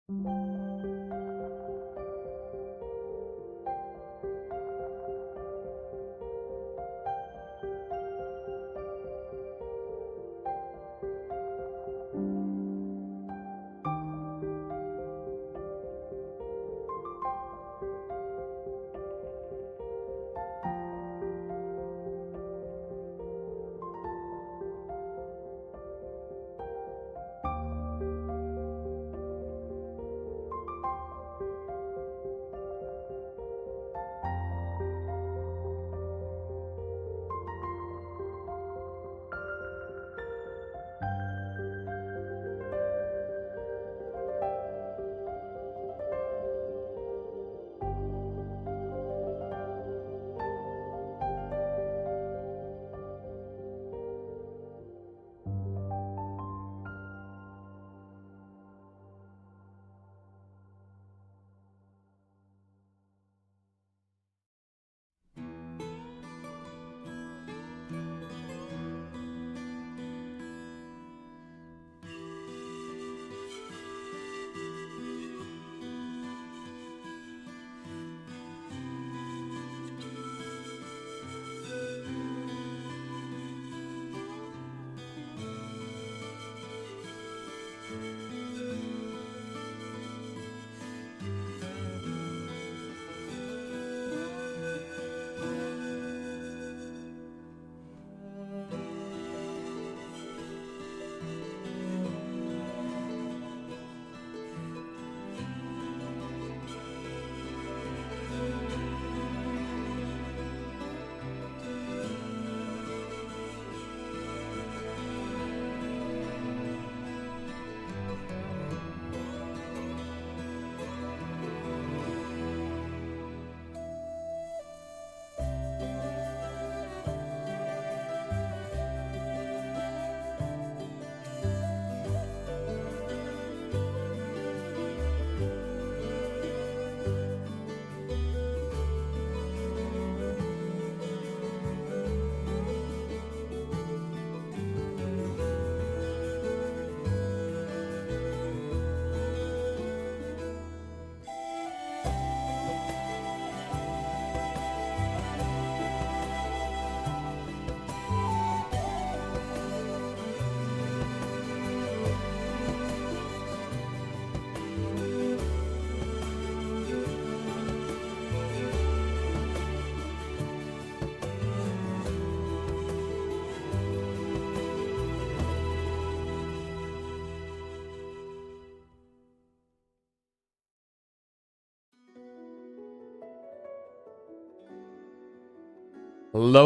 Hello,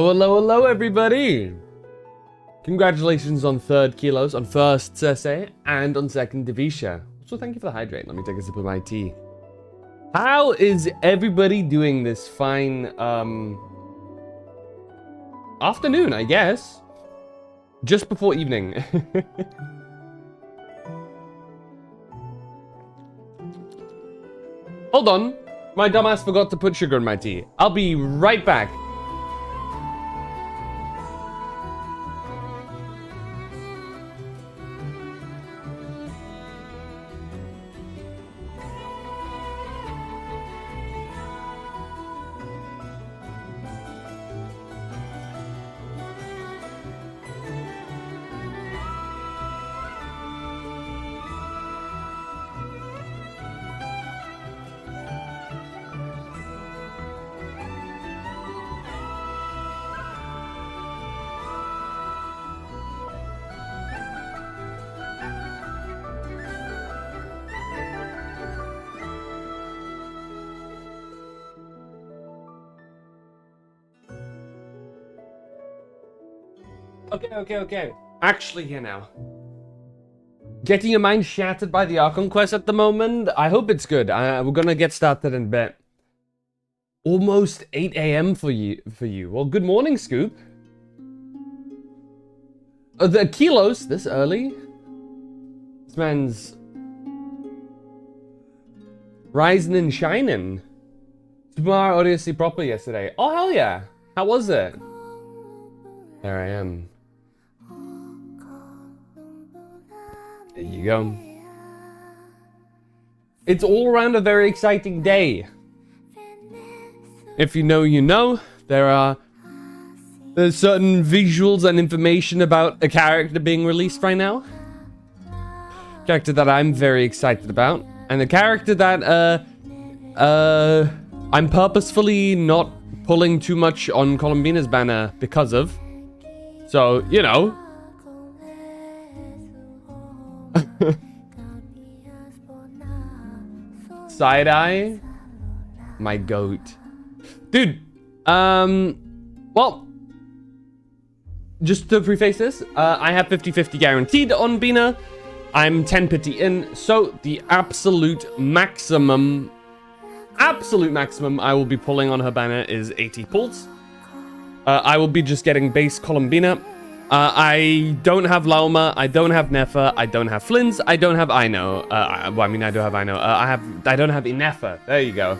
hello, hello, everybody! Congratulations on 3rd kilos, on 1st Cersei, and on 2nd Divisha. So thank you for the hydrate. Let me take a sip of my tea. How is everybody doing this fine, afternoon, I guess? Just before evening. Hold on. My dumbass forgot to put sugar in my tea. I'll be right back. Okay. Actually here now. Getting your mind shattered by the Archon quest at the moment. I hope it's good. We're gonna get started in a bit. Almost 8 a.m. for you. Well, good morning, Scoop. The kilos this early? This man's rising and shining. Super Mario Odyssey proper yesterday. Oh, hell yeah. How was it? There I am. There you go. It's all around a very exciting day. If you know, you know. There's certain visuals and information about a character being released right now. Character that I'm very excited about. And a character that, I'm purposefully not pulling too much on Columbina's banner because of. So, you know. Side-eye. My goat. Dude, well, just to preface this, I have 50-50 guaranteed on Bina. I'm 10 pity in, so the absolute maximum I will be pulling on her banner is 80 pulls. I will be just getting base Columbina. I don't have Lauma, I don't have Nefer, I don't have Flins, I don't have Ino. Well, I mean, I do have Ino. I don't have Inefer. There you go.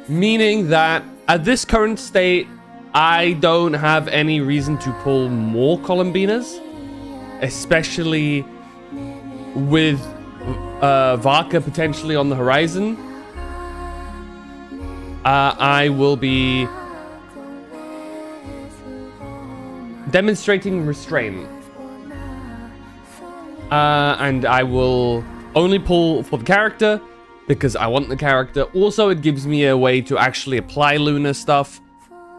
Meaning that at this current state, I don't have any reason to pull more Columbinas, especially with Varka potentially on the horizon. I will be demonstrating restraint. And I will only pull for the character because I want the character. Also, it gives me a way to actually apply Luna stuff.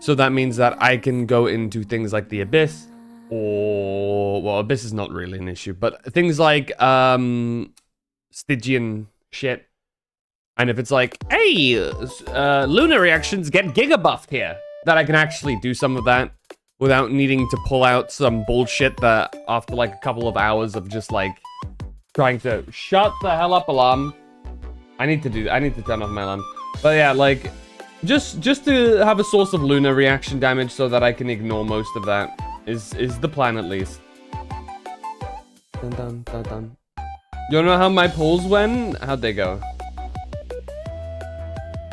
So that means that I can go into things like the Abyss, or, well, Abyss is not really an issue, but things like Stygian shit. And if it's like, hey, Luna reactions get giga buffed here, that I can actually do some of that without needing to pull out some bullshit that after like a couple of hours of just like trying to shut the hell up alarm. I need to turn off my alarm. But yeah, like, just to have a source of Luna reaction damage so that I can ignore most of that is the plan, at least. Dun, dun, dun, dun. You wanna know how my polls went? How'd they go?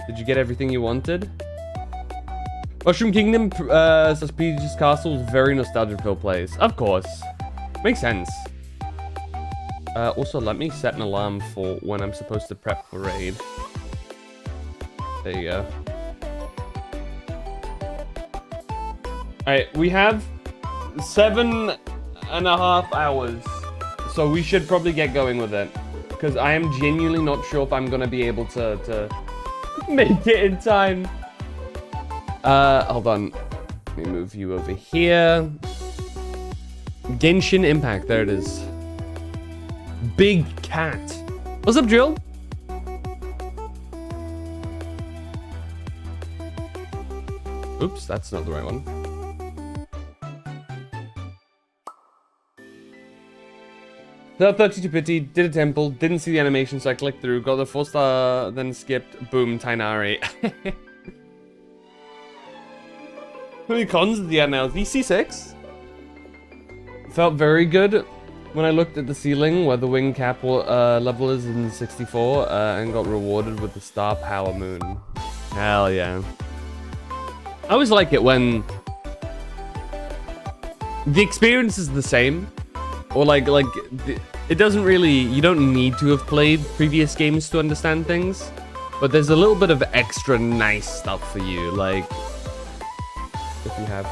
Did you get everything you wanted? Mushroom Kingdom, says Peach's Castle was very nostalgic for place. Of course. Makes sense. Also, let me set an alarm for when I'm supposed to prep for raid. There you go. Alright, we have 7.5 hours. So we should probably get going with it. Because I am genuinely not sure if I'm going to be able to make it in time. Hold on. Let me move you over here. Genshin Impact, there it is. Big cat. What's up, Jill? Oops, that's not the right one. The 32 pity, did a temple, didn't see the animation, so I clicked through, got the 4-star, then skipped, boom, Tainari. How many cons did he have now? DC6? Felt very good when I looked at the ceiling where the wing cap level is in 64 and got rewarded with the star power moon. Hell yeah. I always like it when the experience is the same, or it doesn't really, you don't need to have played previous games to understand things, but there's a little bit of extra nice stuff for you, like, if you have.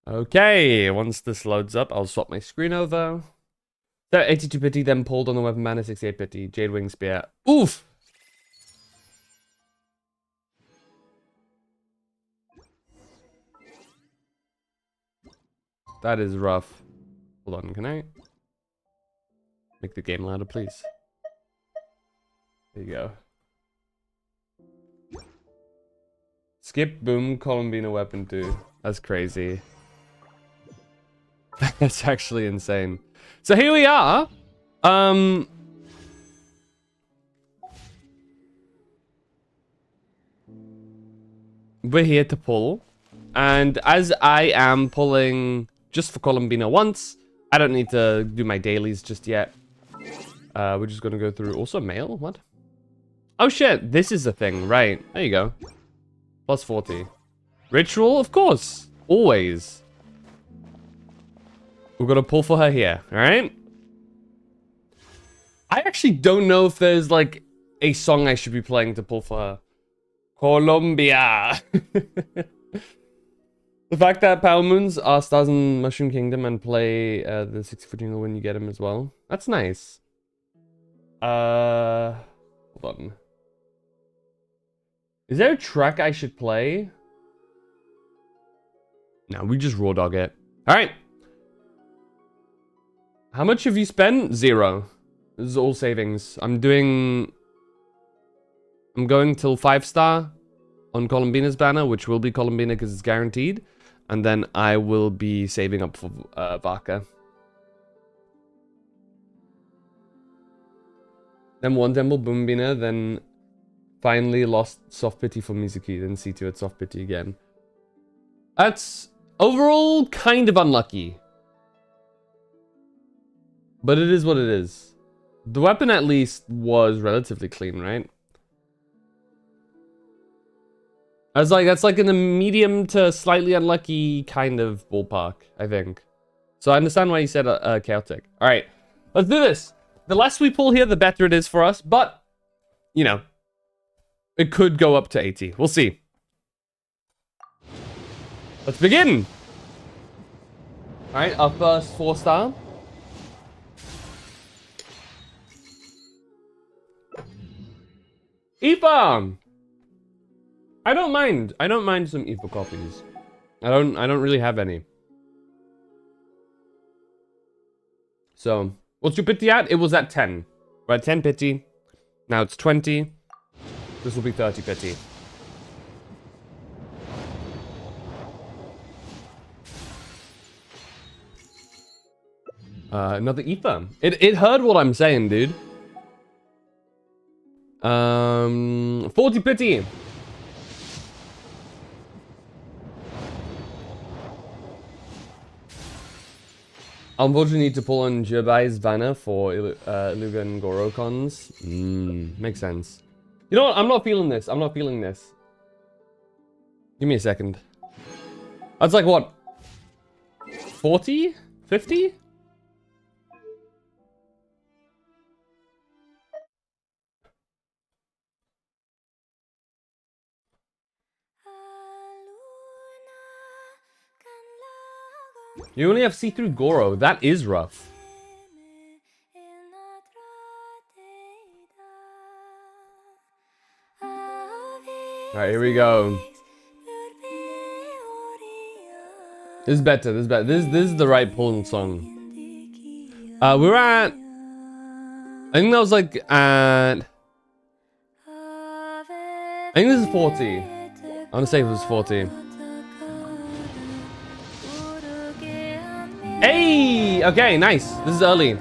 Okay, once this loads up, I'll swap my screen over. So 82 pity, then pulled on the weapon mana, 68 pity, Jade Wing Spear. Oof! That is rough. Hold on, can I make the game louder, please? There you go. Skip, boom, Columbina weapon 2. That's crazy. That's actually insane. So here we are. We're here to pull. And as I am pulling just for Columbina once, I don't need to do my dailies just yet. We're just gonna go through. Also mail? What? Oh shit, this is a thing, right. There you go. Plus 40. Ritual, of course. Always. We're gonna pull for her here, alright? I actually don't know if there's like a song I should be playing to pull for her. Colombia! The fact that Power Moons are stars in Mushroom Kingdom and play the 64 jingle when you get them as well. That's nice. Hold on. Is there a track I should play? No, we just raw dog it. Alright. How much have you spent? 0. This is all savings. I'm going till 5-star on Colombina's banner, which will be Colombina because it's guaranteed. And then I will be saving up for Vaca. Then 1 Temple Boom Bina, then finally lost Soft Pity for Mizuki, then C2 at Soft Pity again. That's overall kind of unlucky. But it is what it is. The weapon at least was relatively clean, right? That's like in the medium to slightly unlucky kind of ballpark, I think. So I understand why you said chaotic. All right, let's do this. The less we pull here, the better it is for us. But, you know, it could go up to 80. We'll see. Let's begin. All right, our first 4-star. Aoife! I don't mind some Aoife copies. I don't really have any. So, what's your pity at? It was at 10. We're at 10 pity. Now it's 20. This will be 30 pity. Another Aoife. It heard what I'm saying, dude. 40 pity. Unfortunately, need to pull on Jirbai's banner for Iluga and Goro cons. Makes sense. You know what? I'm not feeling this. I'm not feeling this. Give me a second. That's like what? 40? 50? You only have see-through Goro. That is rough. Alright, here we go. This is better. This is better. This is the right pulling song. We're at... I think that was like at... I think this is 40. I want to say it was 40. Hey! Okay, nice. This is early.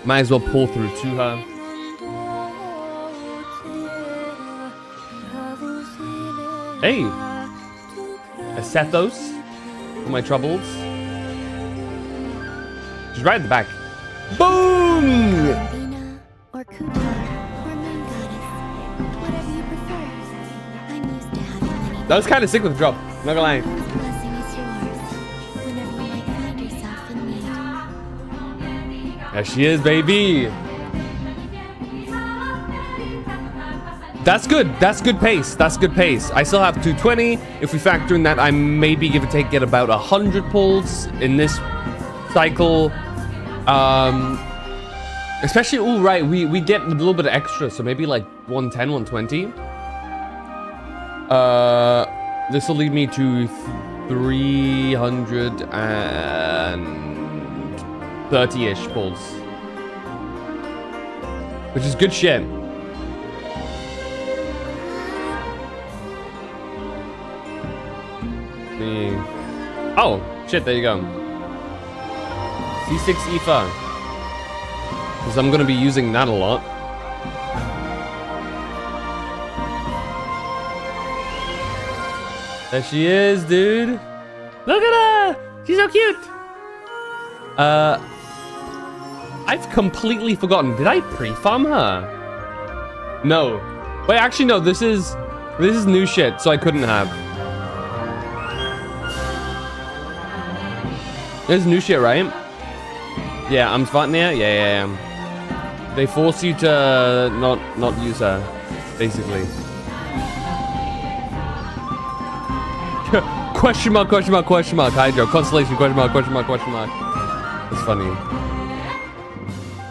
Might as well pull through to her. Hey! Acethos for my troubles. She's right at the back. Boom! Bina or Kuta or Moon Goddess, whatever you prefer. I'm used to having many. That was kind of sick with the drop. Not gonna lie. Blessing is yours. Whenever you might find yourself in need. There she is, baby. That's good. That's good pace. That's good pace. I still have 220. If we factor in that, I maybe give or take get about 100 pulls in this cycle. Especially, all right, we get a little bit of extra, so maybe like 110, 120. This will lead me to 330-ish pulls, which is good shit. Oh, shit, there you go. C6 Aoife. Because I'm going to be using that a lot. There she is, dude. Look at her! She's so cute! I've completely forgotten. Did I pre-farm her? No. Wait, actually, no. This is new shit, so I couldn't have. There's new shit, right? Yeah, I'm spotting it. Yeah. They force you to not use her, basically. Question mark, Hydro. Constellation, question mark. That's funny.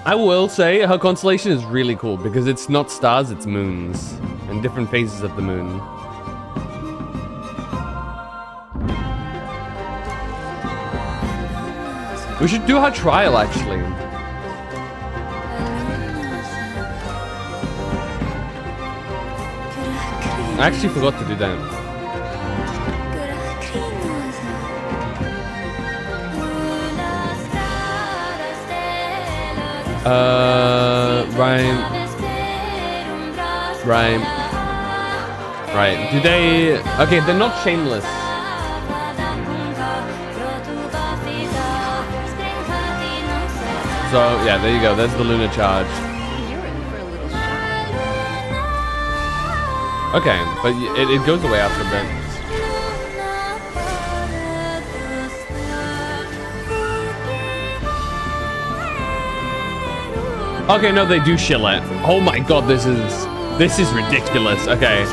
I will say her constellation is really cool because it's not stars, it's moons. And different phases of the moon. We should do her trial, actually. I actually forgot to do that. Right. Do they... Okay, they're not shameless. So, yeah, there you go. There's the lunar charge. Okay, but it goes away after a bit. Okay, no, they do shill it. Oh my god, this is ridiculous. Okay.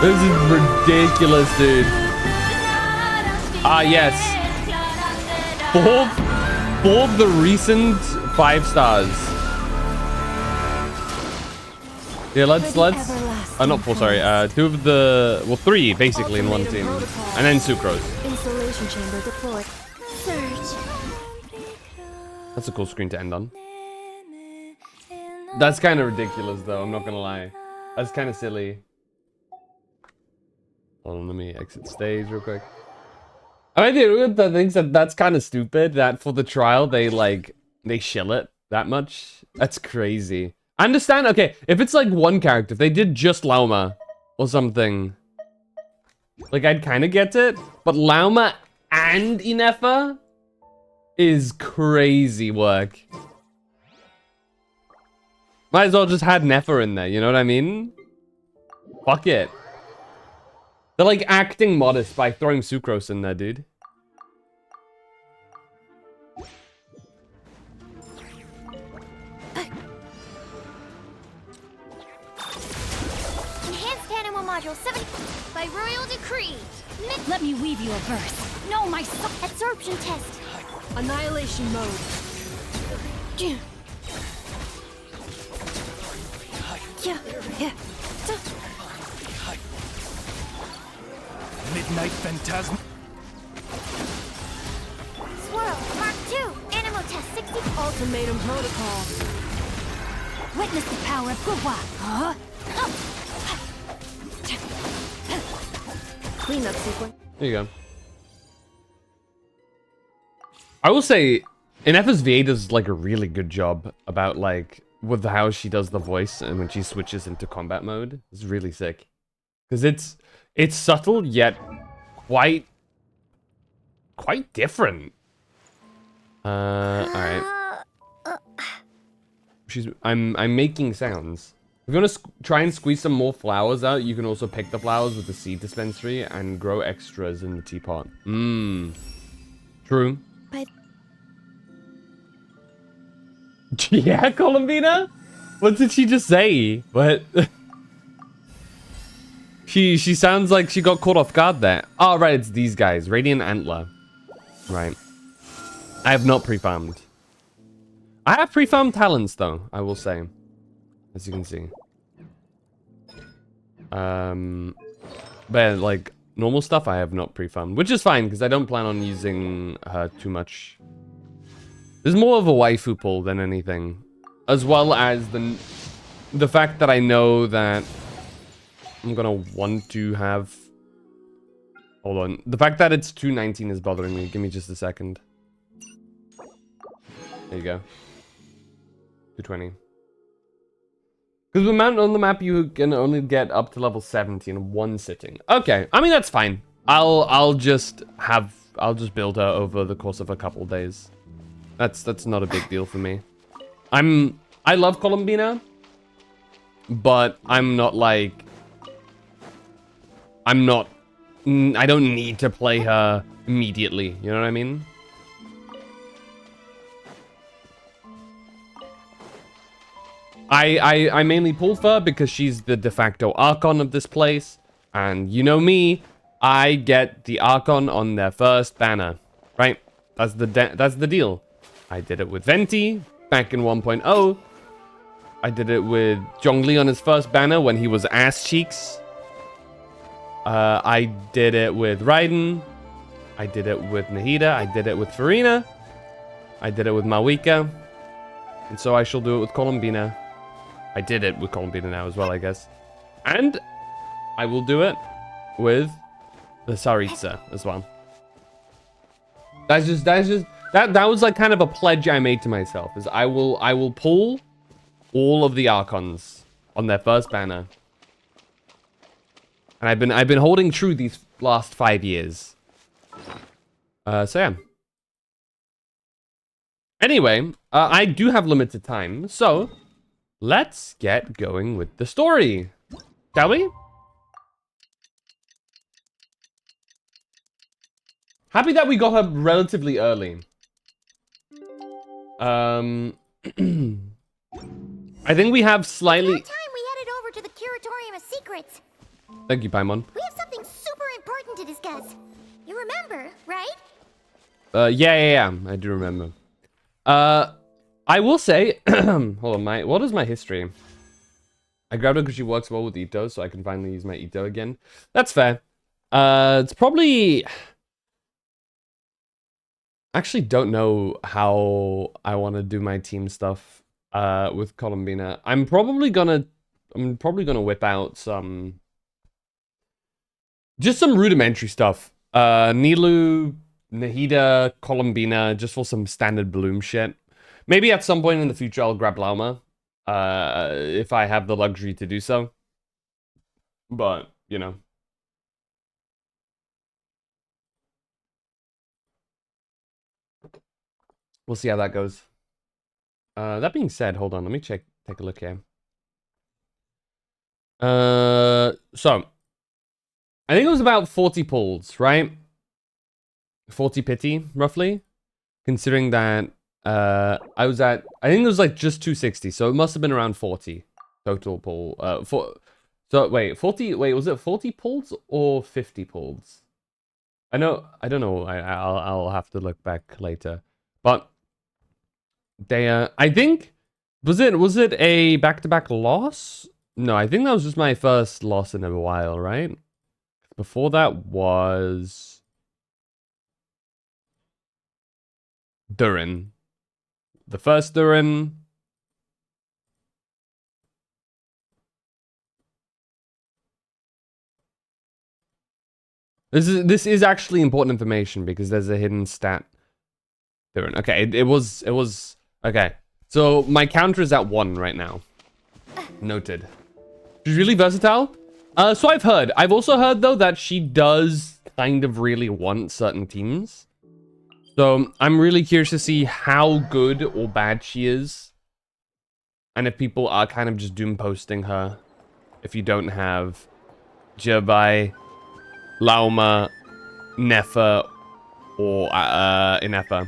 This is ridiculous, dude. Ah, yes. For the recent 5 stars. Yeah, let's not 4, sorry. 2 of the, well, 3 basically in one team, and then sucrose. Installation chamber deployed. Surge. That's a cool screen to end on. That's kind of ridiculous, though. I'm not gonna lie. That's kind of silly. Hold on, let me exit stage real quick. I think that's kind of stupid that for the trial they shill it that much. That's crazy. I understand. Okay, if it's like one character, if they did just Lauma or something, like I'd kind of get it. But Lauma and Inefa is crazy work. Might as well just had Nefer in there. You know what I mean? Fuck it. They're like acting modest by throwing sucrose in there, dude. Enhanced animal module 7 by royal decree. Let me weave you a verse. No, my son. Absorption test. Annihilation mode. Yeah. Midnight Phantasm. Swirl Mark 2. Animal test 60. Ultimatum protocol. Witness the power of Gua. Huh? Cleanup sequence. There you go. I will say, Inefa's VA does like a really good job about like with how she does the voice and when she switches into combat mode. It's really sick because it's subtle yet quite different. All right. I'm making sounds. If you want to try and squeeze some more flowers out, you can also pick the flowers with the seed dispensary and grow extras in the teapot. True. But Yeah, Columbina? What did she just say? What? She sounds like she got caught off guard there. Oh, right, it's these guys. Radiant Antler. Right. I have not pre-farmed. I have pre-farmed talents, though, I will say. As you can see. But, like, normal stuff I have not pre-farmed. Which is fine, because I don't plan on using her too much. There's more of a waifu pull than anything. As well as the fact that I know that I'm gonna want to have... Hold on. The fact that it's 219 is bothering me. Give me just a second. There you go. 220. Because on the map you can only get up to level 70 in one sitting. Okay, I mean that's fine. I'll just build her over the course of a couple days. That's not a big deal for me. I love Columbina, but I'm not like I don't need to play her immediately. You know what I mean? I mainly pull for her because she's the de facto Archon of this place. And you know me, I get the Archon on their first banner. Right? That's the deal. I did it with Venti back in 1.0. I did it with Zhongli on his first banner when he was ass cheeks. I did it with Raiden. I did it with Nahida. I did it with Farina. I did it with Malwika. And so I shall do it with Columbina. I did it with Columbina now as well, I guess. And I will do it with the Saritsa as well. That was like kind of a pledge I made to myself, is I will pull all of the Archons on their first banner. And I've been holding true these last 5 years. So yeah. Anyway, I do have limited time, so let's get going with the story, shall we? Happy that we got her relatively early. I think we have slightly. About time we headed over to the Curatorium of Secrets. Thank you, Paimon. We have something super important to discuss. You remember, right? Yeah, I do remember. I will say, hold on, what is my history? I grabbed her because she works well with Ito, so I can finally use my Ito again. That's fair. It's probably. Actually don't know how I want to do my team stuff with Columbina. I'm probably gonna whip out some rudimentary stuff. Nilu, Nahida, Columbina, just for some standard Bloom shit. Maybe at some point in the future I'll grab Lauma, if I have the luxury to do so. But, you know. We'll see how that goes. That being said, hold on, let me take a look here. So I think it was about 40 pulls, right? 40 pity, roughly. Considering that I think it was like just 260, so it must have been around 40 total pull. Was it 40 pulls or 50 pulls? I don't know. I'll have to look back later. But they, I think, was it a back-to-back loss? No, I think that was just my first loss in a while, right? Before that was Durin. The first Durin. This is actually important information because there's a hidden stat. Durin. Okay, it was okay. So my counter is at 1 right now. Noted. She's really versatile. So I've heard. I've also heard though that she does kind of really want certain teams. So I'm really curious to see how good or bad she is. And if people are kind of just doom posting her. If you don't have Jirbai, Lauma, Nefa, or Inefa.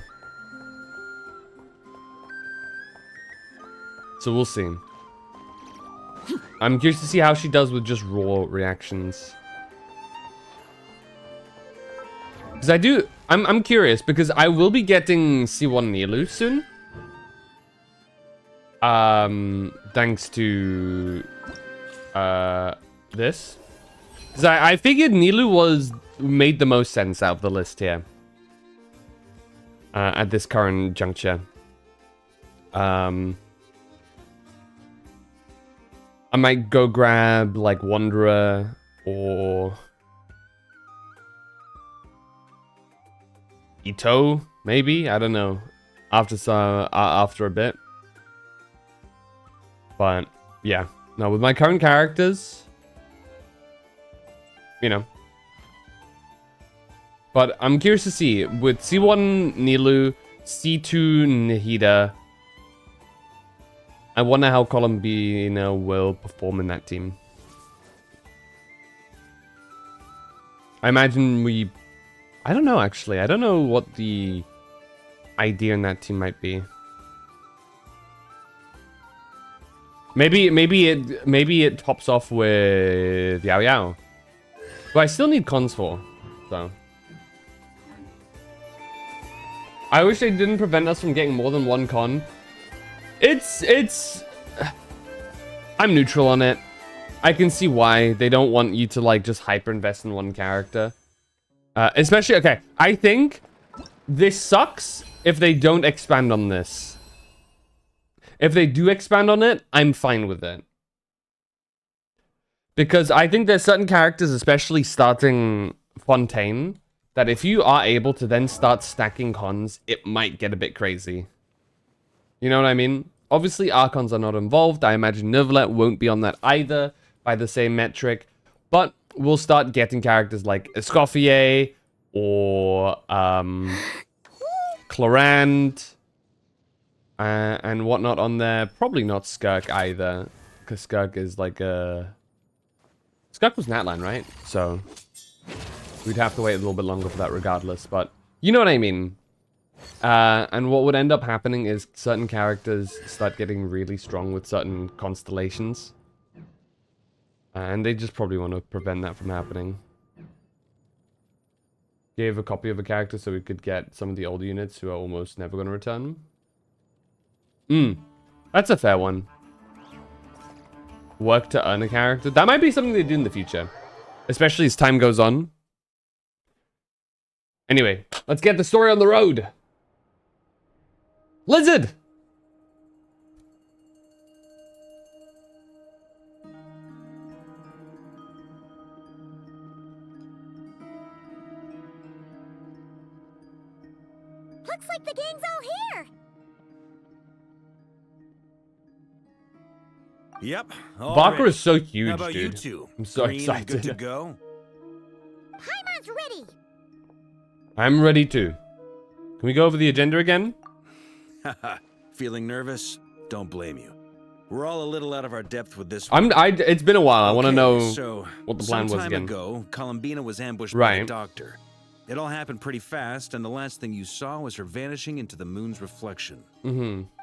So we'll see. I'm curious to see how she does with just raw reactions. Because I'm curious because I will be getting C1 Nilu soon. Thanks to this. Because I figured Nilu made the most sense out of the list here. At this current juncture. I might go grab like Wanderer or Ito, maybe. I don't know. After a bit, but yeah. No, with my current characters, you know, But I'm curious to see with C1 Nilu, C2 Nahida. I wonder how Colombina will perform in that team. I imagine I don't know actually. I don't know what the idea in that team might be. Maybe it tops off with Yao Yao. But I still need cons for, so. I wish they didn't prevent us from getting more than one con. I'm neutral on it. I can see why they don't want you to like just hyper invest in one character. Especially, okay, I think this sucks if they don't expand on this. If they do expand on it, I'm fine with it. Because I think there's certain characters, especially starting Fontaine, that if you are able to then start stacking cons, it might get a bit crazy. You know what I mean? Obviously, Archons are not involved. I imagine Neuvillette won't be on that either by the same metric. But we'll start getting characters like Escoffier or Clorand and whatnot on there. Probably not Skirk either, because Skirk is like a... Skirk was Natline, right? So we'd have to wait a little bit longer for that regardless, but you know what I mean. And what would end up happening is certain characters start getting really strong with certain constellations. And they just probably want to prevent that from happening. Gave a copy of a character so we could get some of the old units who are almost never going to return. That's a fair one. Work to earn a character. That might be something they do in the future. Especially as time goes on. Anyway, let's get the story on the road. Lizard! Looks like the gang's all here. Yep. Barker is so huge, How about dude. you two? I'm so Green and excited. Good to go. Paimon's ready. I'm ready too. Can we go over the agenda again? Haha. Feeling nervous? Don't blame you. We're all a little out of our depth with this. It's been a while. I want to Okay, know so, what the plan was some time again. ago, Colombina was ambushed by Right. the doctor. It all happened pretty fast, and the last thing you saw was her vanishing into the moon's reflection.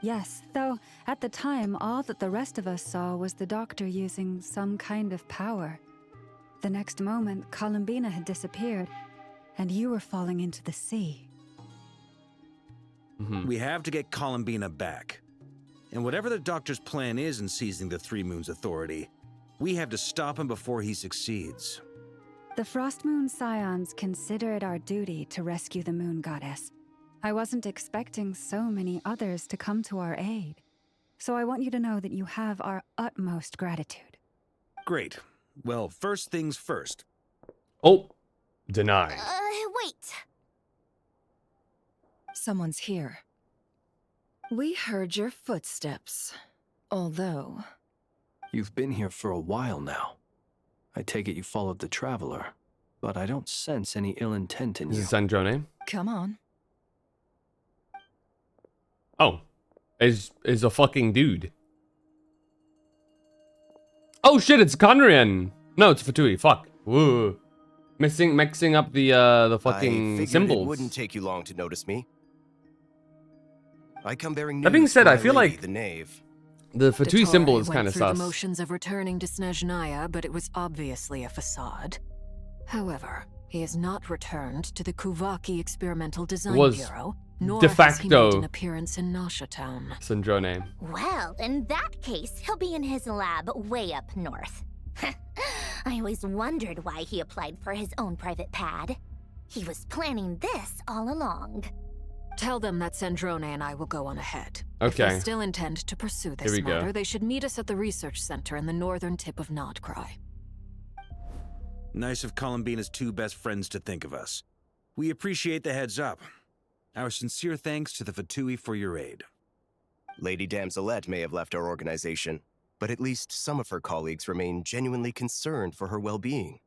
Yes, though at the time, all that the rest of us saw was the doctor using some kind of power. The next moment, Colombina had disappeared, and you were falling into the sea. We have to get Colombina back. And whatever the doctor's plan is in seizing the Three Moons Authority, we have to stop him before he succeeds. The Frost Moon Scions consider it our duty to rescue the Moon Goddess. I wasn't expecting so many others to come to our aid. So I want you to know that you have our utmost gratitude. Great. Well, first things first. Oh, denied. Wait. Someone's here. We heard your footsteps. Although... You've been here for a while now. I take it you followed the Traveler, but I don't sense any ill intent in This you. is Sandrone. Come on. Oh, is a fucking dude. Oh shit, it's Conrian. No, it's Fatui. Fuck. Woo. Mixing up the fucking I figured symbols. It wouldn't take you long to notice me. I come bearing That being news said, from I my feel lady, like the knave. the Fatui symbol is Went kind of through sus. the motions of returning to Snezhnaya, but it was obviously a facade. However, he has not returned to the Kuvaki Experimental Design Was Bureau, nor de has he made facto an appearance in Nasha Town. Sandrone. Well, in that case, he'll be in his lab way up north. I always wondered why he applied for his own private pad. He was planning this all along. Tell them that Sandrone and I will go on ahead. If Okay. they still intend to pursue Here this we go. matter, they should meet us at the research center in the northern tip of Notcry. Nice of Colombina's two best friends to think of us. We appreciate the heads up. Our sincere thanks to the Fatui for your aid. Lady Damselette may have left our organization, but at least some of her colleagues remain genuinely concerned for her well-being.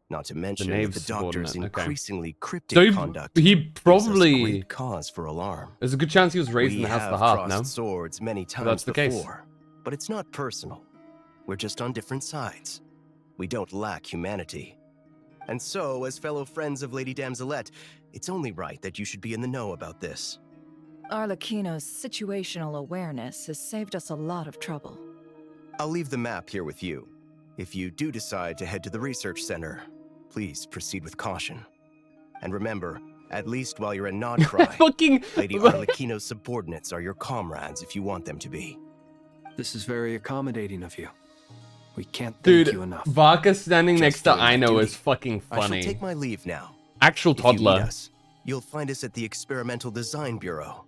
Not to mention knave the doctor's subordinate, okay. increasingly cryptic So conduct. he gives us probably... great cause for alarm. There's a good chance he was raised in the House of the Hearth, no? crossed swords many times that's the case. before, but it's not personal. We're just on different sides. We don't lack humanity. And so, as fellow friends of Lady Damselette, it's only right that you should be in the know about this. Arlecchino's situational awareness has saved us a lot of trouble. I'll leave the map here with you. If you do decide to head to the research center, please proceed with caution. And remember, at least while you're in Nodcry, Fucking... Lady Arlecchino's subordinates are your comrades if you want them to be. This is very accommodating of you. We can't thank Dude, you enough. Varka standing Just next to doing my Aino duty. is fucking I shall funny. take my leave now. Actual If you need toddler. us, you'll find us at the Experimental Design Bureau.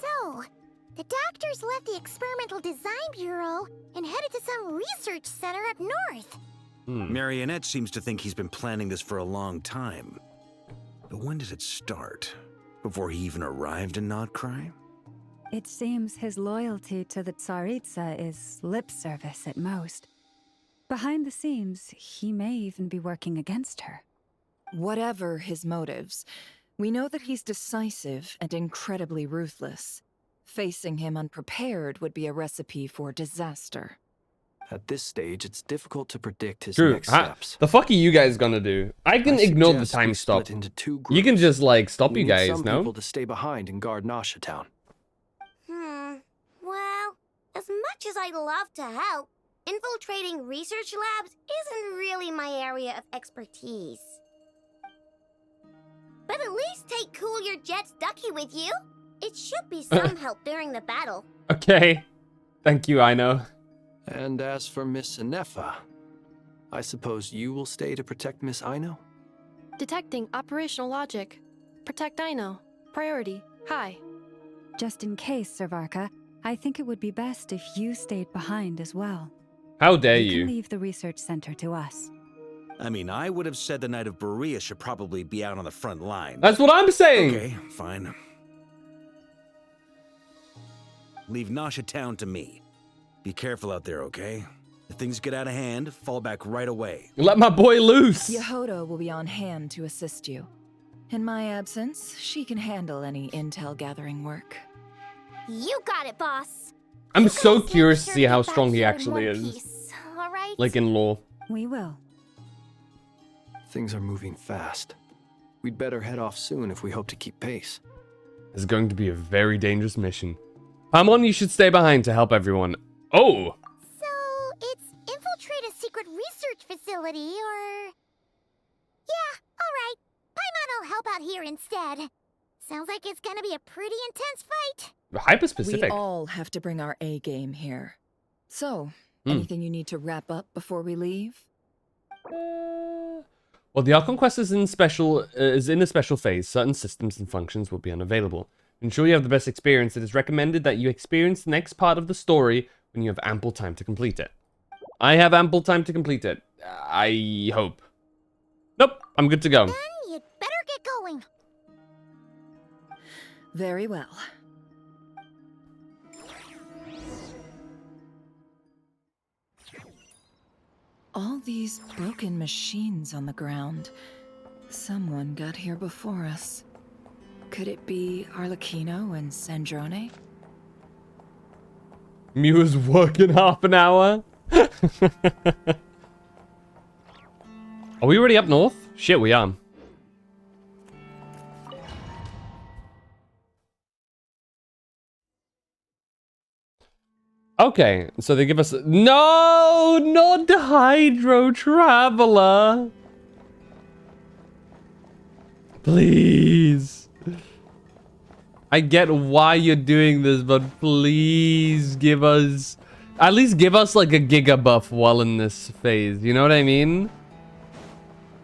So, the doctors left the Experimental Design Bureau and headed to some research center up north. Marionette seems to think he's been planning this for a long time. But when did it start? Before he even arrived in Nodcry? It seems his loyalty to the Tsaritsa is lip service at most. Behind the scenes, he may even be working against her. Whatever his motives, we know that he's decisive and incredibly ruthless. Facing him unprepared would be a recipe for disaster. At this stage, it's difficult to predict his Drew, next steps. the fuck are you guys gonna do? I can I ignore the suggest time we stop. split into two You can groups. just, like, stop We you need guys, some no? people to stay behind and guard Nasha Town. Well, as much as I'd love to help, infiltrating research labs isn't really my area of expertise. But at least take Cool Your Jet's Ducky with you. It should be some help during the battle. Okay. Thank you, Aino. And as for Miss Inefa, I suppose you will stay to protect Miss Aino? Detecting operational logic. Protect Aino. Priority. High. Just in case, Sir Varka, I think it would be best if you stayed behind as well. How dare You you? can leave the research center to us. I mean, I would have said the Knight of Berea should probably be out on the front line. That's what I'm saying. Okay, fine. Leave Nasha Town to me. Be careful out there, okay? If things get out of hand, fall back right away. Let my boy loose. Yehoda will be on hand to assist you. In my absence, she can handle any intel gathering work. You got it, boss. I'm You so guys make curious to sure see to how get back strong he here in actually one is. piece, all right? Like in lore. We will. Things are moving fast. We'd better head off soon if we hope to keep pace. It's going to be a very dangerous mission. Paimon, you should stay behind to help everyone. Oh! So, it's infiltrate a secret research facility, or... Yeah, alright. Paimon will help out here instead. Sounds like it's gonna be a pretty intense fight. Hyper We specific. all have to bring our A game here. So, anything you need to wrap up before we leave? While the Archon quest is in a special phase, certain systems and functions will be unavailable. To ensure you have the best experience, it is recommended that you experience the next part of the story when you have ample time to complete it. I have ample time to complete it. I hope. Nope, I'm good to go. Then you'd better get going. Very well. All these broken machines on the ground. Someone got here before us. Could it be Arlecchino and Sandrone? Mew is working half an hour. Are we already up north? Shit, we are. Okay, so they give us... No! Not the Hydro Traveler! Please. I get why you're doing this, but please give us... At least give us like a Giga buff while in this phase, you know what I mean?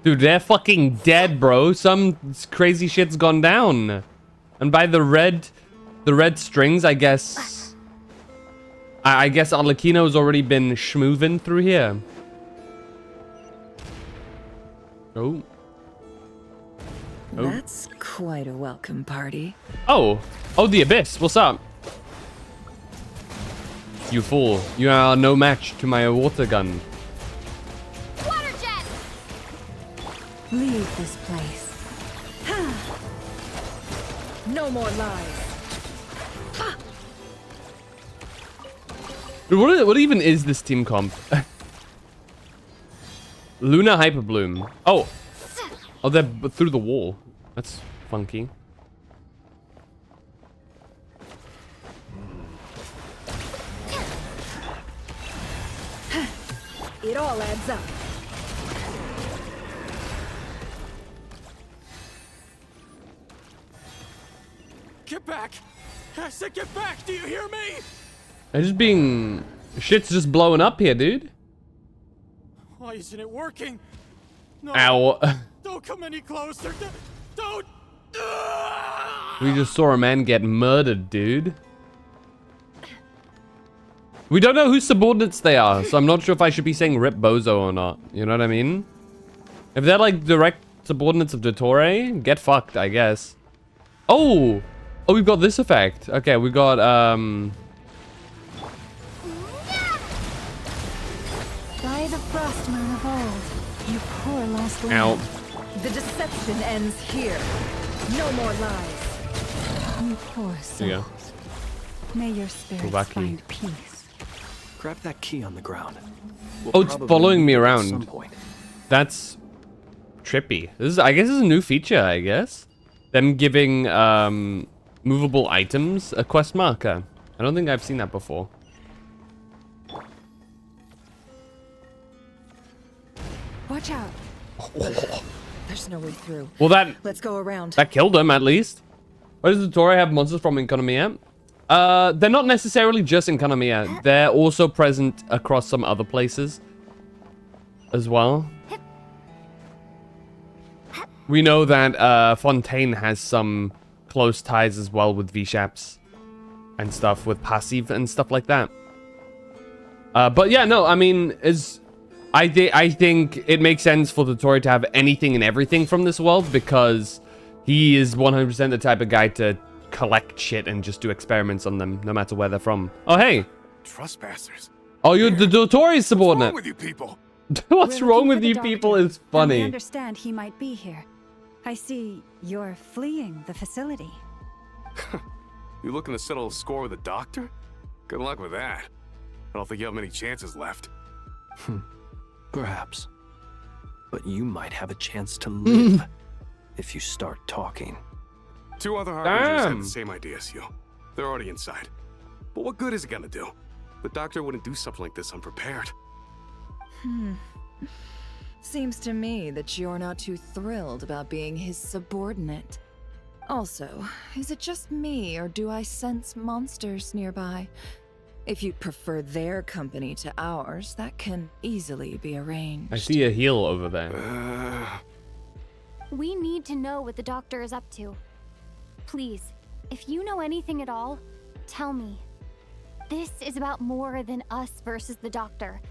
Dude, they're fucking dead, bro. Some crazy shit's gone down. And by the red strings, I guess... I guess Arlecchino's already been schmoovin' through here. Oh. Oh. That's quite a welcome party. Oh. Oh, the Abyss. What's up? You fool. You are no match to my water gun. Water jet! Leave this place. No more lies. Dude, what even is this team comp? Luna Hyperbloom. Oh. Oh, they're through the wall. That's funky. It all adds up. Get back! I said get back! Do you hear me? They're just being... Shit's just blowing up here, dude. Why isn't it working? No! Ow. Don't come any closer! Don't! We just saw a man get murdered, dude. We don't know whose subordinates they are, so I'm not sure if I should be saying Rip Bozo or not. You know what I mean? If they're like direct subordinates of Dottore, get fucked, I guess. Oh! Oh, we've got this effect. Okay, we got, By the frost moon of old, you poor lost land. Ow. The deception ends here. No more lies. You poor There you go. souls. May your spirits Kuvaki. find peace. Grab that key on the ground. Oh, it's probably following me need it at around. some point. That's trippy. This is, I guess, this is a new feature, I guess. Them giving, movable items a quest marker. I don't think I've seen that before. Watch out. There's no way through. Well, Let's go around. that killed him, at least. Where does Dottore have monsters from in Economia? They're not necessarily just in Economia. They're also present across some other places as well. We know that Fontaine has some close ties as well with V-Shaps and stuff, with Passive and stuff like that. But yeah, no, I mean, I think it makes sense for Dottore to have anything and everything from this world, because he is 100% the type of guy to collect shit and just do experiments on them, no matter where they're from. Oh, hey. Trespassers. Oh, you're the Dottore's subordinate. What's wrong with you people? What's We're wrong looking with for the you doctor, people is and we funny. understand he might be here. I see you're fleeing the facility. You looking to settle a score with the doctor? Good luck with that. I don't think you have many chances left. Perhaps. But you might have a chance to live if you start talking. Two other harbingers had Damn. the same idea as you. They're already inside. But what good is it gonna do? The doctor wouldn't do something like this unprepared. Seems to me that you're not too thrilled about being his subordinate. Also, is it just me, or do I sense monsters nearby? If you'd prefer their company to ours, that can easily be arranged. I see a heel over there. We need to know what the doctor is up to. Please, if you know anything at all, tell me. This is about more than us versus the doctor.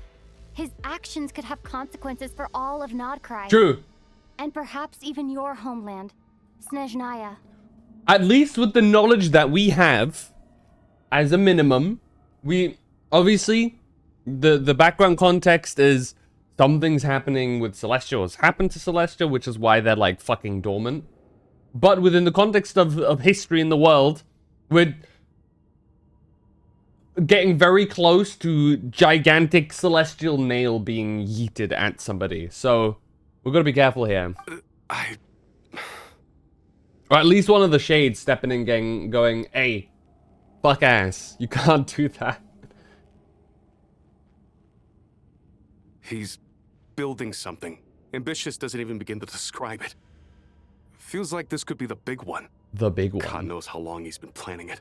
His actions could have consequences for all of Nodcry. True. And perhaps even your homeland, Snezhnaya. At least with the knowledge that we have, as a minimum, we obviously the background context is something's happening with Celestials happened to Celestial, which is why they're like fucking dormant. But within the context of history in the world, we're getting very close to gigantic celestial nail being yeeted at somebody. So we've got to be careful here. Or at least one of the shades stepping in going, hey, fuck ass, you can't do that. He's building something. Ambitious doesn't even begin to describe it. Feels like this could be the big one. The big one. God knows how long he's been planning it.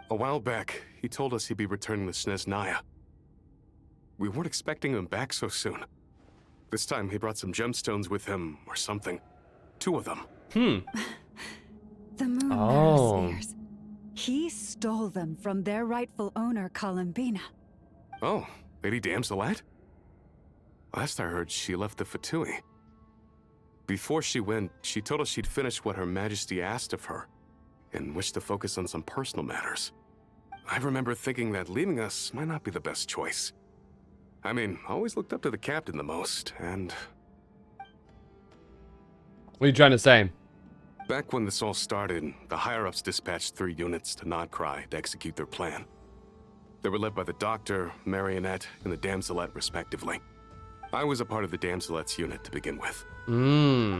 A while back, he told us he'd be returning to Snezhnaya. We weren't expecting him back so soon. This time he brought some gemstones with him, or something. 2 of them. The moon spheres. He stole them from their rightful owner, Bina. Oh, Lady Damselat? Last I heard, she left the Fatui. Before she went, she told us she'd finish what Her Majesty asked of her, and wished to focus on some personal matters. I remember thinking that leaving us might not be the best choice. I mean, I always looked up to the captain the most, and What are you trying to say? back when this all started, the higher-ups dispatched 3 units to Nodcry to execute their plan. They were led by the Doctor, Marionette, and the Damselette, respectively. I was a part of the Damselette's unit to begin with.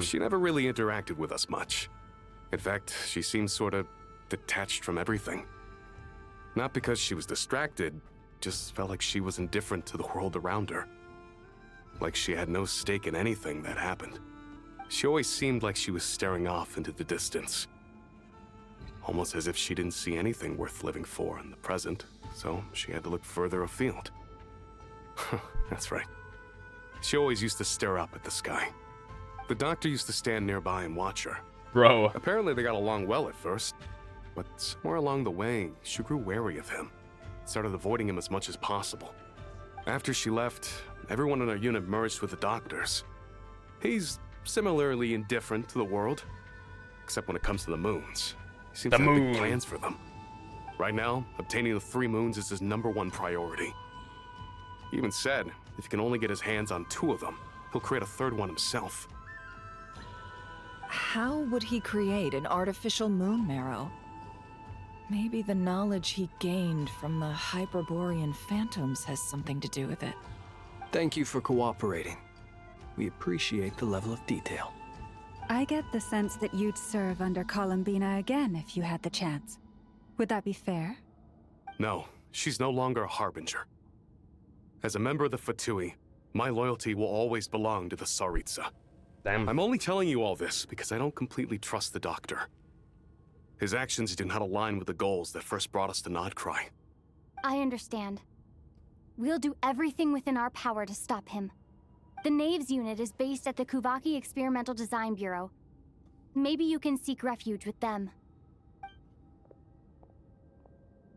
She never really interacted with us much. In fact, she seemed sort of detached from everything. Not because she was distracted, just felt like she was indifferent to the world around her. Like she had no stake in anything that happened. She always seemed like she was staring off into the distance. Almost as if she didn't see anything worth living for in the present, so she had to look further afield. That's right. She always used to stare up at the sky. The Doctor used to stand nearby and watch her. Bro. Apparently they got along well at first, but somewhere along the way, she grew wary of him. Started avoiding him as much as possible. After she left, everyone in our unit merged with the Doctor's. He's similarly indifferent to the world, except when it comes to the moons. He seems to have big plans for them. Right now, obtaining the 3 moons is his #1 priority. He even said, if he can only get his hands on 2 of them, he'll create a 3rd one himself. How would he create an artificial moon marrow? Maybe the knowledge he gained from the Hyperborean phantoms has something to do with it. Thank you for cooperating. We appreciate the level of detail. I get the sense that you'd serve under Bina again if you had the chance. Would that be fair? No, she's no longer a Harbinger. As a member of the Fatui, my loyalty will always belong to the Tsaritsa. Damn. I'm only telling you all this because I don't completely trust the Doctor. His actions do not align with the goals that first brought us to Nodcry. I understand. We'll do everything within our power to stop him. The Knaves unit is based at the Kuvaki Experimental Design Bureau. Maybe you can seek refuge with them.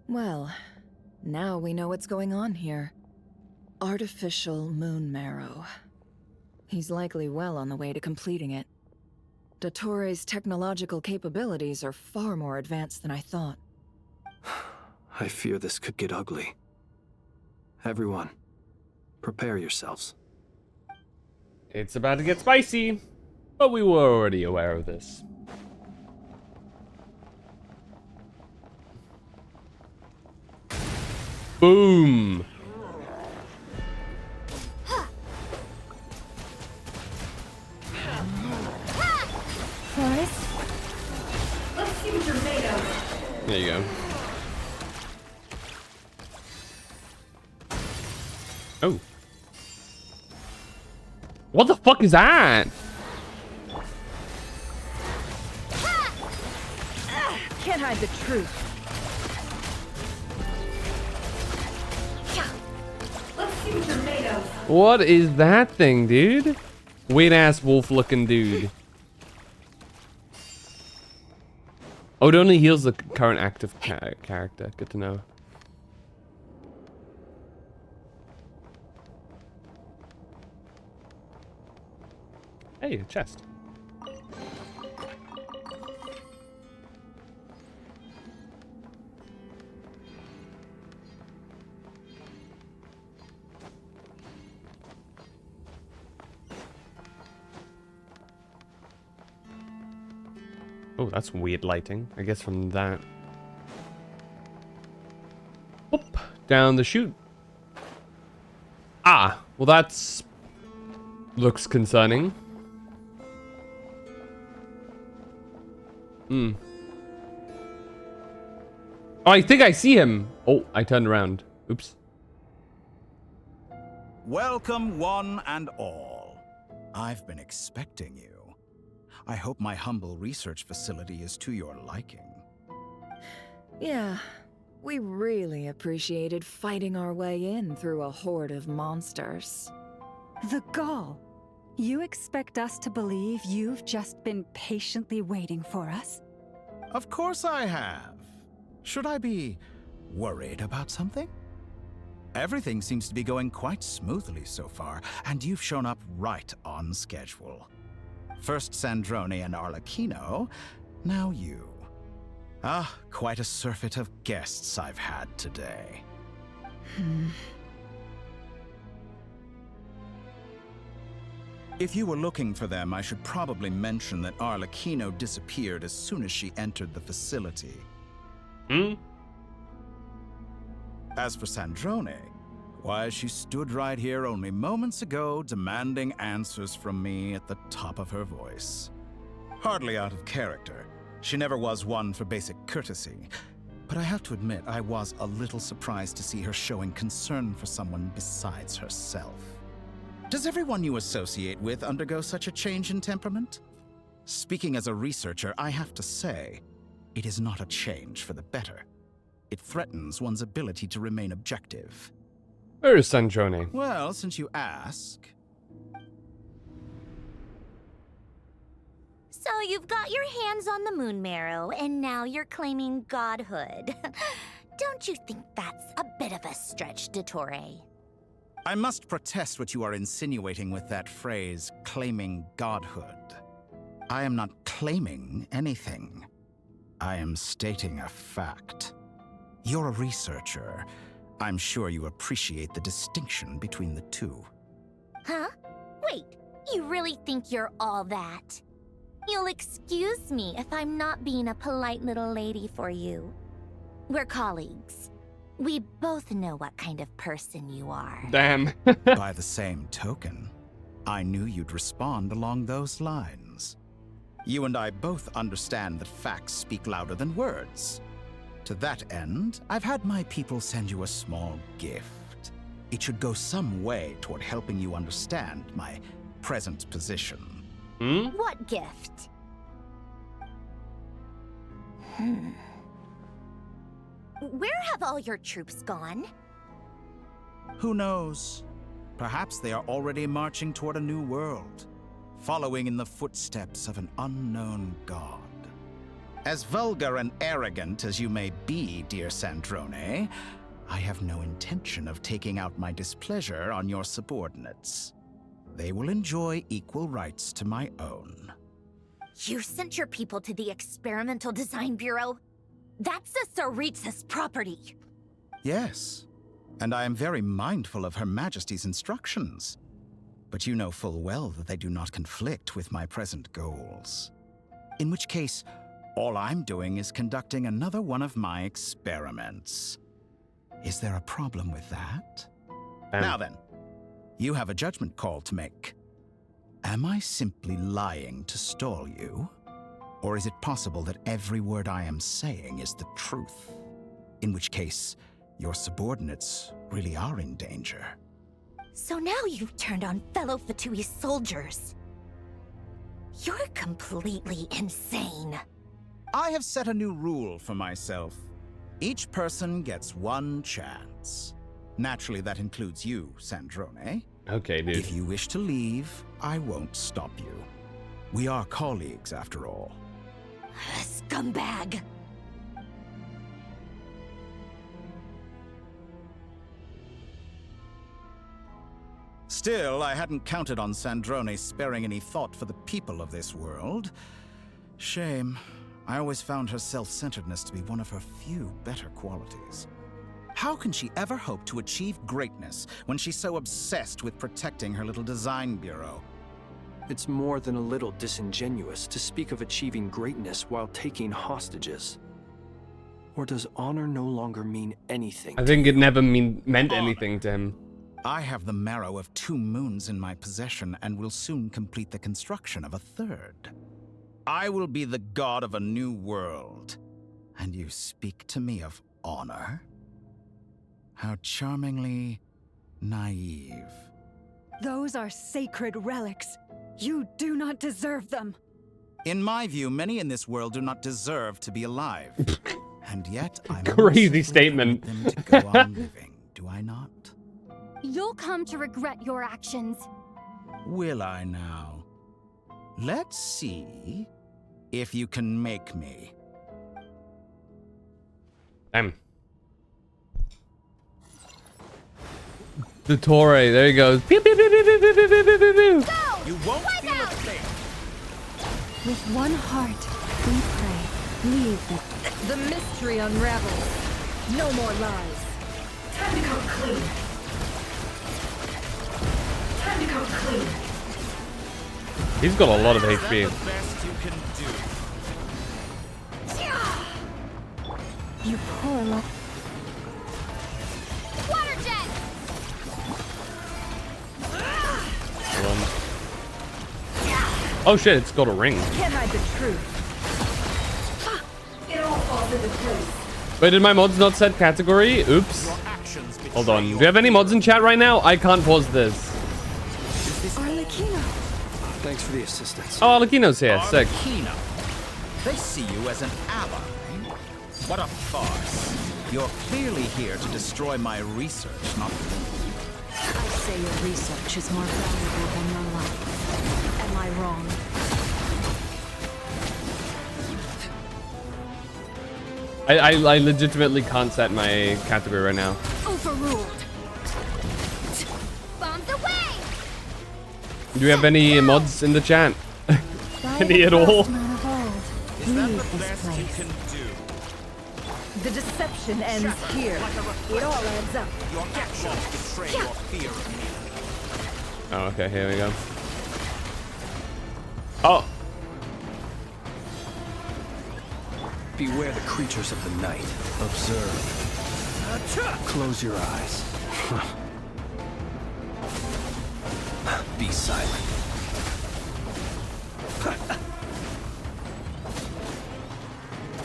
Well, now we know what's going on here. Artificial moon marrow. He's likely well on the way to completing it. Dottore's technological capabilities are far more advanced than I thought. I fear this could get ugly. Everyone, prepare yourselves. It's about to get spicy, but we were already aware of this. Boom! Let's see what you're made of. There you go. Oh. What the fuck is that? Can't hide the truth. Let's see what you're made of. What is that thing, dude? Weird ass wolf looking dude. Oh, it only heals the current active character. Good to know. Hey, a chest. Oh, that's weird lighting. I guess from that. Whoop, down the chute. Ah, well that's... looks concerning. Hmm. Oh, I think I see him. Oh, I turned around. Oops. Welcome, one and all. I've been expecting you. I hope my humble research facility is to your liking. Yeah, we really appreciated fighting our way in through a horde of monsters. The gall. You expect us to believe you've just been patiently waiting for us? Of course I have. Should I be worried about something? Everything seems to be going quite smoothly so far, and you've shown up right on schedule. First Sandrone and Arlecchino, now you. Ah, quite a surfeit of guests I've had today. If you were looking for them, I should probably mention that Arlecchino disappeared as soon as she entered the facility. As for Sandrone, why, she stood right here only moments ago demanding answers from me at the top of her voice. Hardly out of character. She never was one for basic courtesy. But I have to admit, I was a little surprised to see her showing concern for someone besides herself. Does everyone you associate with undergo such a change in temperament? Speaking as a researcher, I have to say, it is not a change for the better. It threatens one's ability to remain objective. Where is Sandrone? Well, since you ask... So you've got your hands on the moon marrow, and now you're claiming godhood. Don't you think that's a bit of a stretch, Dottore? I must protest what you are insinuating with that phrase, claiming godhood. I am not claiming anything. I am stating a fact. You're a researcher. I'm sure you appreciate the distinction between the two. Huh? Wait, you really think you're all that? You'll excuse me if I'm not being a polite little lady for you. We're colleagues. We both know what kind of person you are. Damn. By the same token, I knew you'd respond along those lines. You and I both understand that facts speak louder than words. To that end, I've had my people send you a small gift. It should go some way toward helping you understand my present position. What gift? Where have all your troops gone? Who knows? Perhaps they are already marching toward a new world, following in the footsteps of an unknown god. As vulgar and arrogant as you may be, dear Sandrone, I have no intention of taking out my displeasure on your subordinates. They will enjoy equal rights to my own. You sent your people to the Experimental Design Bureau? That's a Tsaritsa's property. Yes, and I am very mindful of Her Majesty's instructions. But you know full well that they do not conflict with my present goals. In which case, all I'm doing is conducting another one of my experiments. Is there a problem with that? Now then, you have a judgment call to make. Am I simply lying to stall you? Or is it possible that every word I am saying is the truth? In which case, your subordinates really are in danger. So now you've turned on fellow Fatui soldiers. You're completely insane. I have set a new rule for myself. Each person gets one chance. Naturally, that includes you, Sandrone. Okay, dude. If you wish to leave, I won't stop you. We are colleagues, after all. Scumbag! Still, I hadn't counted on Sandrone sparing any thought for the people of this world. Shame. I always found her self-centeredness to be one of her few better qualities. How can she ever hope to achieve greatness when she's so obsessed with protecting her little design bureau? It's more than a little disingenuous to speak of achieving greatness while taking hostages. Or does honor no longer mean anything? I think it never meant anything to him. I have the marrow of 2 moons in my possession and will soon complete the construction of a 3rd. I will be the god of a new world. And you speak to me of honor? How charmingly naive. Those are sacred relics. You do not deserve them. In my view, many in this world do not deserve to be alive. And yet, I'm crazy statement. Them to go on living, do I not? You'll come to regret your actions. Will I now? Let's see if you can make me. Dottore, there he goes. Pew, pew, pew, pew, pew, pew, pew, pew, pew, pew, pew. You won't feel a thing. With one heart, we pray. Leave the The mystery unravels. No more lies. Time to come clean. Time to come clean. He's got a lot of HP. You poor lo- Water jet! Oh shit, it's got a ring. Can't hide the truth. It all falls into place. Wait, did my mods not set category? Oops. Hold on. Do you have any mods in chat right now? I can't pause this. Arlecchino. Thanks for the assistance. Oh, Arlecchino's here. Sick. Arlecchino. They see you as an ally. What a farce. You're clearly here to destroy my research, not me. I say your research is more valuable than your life. Am I wrong? I legitimately can't set my category right now. Overruled. Bombs away! Do you have any mods in the chat? Any at all? The deception ends here. It all adds up. Your actions betray your fear of me. Oh, okay, here we go. Oh. Beware the creatures of the night. Observe. Close your eyes. Be silent.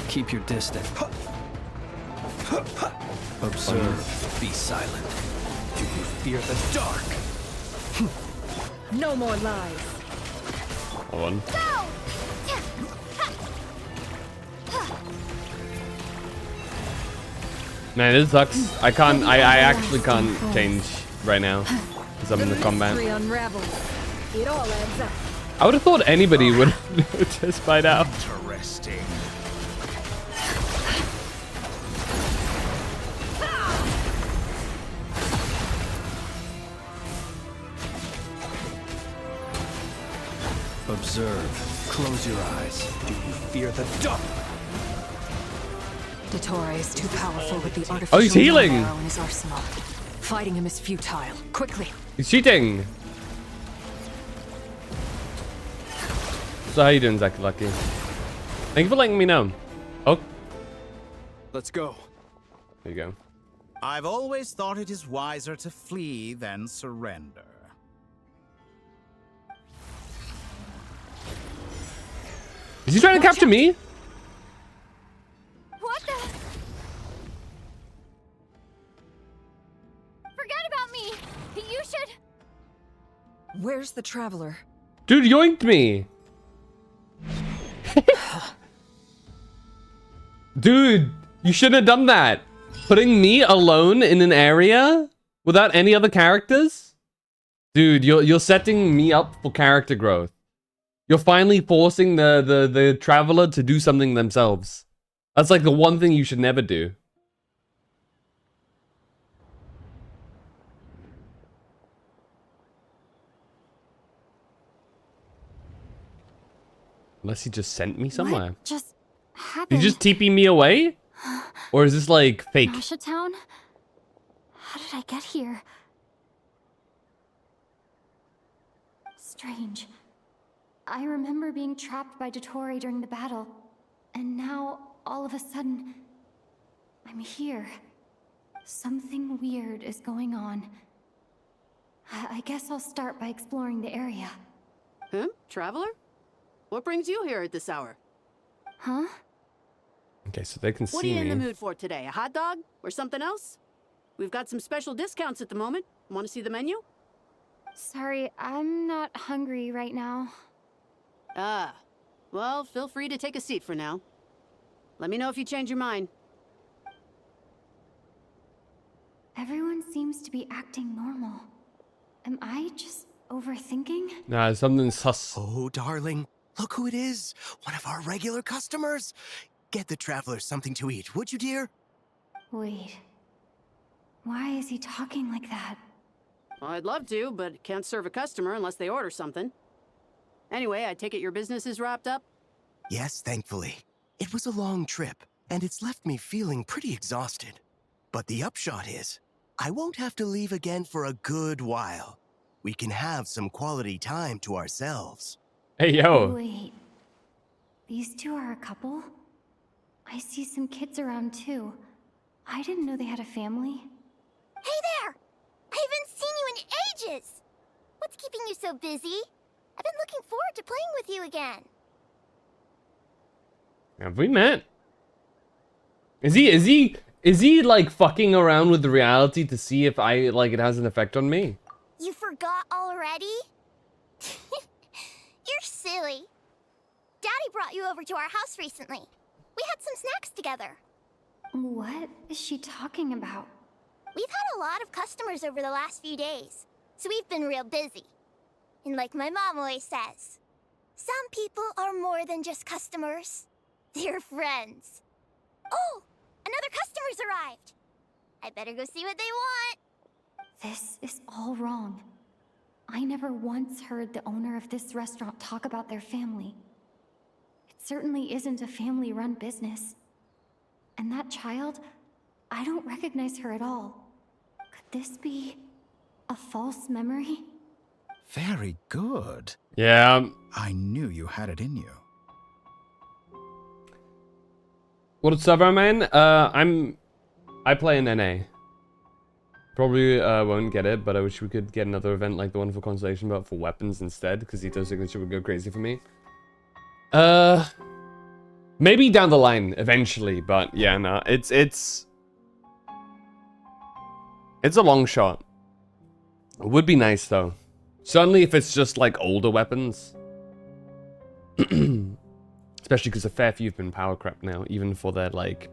Keep your distance. Observe. Be silent. Do you fear the dark? No more lies. Hold on. Man, this sucks. I actually can't change right now because I'm in the combat. Mystery unravels. It all adds up. I would have thought anybody would notice by now. Interesting. Observe. Close your eyes. Do you fear the dark? Dottore is too powerful with the artificial he's healing! arrow in his arsenal. Fighting him is futile. Quickly. He's cheating. So how you doing, Zach Lucky? Thank you for letting me know. Oh, Let's go. there you go. I've always thought it is wiser to flee than surrender. Is he trying to capture me? What the? Forget about me! You should... Where's the traveler? Dude yoinked me. Dude, you shouldn't have done that. Putting me alone in an area without any other characters? Dude, you're setting me up for character growth. You're finally forcing the traveler to do something themselves. That's like the one thing you should never do. Unless he just sent me somewhere. What just Did happened? you just TP me away? Or is this like fake? Masha Town? How did I get here? Strange. I remember being trapped by Dottore during the battle, and now, all of a sudden, I'm here. Something weird is going on. I guess I'll start by exploring the area. Huh? Traveler? What brings you here at this hour? Huh? Okay, so they can What are see you in the me. mood for today? A hot dog? Or something else? We've got some special discounts at the moment. Want to see the menu? Sorry, I'm not hungry right now. Ah. Well, feel free to take a seat for now. Let me know if you change your mind. Everyone seems to be acting normal. Am I just overthinking? Nah, something sus. Oh, darling, look who it is. One of our regular customers. Get the traveler something to eat, would you, dear? Wait. Why is he talking like that? Well, I'd love to, but can't serve a customer unless they order something. Anyway, I take it your business is wrapped up? Yes, thankfully. It was a long trip, and it's left me feeling pretty exhausted. But the upshot is, I won't have to leave again for a good while. We can have some quality time to ourselves. Hey, yo. Wait. These two are a couple? I see some kids around too. I didn't know they had a family. Hey there! I haven't seen you in ages! What's keeping you so busy? I've been looking forward to playing with you again. Have we met? Is he like fucking around with the reality to see if it has an effect on me? You forgot already? You're silly. Daddy brought you over to our house recently. We had some snacks together. What is she talking about? We've had a lot of customers over the last few days, so we've been real busy. And like my mom always says, some people are more than just customers. They're friends. Oh, another customer's arrived. I better go see what they want. This is all wrong. I never once heard the owner of this restaurant talk about their family. It certainly isn't a family-run business. And that child, I don't recognize her at all. Could this be a false memory? Very good. Yeah. I knew you had it in you. What server am I in? I play in NA. Probably won't get it, but I wish we could get another event like the one for Constellation, but for weapons instead, because Ito's signature would go crazy for me. Maybe down the line eventually, but yeah, no, it's a long shot. It would be nice though. Certainly if it's just like older weapons. Especially because a fair few have been power crept now, even for their like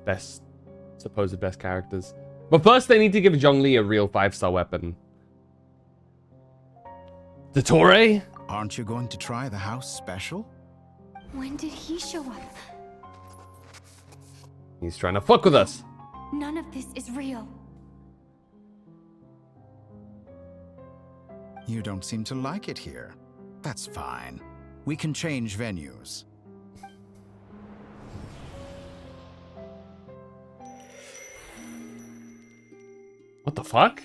supposed best characters. But first they need to give Zhongli a real 5-star weapon. Dottore? Aren't you going to try the house special? When did he show up? He's trying to fuck with us. None of this is real. You don't seem to like it here. That's fine. We can change venues. What the fuck?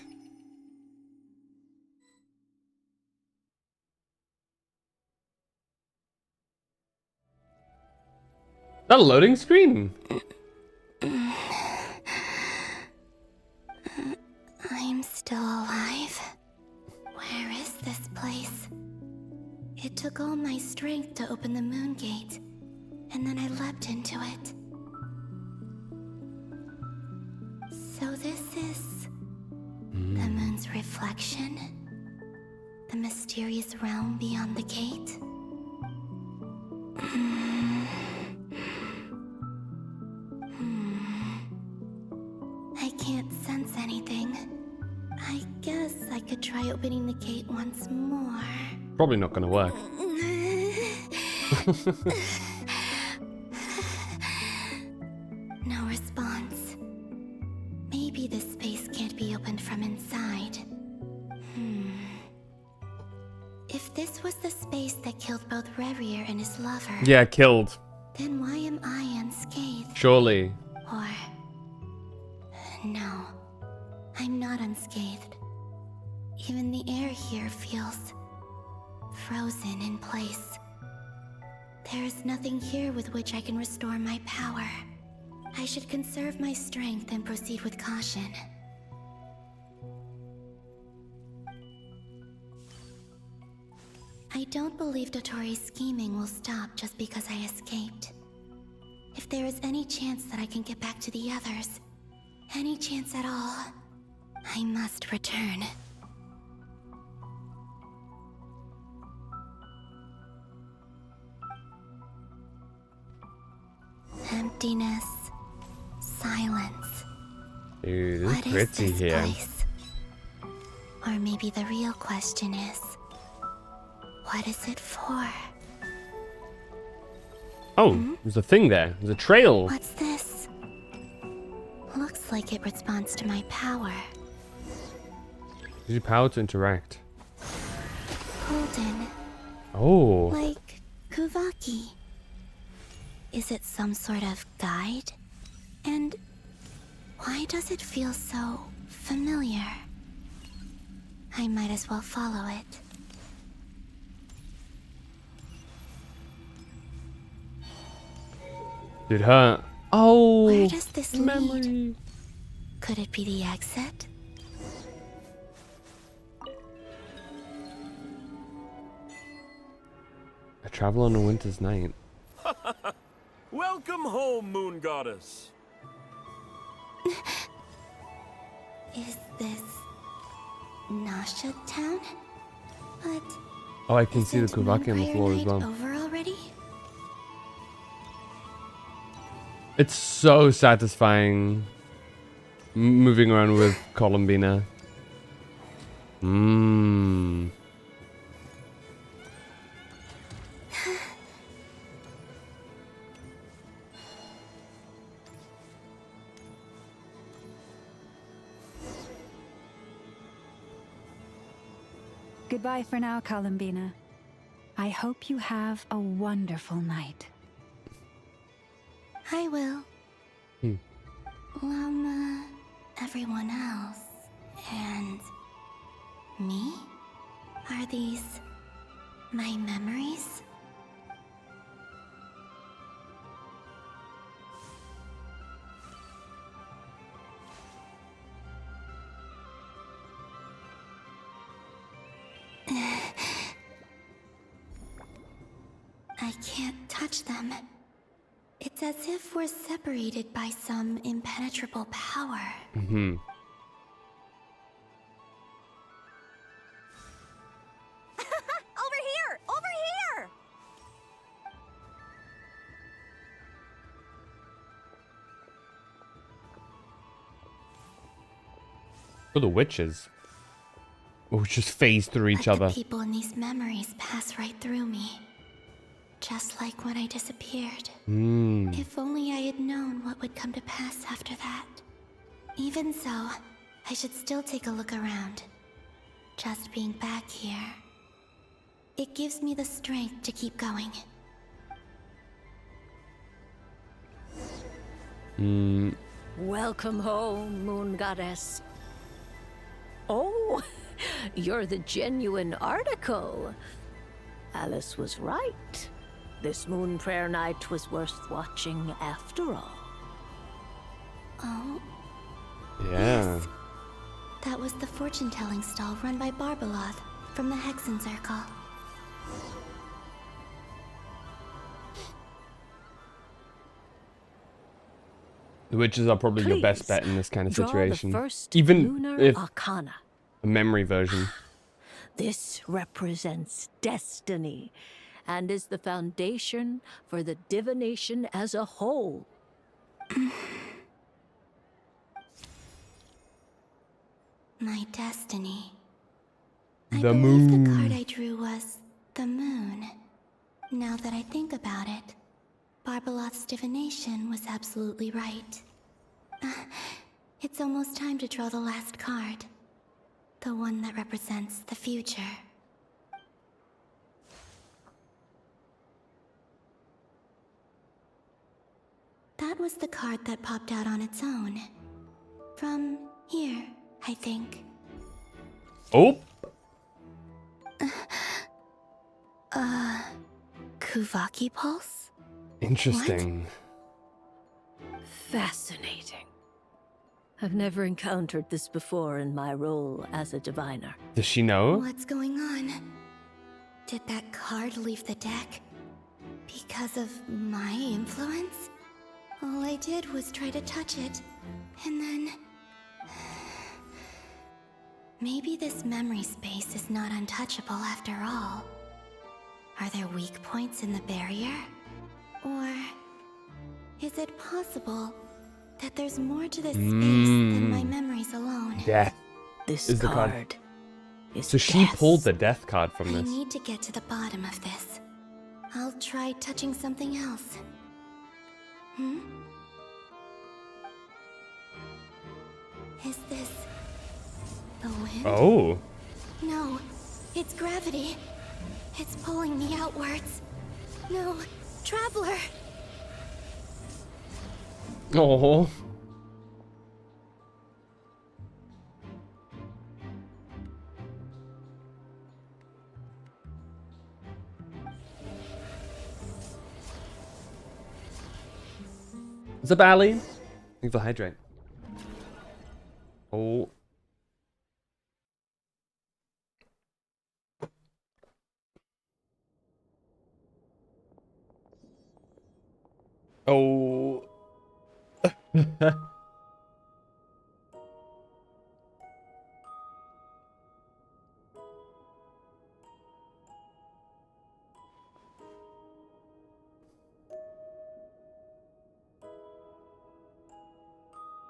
Is that a loading screen? I'm still alive. Where is this place? It took all my strength to open the moon gate, and then I leapt into it. So this is the moon's reflection? The mysterious realm beyond the gate? I can't sense anything. I guess I could try opening the gate once more. Probably not gonna work. No response. Maybe this space can't be opened from inside. If this was the space that killed both Revier and his lover... Yeah, killed. Then why am I unscathed? Surely. Or... No. I'm not unscathed. Even the air here feels... frozen in place. There is nothing here with which I can restore my power. I should conserve my strength and proceed with caution. I don't believe Dottori's scheming will stop just because I escaped. If there is any chance that I can get back to the others, any chance at all, I must return. Emptiness. Silence. Dude, What it's is pretty this here. place? Or maybe the real question is, what is it for? Oh, there's a thing there. There's a trail. What's this? Looks like it responds to my power. Use your power to interact. Golden. Oh. Like Kuvaki. Is it some sort of guide? And why does it feel so familiar? I might as well follow it. Did her? Oh, where does this memory lead? Could it be the exit? I travel on a winter's night. Welcome home, Moon Goddess. Is this Nasha Town? But Oh, I can see the isn't Kuvaki on the Moonfire floor as Night well. over already? It's so satisfying moving around with Bina. Mmm. Goodbye for now, Bina. I hope you have a wonderful night. I will. Everyone else and me? Are these my memories? I can't touch them. It's as if we're separated by some impenetrable power. Mm-hmm. Over here! Over here! Oh, the witches. Oh, just phase through each other. The people in these memories pass right through me. Just like when I disappeared. If only I had known what would come to pass after that. Even so, I should still take a look around. Just being back here, it gives me the strength to keep going. Welcome home, Moon Goddess. Oh, you're the genuine article. Alice was right. This moon prayer night was worth watching after all. Oh, Yeah. that was the fortune-telling stall run by Barbeloth from the Hexen Circle. The witches are probably your best Please, bet in this kind of draw the situation. first Even lunar if arcana. a memory version. This represents destiny and is the foundation for the divination as a whole. My destiny. The I believe moon. the card I drew was the moon. Now that I think about it, Barbeloth's divination was absolutely right. It's almost time to draw the last card. The one that represents the future. That was the card that popped out on its own. From here, I think. Oh! Kuvaki Pulse? Interesting. Fascinating. I've never encountered this before in my role as a diviner. Does she know? What's going on? Did that card leave the deck? Because of my influence? All I did was try to touch it, and then... Maybe this memory space is not untouchable after all. Are there weak points in the barrier? Or is it possible that there's more to this space than my memories alone? Death This is the card. card is So she death. pulled the death card from I this. need to get to the bottom of this. I'll try touching something else. Is this the wind? Oh. No, it's gravity. It's pulling me outwards. No, Traveler! Oh. What's up, Ali? Thank you for the hydrate. Oh. Oh.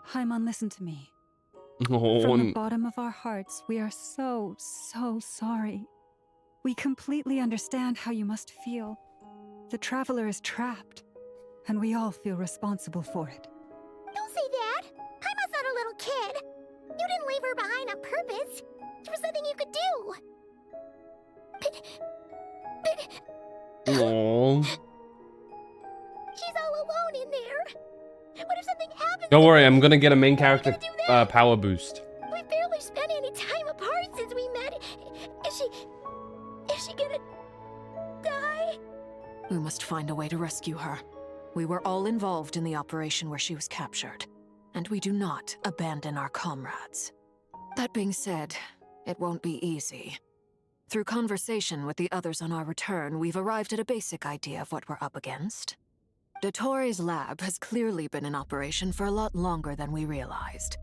Hyman, listen to me. Oh, From the bottom of our hearts, we are so sorry. We completely understand how you must feel. The Traveler is trapped, and we all feel responsible for it. Don't say that! Hyma's not a little kid! You didn't leave her behind on purpose! There was nothing you could do! oh. She's all alone in there! What if something happens? Don't worry, I'm gonna get a main character power boost. We've barely spent any time apart since we met. Is she gonna die? We must find a way to rescue her. We were all involved in the operation where she was captured, and we do not abandon our comrades. That being said, it won't be easy. Through conversation with the others on our return, we've arrived at a basic idea of what we're up against. Dottore's lab has clearly been in operation for a lot longer than we realized.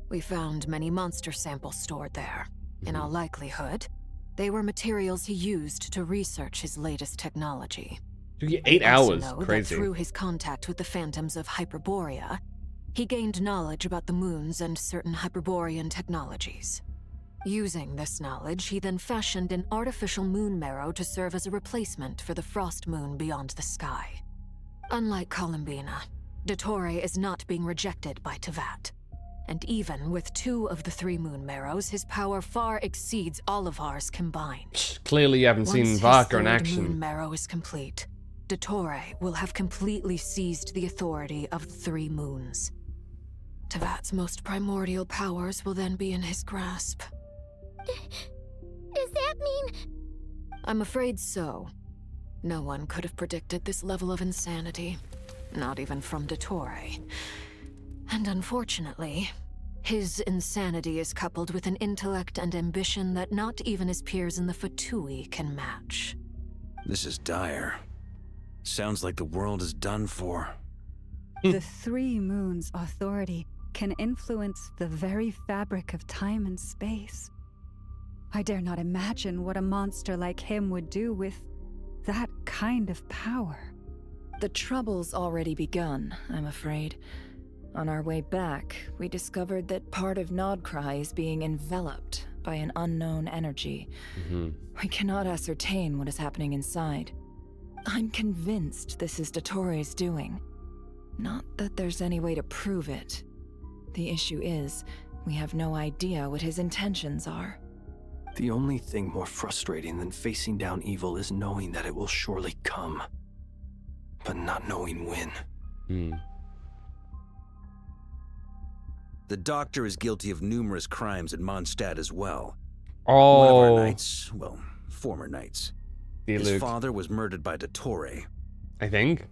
We found many monster samples stored there. In all likelihood, they were materials he used to research his latest technology. You get 8 We also hours. know Crazy. that through his contact with the phantoms of Hyperborea, he gained knowledge about the moons and certain Hyperborean technologies. Using this knowledge, he then fashioned an artificial moon marrow to serve as a replacement for the frost moon beyond the sky. Unlike Bina, Dottore is not being rejected by Teyvat. And even with 2 of the 3 moon marrows, his power far exceeds all of ours combined. Clearly you haven't seen Once Varka in his 3rd action. moon marrow is complete, Dottore will have completely seized the authority of the 3 moons. Teyvat's most primordial powers will then be in his grasp. Does that mean... I'm afraid so. No one could have predicted this level of insanity. Not even from Dottore. And unfortunately, his insanity is coupled with an intellect and ambition that not even his peers in the Fatui can match. This is dire. Sounds like the world is done for. The 3 moons' authority can influence the very fabric of time and space. I dare not imagine what a monster like him would do with that kind of power. The trouble's already begun, I'm afraid. On our way back, we discovered that part of Nodcry is being enveloped by an unknown energy. We cannot ascertain what is happening inside. I'm convinced this is Dottore's doing. Not that there's any way to prove it. The issue is, we have no idea what his intentions are. The only thing more frustrating than facing down evil is knowing that it will surely come, but not knowing when. The Doctor is guilty of numerous crimes at Mondstadt as well. Oh. One of our knights, well, former knights. His Luke. father was murdered by Dottore. I think.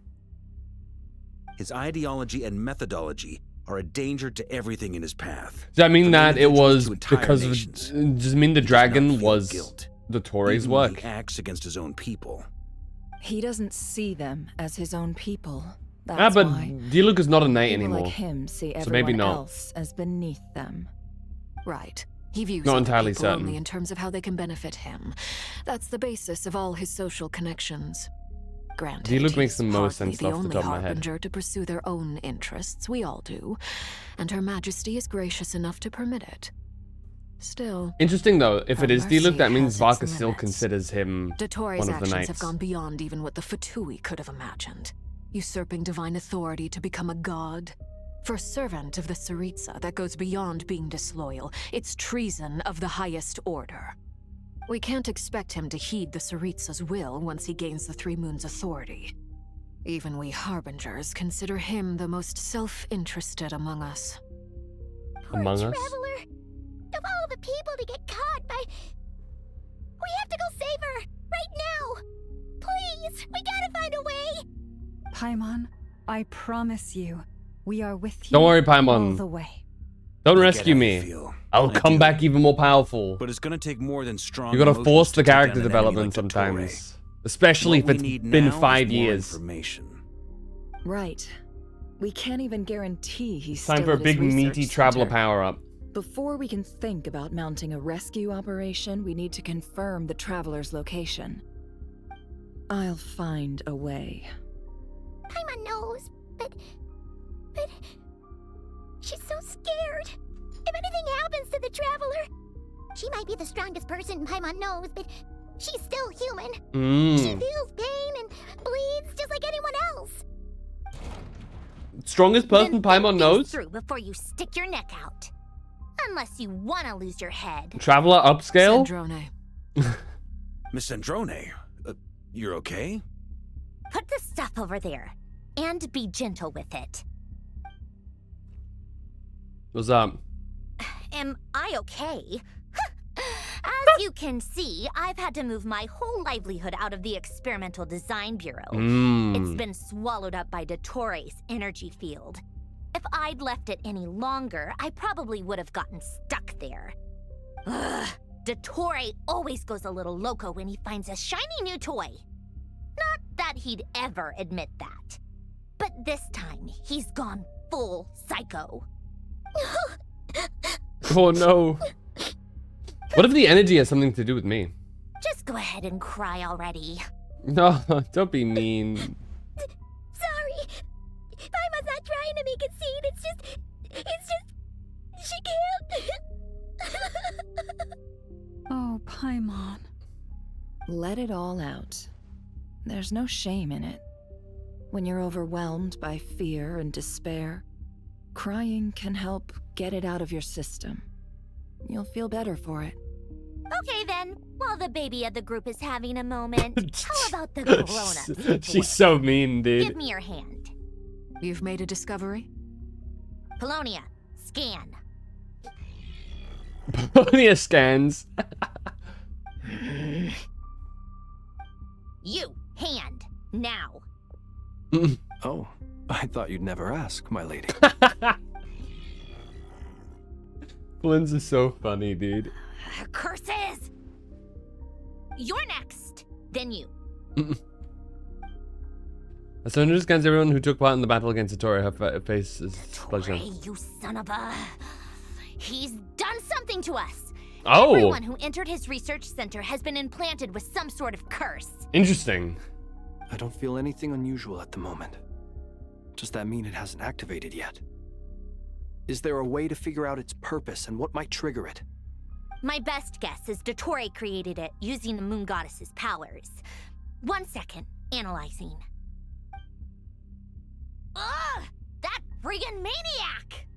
His ideology and methodology are a danger to everything in his path. Does that mean From that it individuals was to entire because of... nations. Does it mean the He does not dragon feel was guilt, Dottore's even when work? He acts against his own people. He doesn't see them as his own people. That's but why. Diluc is not a knight People anymore. like him see so everyone maybe not. else as beneath them. Right. He views Not other entirely people certain. only in terms of how they can benefit him. That's the basis of all his social connections. Granted, Diluc makes the he's most hardly sense the off the only top of my head. harbinger to pursue their own interests. We all do, and Her Majesty is gracious enough to permit it. Still, Interesting though, if it is mercy Diluc, that means has its Varka still limits. considers him Dottore's one of the actions knights. have gone beyond even what the Fatui could have imagined. Usurping divine authority to become a god. For a servant of the Tsaritsa, that goes beyond being disloyal. It's treason of the highest order. We can't expect him to heed the Tsaritsa's will once he gains the 3 moons' authority. Even we Harbingers consider him the most self-interested among us. Among us? Traveler! Of all the people to get caught by... We have to go save her! Right now! Please! We gotta find a way! Paimon, I promise you, we are with you Don't worry, all Paimon. the way. Don't I get rescue how you me. feel. I'll I come do. back even more powerful. But it's gonna take more than strong. You gotta emotions force to the take down character an enemy development like the sometimes. Torre. Especially if What it's we need been now is 5 more years. information. Right. We can't even guarantee he's Time still for a at his big meaty research traveler center. power-up. Before we can think about mounting a rescue operation, we need to confirm the traveler's location. I'll find a way. Paimon knows, but... She's so scared. If anything happens to the traveler... She might be the strongest person Paimon knows, but she's still human. She feels pain and bleeds just like anyone else. Strongest person Paimon knows? Through before you stick your neck out. Unless you want to lose your head. Traveler upscale? Sandrone. Miss Sandrone, you're okay? Put the stuff over there. And be gentle with it. What's up? Am I okay? As you can see, I've had to move my whole livelihood out of the Experimental Design Bureau. It's been swallowed up by Dottores' energy field. If I'd left it any longer, I probably would have gotten stuck there. Ugh, Dottore always goes a little loco when he finds a shiny new toy. Not that he'd ever admit that. But this time, he's gone full psycho. Oh no. What if the energy has something to do with me? Just go ahead and cry already. No, don't be mean. Sorry. Paimon's not trying to make it seem. It's just... She can't. Oh, Paimon. Let it all out. There's no shame in it. When you're overwhelmed by fear and despair, crying can help get it out of your system. You'll feel better for it. Okay then, while the baby of the group is having a moment, how about the grown-ups? She's so mean, dude. Give me your hand. You've made a discovery? Polonia, scan. Polonia scans. You, hand, now. Oh, I thought you'd never ask, my lady. Flynn's is so funny, dude. Curses! You're next, then you. Asuna scans everyone who took part in the battle against Dottore. Her face is pleasure. Hey, you son of a... He's done something to us. Oh! Everyone who entered his research center has been implanted with some sort of curse. Interesting. I don't feel anything unusual at the moment. Does that mean it hasn't activated yet? Is there a way to figure out its purpose and what might trigger it? My best guess is Dottore created it using the Moon Goddess's powers. 1 second, analyzing. Ugh! That friggin' maniac!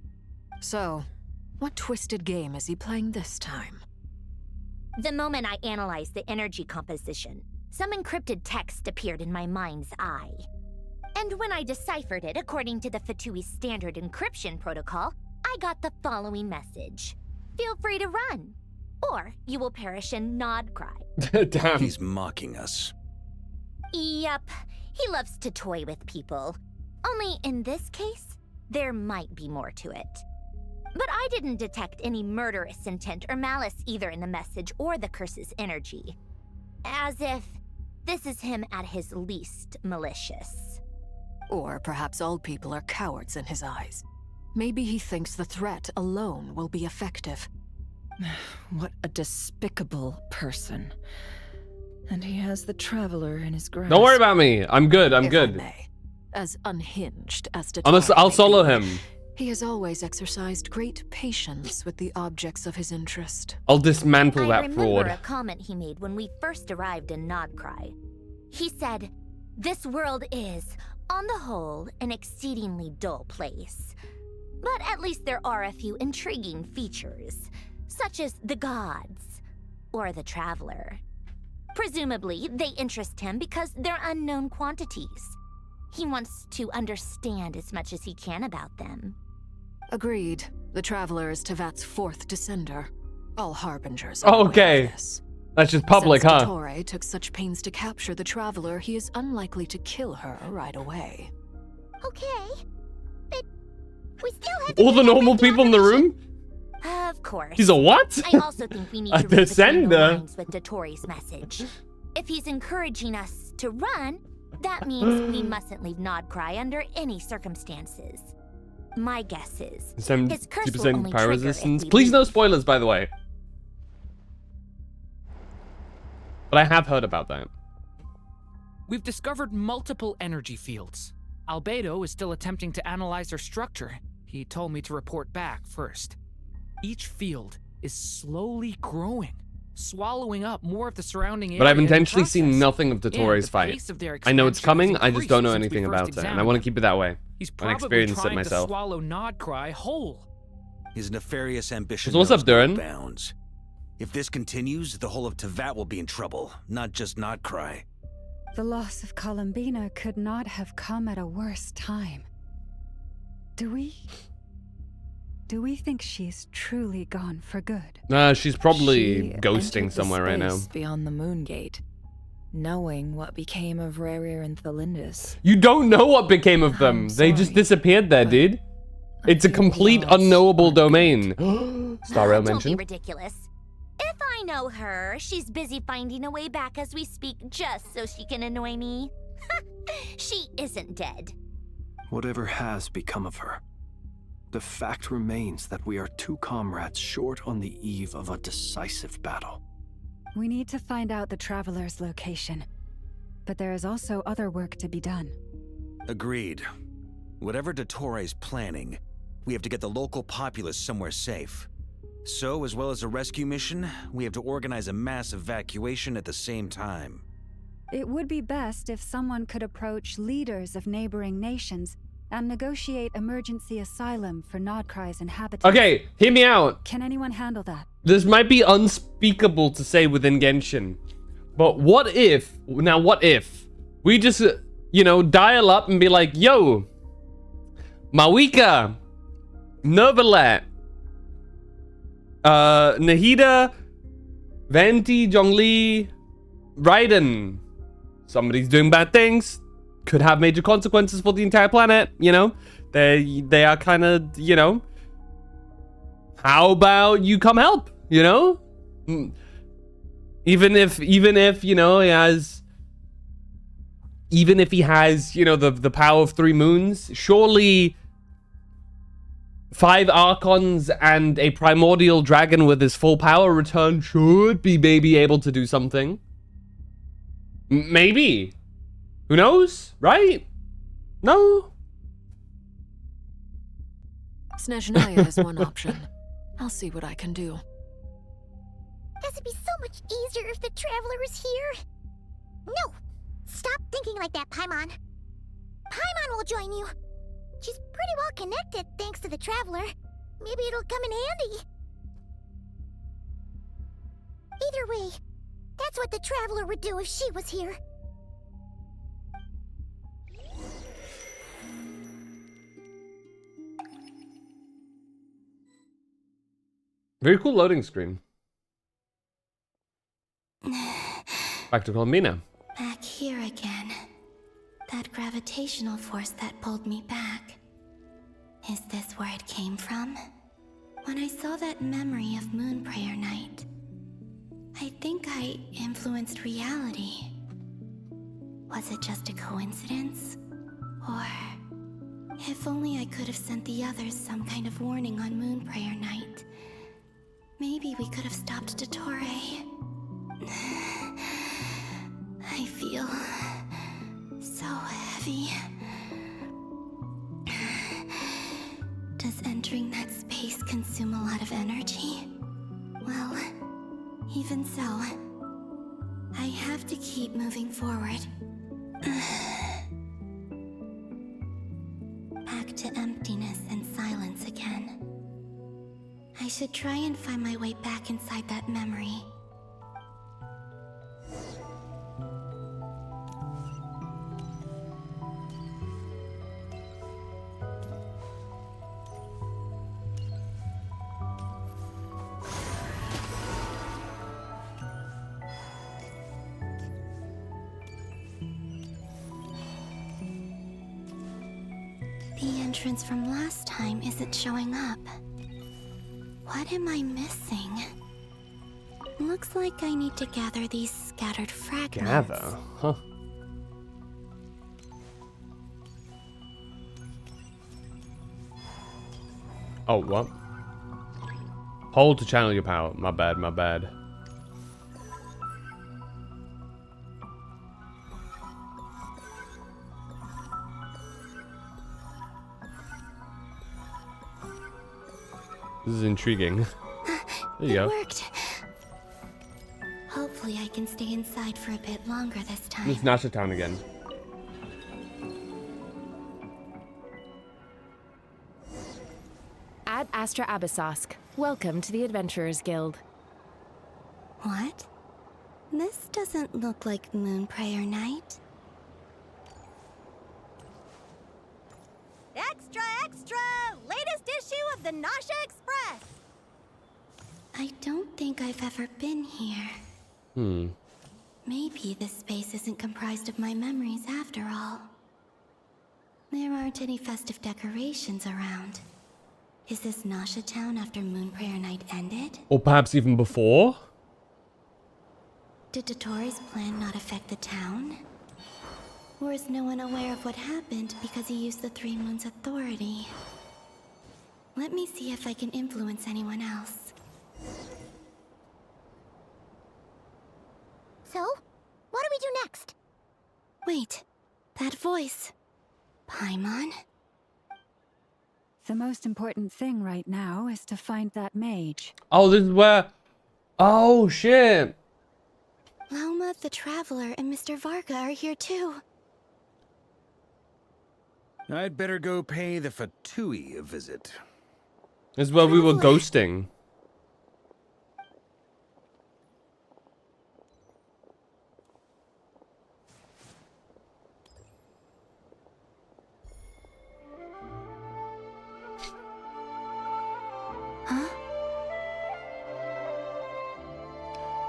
So, what twisted game is he playing this time? The moment I analyzed the energy composition, some encrypted text appeared in my mind's eye. And when I deciphered it according to the Fatui's standard encryption protocol, I got the following message. Feel free to run, or you will perish in nod cry. Damn. He's mocking us. Yep, he loves to toy with people. Only in this case, there might be more to it. But I didn't detect any murderous intent or malice either in the message or the curse's energy. As if this is him at his least malicious. Or perhaps all people are cowards in his eyes. Maybe he thinks the threat alone will be effective. What a despicable person. And he has the Traveler in his grasp. Don't worry about me. I'm good. I'm If I good. may, as unhinged as I'll solo him. He has always exercised great patience with the objects of his interest. I'll dismantle I that remember fraud. a comment he made when we first arrived in Nodcry. He said, "This world is, on the whole, an exceedingly dull place. But at least there are a few intriguing features, such as the gods, or the Traveler. Presumably, they interest him because they're unknown quantities. He wants to understand as much as he can about them. Agreed. The Traveler is Tevat's 4th descender. All harbingers Oh, are aware okay. of this. That's just public, Since huh? Dottore took such pains to capture the Traveler, he is unlikely to kill her right away. Okay, but we still have All the normal people in the room? Of course. He's a what? I also think we need A to read between the descender. lines with Dottori's message. If he's encouraging us to run, that means we mustn't leave Nodcry under any circumstances. My guess is his curse will 70% only power trigger if resistance. we Please leave. no spoilers, by the way. But I have heard about that. We've discovered multiple energy fields. Albedo is still attempting to analyze their structure. He told me to report back first. Each field is slowly growing, swallowing up more of the surrounding area. But I've in the intentionally seen process. nothing of And Dottori's the fight. pace of their I know it's expansion has coming, I just don't know increased since we anything first about it. And I examined want to them. keep it that way. He's I probably experienced it trying myself. to swallow Nodcry whole. His nefarious ambition So what's up, knows no Durin? bounds. If this continues, the whole of Tevat will be in trouble, not just Nodcry. The loss of Columbina could not have come at a worse time. Do we think she's truly gone for good? Nah, she's probably She ghosting entered the somewhere right now. space beyond the Moon Gate, knowing what became of Rerir and Thalindus. You don't know what became of them. They just disappeared there, dude. It's a complete unknowable domain. Star Rail Don't be mentioned. ridiculous. If I know her, she's busy finding a way back as we speak just so she can annoy me. She isn't dead. Whatever has become of her, the fact remains that we are 2 comrades short on the eve of a decisive battle. We need to find out the Traveler's location. But there is also other work to be done. Agreed. Whatever Dottore is planning, we have to get the local populace somewhere safe. So, as well as a rescue mission, we have to organize a mass evacuation at the same time. It would be best if someone could approach leaders of neighboring nations and negotiate emergency asylum for Nodcry's inhabitants. Okay, hear me out. Can anyone handle that? This might be unspeakable to say within Genshin. But what if we just, you know, dial up and be like, yo, Mawika, Novelet, Nahida, Venti, Zhongli, Raiden. Somebody's doing bad things. Could have major consequences for the entire planet, you know? They are kind of, you know. How about you come help, you know? Even if, you know, he has you know, the power of 3 moons, surely 5 Archons and a primordial dragon with his full power return should be maybe able to do something. Maybe. Who knows? Right? No? Snezhnaya is one option. I'll see what I can do. This would be so much easier if the Traveler was here. No! Stop thinking like that, Paimon. Paimon will join you. She's pretty well connected thanks to the Traveler. Maybe it'll come in handy. Either way, that's what the Traveler would do if she was here. Very cool loading screen. Back to Columbina. Back here again. That gravitational force that pulled me back. Is this where it came from? When I saw that memory of Moon Prayer Night, I think I influenced reality. Was it just a coincidence? Or if only I could have sent the others some kind of warning on Moon Prayer Night. Maybe we could have stopped Dottore. I feel so heavy. Does entering that space consume a lot of energy? Well, even so, I have to keep moving forward. Back to emptiness and silence again. I should try and find my way back inside that memory. entrance from last time isn't showing up. What am I missing? Looks like I need to gather these scattered fragments. Gather? Huh. Oh, what? Hold to channel your power. My bad, my bad. This is intriguing. There you go. It worked. Hopefully I can stay inside for a bit longer this time. It's Nasha Town again. Ad Astra Abyssosque. Welcome to the Adventurers Guild. What? This doesn't look like Moon Prayer Night. Extra, extra! Latest issue of the Nasha Express! I don't think I've ever been here. Maybe this space isn't comprised of my memories after all. There aren't any festive decorations around. Is this Nasha Town after Moon Prayer Night ended? Or perhaps even before? Did Dottoro's plan not affect the town? Or is no one aware of what happened because he used the Three Moons' authority? Let me see if I can influence anyone else. So, what do we do next? Wait, that voice. Paimon? The most important thing right now is to find that mage. Oh, this is where... Oh, shit. Lauma the Traveler and Mr. Varga are here too. I'd better go pay the Fatui a visit. This is where we were ghosting.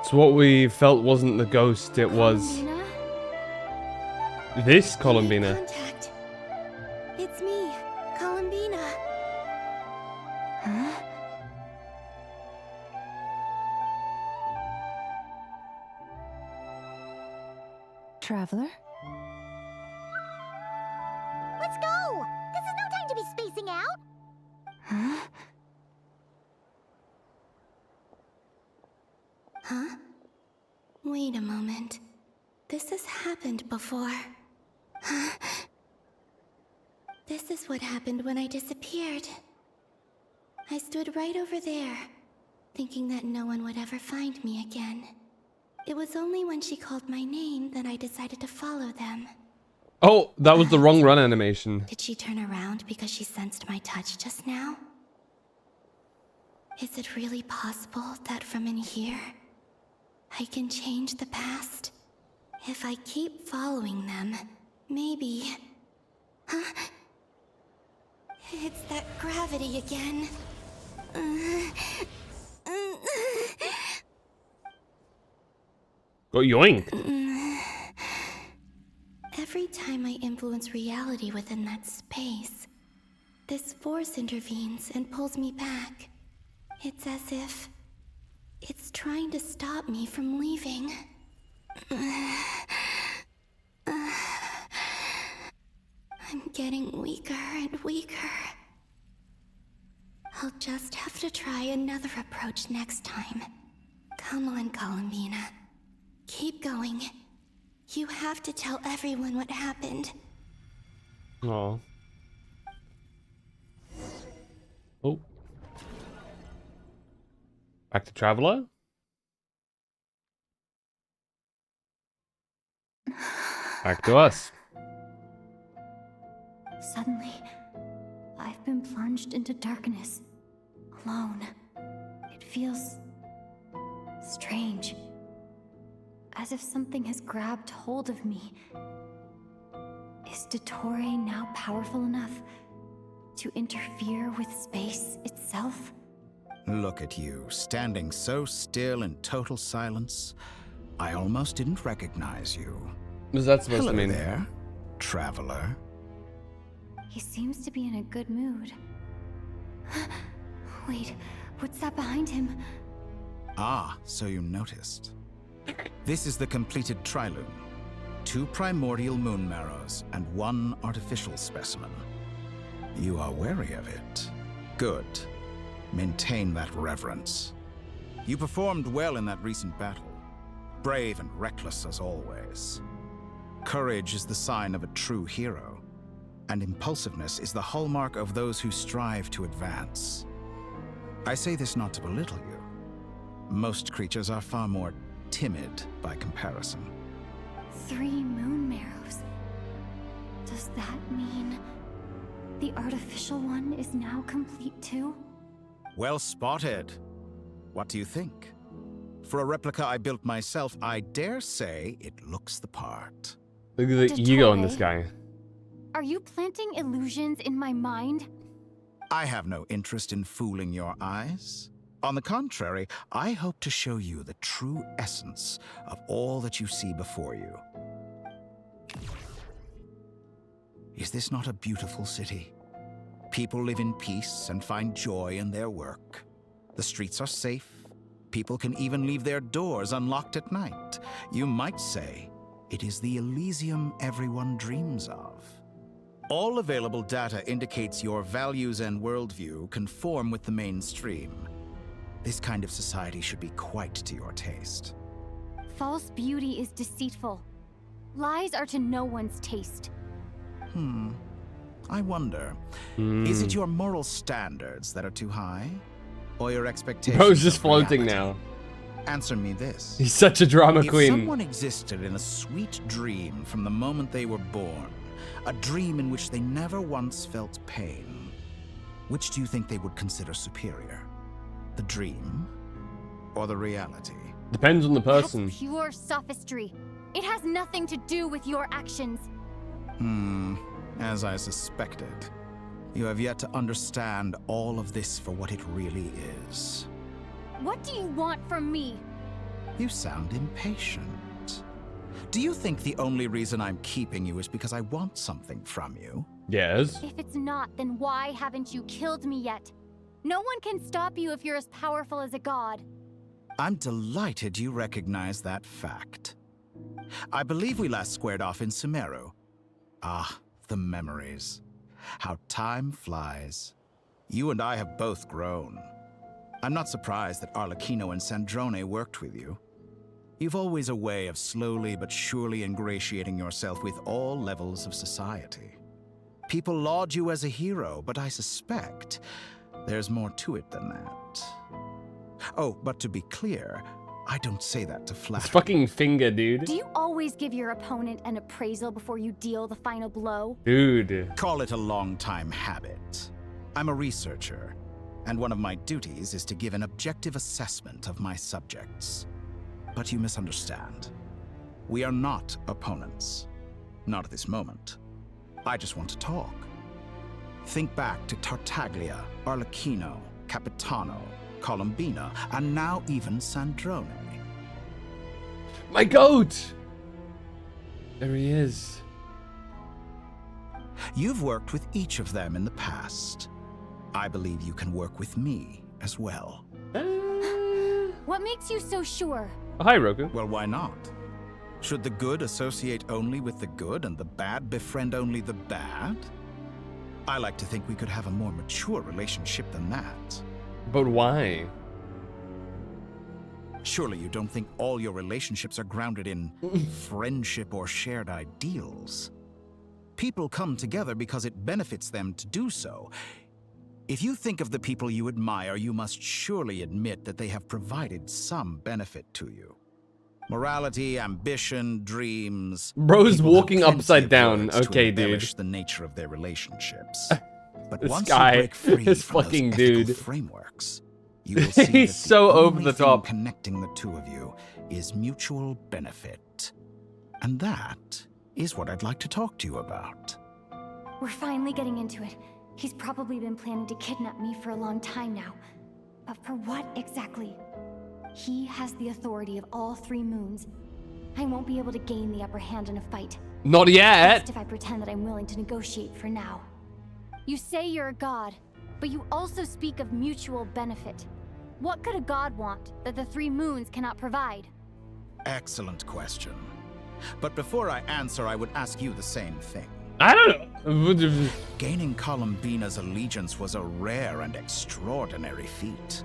So what we felt wasn't the ghost, it was... This Columbina. Contact. It's me, Columbina. Huh? Traveler? Let's go! This is no time to be spacing out! Huh? Huh? Wait a moment. This has happened before. Huh? This is what happened when I disappeared. I stood right over there, thinking that no one would ever find me again. It was only when she called my name that I decided to follow them. Oh, that was the wrong run animation. Did she turn around because she sensed my touch just now? Is it really possible that from in here, I can change the past? If I keep following them, maybe... Huh? It's that gravity again. Got yoinked. Every time I influence reality within that space, this force intervenes and pulls me back. It's as if it's trying to stop me from leaving. I'm getting weaker and weaker. I'll just have to try another approach next time. Come on, Columbina. Keep going. You have to tell everyone what happened. Aw. Oh. Back to Traveler? Back to us. Suddenly, I've been plunged into darkness, alone. It feels strange, as if something has grabbed hold of me. Is Dottore now powerful enough to interfere with space itself? Look at you, standing so still in total silence. I almost didn't recognize you. What is that supposed Hello to mean? there, traveler. He seems to be in a good mood. Wait, what's that behind him? Ah, so you noticed. This is the completed Trilune. 2 primordial moon marrows and 1 artificial specimen. You are wary of it. Good. Maintain that reverence. You performed well in that recent battle. Brave and reckless as always. Courage is the sign of a true hero, and impulsiveness is the hallmark of those who strive to advance. I say this not to belittle you. Most creatures are far more timid by comparison. 3 moon marrows. Does that mean the artificial one is now complete too? Well spotted. What do you think? For a replica I built myself, I dare say it looks the part. Look at the ego in this guy. Are you planting illusions in my mind? I have no interest in fooling your eyes. On the contrary, I hope to show you the true essence of all that you see before you. Is this not a beautiful city? People live in peace and find joy in their work. The streets are safe. People can even leave their doors unlocked at night. You might say it is the Elysium everyone dreams of. All available data indicates your values and worldview conform with the mainstream. This kind of society should be quite to your taste. False beauty is deceitful. Lies are to no one's taste. I wonder, is it your moral standards that are too high? Or your expectations? Bro's just of floating reality? now. Answer me this. He's such a drama queen. If someone existed in a sweet dream from the moment they were born, a dream in which they never once felt pain, which do you think they would consider superior? The dream or the reality? Depends on the person. That's pure sophistry. It has nothing to do with your actions. As I suspected. You have yet to understand all of this for what it really is. What do you want from me? You sound impatient. Do you think the only reason I'm keeping you is because I want something from you? Yes. If it's not, then why haven't you killed me yet? No one can stop you if you're as powerful as a god. I'm delighted you recognize that fact. I believe we last squared off in Sumeru. Ah, the memories. How time flies. You and I have both grown. I'm not surprised that Arlecchino and Sandrone worked with you. You've always a way of slowly but surely ingratiating yourself with all levels of society. People laud you as a hero, but I suspect there's more to it than that. Oh, but to be clear, I don't say that to flatter. His fucking finger, dude. Do you always give your opponent an appraisal before you deal the final blow? Dude. Call it a long-time habit. I'm a researcher, and one of my duties is to give an objective assessment of my subjects. But you misunderstand. We are not opponents. Not at this moment. I just want to talk. Think back to Tartaglia, Arlecchino, Capitano, Colombina, and now even Sandrone. My goat! There he is. You've worked with each of them in the past. I believe you can work with me as well. What makes you so sure? Oh, hi, Roku. Well, why not? Should the good associate only with the good and the bad befriend only the bad? I like to think we could have a more mature relationship than that. But why? Surely you don't think all your relationships are grounded in friendship or shared ideals. People come together because it benefits them to do so. If you think of the people you admire, you must surely admit that they have provided some benefit to you. Morality, ambition, dreams. Bro's People have walking plenty upside of down. words to Okay, dude. embellish the nature of their relationships. But This once guy, you break free this from fucking those ethical dude. frameworks, you will see He's that so the over only the thing top. connecting the two of you is mutual benefit. And that is what I'd like to talk to you about. We're finally getting into it. He's probably been planning to kidnap me for a long time now. But for what exactly? He has the authority of all 3 moons. I won't be able to gain the upper hand in a fight. Not yet. Best if I pretend that I'm willing to negotiate for now. You say you're a god, but you also speak of mutual benefit. What could a god want that the three moons cannot provide? Excellent question. But before I answer, I would ask you the same thing. I don't know. Gaining Bina's allegiance was a rare and extraordinary feat.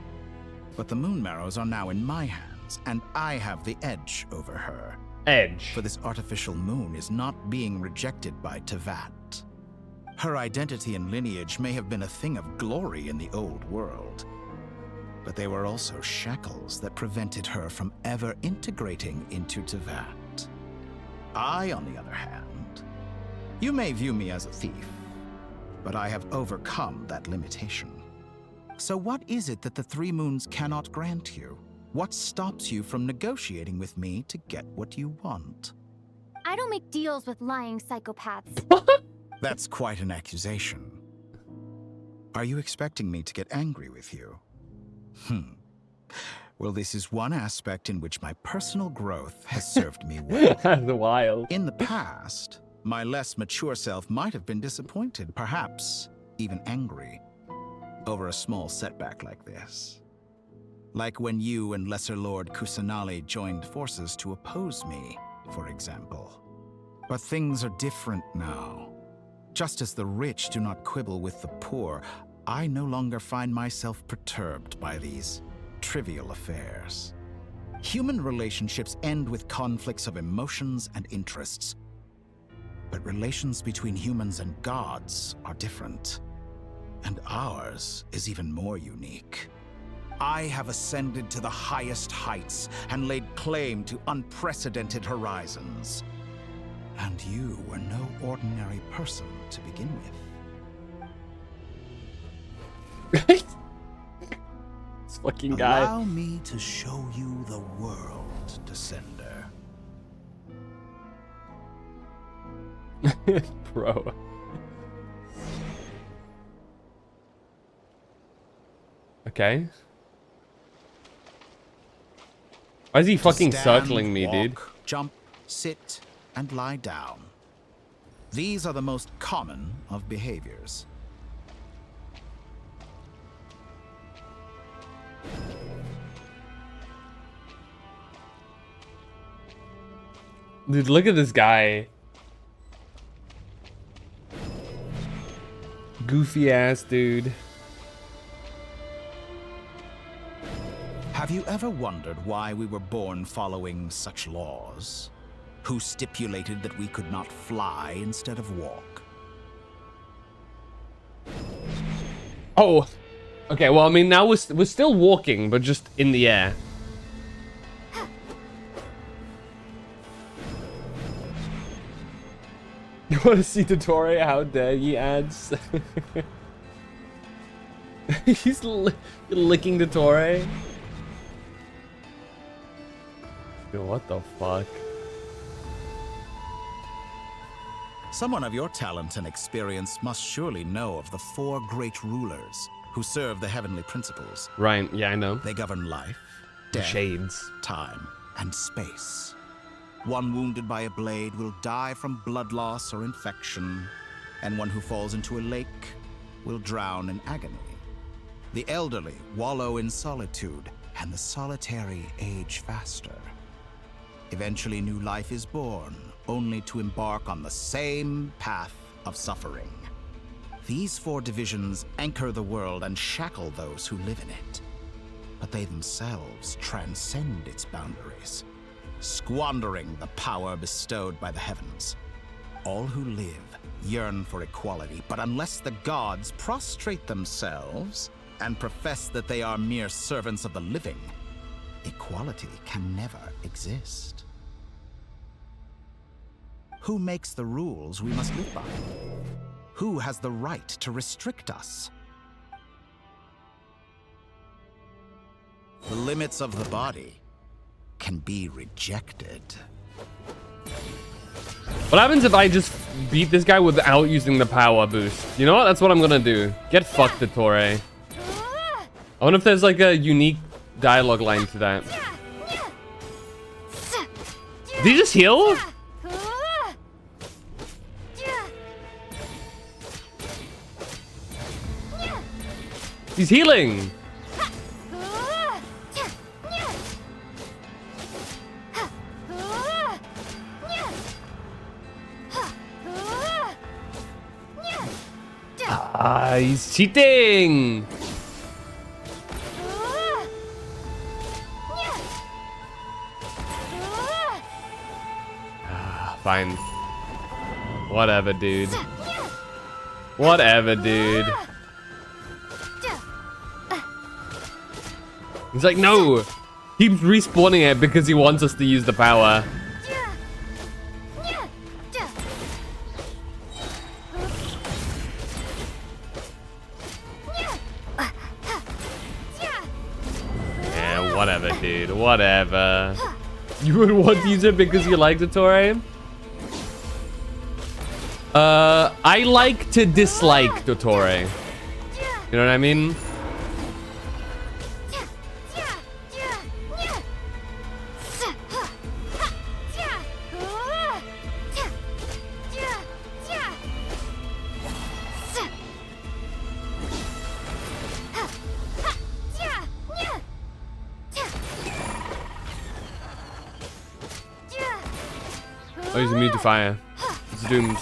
But the Moon Marrows are now in my hands, and I have the edge over her. Edge. For this artificial moon is not being rejected by Tevat. Her identity and lineage may have been a thing of glory in the old world, but they were also shackles that prevented her from ever integrating into Tevat. I, on the other hand, you may view me as a thief, but I have overcome that limitation. So what is it that the Three Moons cannot grant you? What stops you from negotiating with me to get what you want? I don't make deals with lying psychopaths. That's quite an accusation. Are you expecting me to get angry with you? Well, this is one aspect in which my personal growth has served me well. That's wild. In the past, my less mature self might have been disappointed, perhaps even angry, over a small setback like this. Like when you and Lesser Lord Kusanali joined forces to oppose me, for example. But things are different now. Just as the rich do not quibble with the poor, I no longer find myself perturbed by these trivial affairs. Human relationships end with conflicts of emotions and interests. But relations between humans and gods are different. And ours is even more unique. I have ascended to the highest heights and laid claim to unprecedented horizons. And you were no ordinary person to begin with. This fucking guy. Allow me to show you the world, Descender. Bro. Okay. Why is he fucking circling me, dude? Jump, sit, and lie down. These are the most common of behaviors. Dude, look at this guy. Goofy ass dude. Have you ever wondered why we were born following such laws? Who stipulated that we could not fly instead of walk? Oh, okay. Well, I mean, now we're still walking, but just in the air. You want to see Dottore? How dare ye ads? He's licking Dottore. Yo, what the fuck? Someone of your talent and experience must surely know of the four great rulers who serve the heavenly principles. Right, yeah, I know. They govern life, death, shades, time, and space. One wounded by a blade will die from blood loss or infection, and one who falls into a lake will drown in agony. The elderly wallow in solitude, and the solitary age faster. Eventually, new life is born, only to embark on the same path of suffering. These four divisions anchor the world and shackle those who live in it. But they themselves transcend its boundaries, squandering the power bestowed by the heavens. All who live yearn for equality, but unless the gods prostrate themselves and profess that they are mere servants of the living, equality can never exist. Who makes the rules we must live by? Who has the right to restrict us? The limits of the body can be rejected. What happens if I just beat this guy without using the power boost? You know what? That's what I'm gonna do. Get fucked, Dottore. I wonder if there's like a unique dialogue line to that. Did he just heal? He's healing. Ah, he's cheating. Ah, fine. Whatever, dude. Whatever, dude. He's like, no. Keeps respawning it because he wants us to use the power. Yeah, whatever, dude. Whatever. You would want to use it because you like Dottore? I like to dislike Dottore. You know what I mean? Oh, he's immune to fire. He's doomed.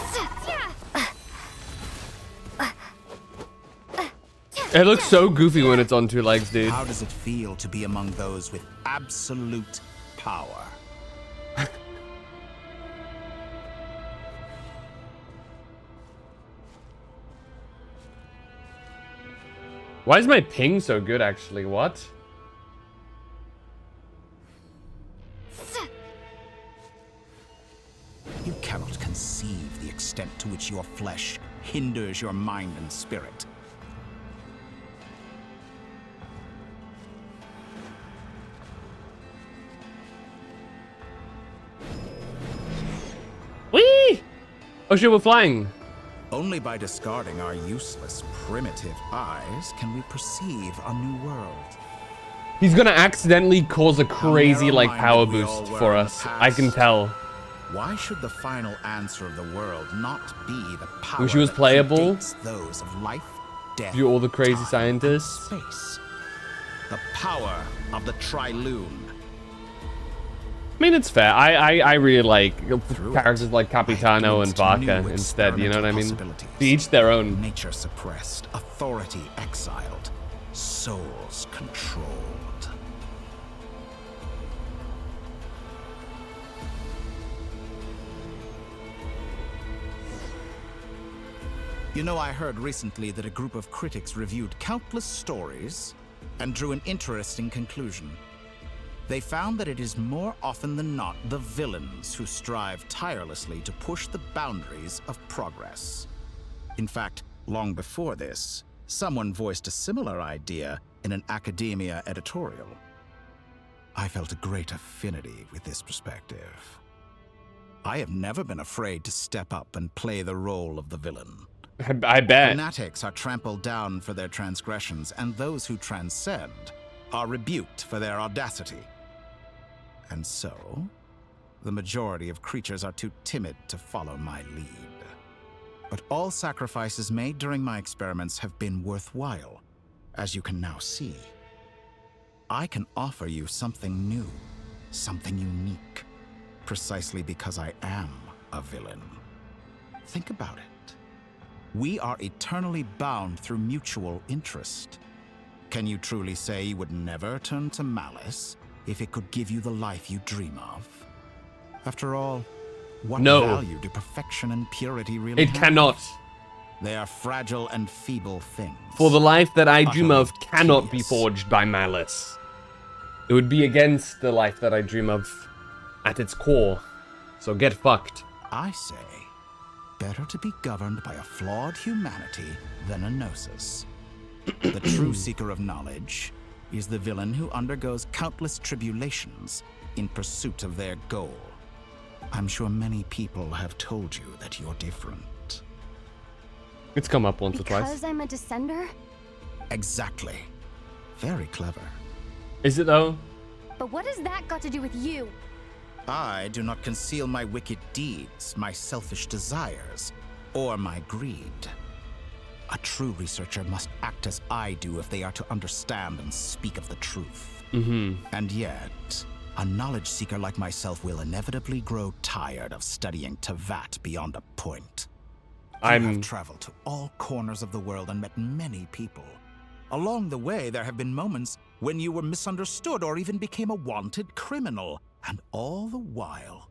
It looks so goofy when it's on two legs, dude. How does it feel to be among those with absolute power? Why is my ping so good, actually? What? You cannot conceive the extent to which your flesh hinders your mind and spirit. Whee! Oh shit, we're flying. Only by discarding our useless, primitive eyes can we perceive a new world. He's gonna accidentally cause a crazy, like, power boost for us. I can tell. Why should the final answer of the world not be the power Wish he was that playable. predates those of life, death, You all the crazy time, scientists. and space? The power of the Triloon. I mean, it's fair. I really like characters like Capitano and Varka instead, you know what I mean? To each their own. Nature suppressed, authority exiled, souls controlled. You know, I heard recently that a group of critics reviewed countless stories and drew an interesting conclusion. They found that it is more often than not the villains who strive tirelessly to push the boundaries of progress. In fact, long before this, someone voiced a similar idea in an academia editorial. I felt a great affinity with this perspective. I have never been afraid to step up and play the role of the villain. I bet. Fanatics are trampled down for their transgressions, and those who transcend are rebuked for their audacity. And so, the majority of creatures are too timid to follow my lead. But all sacrifices made during my experiments have been worthwhile, as you can now see. I can offer you something new, something unique, precisely because I am a villain. Think about it. We are eternally bound through mutual interest. Can you truly say you would never turn to malice if it could give you the life you dream of? After all, what value do perfection and purity really have? It cannot. They are fragile and feeble things. For the life that I dream of cannot be forged by malice. It would be against the life that I dream of at its core. So get fucked. I say, better to be governed by a flawed humanity than a gnosis. The true seeker of knowledge is the villain who undergoes countless tribulations in pursuit of their goal. I'm sure many people have told you that you're different. It's come up once or twice. Because I'm a descender? Exactly. Very clever. Is it though? But what has that got to do with you? I do not conceal my wicked deeds, my selfish desires, or my greed. A true researcher must act as I do if they are to understand and speak of the truth. And yet, a knowledge seeker like myself will inevitably grow tired of studying Tevat beyond a point. I have traveled to all corners of the world and met many people. Along the way, there have been moments when you were misunderstood or even became a wanted criminal. And all the while,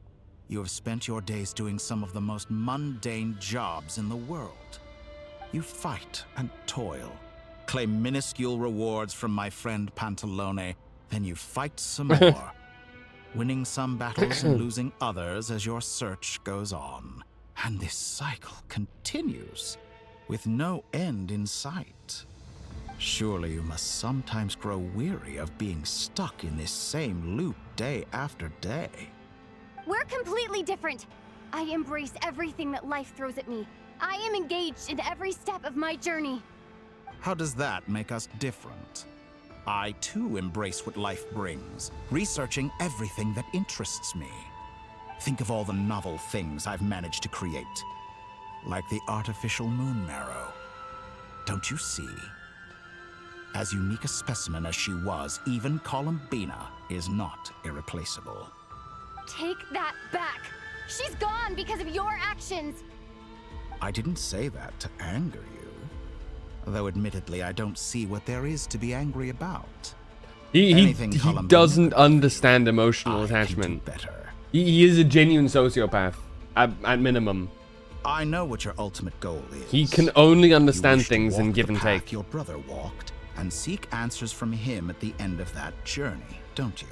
you have spent your days doing some of the most mundane jobs in the world. You fight and toil, claim minuscule rewards from my friend Pantalone, then you fight some more, winning some battles and losing others as your search goes on. And this cycle continues, with no end in sight. Surely you must sometimes grow weary of being stuck in this same loop day after day. We're completely different. I embrace everything that life throws at me. I am engaged in every step of my journey. How does that make us different? I too embrace what life brings, researching everything that interests me. Think of all the novel things I've managed to create, like the artificial moon marrow. Don't you see? As unique a specimen as she was, even Bina is not irreplaceable. Take that back. She's gone because of your actions. I didn't say that to anger you. Though admittedly, I don't see what there is to be angry about. He doesn't understand emotional attachment. He is a genuine sociopath, at minimum. I know what your ultimate goal is. He can only understand things in give and take. Your brother walked, and seek answers from him at the end of that journey, don't you?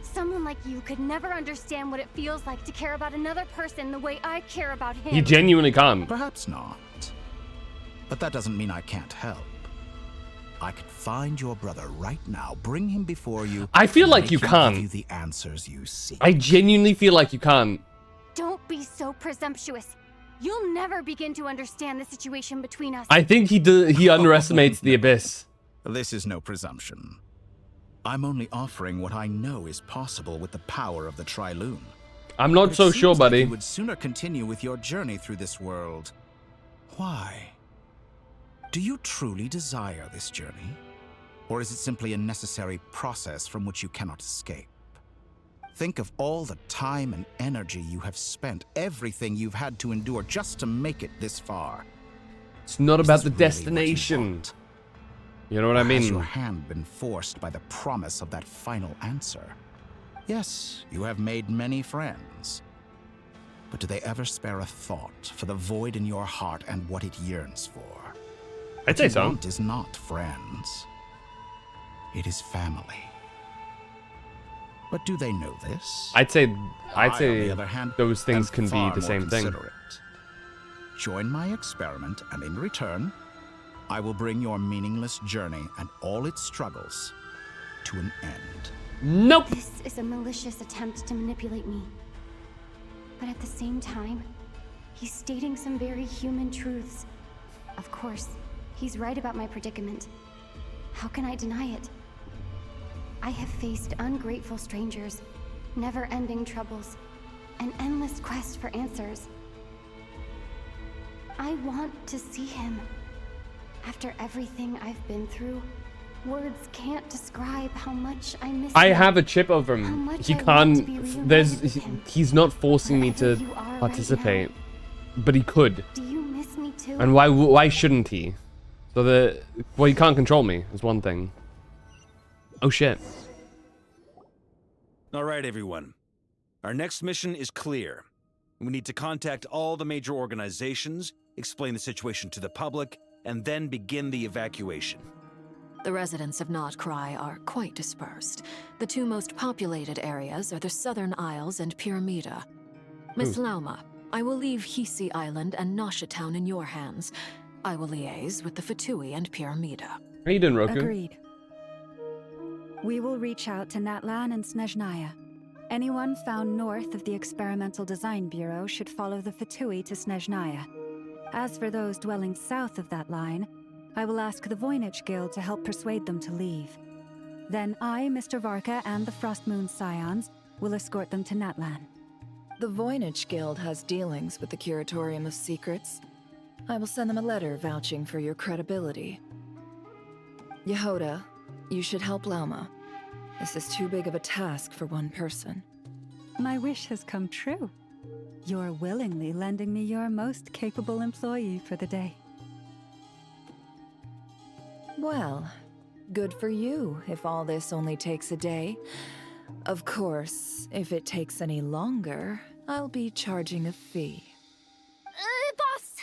Someone like you could never understand what it feels like to care about another person the way I care about him. He genuinely can't. Perhaps not. But that doesn't mean I can't help. I could find your brother right now, bring him before you. I feel like you can't. Give you the answers you seek. I genuinely feel like you can't. Don't be so presumptuous. You'll never begin to understand the situation between us. I think he underestimates the abyss. This is no presumption. I'm only offering what I know is possible with the power of the Triloon. I'm not so sure, buddy. You would sooner continue with your journey through this world. Why? Do you truly desire this journey? Or is it simply a necessary process from which you cannot escape? Think of all the time and energy you have spent, everything you've had to endure just to make it this far. It's not about the destination. You know what I mean? Has your hand been forced by the promise of that final answer? Yes, you have made many friends. But do they ever spare a thought for the void in your heart and what it yearns for? I'd say so. It is not friends. It is family. But do they know this? I'd say on the other hand, those things can be far the more same thing. considerate. Join my experiment, and in return, I will bring your meaningless journey and all its struggles to an end. Nope. This is a malicious attempt to manipulate me. But at the same time, he's stating some very human truths. Of course, he's right about my predicament. How can I deny it? I have faced ungrateful strangers, never-ending troubles, an endless quest for answers. I want to see him. After everything I've been through, words can't describe how much I miss him. I have a chip over him. He can't. He's not forcing me to participate, but he could. Do you miss me too? And why shouldn't he? So he can't control me is one thing. Oh shit. All right, everyone. Our next mission is clear. We need to contact all the major organizations, explain the situation to the public, and then begin the evacuation. The residents of Not Cry are quite dispersed. The two most populated areas are the Southern Isles and Pyramida. Miss Lauma, I will leave Hisi Island and Nasha Town in your hands. I will liaise with the Fatui and Pyramida. How you doing, Roku? Agreed. We will reach out to Natlan and Snezhnaya. Anyone found north of the Experimental Design Bureau should follow the Fatui to Snezhnaya. As for those dwelling south of that line, I will ask the Voynich Guild to help persuade them to leave. Then I, Mr. Varka, and the Frostmoon Scions will escort them to Natlan. The Voynich Guild has dealings with the Curatorium of Secrets. I will send them a letter vouching for your credibility. Yehoda, you should help Lauma. This is too big of a task for one person. My wish has come true. You're willingly lending me your most capable employee for the day. Well, good for you if all this only takes a day. Of course, if it takes any longer, I'll be charging a fee. Boss,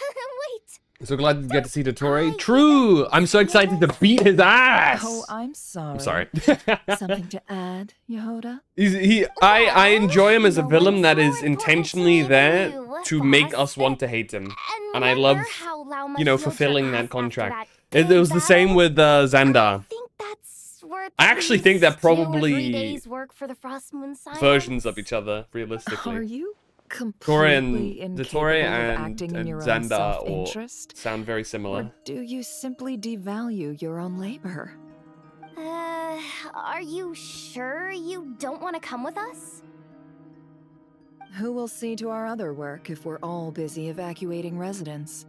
wait! So glad to get to see Dottore. True! I'm so excited to beat his ass! Oh, I'm sorry. I'm sorry. Something to add, Yehoda? I enjoy him as a villain that is intentionally there to make us want to hate him. And I love, you know, fulfilling that contract. It was the same with Xandar. I actually think they're probably versions of each other, realistically. Are you Dottore completely and incapable of and acting in your own Xandar or self-interest? sound very similar. Or do you simply devalue your own labor? Are you sure you don't want to come with us? Who will see to our other work if we're all busy evacuating residents?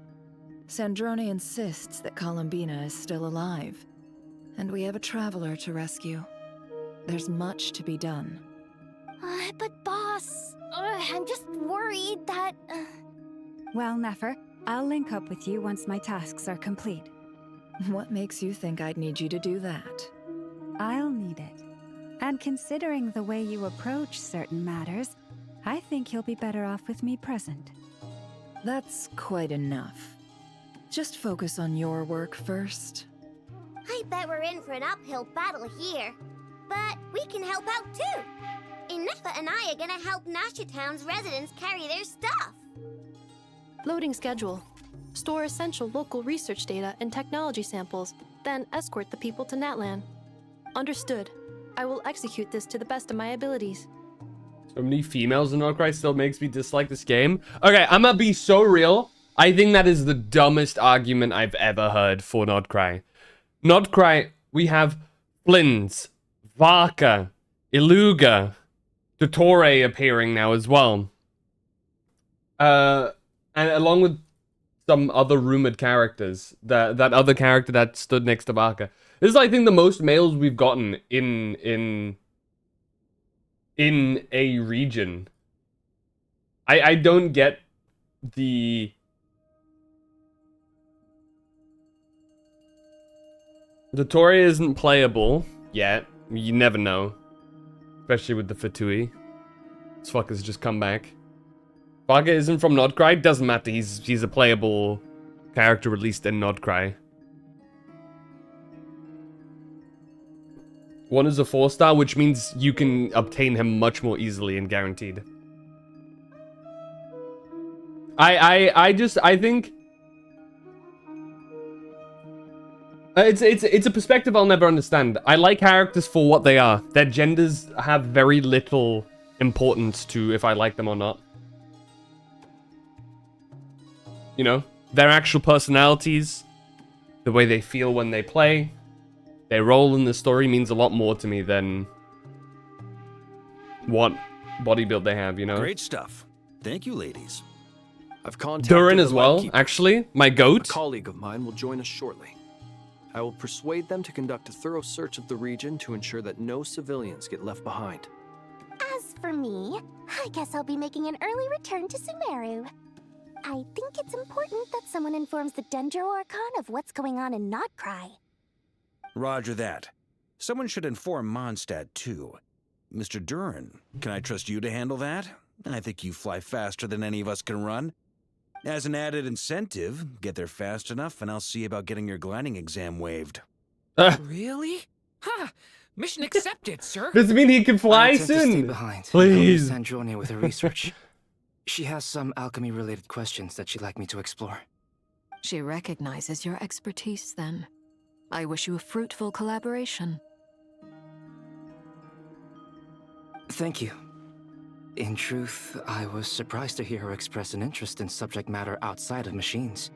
Sandrone insists that Bina is still alive, and we have a traveler to rescue. There's much to be done. But boss, I'm just worried that... Well, Nefer, I'll link up with you once my tasks are complete. What makes you think I'd need you to do that? I'll need it. And considering the way you approach certain matters, I think you'll be better off with me present. That's quite enough. Just focus on your work first. I bet we're in for an uphill battle here. But we can help out too. Inefa and I are gonna help Nasha Town's residents carry their stuff. Loading schedule. Store essential local research data and technology samples, then escort the people to Natlan. Understood. I will execute this to the best of my abilities. So many females in Nordcry still makes me dislike this game. Okay, I'm gonna be so real. I think that is the dumbest argument I've ever heard for Nordcry. Nordcry, we have Flins, Varka, Iluga, Dottore appearing now as well. And along with some other rumored characters. That other character that stood next to Varka. This is, I think, the most males we've gotten in a region. I don't get the... Dottore isn't playable yet. You never know. Especially with the Fatui. This fucker's just come back. Varka isn't from Nordcry. Doesn't matter. He's a playable character, at least in Nordcry. One is a 4-star, which means you can obtain him much more easily and guaranteed. I think it's a perspective I'll never understand. I like characters for what they are. Their genders have very little importance to if I like them or not. You know, their actual personalities, the way they feel when they play, their role in the story means a lot more to me than what body build they have, you know? Great stuff. Thank you, ladies. I've contacted Durin as the well, Lightkeeper. actually. My goat. A colleague of mine will join us shortly. I will persuade them to conduct a thorough search of the region to ensure that no civilians get left behind. As for me, I guess I'll be making an early return to Sumeru. I think it's important that someone informs the Dendro Archon of what's going on in Nordcry. Roger that. Someone should inform Mondstadt, too. Mr. Durin, can I trust you to handle that? I think you fly faster than any of us can run. As an added incentive, get there fast enough and I'll see about getting your gliding exam waived. Really? Ha! Mission accepted, sir. Does it mean he can fly I intend to stay soon? behind. Please. And help Sandrone with her research. She has some alchemy-related questions that she'd like me to explore. She recognizes your expertise, then. I wish you a fruitful collaboration. Thank you. In truth, I was surprised to hear her express an interest in subject matter outside of machines.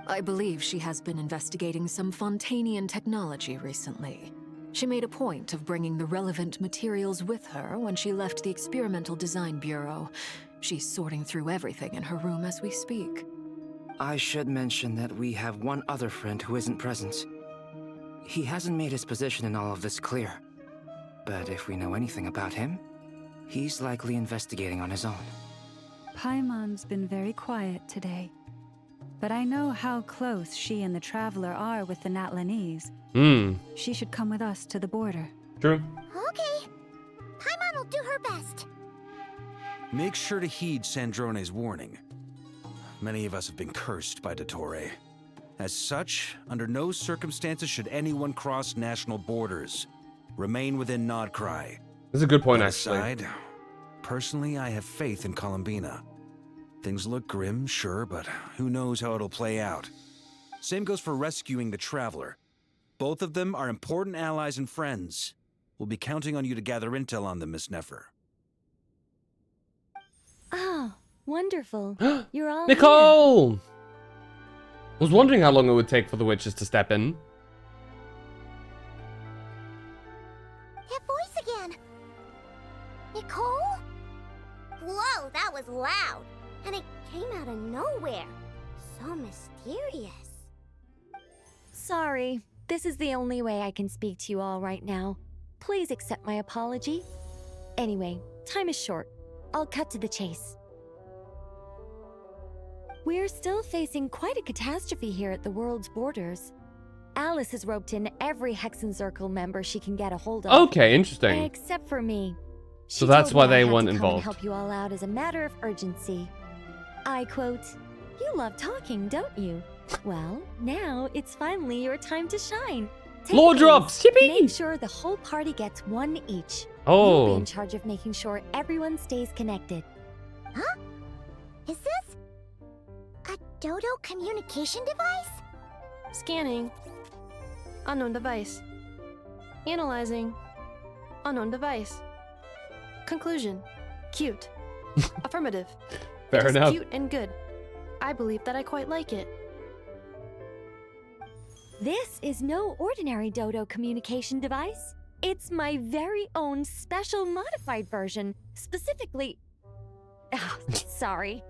I believe she has been investigating some Fontanian technology recently. She made a point of bringing the relevant materials with her when she left the Experimental Design Bureau. She's sorting through everything in her room as we speak. I should mention that we have one other friend who isn't present. He hasn't made his position in all of this clear. But if we know anything about him, he's likely investigating on his own. Paimon's been very quiet today. But I know how close she and the Traveler are with the Natlanese. She should come with us to the border. True. Okay. Paimon will do her best. Make sure to heed Sandrone's warning. Many of us have been cursed by Dottore. As such, under no circumstances should anyone cross national borders. Remain within Nodcry. That's a good point, That actually. aside, personally, I have faith in Columbina. Things look grim, sure, but who knows how it'll play out. Same goes for rescuing the Traveler. Both of them are important allies and friends. We'll be counting on you to gather intel on them, Miss Nefer. Oh, wonderful. You're all Nicole! I was wondering how long it would take for the witches to step in. That voice again. Nicole? Whoa, that was loud. And it came out of nowhere. So mysterious. Sorry. This is the only way I can speak to you all right now. Please accept my apology. Anyway, time is short. I'll cut to the chase. We're still facing quite a catastrophe here at the world's borders. Alice has roped in every Hexencircle member she can get a hold of. Okay, interesting. Except for me. So that's why they want weren't involved. Help you all out as a matter of urgency. I quote, "You love talking, don't you? Well, now it's finally your time to shine. Take Lore these. drops, yippee! Make sure the whole party gets one each. Oh. You'll be in charge of making sure everyone stays connected." Huh? Is this a Dodo communication device? Scanning. Unknown device. Analyzing. Unknown device. Conclusion. Cute. Affirmative. Fair It is enough. cute and good. I believe that I quite like it. This is no ordinary Dodo communication device. It's my very own special modified version, specifically... Ah, sorry.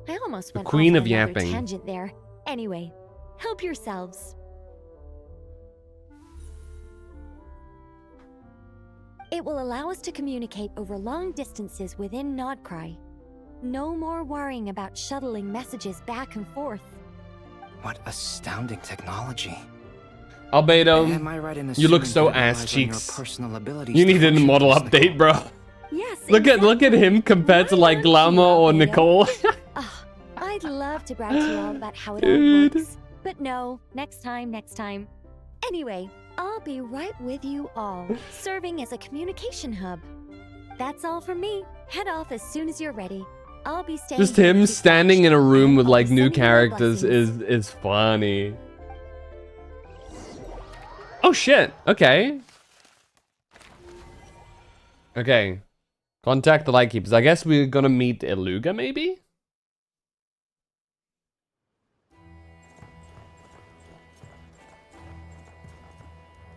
I almost went queen off of on another yapping. tangent there. Anyway, help yourselves. It will allow us to communicate over long distances within Nodcry. No more worrying about shuttling messages back and forth. What astounding technology. Albedo, Am I right in you look assuming so that it ass relies on your cheeks. personal abilities You to needed a function model as the update, bro. Yes, Look at him compared to like Glamour or Nicole. I'd love to brag to you all about how it Dude. all works. But no, next time. Anyway, I'll be right with you all, serving as a communication hub. That's all from me. Head off as soon as you're ready. I'll be staying Just here to him keep standing in a room with like new sending you my characters is funny. Oh shit. Okay. Okay. Contact the Lightkeepers. I guess we're gonna meet Eluga, maybe?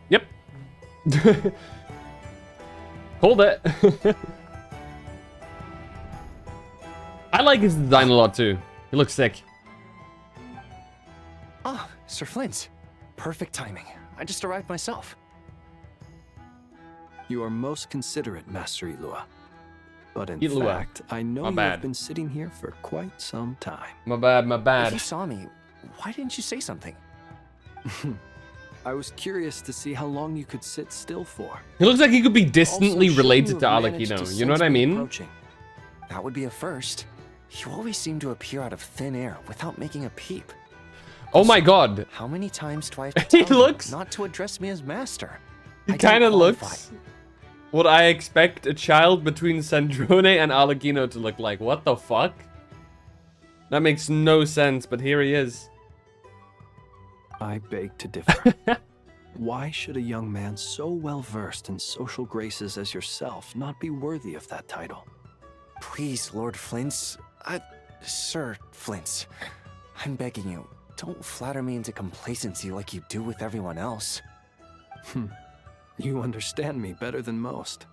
Yep. Hold it. I like his design a lot too. He looks sick. Ah, Sir Flint. Perfect timing. I just arrived myself. You are most considerate, Master Ilua. But in Ilua. fact, I know My you bad. have been sitting here for quite some time. My bad, my If bad. you saw me, why didn't you say something? I was curious to see how long you could sit still for. He looks like he could be distantly Also, related to shouldn't you have managed Arlecchino. to You know what I sense me mean? approaching? That would be a first. You always seem to appear out of thin air without making a peep. Oh my god. How many times do I have to He tell you looks- not to address me as master? He I don't kind of qualify. looks what I expect a child between Sandrone and Arlecchino to look like. What the fuck? That makes no sense, but here he is. I beg to differ. Why should a young man so well versed in social graces as yourself not be worthy of that title? Please, Lord Flint's... Sir Flint's. I'm begging you, don't flatter me into complacency like you do with everyone else. You understand me better than most.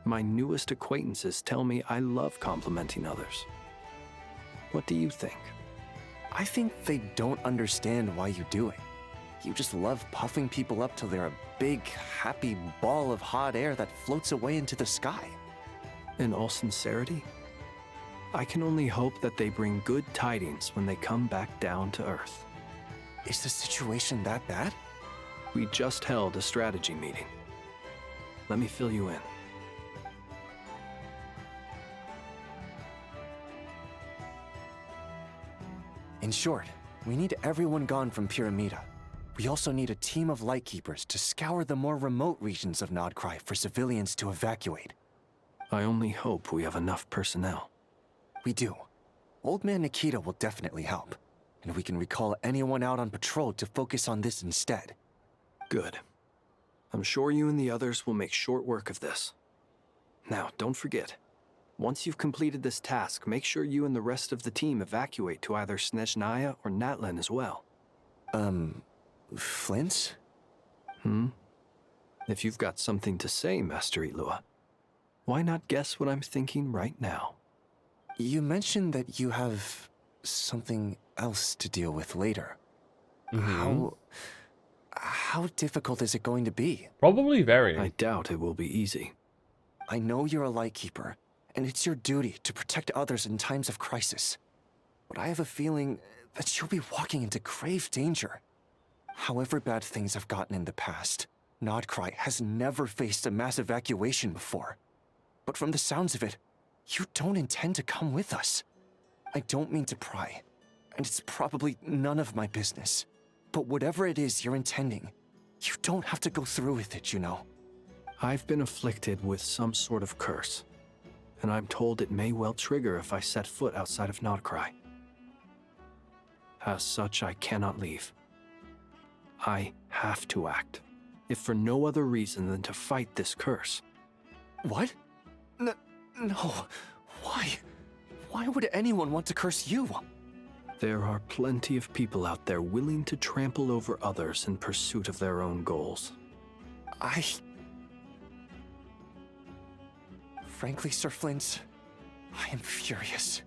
My newest acquaintances tell me I love complimenting others. What do you think? I think they don't understand why you do it. You just love puffing people up till they're a big, happy ball of hot air that floats away into the sky. In all sincerity, I can only hope that they bring good tidings when they come back down to Earth. Is the situation that bad? We just held a strategy meeting. Let me fill you in. In short, we need everyone gone from Pyramida. We also need a team of Lightkeepers to scour the more remote regions of Nodcry for civilians to evacuate. I only hope we have enough personnel. We do. Old Man Nikita will definitely help, and we can recall anyone out on patrol to focus on this instead. Good. I'm sure you and the others will make short work of this. Now, don't forget, once you've completed this task, make sure you and the rest of the team evacuate to either Snezhnaya or Natlan as well. Flint? If you've got something to say, Master Ilua, why not guess what I'm thinking right now? You mentioned that you have something else to deal with later. How difficult is it going to be? Probably very. I doubt it will be easy. I know you're a Lightkeeper, and it's your duty to protect others in times of crisis. But I have a feeling that you'll be walking into grave danger. However bad things have gotten in the past, Nodcry has never faced a mass evacuation before. But from the sounds of it, you don't intend to come with us. I don't mean to pry, and it's probably none of my business. But whatever it is you're intending, you don't have to go through with it, you know. I've been afflicted with some sort of curse, and I'm told it may well trigger if I set foot outside of Nodcry. As such, I cannot leave. I have to act, if for no other reason than to fight this curse. What? No. Why? Why would anyone want to curse you? There are plenty of people out there willing to trample over others in pursuit of their own goals. Frankly, Sir Flint, I am furious.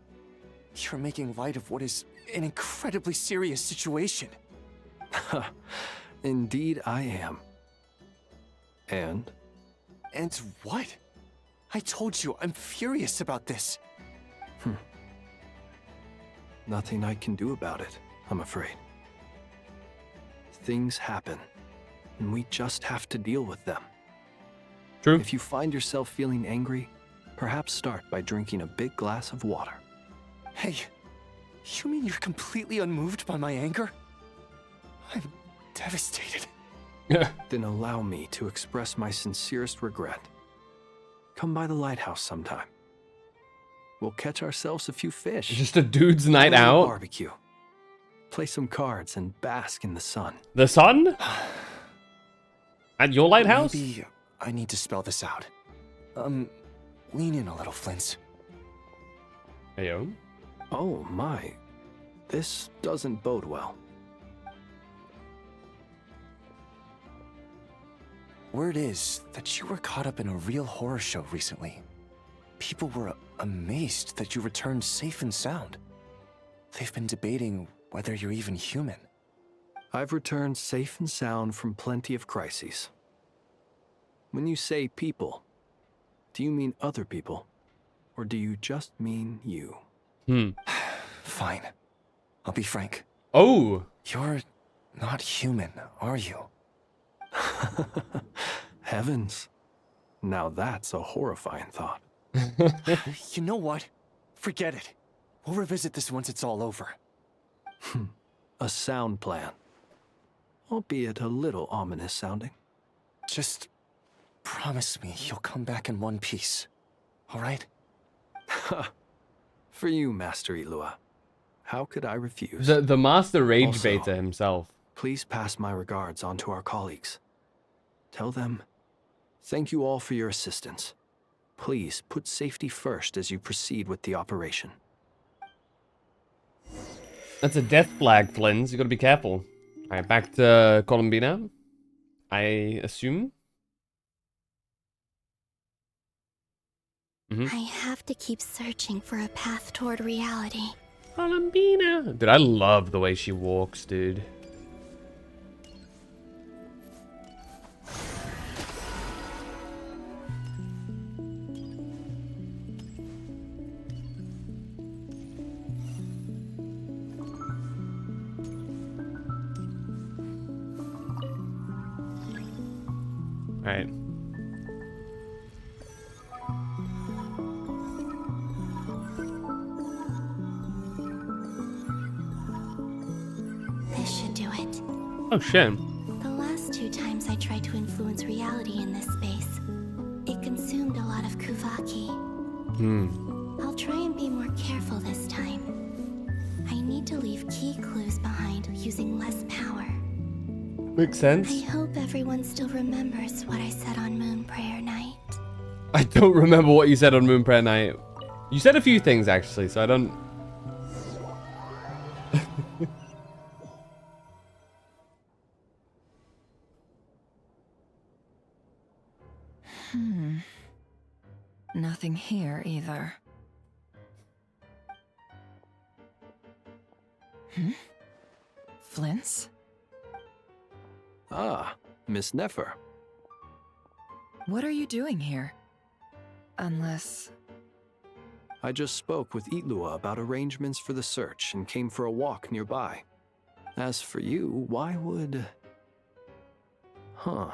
You're making light of what is an incredibly serious situation. Indeed I am. And? And what? I told you, I'm furious about this. Nothing I can do about it, I'm afraid. Things happen, and we just have to deal with them. True. If you find yourself feeling angry, perhaps start by drinking a big glass of water. Hey, you mean you're completely unmoved by my anger? I'm devastated. Then allow me to express my sincerest regret. Come by the lighthouse sometime. We'll catch ourselves a few fish. Just a dude's night Have a out. barbecue. Play some cards and bask in the sun. The sun? At your lighthouse? Maybe I need to spell this out. Lean in a little, Flint. Heyo. Oh my. This doesn't bode well. Word is that you were caught up in a real horror show recently. People were amazed that you returned safe and sound. They've been debating whether you're even human. I've returned safe and sound from plenty of crises. When you say people, do you mean other people? Or do you just mean you? Fine. I'll be frank. Oh! You're not human, are you? Heavens. Now that's a horrifying thought. You know what? Forget it. We'll revisit this once it's all over. A sound plan. Albeit a little ominous sounding. Just promise me you'll come back in one piece. All right? For you, Master Ilua. How could I refuse? The Master Rage Also, Beta himself. Please pass my regards on to our colleagues. Tell them, thank you all for your assistance. Please put safety first as you proceed with the operation. That's a death flag, Flins. You gotta be careful. Alright, back to Bina, I assume. I have to keep searching for a path toward reality. Bina. Dude, I love the way she walks, dude. Alright. This should do it. Oh, shit. The last 2 times I tried to influence reality in this space, it consumed a lot of Kuvaki. I'll try and be more careful this time. I need to leave key clues behind using less power. Makes sense. I hope everyone still remembers what I said on Moon Prayer Night. I don't remember what you said on Moon Prayer Night. You said a few things, actually, so I don't... Nothing here either. Flints? Ah, Miss Nefer. What are you doing here? Unless... I just spoke with Itlua about arrangements for the search and came for a walk nearby. As for you, why would... Huh.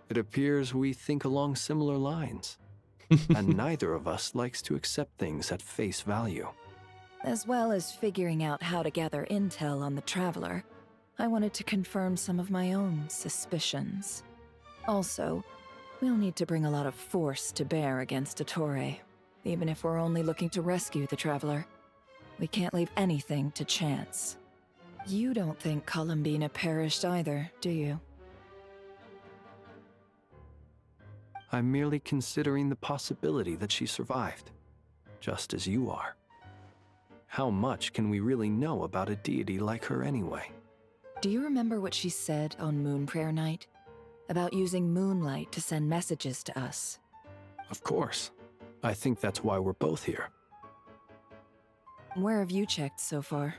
It appears we think along similar lines. And neither of us likes to accept things at face value. As well as figuring out how to gather intel on the Traveler, I wanted to confirm some of my own suspicions. Also, we'll need to bring a lot of force to bear against Dottore, even if we're only looking to rescue the Traveler. We can't leave anything to chance. You don't think Columbina perished either, do you? I'm merely considering the possibility that she survived, just as you are. How much can we really know about a deity like her anyway? Do you remember what she said on Moon Prayer Night? About using moonlight to send messages to us? Of course. I think that's why we're both here. Where have you checked so far?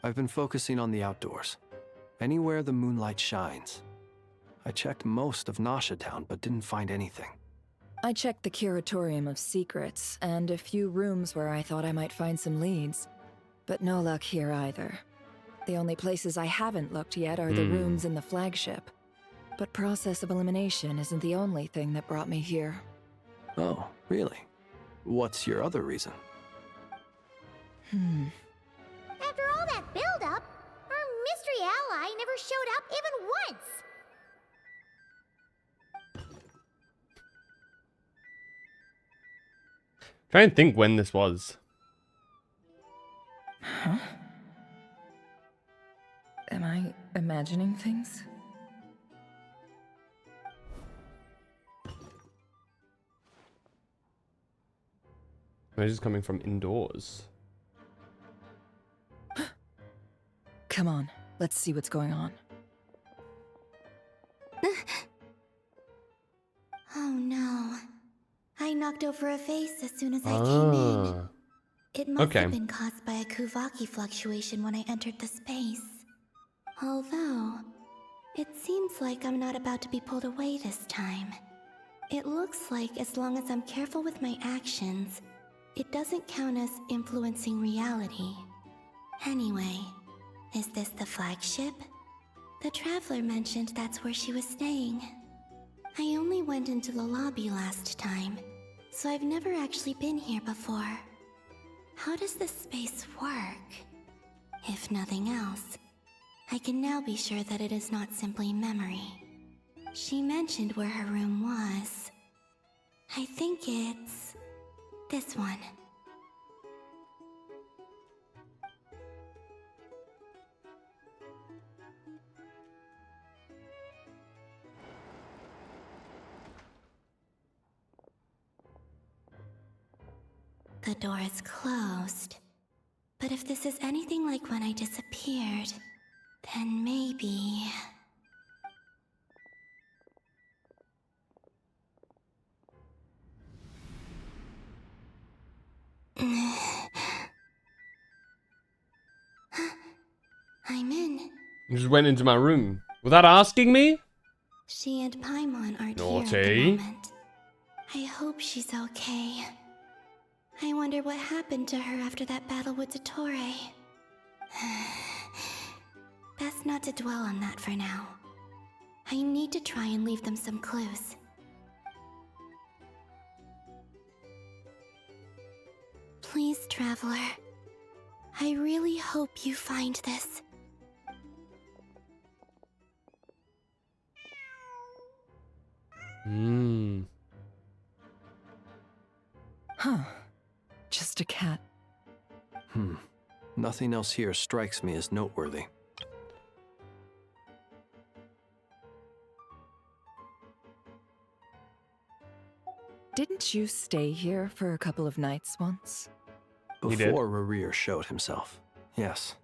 I've been focusing on the outdoors. Anywhere the moonlight shines. I checked most of Nasha Town, but didn't find anything. I checked the Curatorium of Secrets, and a few rooms where I thought I might find some leads. But no luck here either. The only places I haven't looked yet are the rooms in the flagship. But process of elimination isn't the only thing that brought me here. Oh, really? What's your other reason? After all that build-up, our mystery ally never showed up even once! Try and think when this was. Huh? Am I imagining things? They're just coming from indoors. Come on, let's see what's going on. Oh no. I knocked over a vase as soon as I came in. It must have been caused by a Kuvaki fluctuation when I entered the space. Although, it seems like I'm not about to be pulled away this time. It looks like as long as I'm careful with my actions, it doesn't count as influencing reality. Anyway, is this the flagship? The Traveler mentioned that's where she was staying. I only went into the lobby last time, so I've never actually been here before. How does this space work? If nothing else, I can now be sure that it is not simply memory. She mentioned where her room was. I think it's this one. The door is closed. But if this is anything like when I disappeared, then maybe... You just went into my room without asking me? She and Paimon aren't here at Naughty. the moment. I hope she's okay. I wonder what happened to her after that battle with Dottore. Best not to dwell on that for now. I need to try and leave them some clues. Please, Traveler. I really hope you find this. Huh. Just a cat. Nothing else here strikes me as noteworthy. Didn't you stay here for a couple of nights once? Before Rerir showed himself, yes.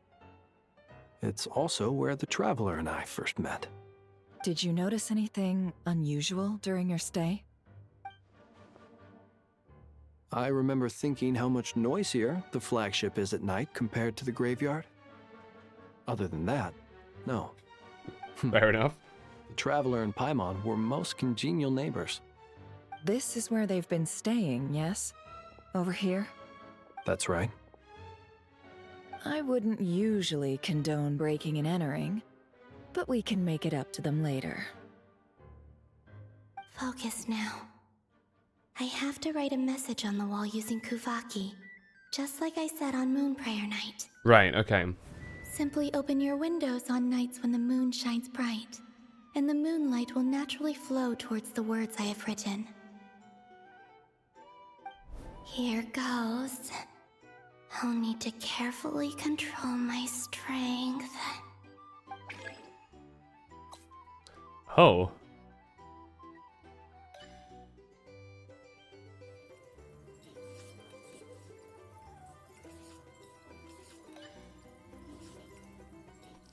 It's also where the Traveler and I first met. Did you notice anything unusual during your stay? I remember thinking how much noisier the flagship is at night compared to the graveyard. Other than that, no. Fair enough. The Traveler and Paimon were most congenial neighbors. This is where they've been staying, yes? Over here? That's right. I wouldn't usually condone breaking and entering, but we can make it up to them later. Focus now. I have to write a message on the wall using Kuvaki, just like I said on Moon Prayer Night. Right, okay. Simply open your windows on nights when the moon shines bright, and the moonlight will naturally flow towards the words I have written. Here goes. I'll need to carefully control my strength. Oh.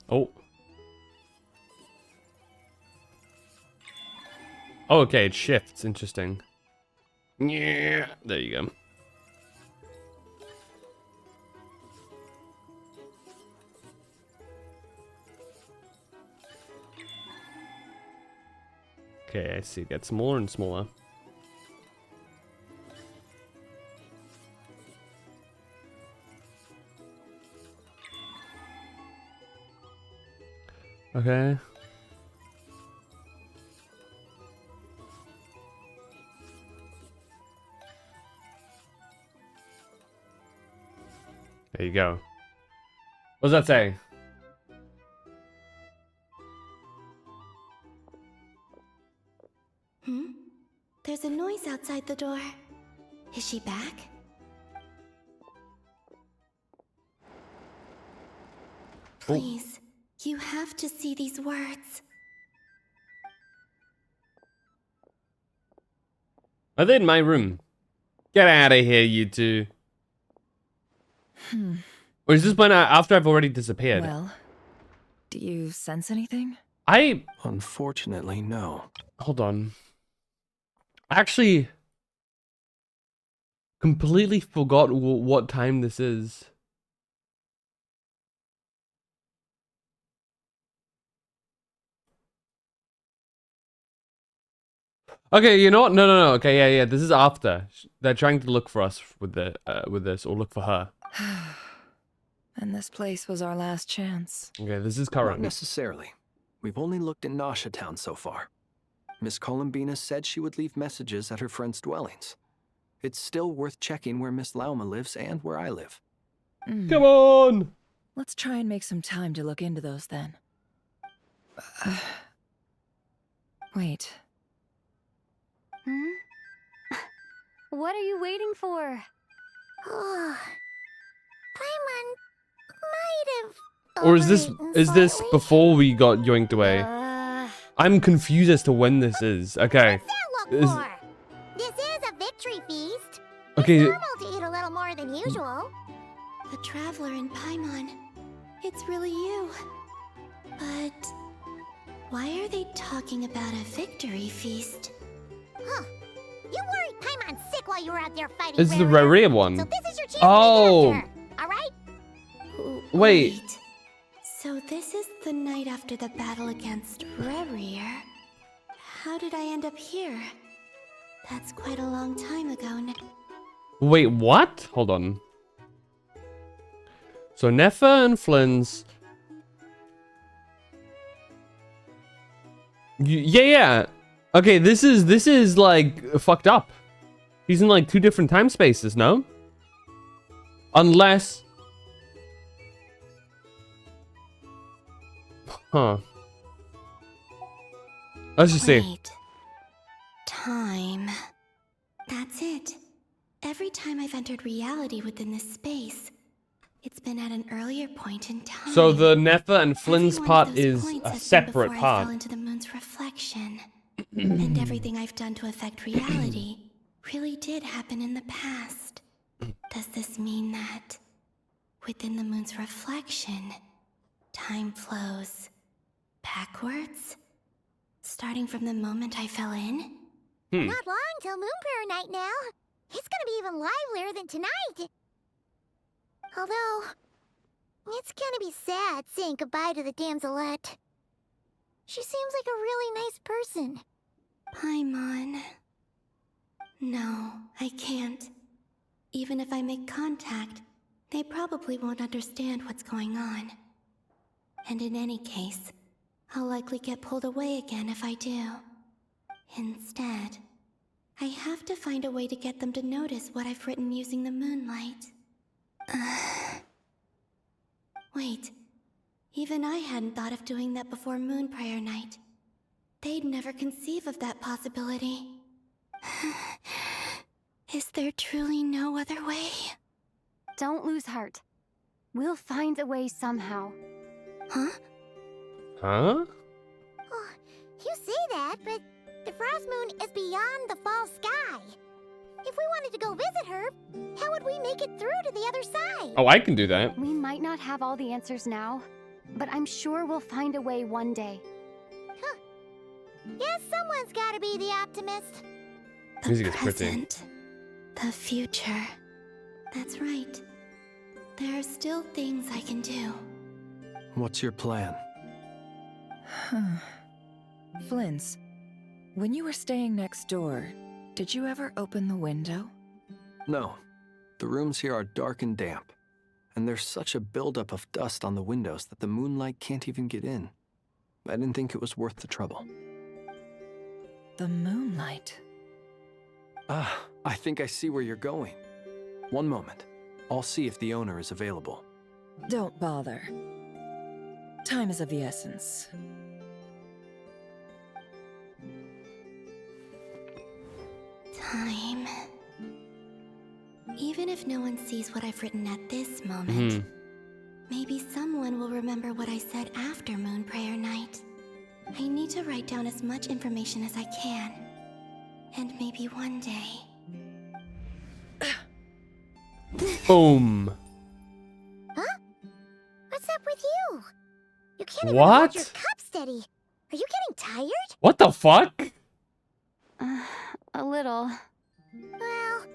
Oh. Oh, okay, it shifts. Interesting. Yeah, there you go. Okay, I see. It gets smaller and smaller. Okay. There you go. What does that say? There's a noise outside the door. Is she back? Please, you have to see these words. Are they in my room? Get out of here, you two. Or is this when after I've already disappeared? Well, do you sense anything? Unfortunately, no. Hold on. I actually completely forgot what time this is. Okay, you know what? No. Okay, yeah. This is after. They're trying to look for us with this, or look for her. And this place was our last chance. Okay, this is current. Not necessarily. We've only looked in Nasha Town so far. Miss Bina said she would leave messages at her friends' dwellings. It's still worth checking where Miss Lauma lives and where I live. Come on! Let's try and make some time to look into those then. Wait. What are you waiting for? Oh, Paimon might have. Or is this before we got yoinked away? I'm confused as to when this is. Okay. This is a victory feast. Okay. It's normal to eat a little more than usual. The Traveler and Paimon. It's really you. But why are they talking about a victory feast? Huh. You worried Paimon sick while you were out there fighting. This is the Rerir one. So this is your chance oh. to get after her, all right? Wait. So this is the night after the battle against Rerir. How did I end up here? That's quite a long time ago now. Wait, what? Hold on. So Nefer and Flynn's... Yeah. Okay, this is like fucked up. He's in like 2 different time spaces, no? Unless... Huh. Let's just see. Time. That's it. Every time I've entered reality within this space, it's been at an earlier point in time. So the Nefer and Flynn's Every one part of those is points a has been separate before I part. fell into the moon's reflection. And everything I've done to affect reality really did happen in the past. Does this mean that within the moon's reflection, time flows backwards? Starting from the moment I fell in? Not long till Moonprayer night now. It's gonna be even livelier than tonight. Although, it's gonna be sad saying goodbye to the damselette. She seems like a really nice person. Paimon. No, I can't. Even if I make contact, they probably won't understand what's going on. And in any case, I'll likely get pulled away again if I do. Instead, I have to find a way to get them to notice what I've written using the moonlight. Wait, even I hadn't thought of doing that before Moonprayer night. They'd never conceive of that possibility. Is there truly no other way? Don't lose heart. We'll find a way somehow. Huh? Huh? Oh, you say that, but the Frost Moon is beyond the fall sky. If we wanted to go visit her, how would we make it through to the other side? Oh, I can do that. We might not have all the answers now, but I'm sure we'll find a way one day. Huh. Yes, someone's gotta be the optimist. Music is pretty. Present. The future. That's right. There are still things I can do. What's your plan? Flynn's, when you were staying next door, did you ever open the window? No. The rooms here are dark and damp, and there's such a buildup of dust on the windows that the moonlight can't even get in. I didn't think it was worth the trouble. The moonlight? Ah, I think I see where you're going. One moment. I'll see if the owner is available. Don't bother. Time is of the essence. Time. Even if no one sees what I've written at this moment, maybe someone will remember what I said after Moonprayer night. I need to write down as much information as I can. And maybe one day... Boom. Huh? What's up with you? You can't even What? hold your cup steady. Are you getting tired? What the fuck? A little. Well,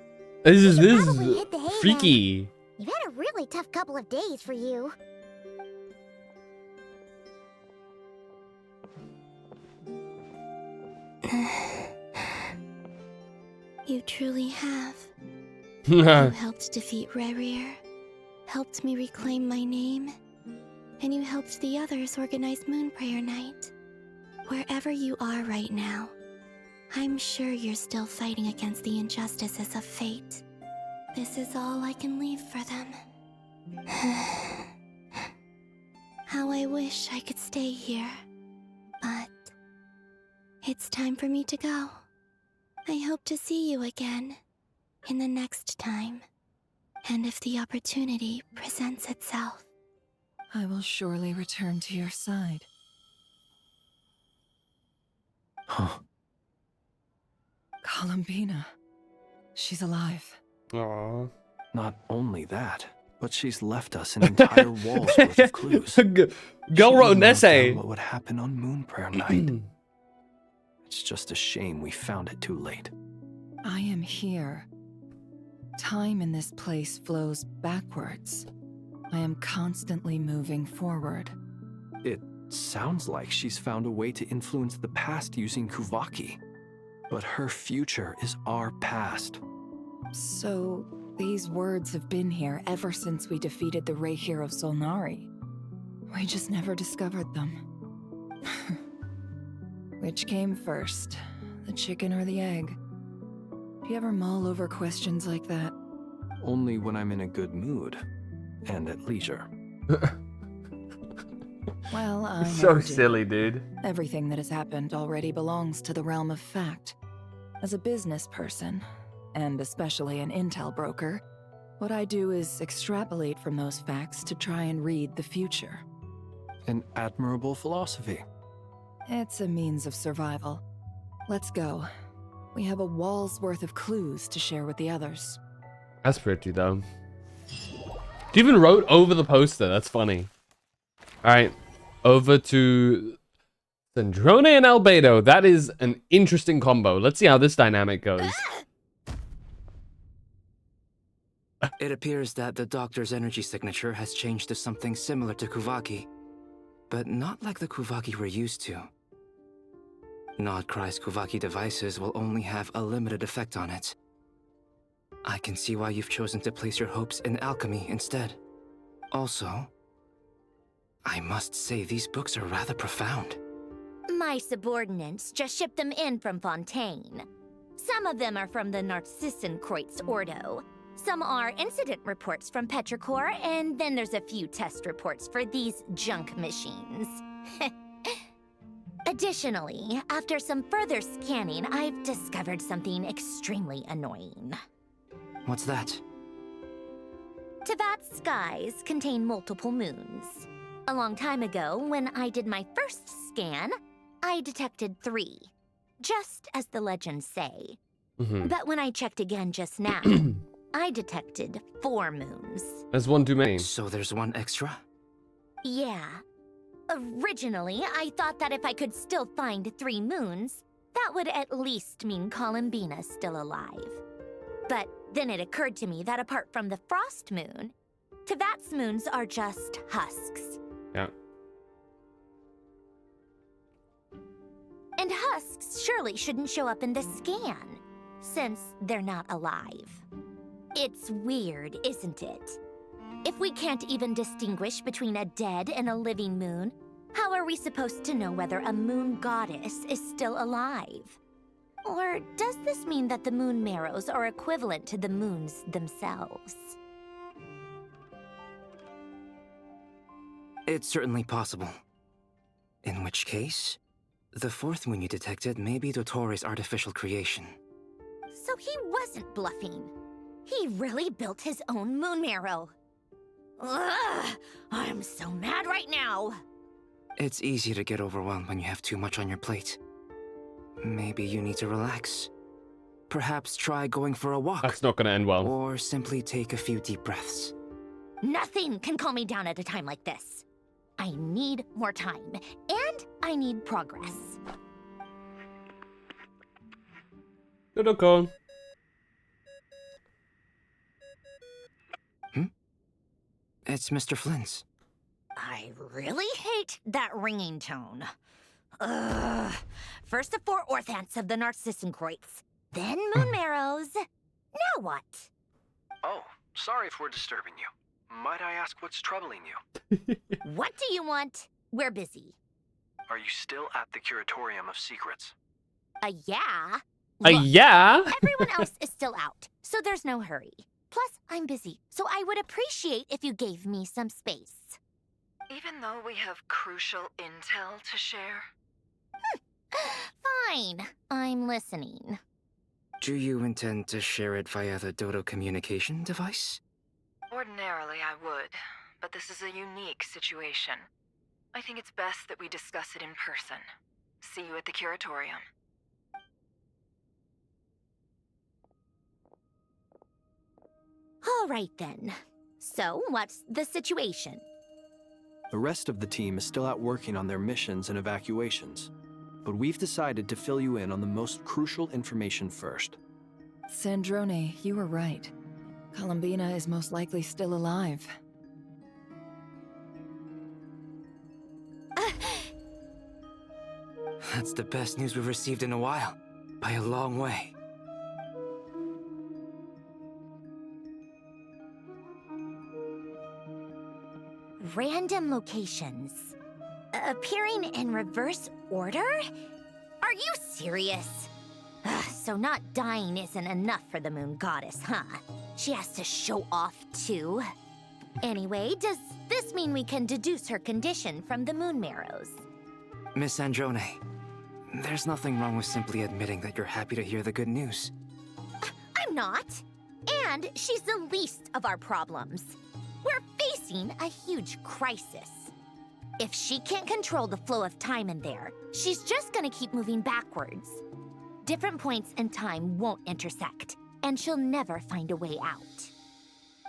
This is probably hit the hay freaky. you've had a really tough couple of days for you. You truly have. You helped defeat Rerir, helped me reclaim my name, and you helped the others organize Moonprayer Night. Wherever you are right now, I'm sure you're still fighting against the injustices of fate. This is all I can leave for them. How I wish I could stay here, but it's time for me to go. I hope to see you again in the next time, and if the opportunity presents itself. I will surely return to your side. Huh. Call him Bina. She's alive. Aww. Not only that, but she's left us an entire wall's worth of clues. Girl wrote an essay. What would happen on Moonprayer night? It's just a shame we found it too late. I am here. Time in this place flows backwards. I am constantly moving forward. It sounds like she's found a way to influence the past using Kuvaki. But her future is our past. So, these words have been here ever since we defeated the Ray hero Solnari. We just never discovered them. Which came first, the chicken or the egg? Do you ever mull over questions like that? Only when I'm in a good mood and at leisure. Well, I So never do. silly, dude. Everything that has happened already belongs to the realm of fact. As a business person, and especially an intel broker, what I do is extrapolate from those facts to try and read the future. An admirable philosophy. It's a means of survival. Let's go. We have a wall's worth of clues to share with the others. That's pretty, though. You even wrote over the poster. That's funny. Alright. Over to Sandrone and Albedo. That is an interesting combo. Let's see how this dynamic goes. It appears that the doctor's energy signature has changed to something similar to Kuvaki, but not like the Kuvaki we're used to. Nodcry's Kuvaki devices will only have a limited effect on it. I can see why you've chosen to place your hopes in alchemy instead. Also, I must say these books are rather profound. My subordinates just shipped them in from Fontaine. Some of them are from the Narcissenkreuz Ordo. Some are incident reports from Petrichor, and then there's a few test reports for these junk machines. Additionally, after some further scanning, I've discovered something extremely annoying. What's that? Tevat's skies contain multiple moons. A long time ago, when I did my first scan, I detected 3, just as the legends say. But when I checked again just now, I detected 4 moons. That's one too many. So there's one extra? Yeah. Originally, I thought that if I could still find 3 moons, that would at least mean Bina's still alive. But then it occurred to me that apart from the frost moon, Tevat's moons are just husks. Yeah. And husks surely shouldn't show up in the scan, since they're not alive. It's weird, isn't it? If we can't even distinguish between a dead and a living moon, how are we supposed to know whether a moon goddess is still alive? Or does this mean that the moon marrows are equivalent to the moons themselves? It's certainly possible. In which case, the 4th moon you detected may be Dottores' artificial creation. So he wasn't bluffing. He really built his own moon marrow. Ugh, I'm so mad right now. It's easy to get overwhelmed when you have too much on your plate. Maybe you need to relax. Perhaps try going for a walk. That's not going to end well. Or simply take a few deep breaths. Nothing can calm me down at a time like this. I need more time, and I need progress. Dodoko. It's Mr. Flynn's. I really hate that ringing tone. Ugh. First the 4 orthants of the Narcissenkreuz, then moon marrows. Now what? Oh, sorry if we're disturbing you. Might I ask what's troubling you? What do you want? We're busy. Are you still at the Curatorium of Secrets? Yeah. Yeah? Everyone else is still out, so there's no hurry. Plus, I'm busy, so I would appreciate if you gave me some space. Even though we have crucial intel to share? Fine. I'm listening. Do you intend to share it via the Dodo communication device? Ordinarily, I would, but this is a unique situation. I think it's best that we discuss it in person. See you at the Curatorium. All right, then. So, what's the situation? The rest of the team is still out working on their missions and evacuations, but we've decided to fill you in on the most crucial information first. Sandrone, you were right. Bina is most likely still alive. That's the best news we've received in a while, by a long way. Random locations. Appearing in reverse order? Are you serious? Ugh, so not dying isn't enough for the moon goddess, huh? She has to show off too. Anyway, does this mean we can deduce her condition from the moon marrows? Miss Androne, there's nothing wrong with simply admitting that you're happy to hear the good news. I'm not. And she's the least of our problems. We're facing a huge crisis. If she can't control the flow of time in there, she's just gonna keep moving backwards. Different points in time won't intersect, and she'll never find a way out.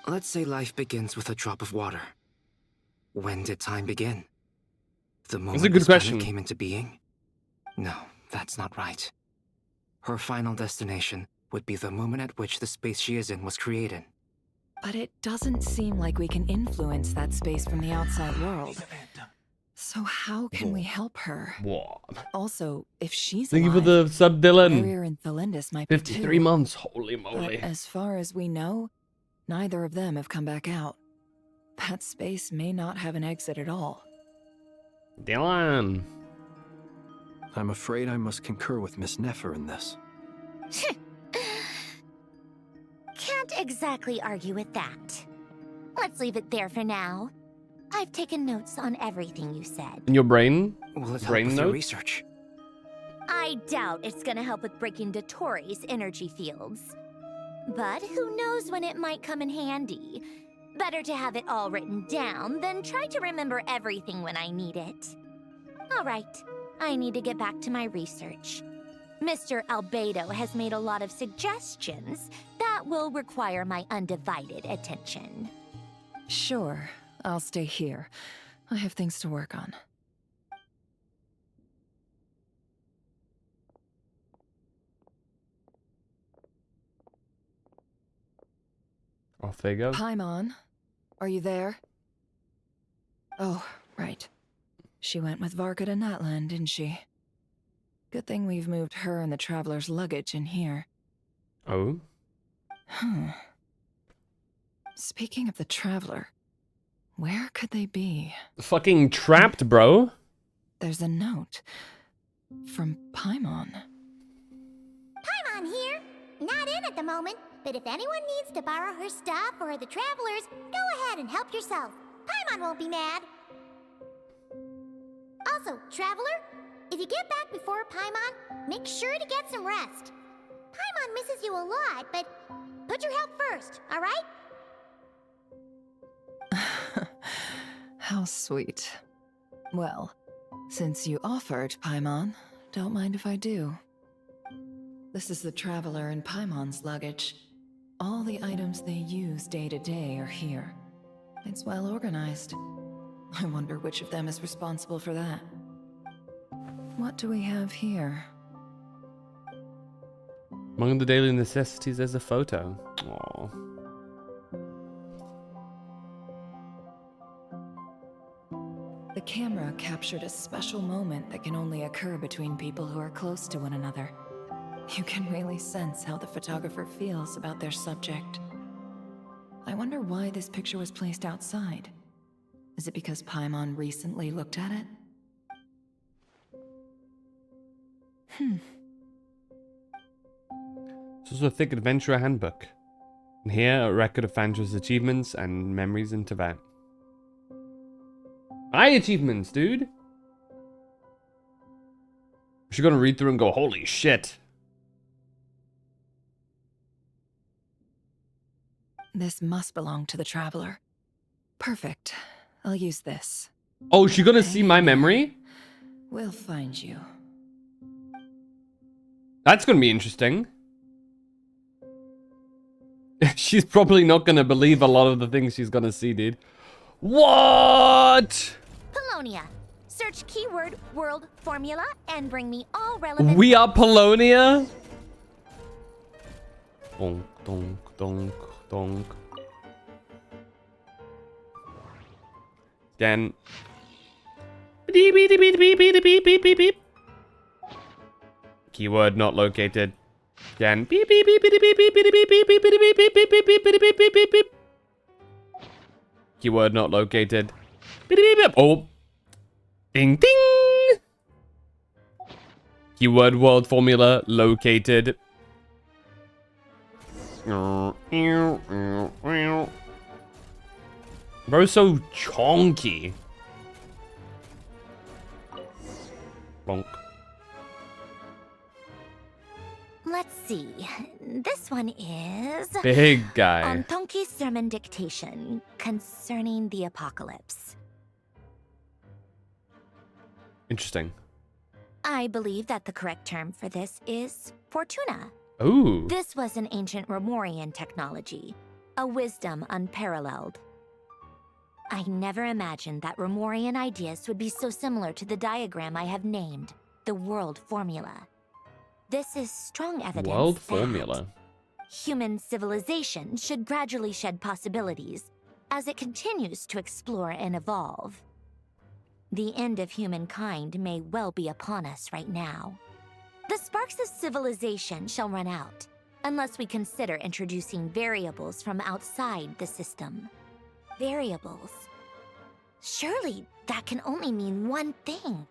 Let's say life begins with a drop of water. When did time begin? The moment That's a good this planet question. came into being? No, that's not right. Her final destination would be the moment at which the space she is in was created. But it doesn't seem like we can influence that space from the outside world. So how can we help her? What? Also, if she's Thank you for alive, the sub, Dylan. Barrier and Thelindis might be 53 too. months. Holy moly. But as far as we know, neither of them have come back out. That space may not have an exit at all. Dylan. I'm afraid I must concur with Miss Nefer in this. Can't exactly argue with that. Let's leave it there for now. I've taken notes on everything you said. In your brain? Will it help Brain with your notes? research? I doubt it's gonna help with breaking Dottoro's energy fields. But who knows when it might come in handy. Better to have it all written down than try to remember everything when I need it. All right, I need to get back to my research. Mr. Albedo has made a lot of suggestions that will require my undivided attention. Sure, I'll stay here. I have things to work on. Off they go. Paimon, are you there? Oh, right. She went with Varka to Natlan, didn't she? Good thing we've moved her and the Traveler's luggage in here. Oh? Speaking of the Traveler, where could they be? Fucking trapped, bro. There's a note from Paimon. Paimon here. Not in at the moment, but if anyone needs to borrow her stuff or the Travelers, go ahead and help yourself. Paimon won't be mad. Also, Traveler, if you get back before Paimon, make sure to get some rest. Paimon misses you a lot, but put your health first, all right? How sweet. Well, since you offered, Paimon, don't mind if I do. This is the Traveler and Paimon's luggage. All the items they use day to day are here. It's well organized. I wonder which of them is responsible for that. What do we have here? Among the daily necessities, there's a photo. Aww. The camera captured a special moment that can only occur between people who are close to one another. You can really sense how the photographer feels about their subject. I wonder why this picture was placed outside. Is it because Paimon recently looked at it? It's also a thick adventurer handbook. And here, a record of Fandra's achievements and memories in Tibet. High achievements, dude! She's gonna read through and go, holy shit. This must belong to the Traveler. Perfect. I'll use this. Oh, she's gonna see my memory? We'll find you. That's gonna be interesting. She's probably not gonna believe a lot of the things she's gonna see, dude. What? Polonia. Search keyword world formula and bring me all relevant... We are Polonia? Donk, donk, donk, donk. Scan. Beep, beep, beep, beep, beep, beep, beep, beep, beep. Keyword not located. Again. Beep beep beep beep beep beep beep beep beep beep beep beep beep beep beep beep beep beep beep beep. Keyword not located. Beep beep beep. Oh. Ding ding. Keyword world formula located. Bro's so chonky. Bonk. Let's see. This one is... Big guy. On Tonki's sermon dictation concerning the apocalypse. Interesting. I believe that the correct term for this is Fortuna. Ooh. This was an ancient Romorian technology, a wisdom unparalleled. I never imagined that Romorian ideas would be so similar to the diagram I have named, the World Formula. This is strong evidence World that formula. human civilization should gradually shed possibilities as it continues to explore and evolve. The end of humankind may well be upon us right now. The sparks of civilization shall run out, unless we consider introducing variables from outside the system. Variables. Surely that can only mean one thing.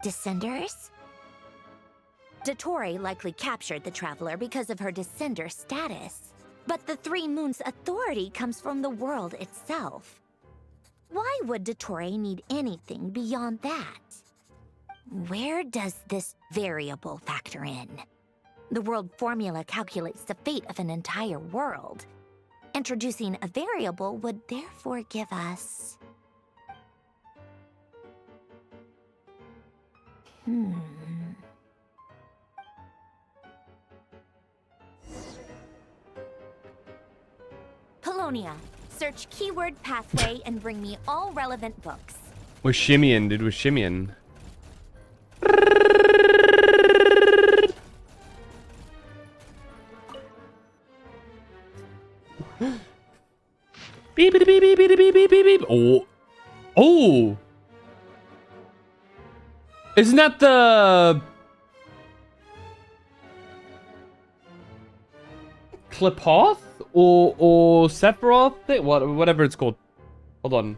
Descenders? Dottore likely captured the Traveler because of her descender status. But the Three Moons' authority comes from the world itself. Why would Dottore need anything beyond that? Where does this variable factor in? The world formula calculates the fate of an entire world. Introducing a variable would therefore give us... Polonia, search keyword pathway and bring me all relevant books. We're shimmying, dude. We're shimmying. Beep beep beep beep beep beep beep beep beep. Oh. Oh. Isn't that the Klipoth or Sephiroth thing? Whatever it's called. Hold on.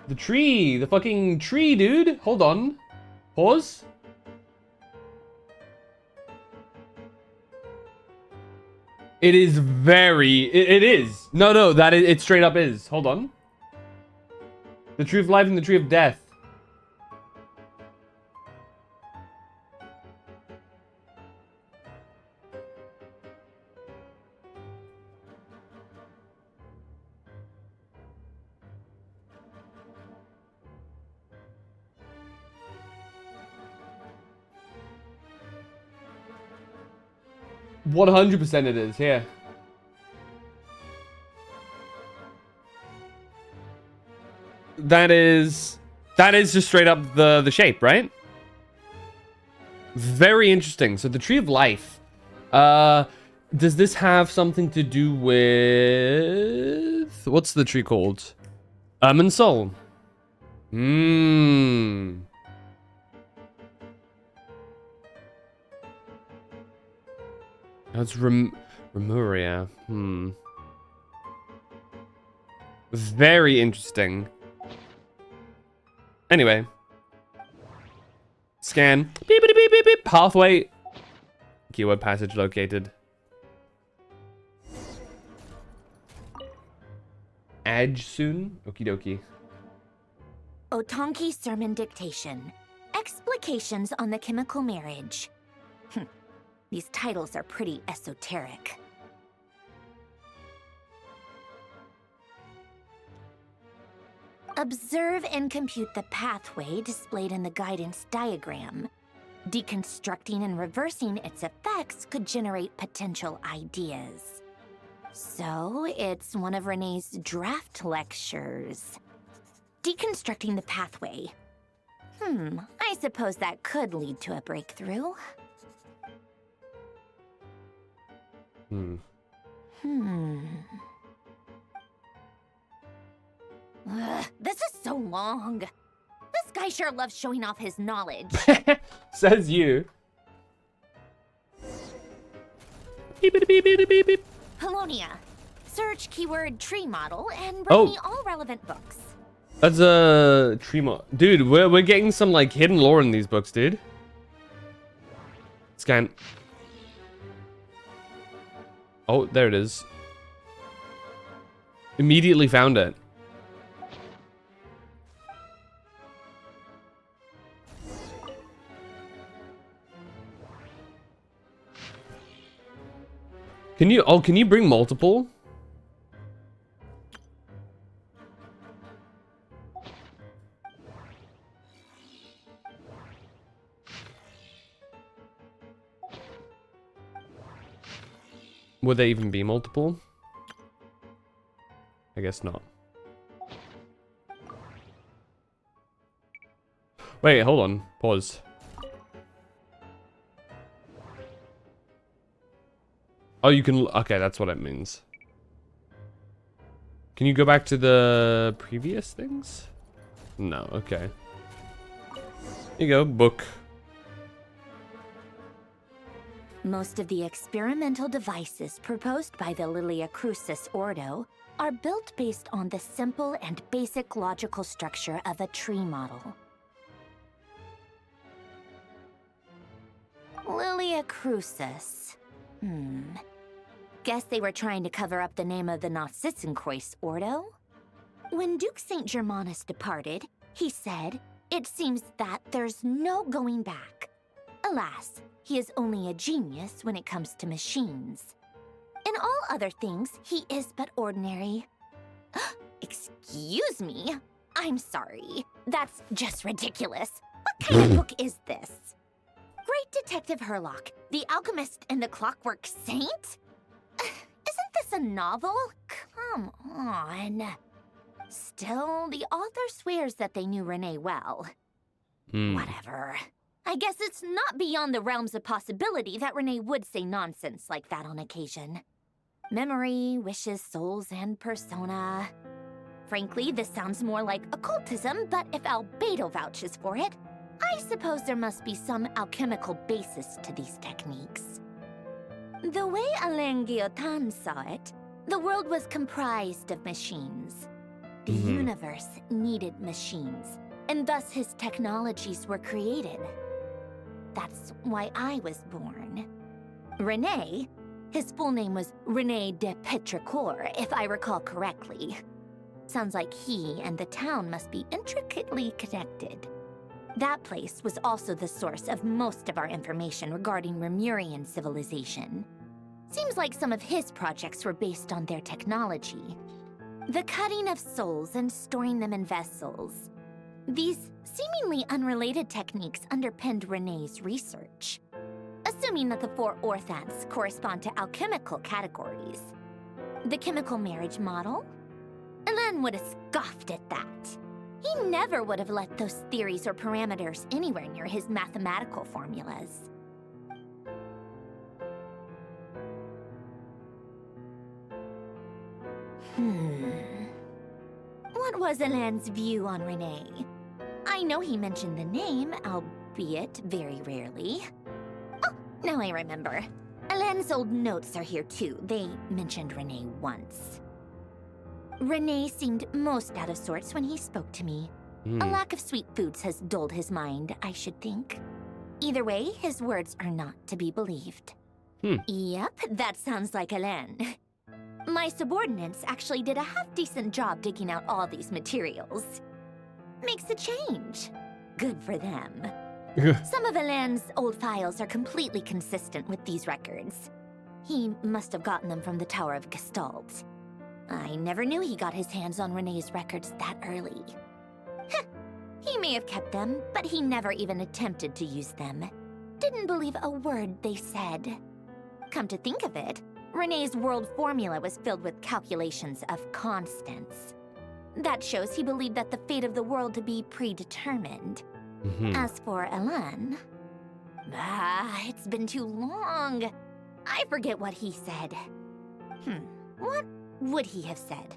The tree, the fucking tree, dude. Hold on. Pause. It is very. It is. No. That is. It straight up is. Hold on. The tree of life and the tree of death. %, it is, here. That is just straight up the shape, right? Very interesting. So the Tree of Life. Does this have something to do with... What's the tree called? Ermin Soul. That's Remuria. Very interesting. Anyway. Scan. Beep beep beep beep beep. Pathway. Keyword passage located. Edge soon. Okie dokie. Otonki Sermon Dictation. Explications on the Chemical Marriage. These titles are pretty esoteric. Observe and compute the pathway displayed in the guidance diagram. Deconstructing and reversing its effects could generate potential ideas. So, it's one of Renee's draft lectures. Deconstructing the pathway. I suppose that could lead to a breakthrough. This is so long. This This guy sure loves showing off his knowledge. Says you. Beep, beep, beep, beep, beep, beep. Polonia. Search keyword tree model and bring me all relevant books. That's a tree mod. Dude, we're getting some like hidden lore in these books, dude. Scan. Oh, there it is. Immediately found it. Can you bring multiple? Would they even be multiple? I guess not. Wait, hold on. Pause. Oh, you can... Okay, that's what it means. Can you go back to the previous things? No, okay. Here you go, book. Most of the experimental devices proposed by the Lilia Crucis Ordo are built based on the simple and basic logical structure of a tree model. Lilia Crucis. Guess they were trying to cover up the name of the Nautitzenkreuz Ordo? When Duke St. Germanus departed, he said, "It seems that there's no going back." Alas, he is only a genius when it comes to machines. In all other things, he is but ordinary. Excuse me? I'm sorry. That's just ridiculous. What kind of book is this? Great Detective Herlock, the Alchemist and the Clockwork Saint? Isn't this a novel? Come on. Still, the author swears that they knew Renee well. Whatever. I guess it's not beyond the realms of possibility that Renee would say nonsense like that on occasion. Memory, wishes, souls, and persona. Frankly, this sounds more like occultism, but if Albedo vouches for it, I suppose there must be some alchemical basis to these techniques. The way Alain Guillotin saw it, the world was comprised of machines. The universe needed machines, and thus his technologies were created. That's why I was born. Renee, his full name was Renee de Petrichor, if I recall correctly. Sounds like he and the town must be intricately connected. That place was also the source of most of our information regarding Remurian civilization. Seems like some of his projects were based on their technology. The cutting of souls and storing them in vessels. These seemingly unrelated techniques underpinned Renee's research. Assuming that the four orthants correspond to alchemical categories. The chemical marriage model? Alain would have scoffed at that. He never would have let those theories or parameters anywhere near his mathematical formulas. What was Alain's view on Renee? I know he mentioned the name, albeit very rarely. Oh, now I remember. Alain's old notes are here too. They mentioned Renee once. Renee seemed most out of sorts when he spoke to me. A lack of sweet foods has dulled his mind, I should think. Either way, his words are not to be believed. Yep, that sounds like Alain. My subordinates actually did a half-decent job digging out all these materials. Makes a change. Good for them. Some of Alain's old files are completely consistent with these records. He must have gotten them from the Tower of Gestalt. I never knew he got his hands on Renee's records that early. He may have kept them, but he never even attempted to use them. Didn't believe a word they said. Come to think of it, Renee's world formula was filled with calculations of constants. That shows he believed that the fate of the world to be predetermined. As for Alain... it's been too long. I forget what he said. What would he have said?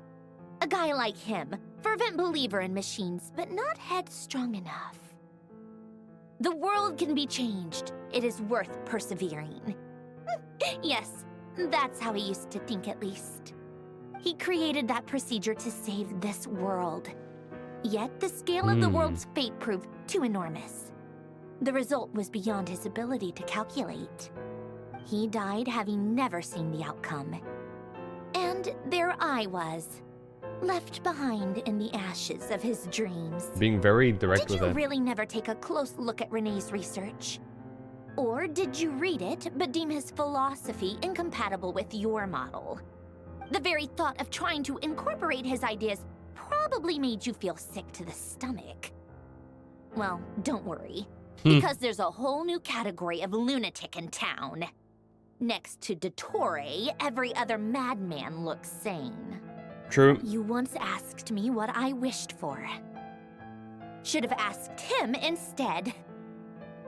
A guy like him, fervent believer in machines, but not headstrong enough. The world can be changed. It is worth persevering. Yes, that's how he used to think at least. He created that procedure to save this world. Yet the scale of the world's fate proved too enormous. The result was beyond his ability to calculate. He died having never seen the outcome. And there I was, left behind in the ashes of his dreams. Being very direct with Did you it. really never take a close look at Renee's research? Or did you read it but deem his philosophy incompatible with your model? The very thought of trying to incorporate his ideas probably made you feel sick to the stomach. Well, don't worry, because there's a whole new category of lunatic in town. Next to Dottore, every other madman looks sane. True. You once asked me what I wished for. Should have asked him instead.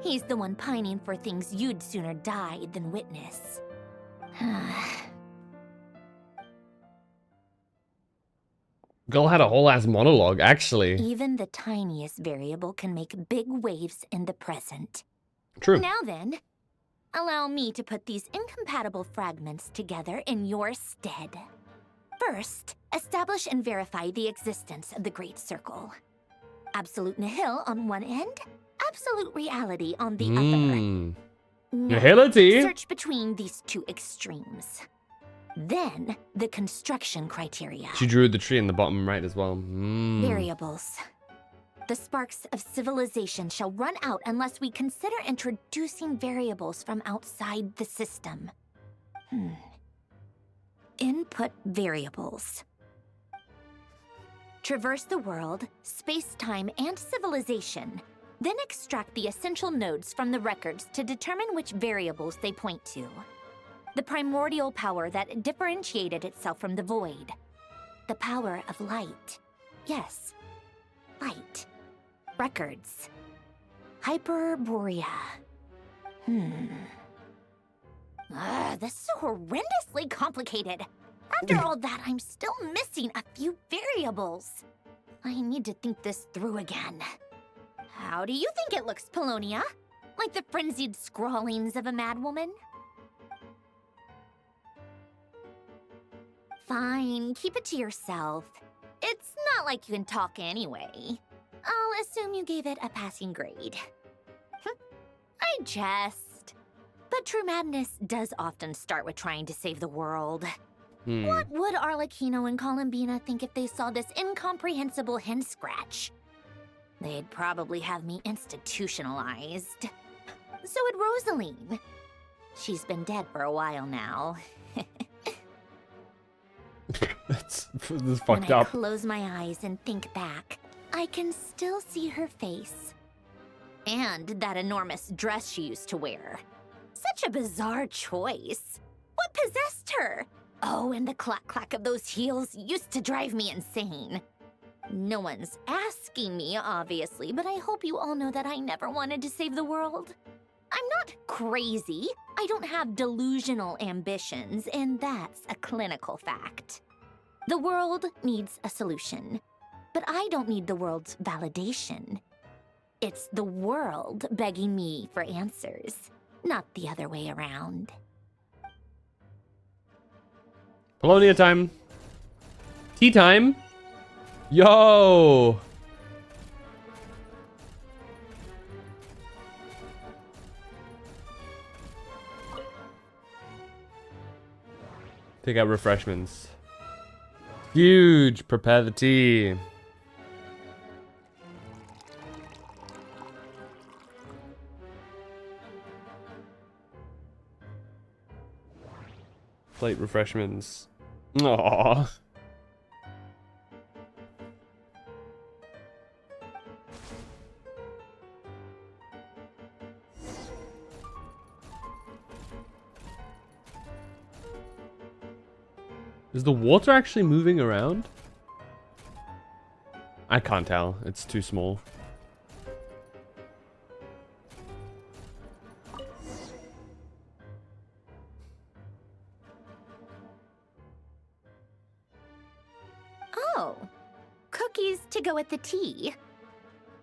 He's the one pining for things you'd sooner die than witness. Girl had a whole ass monologue, actually. Even the tiniest variable can make big waves in the present. True. Now then, allow me to put these incompatible fragments together in your stead. First, establish and verify the existence of the Great Circle. Absolute nihil on one end, absolute reality on the other. Now, Nihility? search between these two extremes. Then, the construction criteria. She drew the tree in the bottom right as well. Variables. The sparks of civilization shall run out unless we consider introducing variables from outside the system. Input variables. Traverse the world, space-time, and civilization. Then extract the essential nodes from the records to determine which variables they point to. The primordial power that differentiated itself from the void. The power of light. Yes, light. Records. Hyperborea. This is horrendously complicated. After all that, I'm still missing a few variables. I need to think this through again. How do you think it looks, Polonia? Like the frenzied scrawlings of a madwoman? Fine, keep it to yourself. It's not like you can talk anyway. I'll assume you gave it a passing grade. I jest. But true madness does often start with trying to save the world. What would Arlecchino and Columbina think if they saw this incomprehensible hen scratch? They'd probably have me institutionalized. So would Rosaline. She's been dead for a while now. This is When fucked I up. close my eyes and think back, I can still see her face. And that enormous dress she used to wear. Such a bizarre choice. What possessed her? Oh, and the clack-clack of those heels used to drive me insane. No one's asking me, obviously, but I hope you all know that I never wanted to save the world. I'm not crazy. I don't have delusional ambitions, and that's a clinical fact. The world needs a solution, but I don't need the world's validation. It's the world begging me for answers, not the other way around. Polonia time. Tea time. Yo. Take out refreshments. Huge. Prepare the tea. Plate refreshments. Aww. Is the water actually moving around? I can't tell. It's too small. Oh, cookies to go with the tea.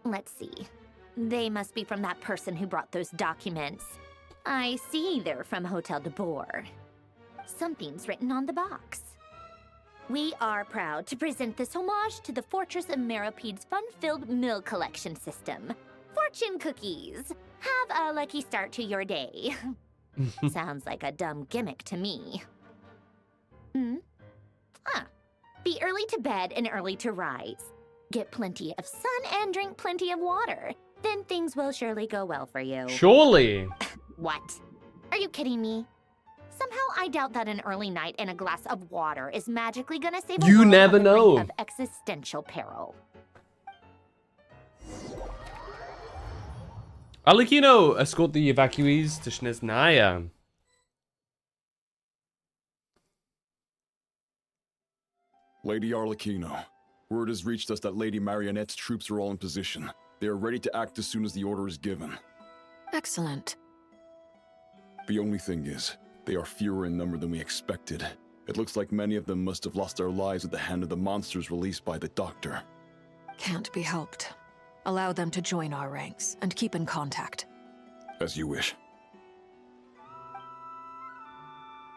Let's see. They must be from that person who brought those documents. I see they're from Hotel de Boer. Something's written on the box. We are proud to present this homage to the Fortress of Meropede's fun-filled meal collection system. Fortune cookies. Have a lucky start to your day. Sounds like a dumb gimmick to me. Be early to bed and early to rise. Get plenty of sun and drink plenty of water. Then things will surely go well for you. Surely. What? Are you kidding me? Somehow I doubt that an early night and a glass of water is magically gonna save a You world never on the brink know. of existential peril. Arlecchino, escort the evacuees to Snezhnaya. Lady Arlecchino, word has reached us that Lady Marionette's troops are all in position. They are ready to act as soon as the order is given. Excellent. The only thing is, they are fewer in number than we expected. It looks like many of them must have lost their lives at the hand of the monsters released by the Doctor. Can't be helped. Allow them to join our ranks and keep in contact. As you wish.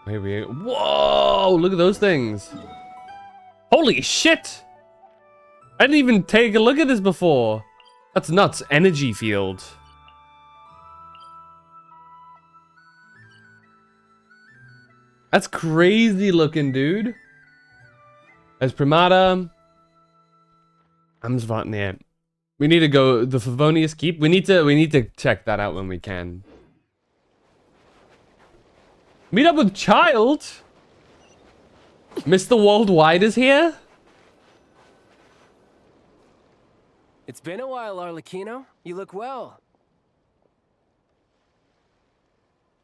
Here whoa! Look at those things. Holy shit! I didn't even take a look at this before. That's nuts. Energy field. That's crazy looking, dude. As Primata. I'm Zvatnier. We need to go the Favonius Keep. We need to check that out when we can. Meet up with Child. Mr. Worldwide is here. It's been a while, Arlecchino. You look well.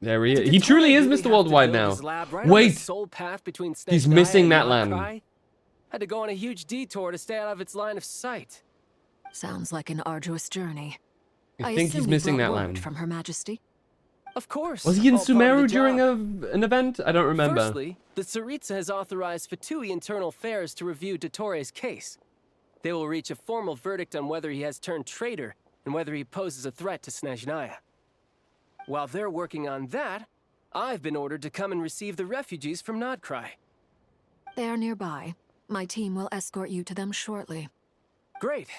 There he is. He truly is Mr. Worldwide now. Wait. He's missing that land. Had to go on a huge detour to stay out of its line of sight. Sounds like an arduous journey. I think he's missing that land. From Her Majesty. Of course. Was he in all part of Sumeru the during job. an event? I don't remember. Firstly, the Tsaritsa has authorized Fatui Internal Affairs to review Dottores' case. They will reach a formal verdict on whether he has turned traitor and whether he poses a threat to Snezhnaya. While they're working on that, I've been ordered to come and receive the refugees from Nodcry. They are nearby. My team will escort you to them shortly. Great.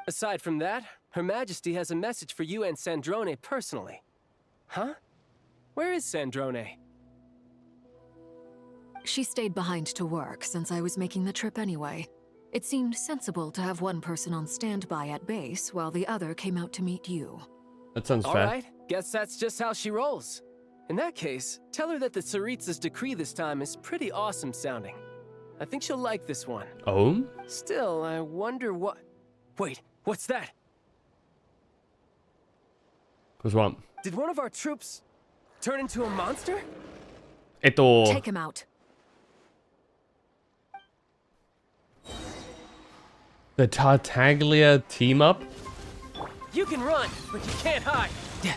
Aside from that, Her Majesty has a message for you and Sandrone personally. Huh? Where is Sandrone? She stayed behind to work since I was making the trip anyway. It seemed sensible to have one person on standby at base while the other came out to meet you. That sounds All fair. right, guess that's just how she rolls. In that case, tell her that the Tsaritsa's decree this time is pretty awesome sounding. I think she'll like this one. Oh? Still, I wonder what... Wait, what's that? What's what? Did one of our troops turn into a monster? Ito. Take him out. The Tartaglia team up? You can run, but you can't hide. Yeah.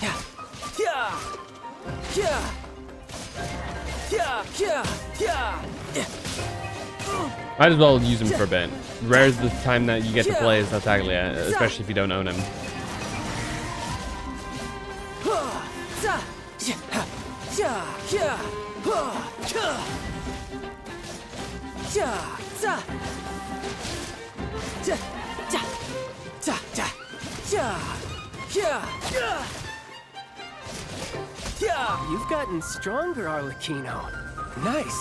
Yeah. Yeah. Yeah. Yeah. Yeah. Yeah. Might as well use him for a bit. Rare's the time that you get to play as Tartaglia, especially if you don't own him. You've gotten stronger, Arlecchino. Nice.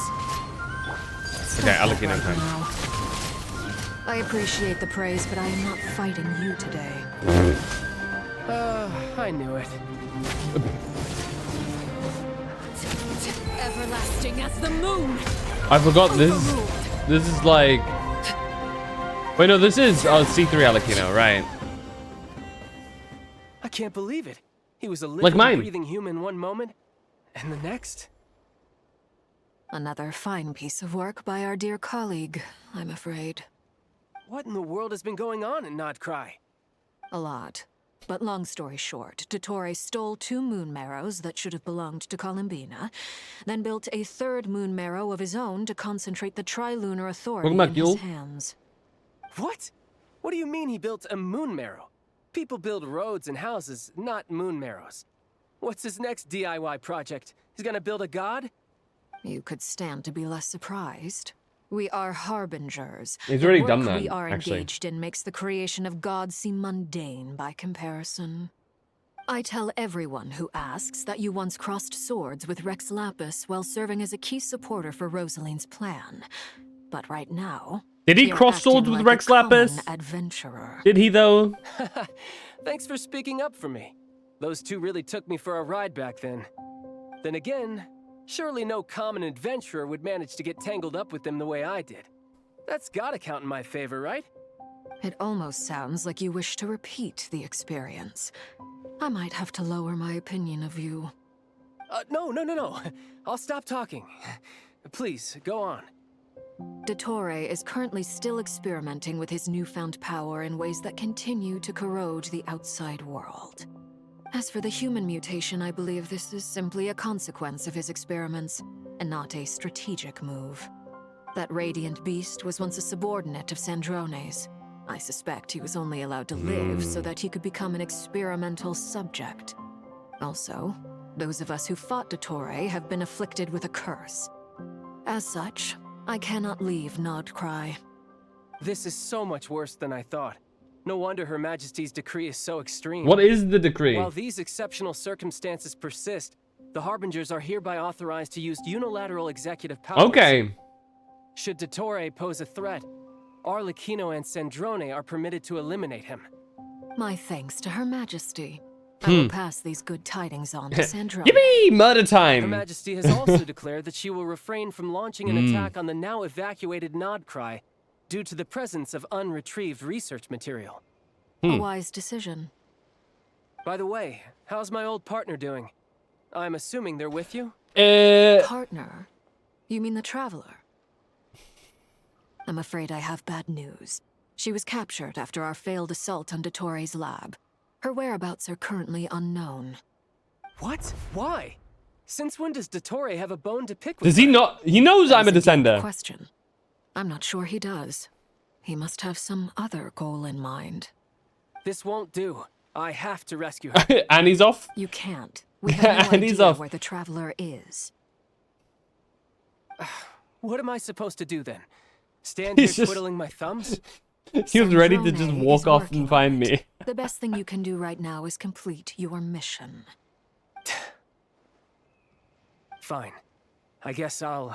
Okay, Arlecchino time. I appreciate the praise, but I am not fighting you today. I knew it. Everlasting as the moon. I forgot this. This is like. Wait, no, this is C3 Arlecchino, right? I can't believe it. He was a Like living, mine. breathing human one moment, and the next. Another fine piece of work by our dear colleague, I'm afraid. What in the world has been going on in Nodcry? A lot. But long story short, Dottore stole 2 moon marrows that should have belonged to Bina, then built a 3rd moon marrow of his own to concentrate the Trilunar Authority in his hands. What? What do you mean he built a moon marrow? People build roads and houses, not moon marrows. What's his next DIY project? He's gonna build a god? You could stand to be less surprised. We are harbingers. He's already The done work that, we are actually. engaged in makes the creation of gods seem mundane by comparison. I tell everyone who asks that you once crossed swords with Rex Lapis while serving as a key supporter for Rosaline's plan. But right now, did he you're cross swords acting with like Rex a common Lapis? adventurer. Did he though? Thanks for speaking up for me. Those 2 really took me for a ride back then. Then again, surely no common adventurer would manage to get tangled up with them the way I did. That's gotta count in my favor, right? It almost sounds like you wish to repeat the experience. I might have to lower my opinion of you. No. I'll stop talking. Please, go on. Dottore is currently still experimenting with his newfound power in ways that continue to corrode the outside world. As for the human mutation, I believe this is simply a consequence of his experiments, and not a strategic move. That radiant beast was once a subordinate of Sandrone's. I suspect he was only allowed to live so that he could become an experimental subject. Also, those of us who fought Dottore have been afflicted with a curse. As such, I cannot leave Nodcry. This is so much worse than I thought. No wonder Her Majesty's decree is so extreme. What is the decree? While these exceptional circumstances persist, the Harbingers are hereby authorized to use unilateral executive powers. Okay. Should Dottore pose a threat, Arlecchino and Sandrone are permitted to eliminate him. My thanks to Her Majesty. I will pass these good tidings on to Sandrone. Yippee! Murder time! Her Majesty has also declared that she will refrain from launching an attack on the now evacuated Nodcry due to the presence of unretrieved research material. A wise decision. By the way, how's my old partner doing? I'm assuming they're with you? Partner? You mean the Traveler? I'm afraid I have bad news. She was captured after our failed assault on Dottore's lab. Her whereabouts are currently unknown. What? Why? Since when does Dottore have a bone to pick with Does he her? not? He knows I'm a descender. Question. I'm not sure he does. He must have some other goal in mind. This won't do. I have to rescue her. And he's off. You can't. We have no And he's idea off. where the Traveler is. What am I supposed to do then? Stand He's here just- twiddling my thumbs? He was ready to just Sandrone walk is off working and find on me. it. The best thing you can do right now is complete your mission. Fine. I guess I'll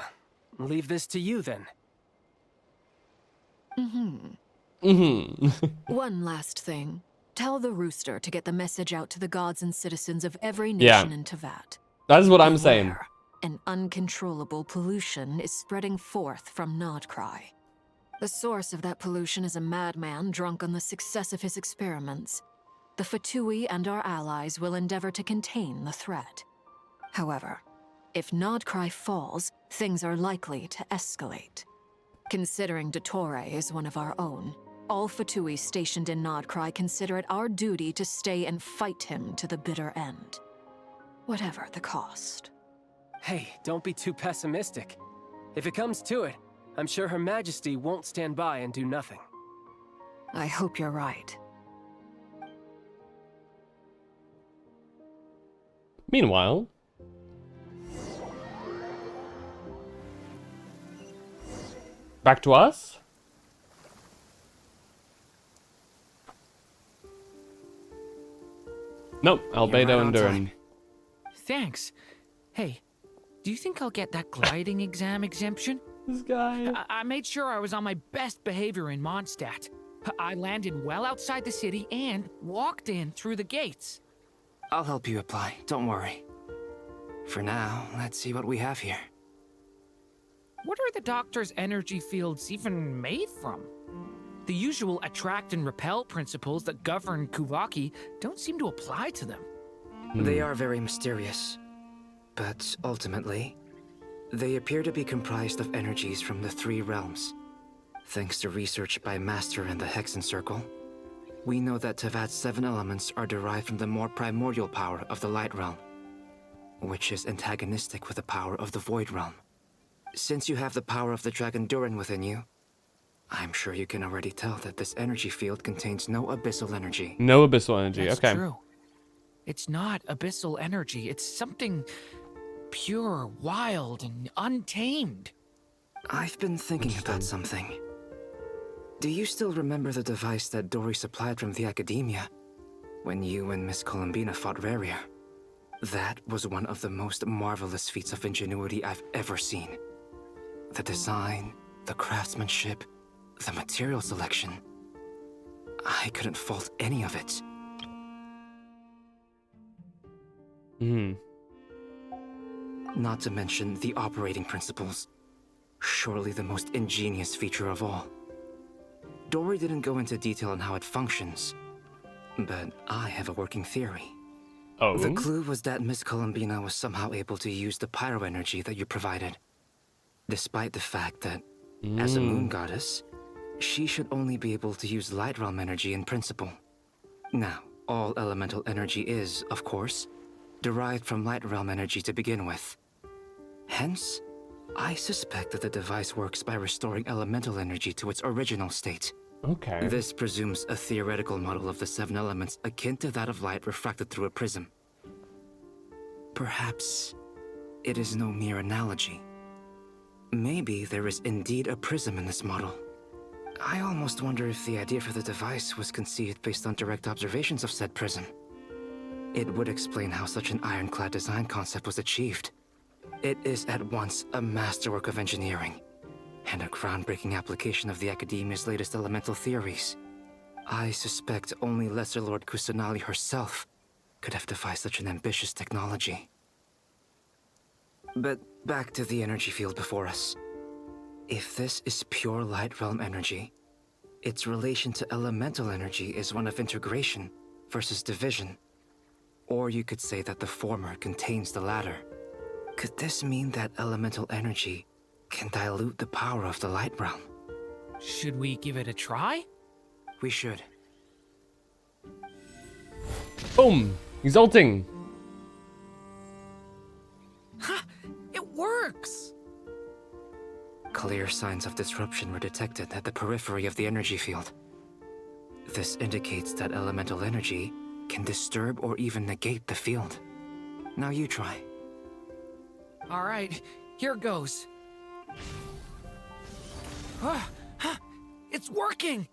leave this to you then. One last thing. Tell the Rooster to get the message out to the gods and citizens of every Yeah. nation in Tevat. That's what I'm saying. Beware. An uncontrollable pollution is spreading forth from Nodcry. The source of that pollution is a madman drunk on the success of his experiments. The Fatui and our allies will endeavor to contain the threat. However, if Nodcry falls, things are likely to escalate. Considering Dottore is one of our own, all Fatui stationed in Nodcry consider it our duty to stay and fight him to the bitter end. Whatever the cost. Hey, don't be too pessimistic. If it comes to it, I'm sure Her Majesty won't stand by and do nothing. I hope you're right. Meanwhile, back to us. Nope, Albedo and Duran. Thanks. Hey, do you think I'll get that gliding exam exemption? This guy. I made sure I was on my best behavior in Mondstadt. I landed well outside the city and walked in through the gates. I'll help you apply, don't worry. For now, let's see what we have here. What are the doctor's energy fields even made from? The usual attract and repel principles that govern Kuvaki don't seem to apply to them. They are very mysterious. But ultimately, they appear to be comprised of energies from the 3 realms. Thanks to research by Master in the Hexen Circle, We know that Tevat's 7 elements are derived from the more primordial power of the Light Realm, which is antagonistic with the power of the Void Realm. Since you have the power of the Dragon Durin within you, I'm sure you can already tell that this energy field contains no abyssal energy. No abyssal energy, That's okay. True. It's not abyssal energy. It's something pure, wild, and untamed. I've been thinking about something. Do you still remember the device that Dory supplied from the Academia when you and Miss Columbina fought Raria? That was one of the most marvelous feats of ingenuity I've ever seen. The design, the craftsmanship, the material selection. I couldn't fault any of it. Not to mention the operating principles. Surely the most ingenious feature of all. Dory didn't go into detail on how it functions, but I have a working theory. Oh? The clue was that Miss Columbina was somehow able to use the pyro energy that you provided, despite the fact that, as a moon goddess, she should only be able to use light realm energy in principle. Now, all elemental energy is, of course, derived from light realm energy to begin with. Hence, I suspect that the device works by restoring elemental energy to its original state. Okay. This presumes a theoretical model of the 7 elements akin to that of light refracted through a prism. Perhaps it is no mere analogy. Maybe there is indeed a prism in this model. I almost wonder if the idea for the device was conceived based on direct observations of said prism. It would explain how such an ironclad design concept was achieved. It is at once a masterwork of engineering and a groundbreaking application of the Academia's latest elemental theories. I suspect only Lesser Lord Kusanali herself could have devised such an ambitious technology. But back to the energy field before us. If this is pure light realm energy, its relation to elemental energy is one of integration versus division. Or you could say that the former contains the latter. Could this mean that elemental energy can dilute the power of the light realm? Should we give it a try? We should. Boom! He's ulting! Ha! It works! Clear signs of disruption were detected at the periphery of the energy field. This indicates that elemental energy can disturb or even negate the field. Now you try. All right, here goes. It's working!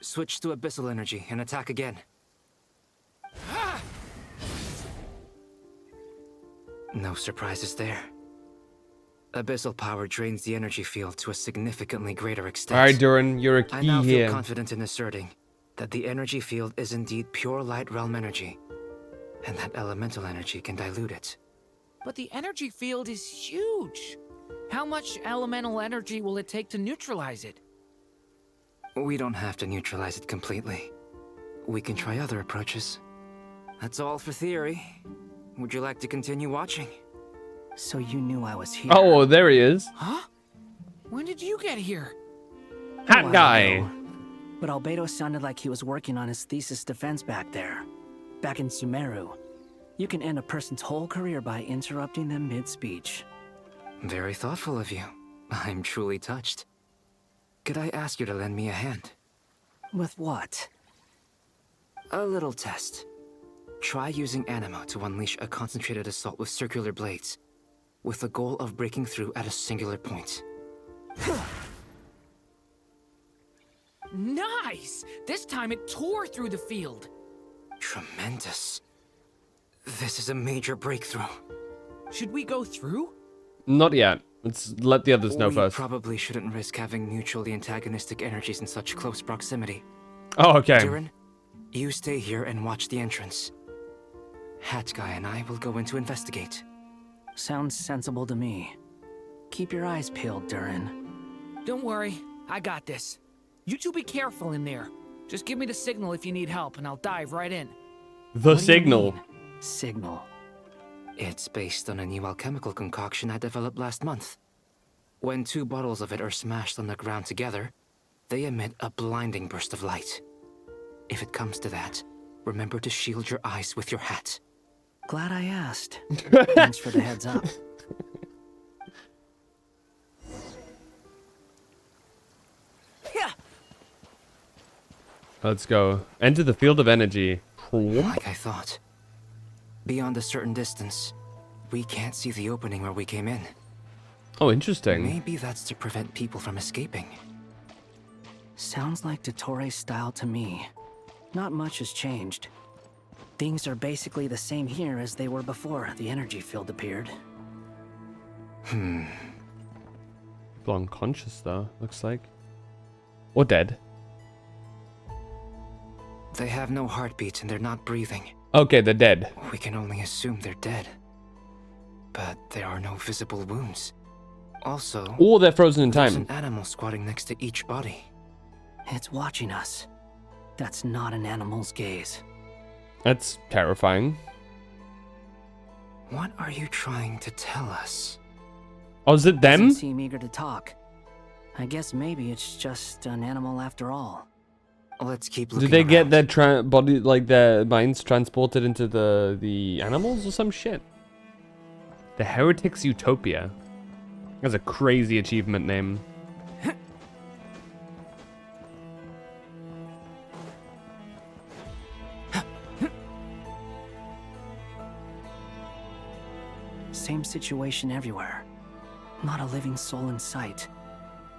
Switch to abyssal energy and attack again. No surprises there. Abyssal power drains the energy field to a significantly greater extent. Alright, Durin, you're a key I now feel here. confident in asserting that the energy field is indeed pure light realm energy, and that elemental energy can dilute it. But the energy field is huge. How much elemental energy will it take to neutralize it? We don't have to neutralize it completely. We can try other approaches. That's all for theory. Would you like to continue watching? So you knew I was here. Oh, there he is. Huh? When did you get here? Hat guy. Ago. But Albedo sounded like he was working on his thesis defense back there. Back in Sumeru. You can end a person's whole career by interrupting them mid-speech. Very thoughtful of you. I'm truly touched. Could I ask you to lend me a hand? With what? A little test. Try using Anima to unleash a concentrated assault with circular blades, with the goal of breaking through at a singular point. Nice! This time it tore through the field. Tremendous. This is a major breakthrough. Should we go through? Not yet. Let's let the others know We first. probably shouldn't risk having mutually antagonistic energies in such close proximity. Oh, okay. Durin, you stay here and watch the entrance. Hat Guy and I will go in to investigate. Sounds sensible to me. Keep your eyes peeled, Durin. Don't worry, I got this. You two be careful in there. Just give me the signal if you need help and I'll dive right in. The signal. Signal. It's based on a new alchemical concoction I developed last month. When 2 bottles of it are smashed on the ground together, they emit a blinding burst of light. If it comes to that, remember to shield your eyes with your hat. Glad I asked. Thanks for the heads up. Let's go. Enter the field of energy. Like I thought. Beyond a certain distance, we can't see the opening where we came in. Oh, interesting. Maybe that's to prevent people from escaping. Sounds like Dottores' style to me. Not much has changed. Things are basically the same here as they were before the energy field appeared. People unconscious though, looks like. Or dead. They have no heartbeats and they're not breathing. Okay, they're dead. We can only assume they're dead. But there are no visible wounds. Also, or they're frozen in there's time. An animal squatting next to each body. It's watching us. That's not an animal's gaze. That's terrifying. What are you trying to tell us? Oh, is it them? Doesn't seem eager to talk. I guess maybe it's just an animal after all. Let's keep looking. Did they get their body, like their minds, transported into the animals or some shit? The Heretics Utopia. That's a crazy achievement name. Same situation everywhere. Not a living soul in sight.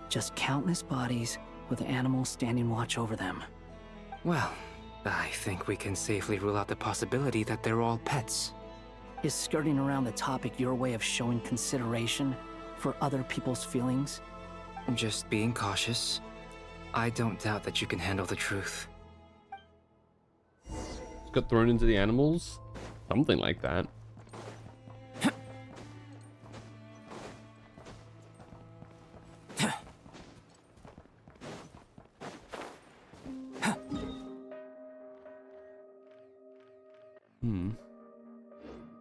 Just countless bodies with animals standing watch over them. Well, I think we can safely rule out the possibility that they're all pets. Is skirting around the topic your way of showing consideration for other people's feelings? Just being cautious. I don't doubt that you can handle the truth. Got thrown into the animals? Something like that.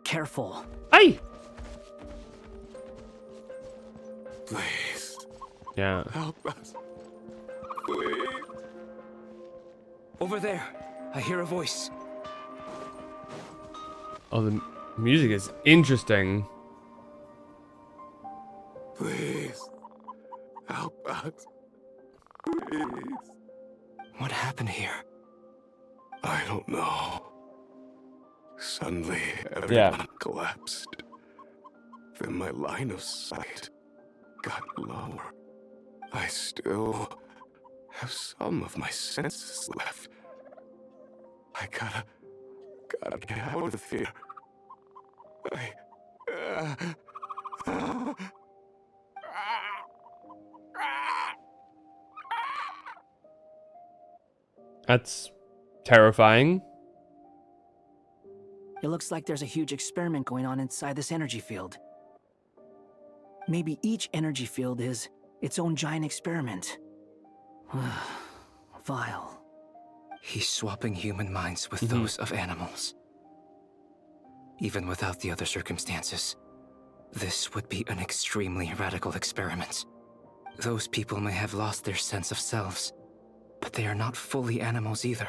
Careful. Hey! Please. Yeah. Help us. Please. Over there. I hear a voice. Oh, the music is interesting. Please. Help us. Please. What happened here? I don't know. Suddenly, everyone collapsed. Then my line of sight got lower. I still have some of my senses left. I gotta get out of here. That's terrifying. It looks like there's a huge experiment going on inside this energy field. Maybe each energy field is its own giant experiment. Vile. He's swapping human minds with those of animals. Even without the other circumstances, this would be an extremely radical experiment. Those people may have lost their sense of selves, but they are not fully animals either.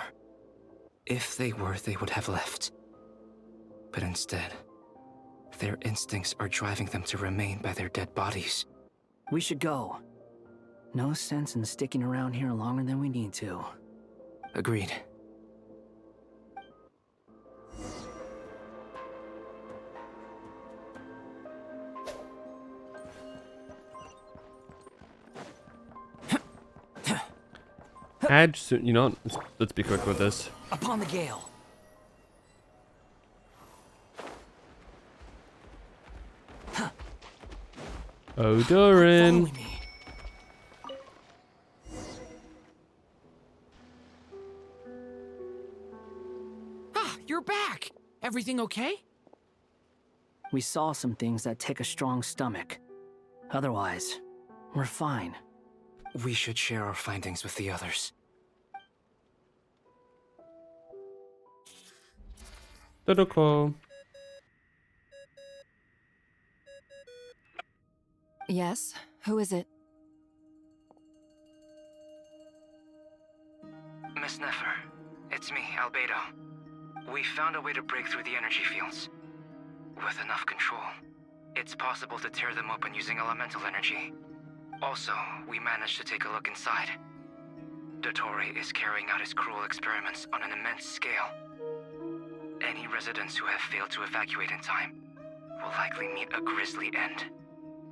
If they were, they would have left. But instead, their instincts are driving them to remain by their dead bodies. We should go. No sense in sticking around here longer than we need to. Agreed. You know what? Let's be quick with this. Upon the gale. Oh, Doran. Ah, you're back. Everything okay? We saw some things that take a strong stomach. Otherwise, we're fine. We should share our findings with the others. Dodoko. Yes? Who is it? Miss Nefer, It's me, Albedo. We found a way to break through the energy fields. With enough control, it's possible to tear them open using elemental energy. Also, we managed to take a look inside. Dottore is carrying out his cruel experiments on an immense scale. Any residents who have failed to evacuate in time will likely meet a grisly end.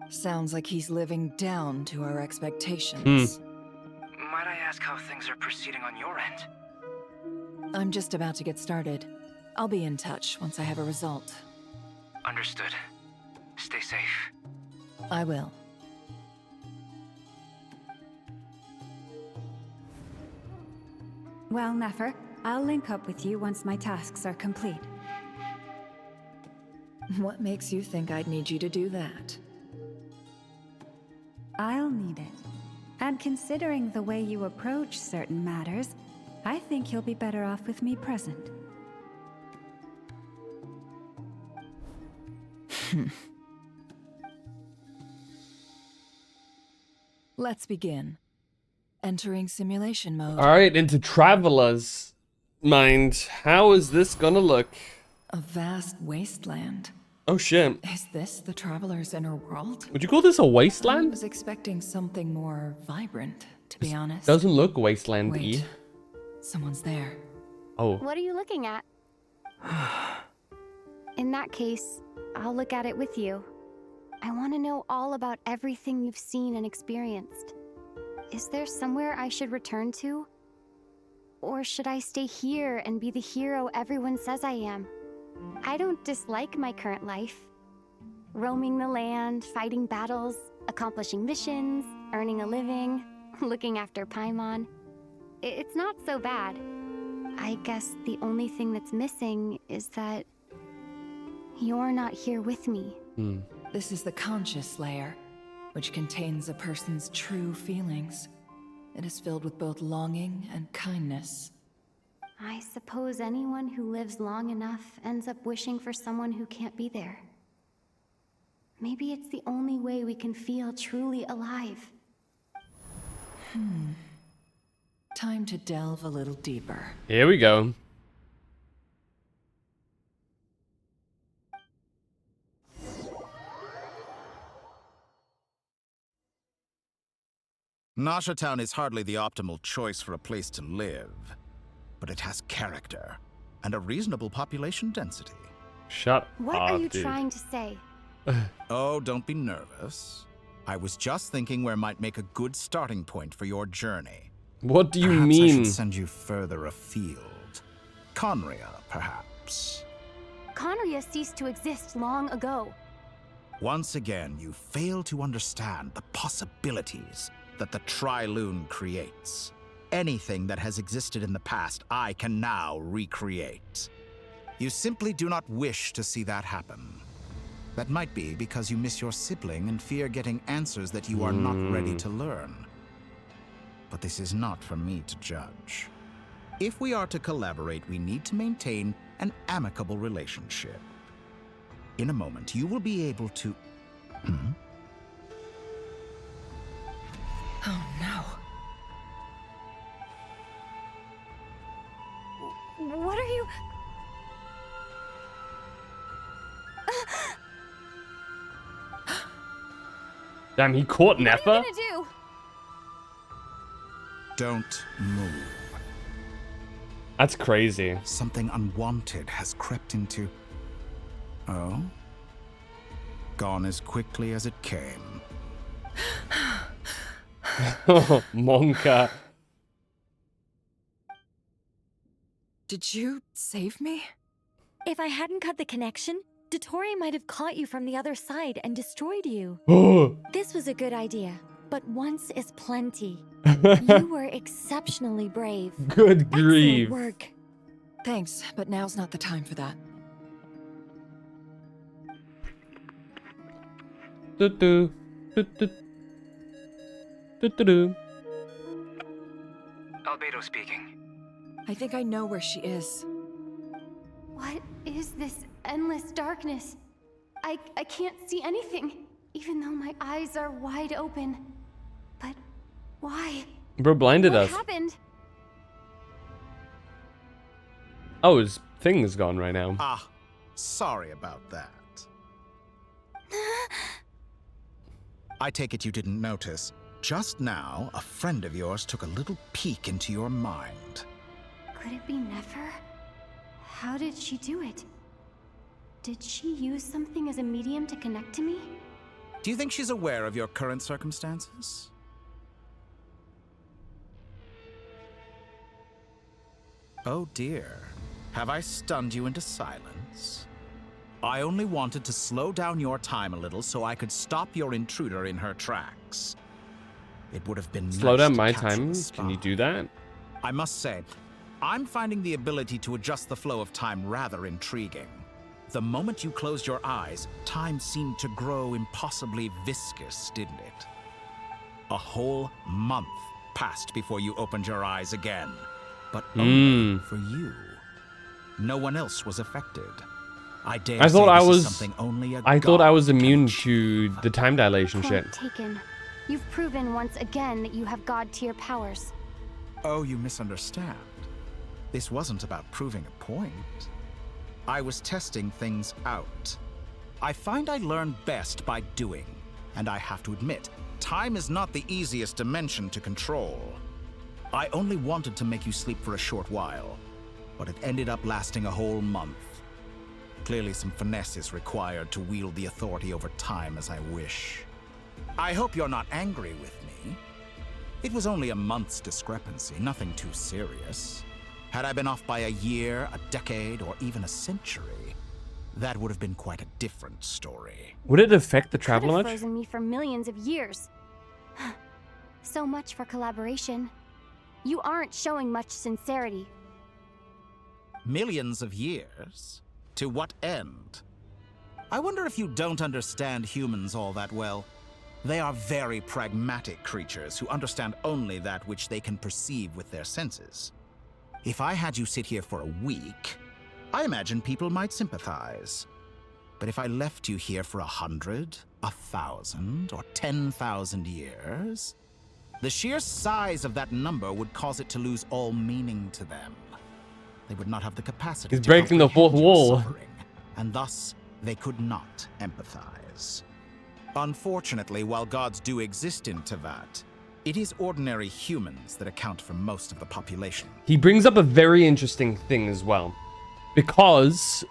Sounds like he's living down to our expectations. Might I ask how things are proceeding on your end? I'm just about to get started. I'll be in touch once I have a result. Understood. Stay safe. I will. Well, Nefer, I'll link up with you once my tasks are complete. What makes you think I'd need you to do that? I'll need it. And considering the way you approach certain matters, I think you'll be better off with me present. Let's begin. Entering simulation mode. Alright, into Traveler's mind. How is this gonna look? A vast wasteland. Oh shit. Is this the Traveler's inner world? Would you call this a I wasteland? was expecting something more vibrant, to be honest. Doesn't look wasteland-y. Wait. Someone's there. Oh. What are you looking at? In that case, I'll look at it with you. I want to know all about everything you've seen and experienced. Is there somewhere I should return to? Or should I stay here and be the hero everyone says I am? I don't dislike my current life. Roaming the land, fighting battles, accomplishing missions, earning a living, looking after Paimon. It's not so bad. I guess the only thing that's missing is that you're not here with me. This is the conscious layer, which contains a person's true feelings. It is filled with both longing and kindness. I suppose anyone who lives long enough ends up wishing for someone who can't be there. Maybe it's the only way we can feel truly alive. Time to delve a little deeper. Here we go. Nasha Town is hardly the optimal choice for a place to live, but it has character and a reasonable population density. Shut What up, are you dude. trying to say? Oh, don't be nervous. I was just thinking where might make a good starting point for your journey. What do you Perhaps I mean? should send you further afield. Conria, perhaps. Conria ceased to exist long ago. Once again, you fail to understand the possibilities that the Tri-Lune creates. Anything that has existed in the past, I can now recreate. You simply do not wish to see that happen. That might be because you miss your sibling and fear getting answers that you are not ready to learn. But this is not for me to judge. If we are to collaborate, we need to maintain an amicable relationship. In a moment, you will be able to... Oh no. What are you... Damn, he caught What are Nefer? you gonna do? Don't move. That's crazy. Something unwanted has crept into... Oh? Gone as quickly as it came. Monka. Did you save me? If I hadn't cut the connection, Dottore might have caught you from the other side and destroyed you. This was a good idea, but once is plenty. You were exceptionally brave. Good grief. Excellent work. Thanks, but now's not the time for that. Do-do. Do-do. Do-do-do. Albedo speaking. I think I know where she is. What is this endless darkness? I can't see anything, even though my eyes are wide open. But why? Bro blinded What us. happened? Oh, his thing is gone right now. Ah, sorry about that. I take it you didn't notice. Just now, a friend of yours took a little peek into your mind. Could it be Nefer? How did she do it? Did she use something as a medium to connect to me? Do you think she's aware of your current circumstances? Oh dear. Have I stunned you into silence? I only wanted to slow down your time a little so I could stop your intruder in her tracks. It would have been Slow nice down to my capture time? the spy. Can you do that? I must say, I'm finding the ability to adjust the flow of time rather intriguing. The moment you closed your eyes, time seemed to grow impossibly viscous, didn't it? A whole month passed before you opened your eyes again. But only for you. No one else was affected. I dare I thought say I this is was. something only a I thought I god was can immune achieve. to the time dilation shit. Point taken. You've proven once again that you have god-tier powers. Oh, you misunderstand. This wasn't about proving a point. I was testing things out. I find I learn best by doing, and I have to admit, time is not the easiest dimension to control. I only wanted to make you sleep for a short while, but it ended up lasting a whole month. Clearly some finesse is required to wield the authority over time as I wish. I hope you're not angry with me. It was only a month's discrepancy, nothing too serious. Had I been off by a year, a decade, or even a century, that would have been quite a different story. Would it affect the Could traveler have much? frozen me for millions of years. So much for collaboration. You aren't showing much sincerity. Millions of years? To what end? I wonder if you don't understand humans all that well. They are very pragmatic creatures who understand only that which they can perceive with their senses. If I had you sit here for a week, I imagine people might sympathize. But if I left you here for 100, 1,000, or 10,000 years, the sheer size of that number would cause it to lose all meaning to them. They would not have the capacity He's to breaking the fourth comprehend your wall. suffering, and thus they could not empathize. Unfortunately, while gods do exist in Tevat, it is ordinary humans that account for most of the population. He brings up a very interesting thing as well. Because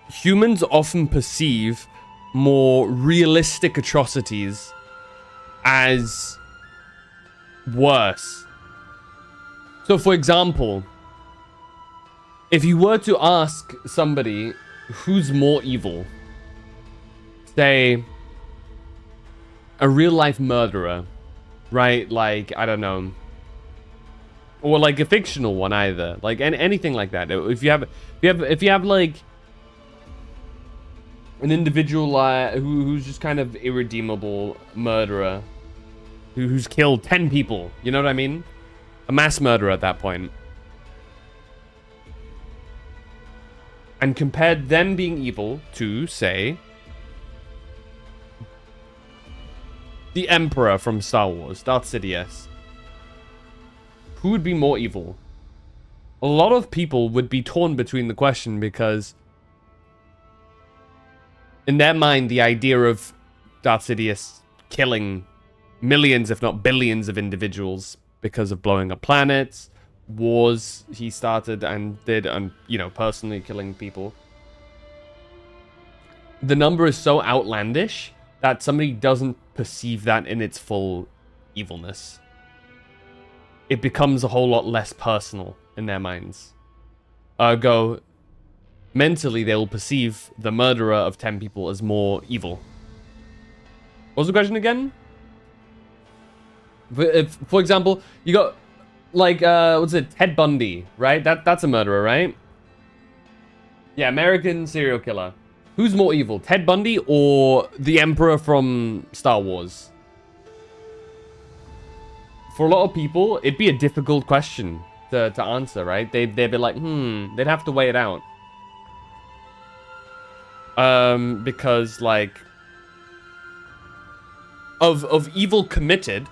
humans often perceive more realistic atrocities as worse. So, for example, if you were to ask somebody who's more evil, say, a real-life murderer, right? Like, I don't know. Or like a fictional one either. Like anything like that. If you have like an individual who's just kind of irredeemable murderer who's killed 10 people, you know what I mean? A mass murderer at that point. And compared them being evil to, say, the Emperor from Star Wars, Darth Sidious. Who would be more evil? A lot of people would be torn between the question because in their mind, the idea of Darth Sidious killing millions, if not billions of individuals because of blowing up planets, wars he started and did, and, you know, personally killing people. The number is so outlandish that somebody doesn't perceive that in its full evilness. It becomes a whole lot less personal in their minds. Ergo, mentally they will perceive the murderer of 10 people as more evil. What was the question again? If, for example, you got, like, what's it, Ted Bundy, right? That's a murderer, right? Yeah, American serial killer. Who's more evil, Ted Bundy or the Emperor from Star Wars? For a lot of people, it'd be a difficult question to answer, right? They'd be like, they'd have to weigh it out. Because, like, of evil committed,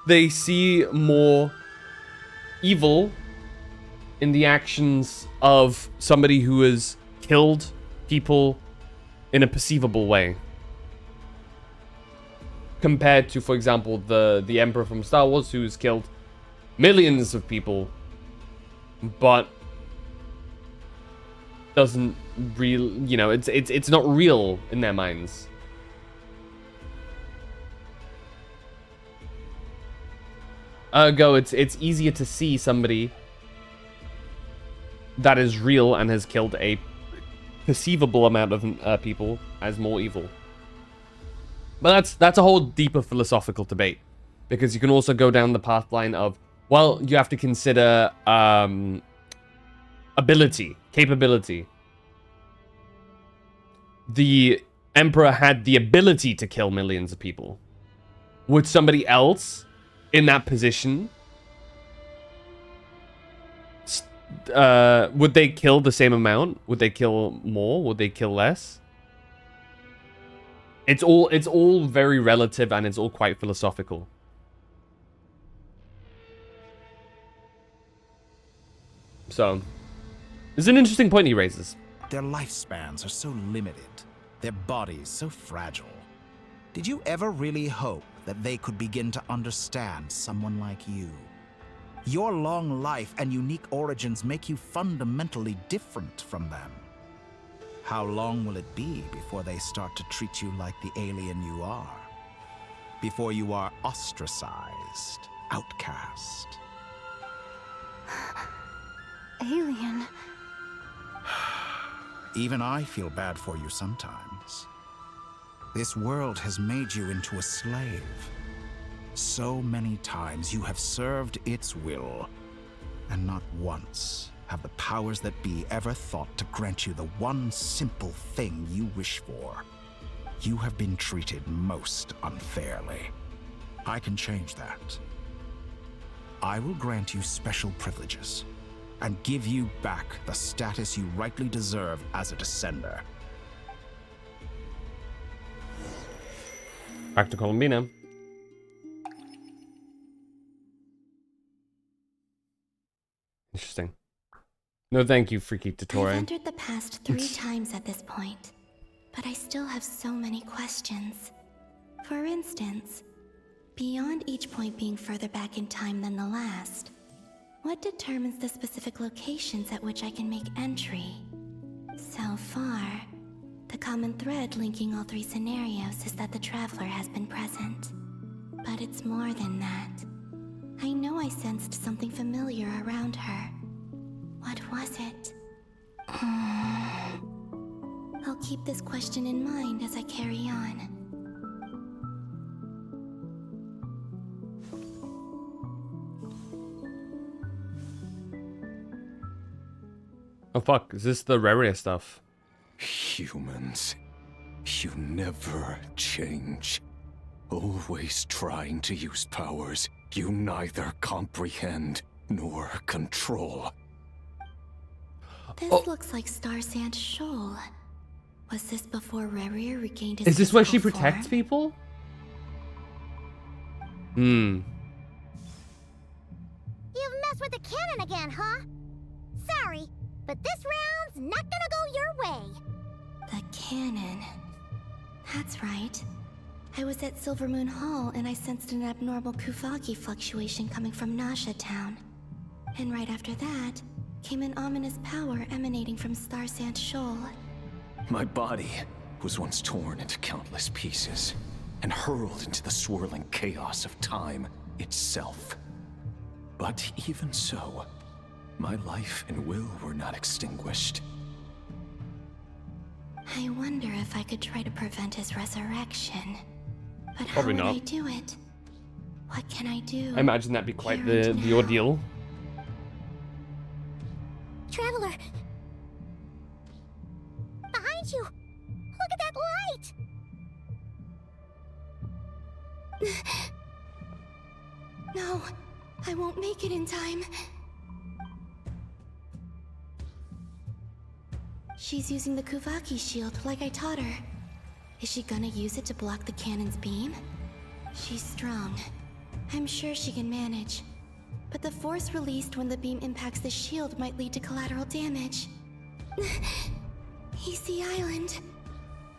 they see more evil in the actions of somebody who has killed people in a perceivable way. Compared to, for example, the Emperor from Star Wars, who's killed millions of people, but doesn't real, you know, it's not real in their minds. Ergo, it's easier to see somebody that is real and has killed a perceivable amount of people as more evil. But that's a whole deeper philosophical debate, because you can also go down the path line of, well, you have to consider capability. The Emperor had the ability to kill millions of people. Would somebody else in that position, would they kill the same amount? Would they kill more? Would they kill less? It's all very relative, and it's all quite philosophical. So, it's an interesting point he raises. Their lifespans are so limited, their bodies so fragile. Did you ever really hope that they could begin to understand someone like you? Your long life and unique origins make you fundamentally different from them. How long will it be before they start to treat you like the alien you are? Before you are ostracized, outcast? Alien. Even I feel bad for you sometimes. This world has made you into a slave. So many times you have served its will, and not once have the powers that be ever thought to grant you the one simple thing you wish for. You have been treated most unfairly. I can change that. I will grant you special privileges and give you back the status you rightly deserve as a descender. Back to Bina. Interesting. No, thank you, Freaky Dottore. I've entered the past 3 times at this point, but I still have so many questions. For instance, beyond each point being further back in time than the last, what determines the specific locations at which I can make entry? So far, the common thread linking all 3 scenarios is that the Traveler has been present. But it's more than that. I know I sensed something familiar around her. What was it? I'll keep this question in mind as I carry on. Oh fuck, is this the Reria stuff? Humans, you never change. Always trying to use powers you neither comprehend nor control. This looks like Star Sand Shoal. Was this before Reria regained his Is this where she physical protects form? people? Hmm. You've messed with the cannon again, huh? Sorry, but this round's not gonna go your way. The cannon. That's right. I was at Silver Moon Hall and I sensed an abnormal Kuvagi fluctuation coming from Nasha Town. And right after that, came an ominous power emanating from Star Sand Shoal. My body was once torn into countless pieces and hurled into the swirling chaos of time itself. But even so, my life and will were not extinguished. I wonder if I could try to prevent his resurrection. But Probably how would not. I do it? What can I do? I imagine that'd be quite here and the now? ordeal. Traveler! Behind you! Look at that light! No, I won't make it in time. She's using the Kuvaki shield like I taught her. Is she gonna use it to block the cannon's beam? She's strong. I'm sure she can manage. but the force released when the beam impacts the shield might lead to collateral damage. Easy Island.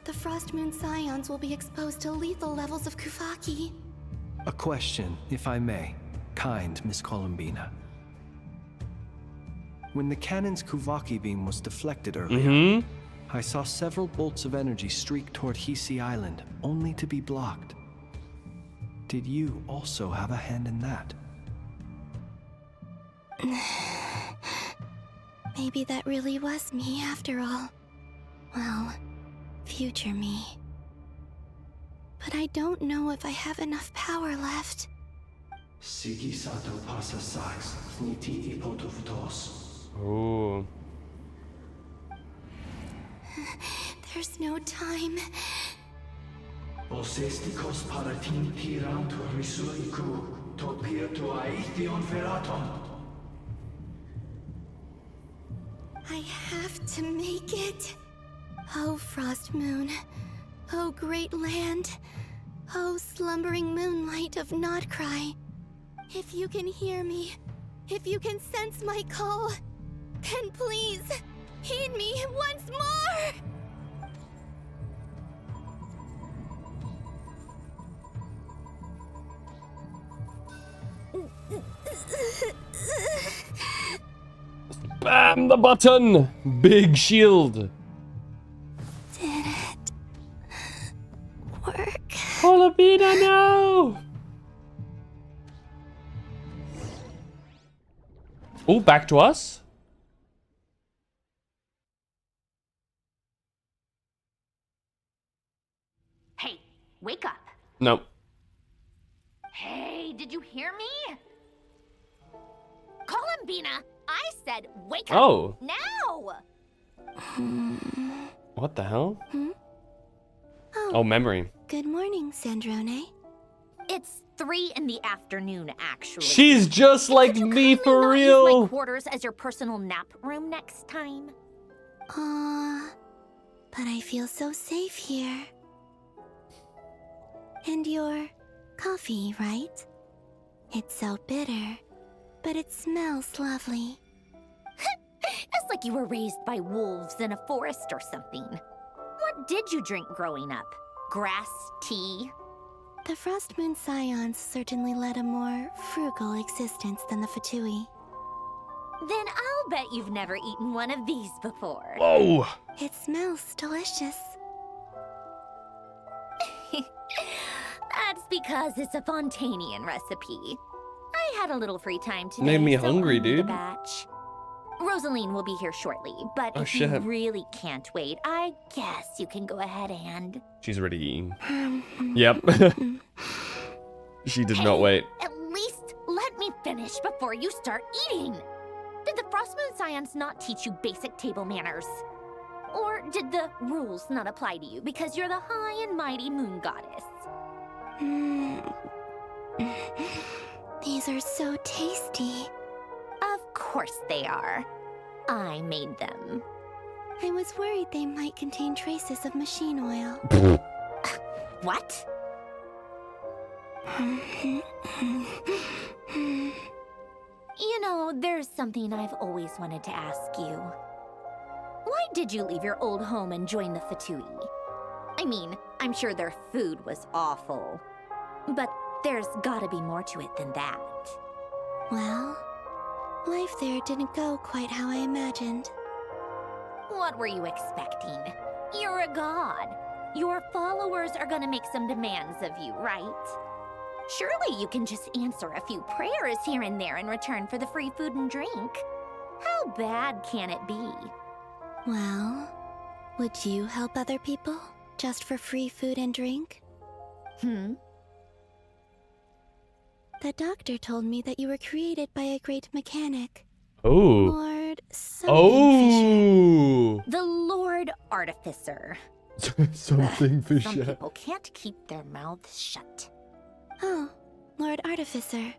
The Frost Moon Scions will be exposed to lethal levels of Kuvaki. A question, if I may. Kind Miss Columbina. When the cannon's Kuvaki beam was deflected earlier, I saw several bolts of energy streak toward Hisi Island, only to be blocked. Did you also have a hand in that? Maybe that really was me after all. Well, future me. But I don't know if I have enough power left. Oh. There's no time. I have to make it. Oh, Frost Moon. Oh, great land. Oh, slumbering moonlight of Nodcry. If you can hear me, if you can sense my call, then please, heed me once more! Bam the button! Big shield. Did it work? Bina, no! Oh, back to us? Hey, wake up. No. Hey, did you hear me? Call him, Bina. I said wake Oh. up now. What the hell? Oh, Oh, memory. good morning, Sandrone. It's 3 in the afternoon, actually. She's just like me for Not use real. my quarters as your personal nap room next time. But I feel so safe here. And your coffee, right? It's so bitter, but it smells lovely. It's like you were raised by wolves in a forest or something. What did you drink growing up? Grass tea? The Frost Moon Scions certainly led a more frugal existence than the Fatui. Then I'll bet you've never eaten one of these before. Whoa! It smells delicious. That's because it's a Fontanian recipe. I had a little free time today, Made me so hungry, I made a dude. batch. Rosaline will be here shortly, but Oh, if you shit. really can't wait, I guess you can go ahead and... She's already eating. Yep. She did not wait. At least let me finish before you start eating. Did the Frost Moon Scions not teach you basic table manners? Or did the rules not apply to you because you're the high and mighty moon goddess? These are so tasty. Of course they are. I made them. I was worried they might contain traces of machine oil. What? You know, there's something I've always wanted to ask you. Why did you leave your old home and join the Fatui? I mean, I'm sure their food was awful. But there's gotta be more to it than that. Well, life there didn't go quite how I imagined. What were you expecting? You're a god. Your followers are gonna make some demands of you, right? Surely you can just answer a few prayers here and there in return for the free food and drink. How bad can it be? Well, would you help other people just for free food and drink? The doctor told me that you were created by a great mechanic. Oh. Lord something The Lord Artificer. Something Some Fisher. people can't keep their mouths shut. Oh, Lord Artificer.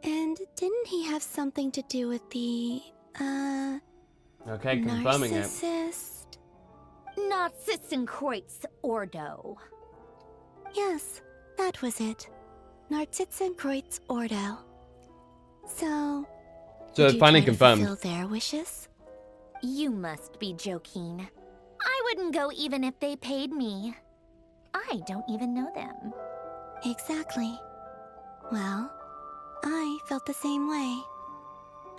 And didn't he have something to do with the, Okay, confirming it. narcissist? Narcissenkreuz Ordo. Yes, that was it. Narcissenkreuz Ordo. So So you finally try to confirmed. fulfill their wishes? You must be joking. I wouldn't go even if they paid me. I don't even know them. Exactly. Well, I felt the same way.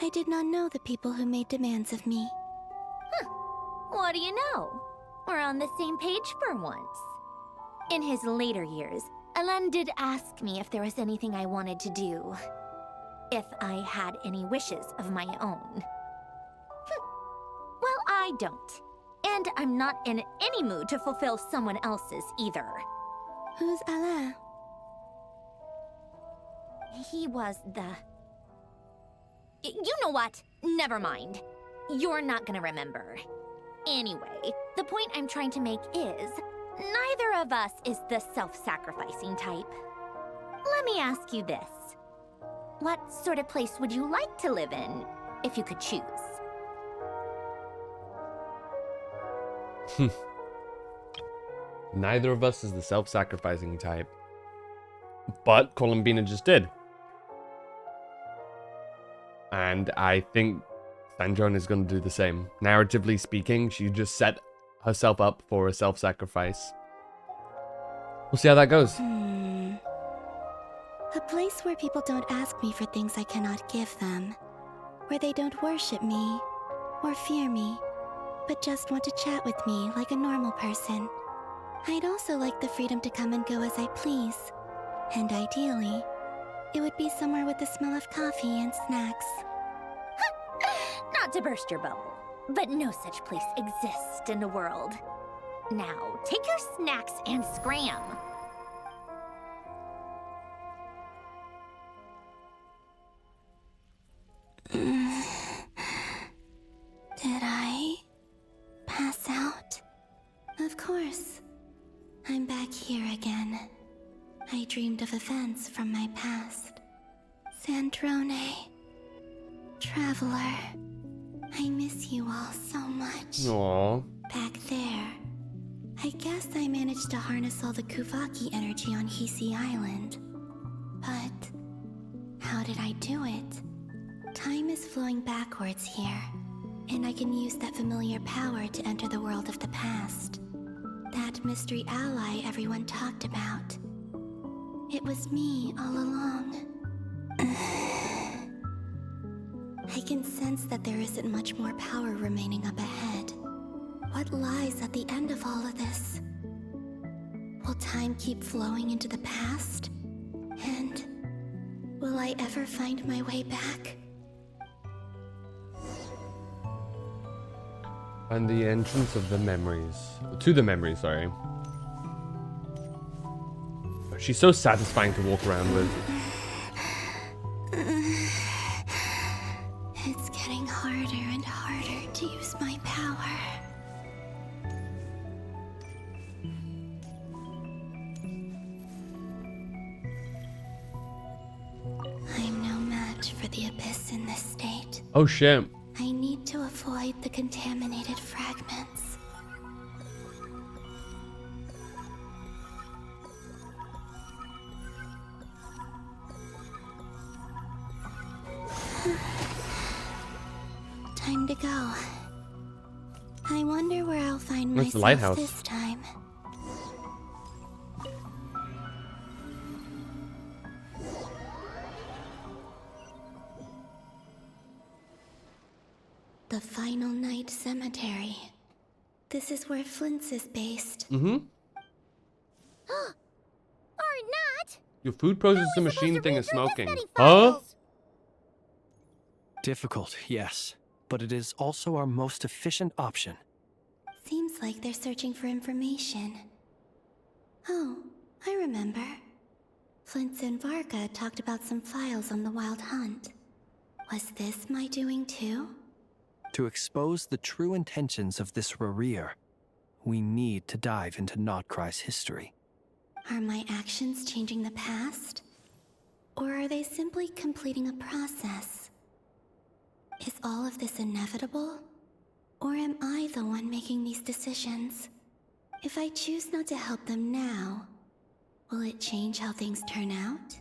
I did not know the people who made demands of me. What do you know? We're on the same page for once. In his later years, Alan did ask me if there was anything I wanted to do. If I had any wishes of my own. Well, I don't. And I'm not in any mood to fulfill someone else's either. Who's Alain? He was the... You know what? Never mind. You're not gonna remember. Anyway, the point I'm trying to make is, neither of us is the self-sacrificing type. Let me ask you this. What sort of place would you like to live in, if you could choose? Neither of us is the self-sacrificing type. But Bina just did. And I think Sanjon is going to do the same. Narratively speaking, she just set herself up for a self-sacrifice. We'll see how that goes. A place where people don't ask me for things I cannot give them. Where they don't worship me or fear me, but just want to chat with me like a normal person. I'd also like the freedom to come and go as I please. And ideally, it would be somewhere with the smell of coffee and snacks. Not to burst your bubble, but no such place exists in the world. Now, take your snacks and scram. Did I pass out? Of course. I'm back here again. I dreamed of events from my past. Sandrone. Traveler. I miss you all so much. Aww. Back there. I guess I managed to harness all the Kuvaki energy on Hisi Island. But how did I do it? Time is flowing backwards here, and I can use that familiar power to enter the world of the past. That mystery ally everyone talked about. It was me all along. I can sense that there isn't much more power remaining up ahead. What lies at the end of all of this? Will time keep flowing into the past? And will I ever find my way back? And the entrance of the memories. To the memories, sorry. She's so satisfying to walk around with. It's getting harder and harder to use my power. I'm no match for the Abyss in this state. Oh shit. I need to avoid the contaminated fragments. Time to go. I wonder where I'll find That's the myself lighthouse. this time. The Final Night Cemetery. This is where Flint's is based. Mm-hmm. Or not. Your food processing machine thing is smoking. Huh? Difficult, yes. But it is also our most efficient option. Seems like they're searching for information. Oh, I remember. Flint's and Varga talked about some files on the Wild Hunt. Was this my doing too? To expose the true intentions of this Rerir, we need to dive into Notcry's history. Are my actions changing the past? Or are they simply completing a process? Is all of this inevitable? Or am I the one making these decisions? If I choose not to help them now, will it change how things turn out?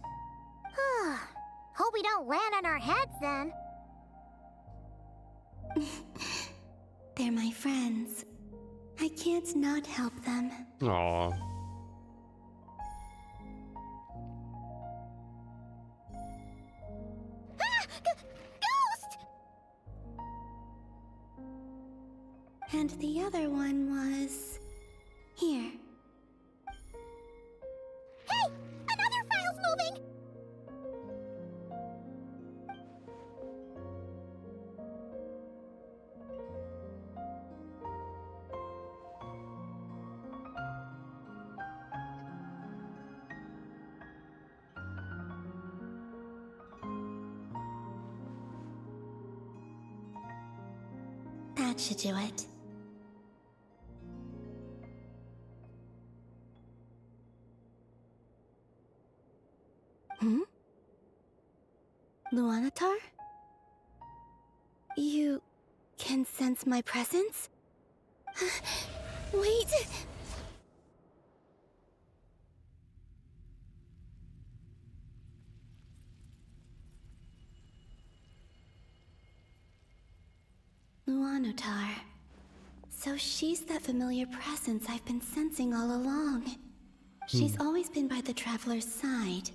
Hope we don't won't land on our heads then. They're my friends. I can't not help them. Aww. Ghost! And the other one was... here. Hey! Another file's moving! That should do it. Luanatar? You can sense my presence? Wait! Luanatar. So she's that familiar presence I've been sensing all along. She's always been by the Traveler's side.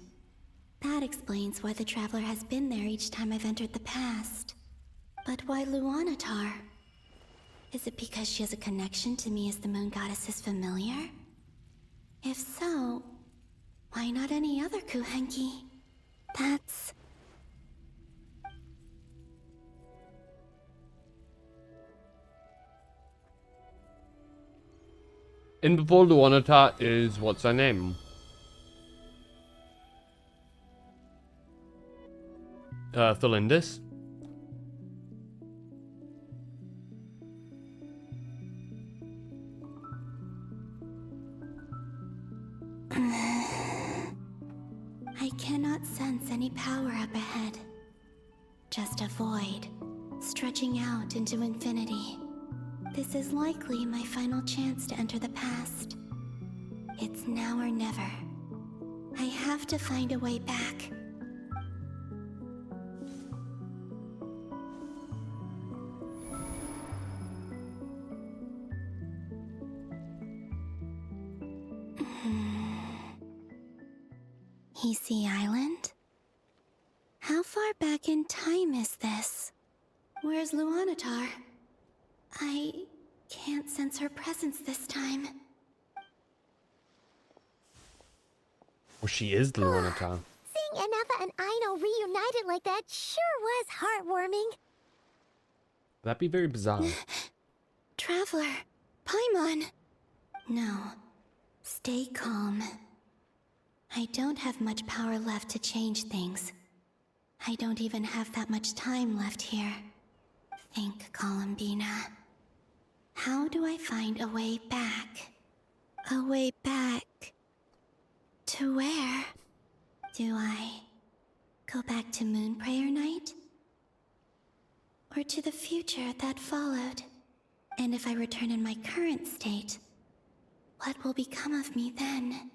That explains why the Traveler has been there each time I've entered the past. But why Luanatar? Is it because she has a connection to me as the Moon Goddess's familiar? If so, why not any other Kuhenki? That's... In before Luanatar is what's her name? Thalindis. I cannot sense any power up ahead. Just a void, stretching out into infinity. This is likely my final chance to enter the past. It's now or never. I have to find a way back. Hisi Island? How far back in time is this? Where's Luanatar? I can't sense her presence this time. Well, she is the Luanatar. Seeing Enefa and Aino reunited like that sure was heartwarming. That'd be very bizarre. Traveler, Paimon. No, stay calm. I don't have much power left to change things. I don't even have that much time left here. Think, Bina. How do I find a way back? A way back... to where? Do I go back to Moon Prayer Night? Or to the future that followed? And if I return in my current state, what will become of me then?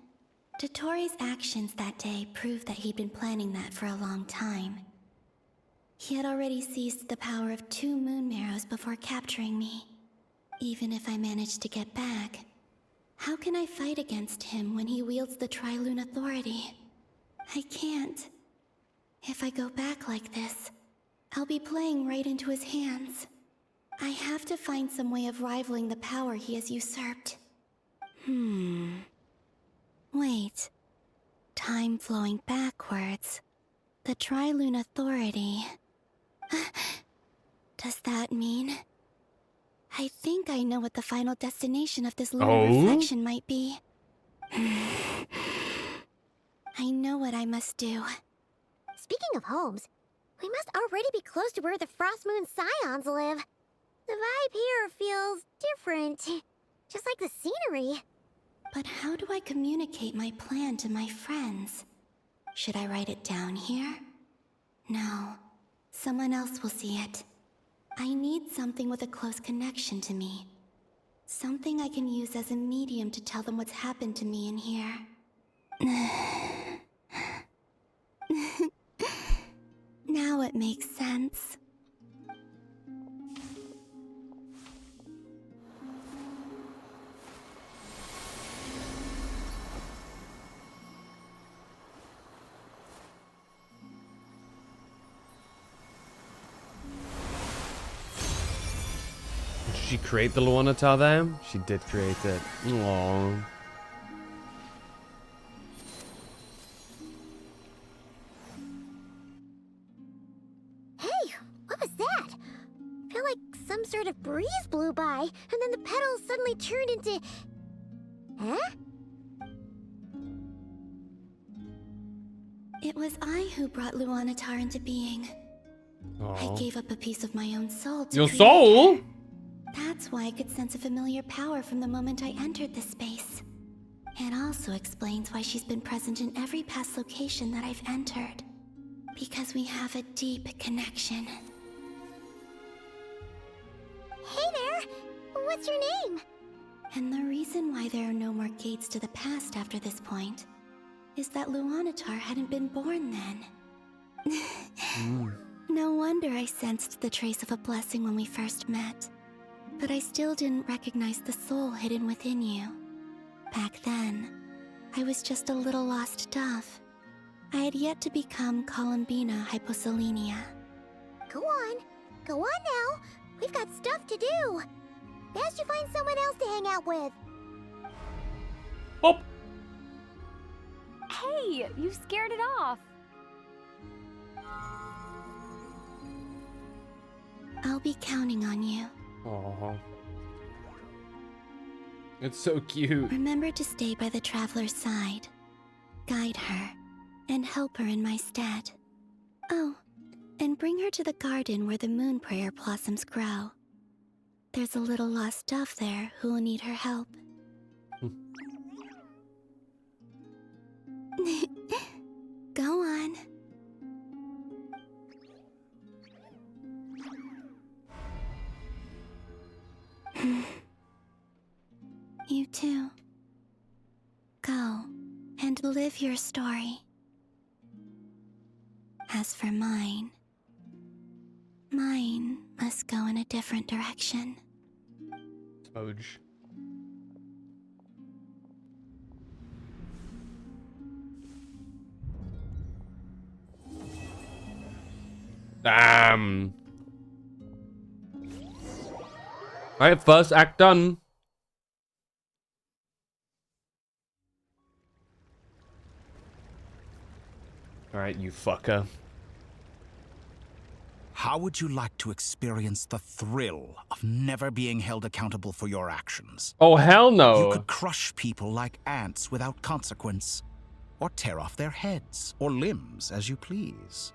Dotori's actions that day proved that he'd been planning that for a long time. He had already seized the power of 2 Moon Marrows before capturing me. Even if I managed to get back, how can I fight against him when he wields the Tri-Lune Authority? I can't. If I go back like this, I'll be playing right into his hands. I have to find some way of rivaling the power he has usurped. Wait. Time flowing backwards. The Tri-Lune Authority. Does that mean... I think I know what the final destination of this lunar reflection might be. I know what I must do. Speaking of homes, we must already be close to where the Frost Moon Scions live. The vibe here feels different, just like the scenery. But how do I communicate my plan to my friends? Should I write it down here? No, someone else will see it. I need something with a close connection to me. Something I can use as a medium to tell them what's happened to me in here. makes sense. Did she create the Luanatar there? She did create it. Aww. Hey, what was that? I feel like some sort of breeze blew by, and then the petals suddenly turned into... Huh? It was I who brought Luanatar into being. Aww. I gave up a piece of my own soul to Your create soul? her. That's why I could sense a familiar power from the moment I entered this space. It also explains why she's been present in every past location that I've entered. Because we have a deep connection. Hey there! What's your name? And the reason why there are no more gates to the past after this point is that Luanatar hadn't been born then. No wonder I sensed the trace of a blessing when we first met. But I still didn't recognize the soul hidden within you. Back then, I was just a little lost dove. I had yet to become Bina hyposelenia. Go on now. We've got stuff to do. Best you find someone else to hang out with. Oh. Hey, you scared it off. I'll be counting on you. Aww. It's so cute. Remember to stay by the traveler's side. Guide her, and help her in my stead. Oh, and bring her to the garden where the moon prayer blossoms grow. There's a little lost dove there who will need her help. Go on. You too. Go and live your story. As for mine must go in a different direction. Toge. Damn. Alright, first act done. Alright, you fucker. How would you like to experience the thrill of never being held accountable for your actions? Oh, hell no. You could crush people like ants without consequence, or tear off their heads or limbs as you please.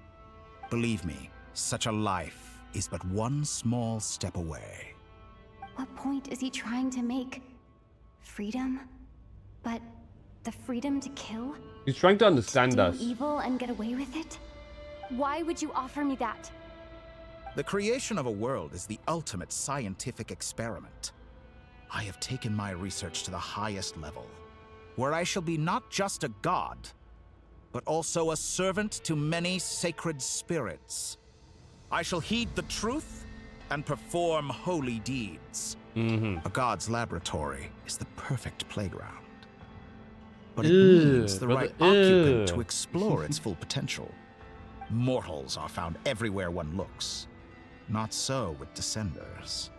Believe me, such a life is but one small step away. What point is he trying to make? Freedom? But the freedom to kill? He's trying to understand Do us. evil and get away with it? Why would you offer me that? The creation of a world is the ultimate scientific experiment. I have taken my research to the highest level, where I shall be not just a god, but also a servant to many sacred spirits. I shall heed the truth and perform holy deeds. A god's laboratory is the perfect playground. But it needs the right occupant to explore its full potential. Mortals are found everywhere one looks. Not so with Descenders.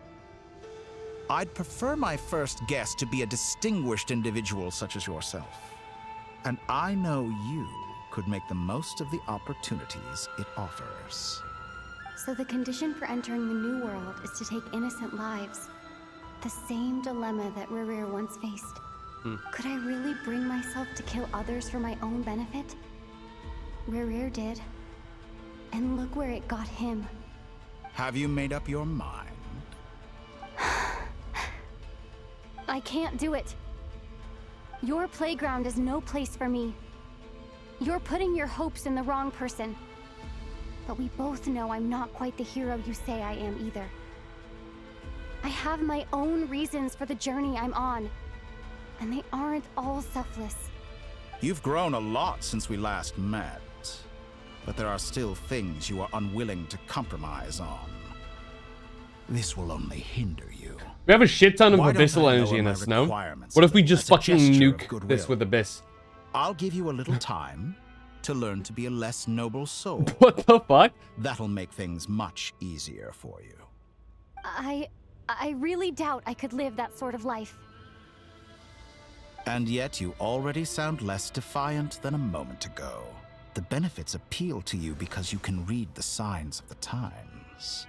I'd prefer my first guest to be a distinguished individual such as yourself. And I know you could make the most of the opportunities it offers. So the condition for entering the new world is to take innocent lives. The same dilemma that Rerir once faced. Could I really bring myself to kill others for my own benefit? Rerir did. And look where it got him. Have you made up your mind? I can't do it. Your playground is no place for me. You're putting your hopes in the wrong person. But we both know I'm not quite the hero you say I am either. I have my own reasons for the journey I'm on. And they aren't all selfless. You've grown a lot since we last met. but there are still things you are unwilling to compromise on. This will only hinder you. We have a shit ton of Why don't abyssal I energy lower in my this, no? requirements What a if we little just as a fucking gesture of nuke this goodwill? with Abyss? I'll give you a little time to learn to be a less noble soul. What the fuck? That'll make things much easier for you. I really doubt I could live that sort of life. And yet you already sound less defiant than a moment ago. The benefits appeal to you because you can read the signs of the times.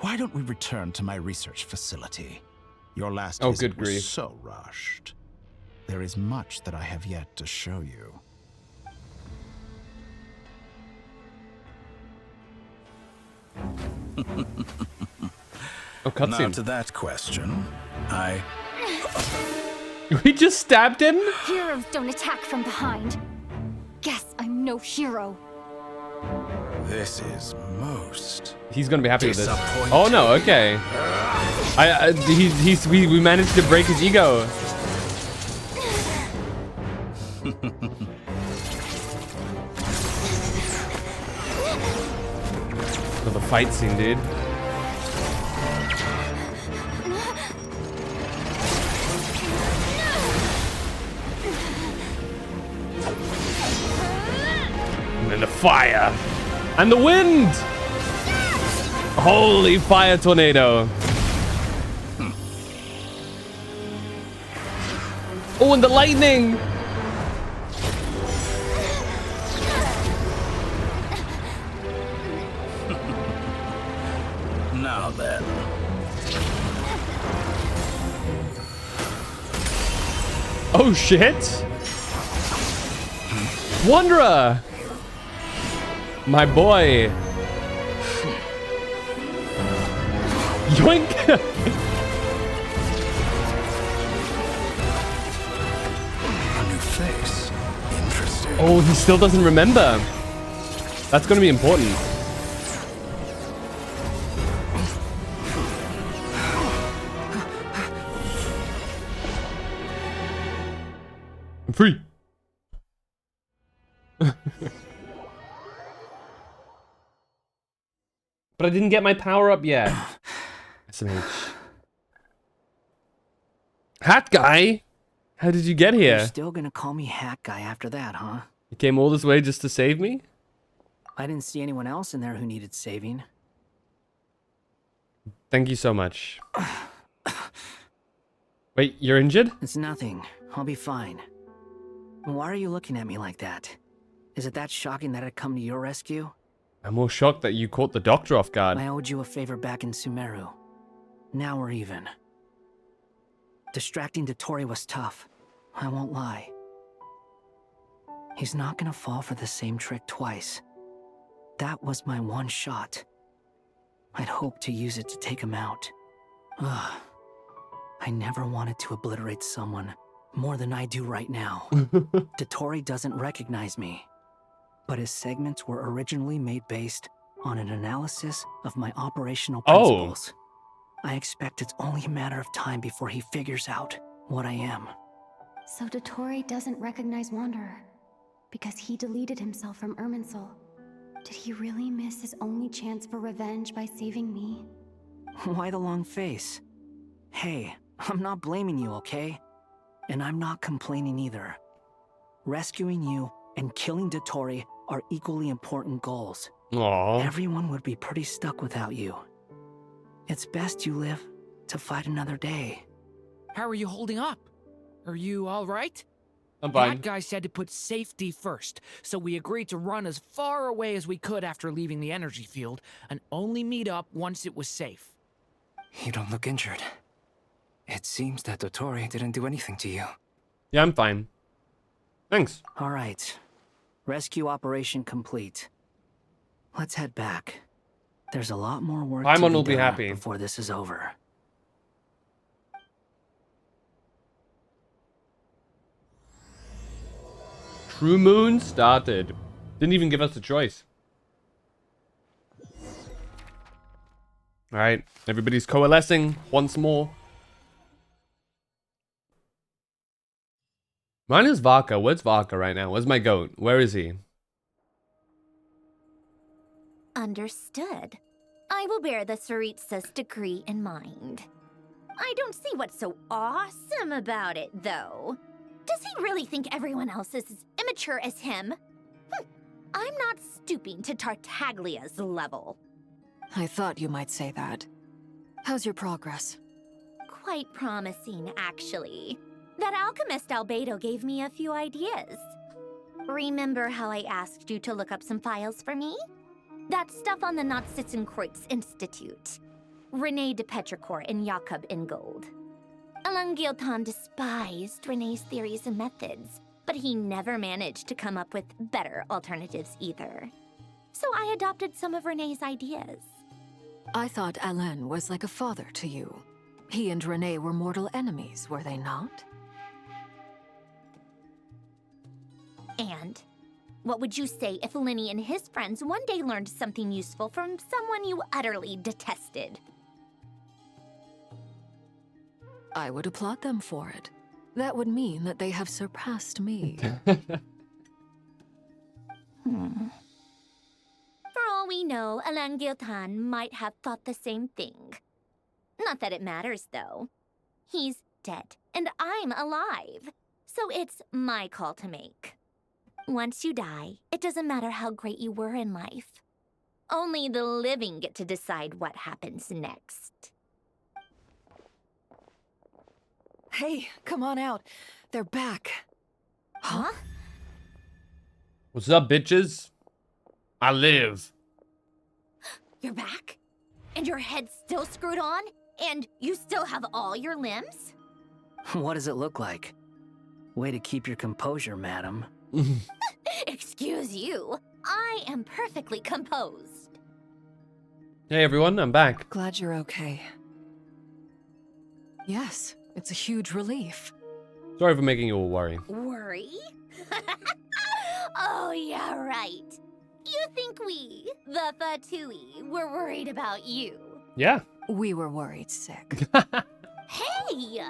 Why don't we return to my research facility? Your last visit was so rushed. There is much that I have yet to show you. Oh, cutscene. Now to that question, We just stabbed him? Heroes don't attack from behind. Guess I'm no hero. This is most. He's gonna be happy with this. Oh no, okay. We managed to break his ego. For the fight scene, dude. And then the fire. And the wind! Holy fire tornado. Oh, and the lightning! Now then. Oh shit! Wanderer! My boy! Yoink! A new face. Interesting. Oh, he still doesn't remember. That's gonna be important. I'm free. But I didn't get my power up yet. SMH. Hat guy? How did you get You're here? still gonna call me Hat Guy after that, huh? You came all this way just to save me? I didn't see anyone else in there who needed saving. Thank you so much. Wait, you're injured? It's nothing. I'll be fine. Why are you looking at me like that? Is it that shocking that I'd come to your rescue? I'm more shocked that you caught the doctor off guard. I owed you a favor back in Sumeru. Now we're even. Distracting Dotori was tough. I won't lie. He's not gonna fall for the same trick twice. That was my one shot. I'd hoped to use it to take him out. Ugh. I never wanted to obliterate someone more than I do right now. Dotori doesn't recognize me, but his segments were originally made based on an analysis of my operational principles. I expect it's only a matter of time before he figures out what I am. So Dotori doesn't recognize Wanderer because he deleted himself from Irminsul. Did he really miss his only chance for revenge by saving me? Why the long face? Hey, I'm not blaming you, okay? And I'm not complaining either. Rescuing you and killing Dotori are equally important goals. Aww. Everyone would be pretty stuck without you. It's best you live to fight another day. How are you holding up? Are you all right? I'm fine. That guy said to put safety first, so we agreed to run as far away as we could after leaving the energy field, and only meet up once it was safe. You don't look injured. It seems that Dotori didn't do anything to you. Yeah, I'm fine. Thanks. All right. Rescue operation complete. Let's head back. There's a lot more work Paimon to will be be done happy. before this is over. True Moon started. Didn't even give us a choice. Alright, everybody's coalescing once more. Mine is Varka. Where's Varka right now? Where's my goat? Where is he? Understood. I will bear the Tsaritsa's decree in mind. I don't see what's so awesome about it, though. Does he really think everyone else is as immature as him? I'm not stooping to Tartaglia's level. I thought you might say that. How's your progress? Quite promising, actually. That alchemist Albedo gave me a few ideas. Remember how I asked you to look up some files for me? That stuff on the Nazi-Kreuz Institute. Rene de Petrichor and Jakob Ingold. Alain Guillotin despised Rene's theories and methods, but he never managed to come up with better alternatives either. So I adopted some of Rene's ideas. I thought Alain was like a father to you. He and Rene were mortal enemies, were they not? And what would you say if Lenny and his friends one day learned something useful from someone you utterly detested? I would applaud them for it. That would mean that they have surpassed me. For all we know, Alain Guillotin might have thought the same thing. Not that it matters, though. He's dead, and I'm alive. So it's my call to make. Once you die, it doesn't matter how great you were in life. Only the living get to decide what happens next. Hey, come on out. They're back. Huh? What's up, bitches? I live. You're back? And your head's still screwed on? And you still have all your limbs? What does it look like? Way to keep your composure, madam. Excuse you. I am perfectly composed. Hey everyone, I'm back. Glad you're okay. Yes, it's a huge relief. Sorry for making you all worry. Worry? Oh, yeah, right. You think we, the Fatui, were worried about you? Yeah. We were worried sick. Hey!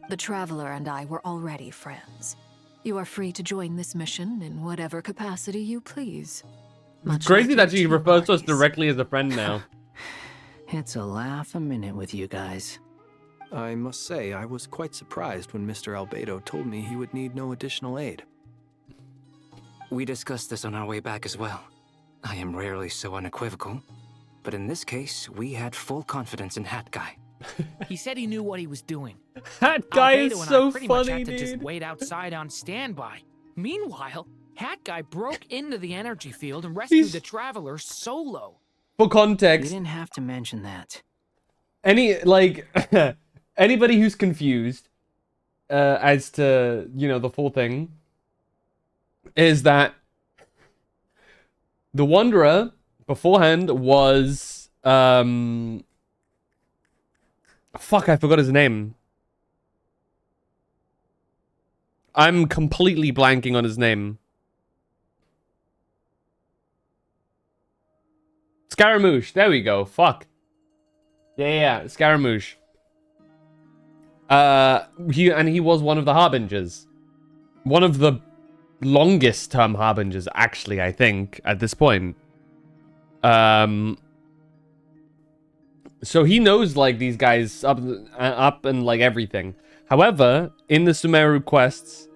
The Traveler and I were already friends. You are free to join this mission in whatever capacity you please. It's crazy that she refers to us directly as a friend now. It's a laugh a minute with you guys. I must say, I was quite surprised when Mr. Albedo told me he would need no additional aid. We discussed this on our way back as well. I am rarely so unequivocal, but in this case, we had full confidence in Hat Guy. He said he knew what he was doing. Hat Guy Albedo is and so I pretty much funny, had to just dude. wait outside on standby. Meanwhile, Hat Guy broke into the energy field and rescued the Traveler solo. For context, You didn't have to mention that. Anybody who's confused as to, you know, the full thing is that the Wanderer beforehand was fuck, I forgot his name. I'm completely blanking on his name. Scaramouche, there we go. Fuck. Yeah, Scaramouche. He was one of the Harbingers. One of the longest term Harbingers, actually, I think, at this point. So he knows, like, these guys up and, like, everything. However, in the Sumeru quests,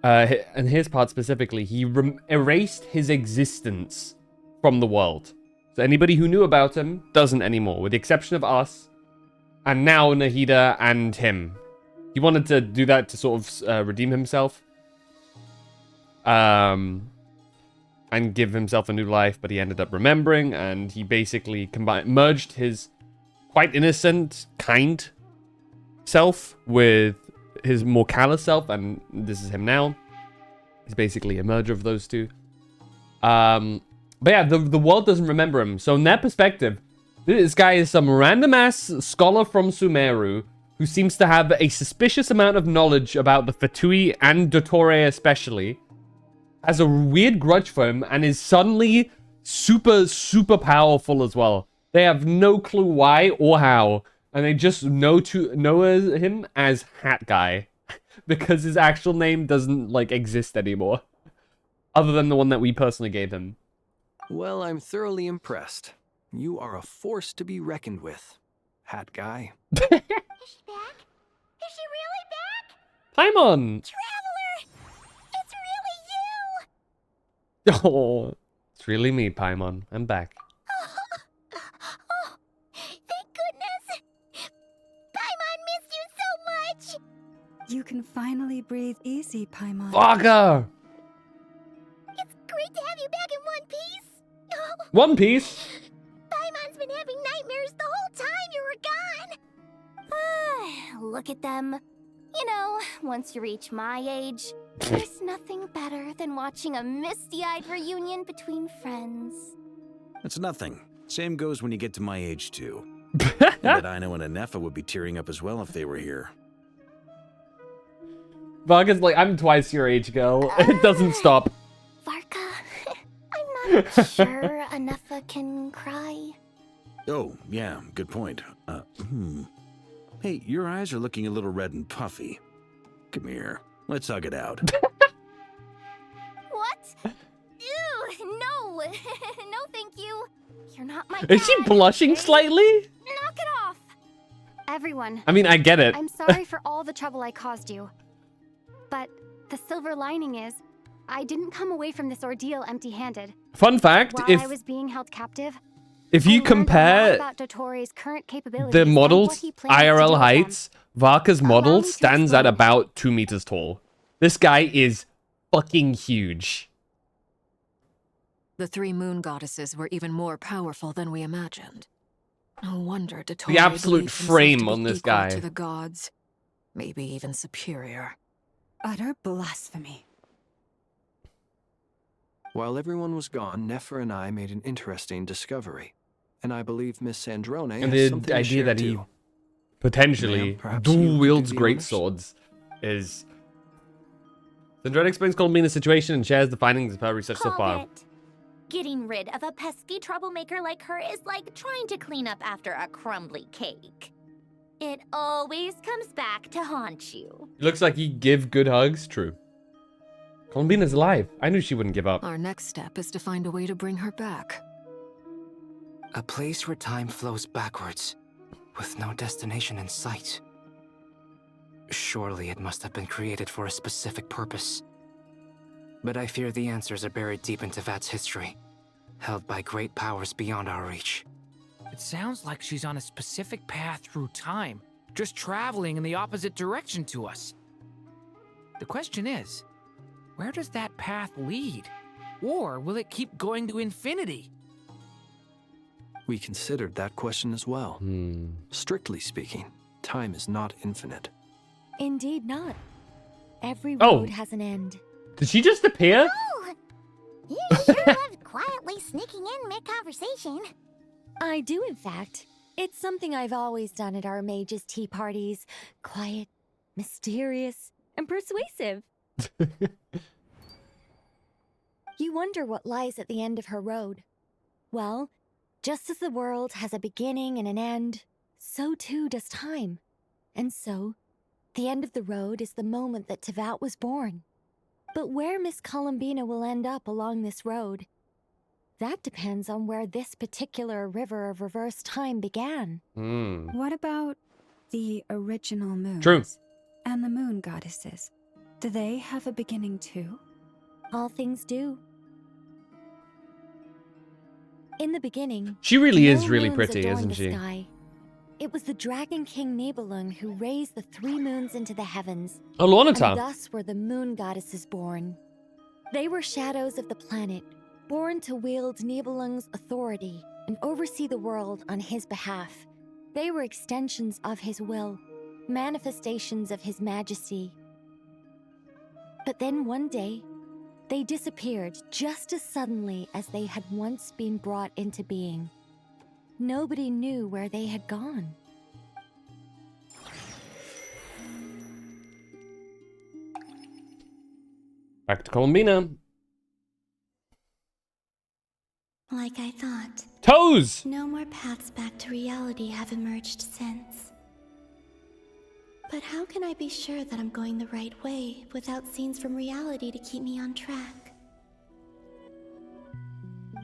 and his part specifically, he erased his existence from the world. So anybody who knew about him doesn't anymore, with the exception of us, and now Nahida and him. He wanted to do that to sort of redeem himself. And give himself a new life, but he ended up remembering, and he basically merged his quite innocent, kind self with his more callous self, and this is him now. He's basically a merger of those two. But yeah, the world doesn't remember him. So in their perspective, this guy is some random-ass scholar from Sumeru who seems to have a suspicious amount of knowledge about the Fatui and Dottore especially, has a weird grudge for him, and is suddenly super, super powerful as well. They have no clue why or how, and they just know him as Hat Guy, because his actual name doesn't, like, exist anymore, other than the one that we personally gave him. Well, I'm thoroughly impressed. You are a force to be reckoned with, Hat Guy. Is she back? Is she really back? Paimon! Traveler! It's really you! Oh, it's really me, Paimon. I'm back. Oh, thank goodness! Paimon missed you so much! You can finally breathe easy, Paimon. Vaga! It's great to have you back in one piece! One Piece? Paimon's been having nightmares the whole time you were gone! Look at them. You know, once you reach my age, there's nothing better than watching a misty-eyed reunion between friends. That's nothing. Same goes when you get to my age, too. I bet Ino and Anefa would be tearing up as well if they were here. Vaga's like, I'm twice your age, girl. It doesn't stop. Varka, I'm not sure Anefa can cry. Oh, yeah, good point. Hey, your eyes are looking a little red and puffy. Come here, let's hug it out. What? Ew, no! No, thank you. You're not my Is she dad, blushing okay? slightly? Knock it off! Everyone. I mean, I get it. I'm sorry for all the trouble I caused you. But the silver lining is, I didn't come away from this ordeal empty-handed. Fun fact, While I was being held captive, if I you learned a lot compare about Dotori's current capabilities the and models, what he plans to do IRL with heights, Varka's model me to stands at explain. about 2 meters tall. This guy is fucking huge. The three moon goddesses were even more powerful than we imagined. No wonder Dotori The absolute believed himself frame to be on this equal guy. to the gods, maybe even superior. Utter blasphemy. While everyone was gone, Nefer and I made an interesting discovery. And I believe Miss Sandrone And has the something to idea share that he too. potentially Ma'am, perhaps you dual could wields do the great honors? swords is... Sandrone explains Columbina's situation and shares the findings of her research so Called far. it. Getting rid of a pesky troublemaker like her is like trying to clean up after a crumbly cake. It always comes back to haunt you. It looks like you give good hugs. True. Columbina's alive. I knew she wouldn't give up. Our next step is to find a way to bring her back. A place where time flows backwards, with no destination in sight. Surely it must have been created for a specific purpose. But I fear the answers are buried deep into Vat's history, held by great powers beyond our reach. It sounds like she's on a specific path through time, just traveling in the opposite direction to us. The question is, where does that path lead? Or will it keep going to infinity? We considered that question as well. Strictly speaking, time is not infinite. Indeed not. Every Oh. road has an end. Did she just appear? Oh, you sure love quietly sneaking in mid-conversation. I do, in fact. It's something I've always done at our mages' tea parties. Quiet, mysterious, and persuasive. You wonder what lies at the end of her road. Well, just as the world has a beginning and an end, so too does time. And so, the end of the road is the moment that Tevat was born. But where Miss Columbina will end up along this road, that depends on where this particular river of reverse time began. What about the original moons? True. And the moon goddesses? Do they have a beginning too? All things do. In the beginning, She really no is really moons pretty, adorned isn't the she? Sky. It was the Dragon King Nibelung who raised the three moons into the heavens. Oh, Lornatar. And thus were the moon goddesses born. They were shadows of the planet, born to wield Nibelung's authority and oversee the world on his behalf. They were extensions of his will, manifestations of his majesty. But then one day, they disappeared just as suddenly as they had once been brought into being. Nobody knew where they had gone. Back to Columbina. Like I thought. Toes! No more paths back to reality have emerged since. But how can I be sure that I'm going the right way without scenes from reality to keep me on track?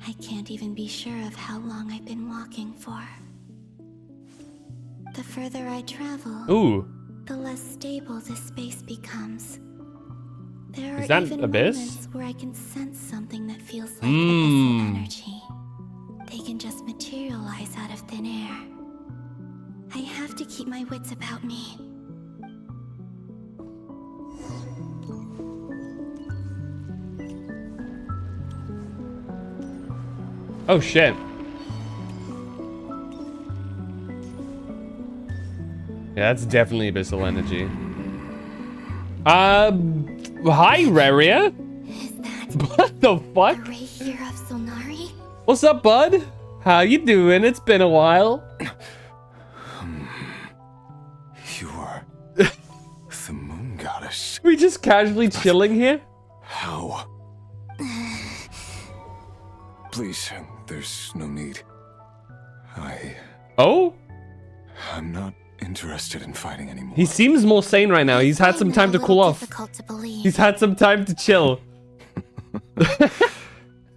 I can't even be sure of how long I've been walking for. The further I travel, Ooh. the less stable this space becomes. There are Is that even Abyss? moments where I can sense something that feels like abyssal energy. They can just materialize out of thin air. I have to keep my wits about me. Oh shit. Yeah, that's definitely abyssal energy. Hi, Raria. What the fuck? Ray here of Solnari? What's up, bud? How you doing? It's been a while. You are the moon goddess. We just casually chilling here? How? Please, there's no need. I'm not interested in fighting anymore. He seems more sane right now. He's had some time to cool off. He's had some time to chill.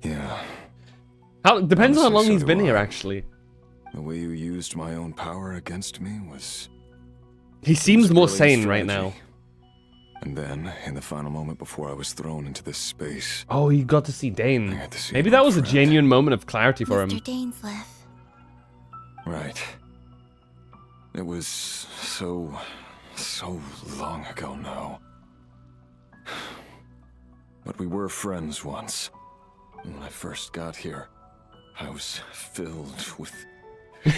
Yeah. Depends on how long Honestly, he's so been do here, I. actually. The way you used my own power against me was... He seems more brilliant sane right now. strategy. And then, in the final moment before I was thrown into this space... Oh, he got to see Dane. I got to see Maybe my that was a friend. genuine moment of clarity for him. Mr. Dainsleif. Right. It was so long ago now. But we were friends once. When I first got here, I was filled with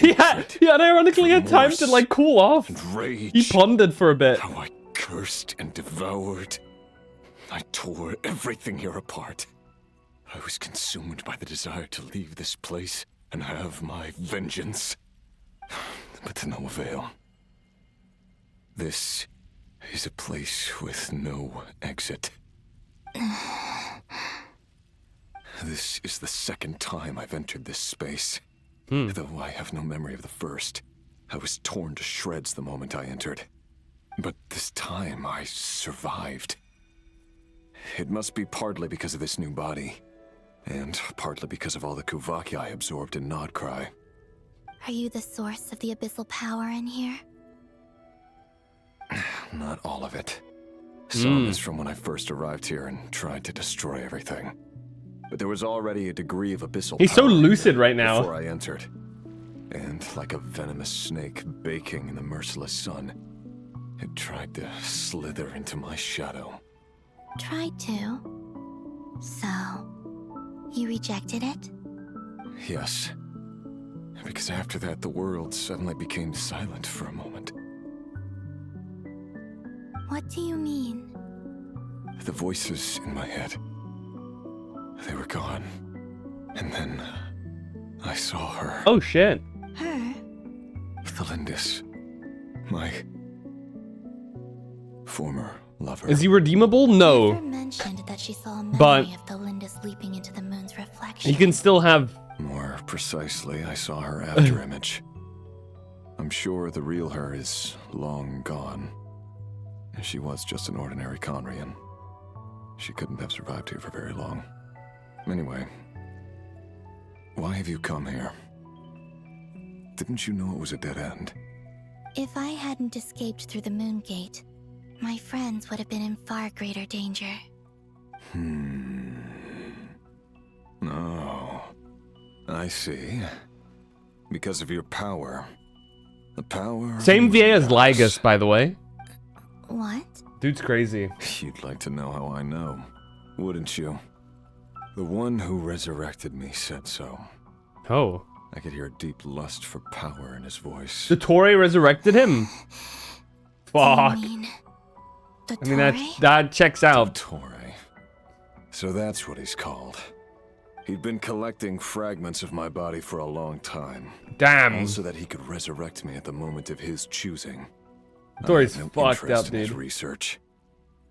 Yeah, and ironically had time to like cool off. rage. He pondered for a bit. How I cursed and devoured. I tore everything here apart. I was consumed by the desire to leave this place and have my vengeance. But to no avail. This is a place with no exit. This is the second time I've entered this space. Though I have no memory of the first. I was torn to shreds the moment I entered. But this time I survived. It must be partly because of this new body. And partly because of all the Kuvaki I absorbed in Nodcry. Are you the source of the abyssal power in here? Not all of it. Some is from when I first arrived here and tried to destroy everything. But there was already a degree of abyssal He's so power in lucid there right now. Before I entered. And like a venomous snake baking in the merciless sun, it tried to slither into my shadow. Tried to. So, you rejected it? Yes. Because after that, the world suddenly became silent for a moment. What do you mean? The voices in my head, they were gone. And then I saw her. Oh shit. Her? Thelindis. My former lover. Is he redeemable? Never No. mentioned that she saw a memory But of the Lindis leaping into the moon's reflection. he can still have... More precisely, I saw her after image. I'm sure the real her is long gone. She was just an ordinary Conrian. She couldn't have survived here for very long. Anyway, why have you come here? Didn't you know it was a dead end? If I hadn't escaped through the moon gate, my friends would have been in far greater danger. Oh, I see. Because of your power. The power... Same VA as Lygus, by the way. What? Dude's crazy. You'd like to know how I know, wouldn't you? The one who resurrected me said so. Oh. I could hear a deep lust for power in his voice. Dottore resurrected him. Fuck. mean I mean, that checks out. Dottore. So that's what he's called. He'd been collecting fragments of my body for a long time. Damn. Also that he could resurrect me at the moment of his choosing. Dottore's I had no fucked interest up, in his dude. research.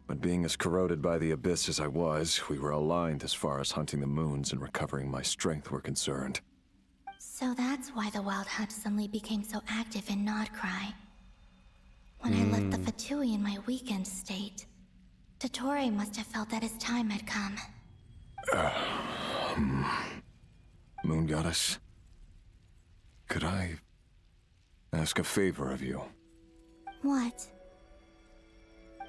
But being as corroded by the abyss as I was, we were aligned as far as hunting the moons and recovering my strength were concerned. So that's why the Wild Hunt suddenly became so active in Nodcry. When I left the Fatui in my weakened state, Dottore must have felt that his time had come. Moon Goddess, could I ask a favor of you? What?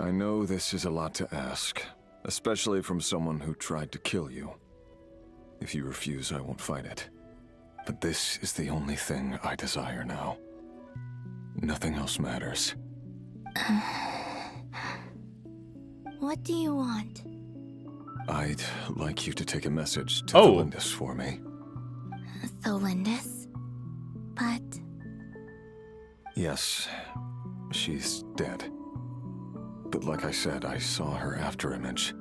I know this is a lot to ask, especially from someone who tried to kill you. If you refuse, I won't fight it. But this is the only thing I desire now. Nothing else matters. What do you want? I'd like you to take a message to Thelindis for me. Thelindis? But... Yes, she's dead. But like I said, I saw her afterimage.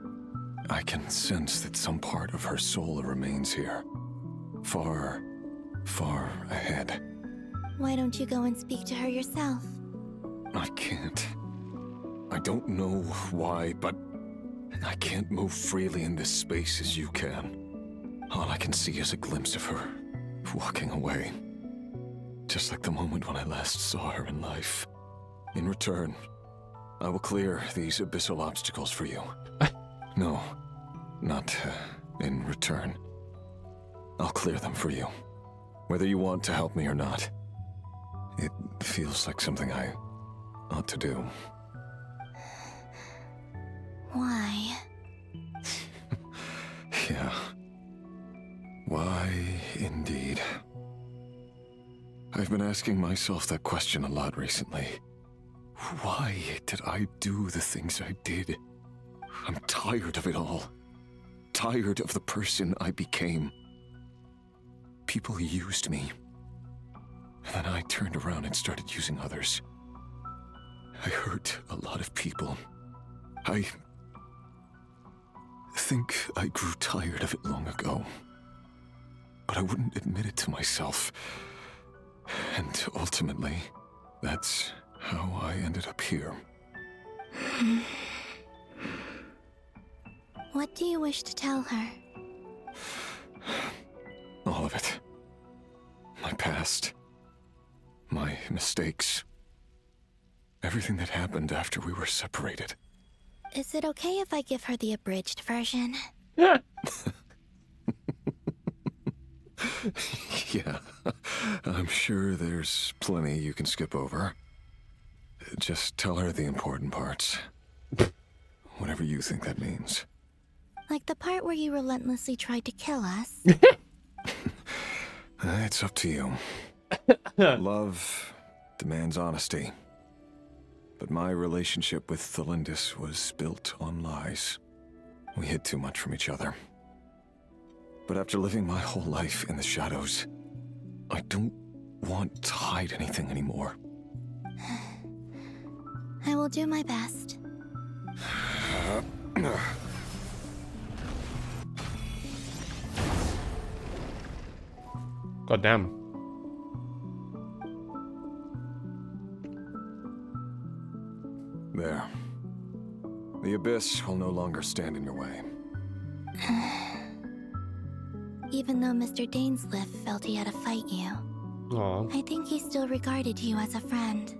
I can sense that some part of her soul remains here. Far, far ahead. Why don't you go and speak to her yourself? I can't. I don't know why, but I can't move freely in this space as you can. All I can see is a glimpse of her, walking away. Just like the moment when I last saw her in life. In return, I will clear these abyssal obstacles for you. No, not in return. I'll clear them for you, whether you want to help me or not. It feels like something I ought to do. Why? Yeah. Why, indeed. I've been asking myself that question a lot recently. Why did I do the things I did? I'm tired of it all. Tired of the person I became. People used me. And then I turned around and started using others. I hurt a lot of people. I think I grew tired of it long ago. But I wouldn't admit it to myself. And ultimately, that's how I ended up here. What do you wish to tell her? All of it. My past. My mistakes. Everything that happened after we were separated. Is it okay if I give her the abridged version? Yeah, I'm sure there's plenty you can skip over. Just tell her the important parts. Whatever you think that means. Like the part where you relentlessly tried to kill us? It's up to you. Love demands honesty. But my relationship with Thelindis was built on lies. We hid too much from each other. But after living my whole life in the shadows, I don't want to hide anything anymore. I will do my best. God damn. There. The abyss will no longer stand in your way. Even though Mr. Dainsliff felt he had to fight you, Aww. I think he still regarded you as a friend.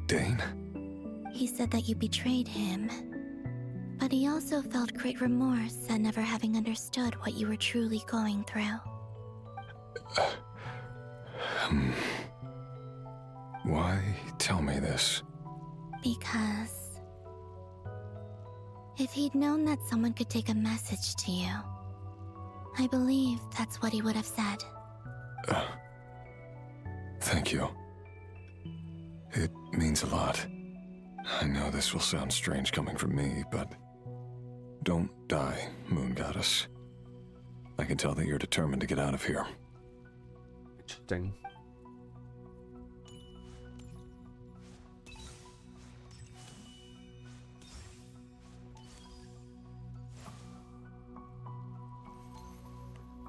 Dane? He said that you betrayed him, but he also felt great remorse at never having understood what you were truly going through. Why tell me this? Because if he'd known that someone could take a message to you, I believe that's what he would have said. Thank you. It means a lot. I know this will sound strange coming from me, but don't die, Moon Goddess. I can tell that you're determined to get out of here. Interesting.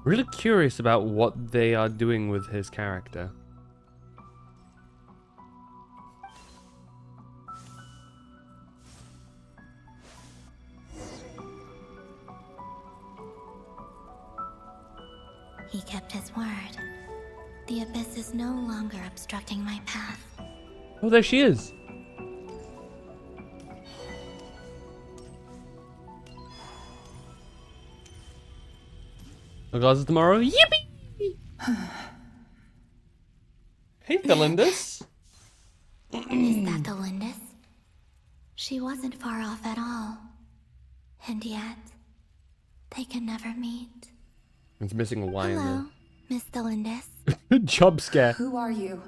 Really curious about what they are doing with his character. He kept his word. The abyss is no longer obstructing my path. Oh, there she is. No classes tomorrow. Yippee! Hey, Philindus. Is that the Lindis? She wasn't far off at all. And yet, they can never meet. It's missing a Y in there. Hello, Miss Lindis. Job scare. Who are you?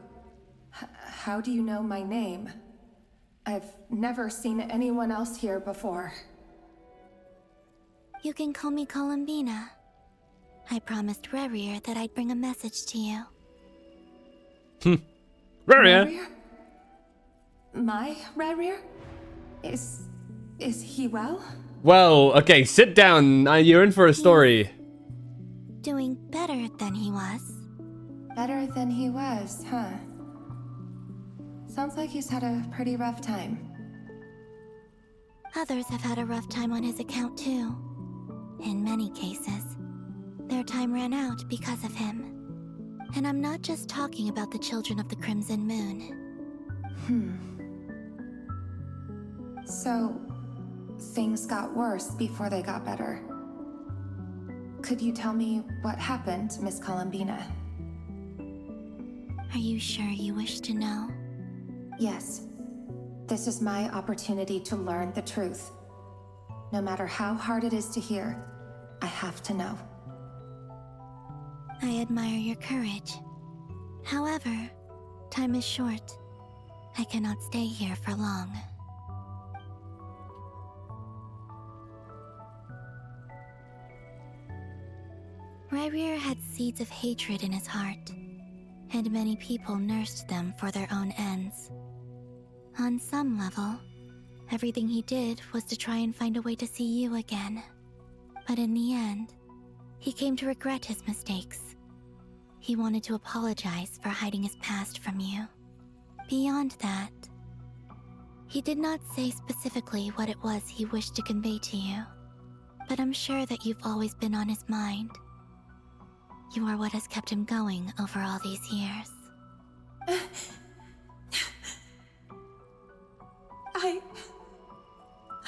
How do you know my name? I've never seen anyone else here before. You can call me Bina. I promised Rerir that I'd bring a message to you. Rerir? My Rerir? Is he well? Well, okay, sit down. You're in for a story. Doing better than he was. Better than he was, huh? Sounds like he's had a pretty rough time. Others have had a rough time on his account too. In many cases, their time ran out because of him. And I'm not just talking about the children of the Crimson Moon. So, things got worse before they got better. Could you tell me what happened, Miss Columbina? Are you sure you wish to know? Yes. This is my opportunity to learn the truth. No matter how hard it is to hear, I have to know. I admire your courage. However, time is short. I cannot stay here for long. Rerir had seeds of hatred in his heart, and many people nursed them for their own ends. On some level, everything he did was to try and find a way to see you again. But in the end, he came to regret his mistakes. He wanted to apologize for hiding his past from you. Beyond that, he did not say specifically what it was he wished to convey to you, but I'm sure that you've always been on his mind. You are what has kept him going over all these years.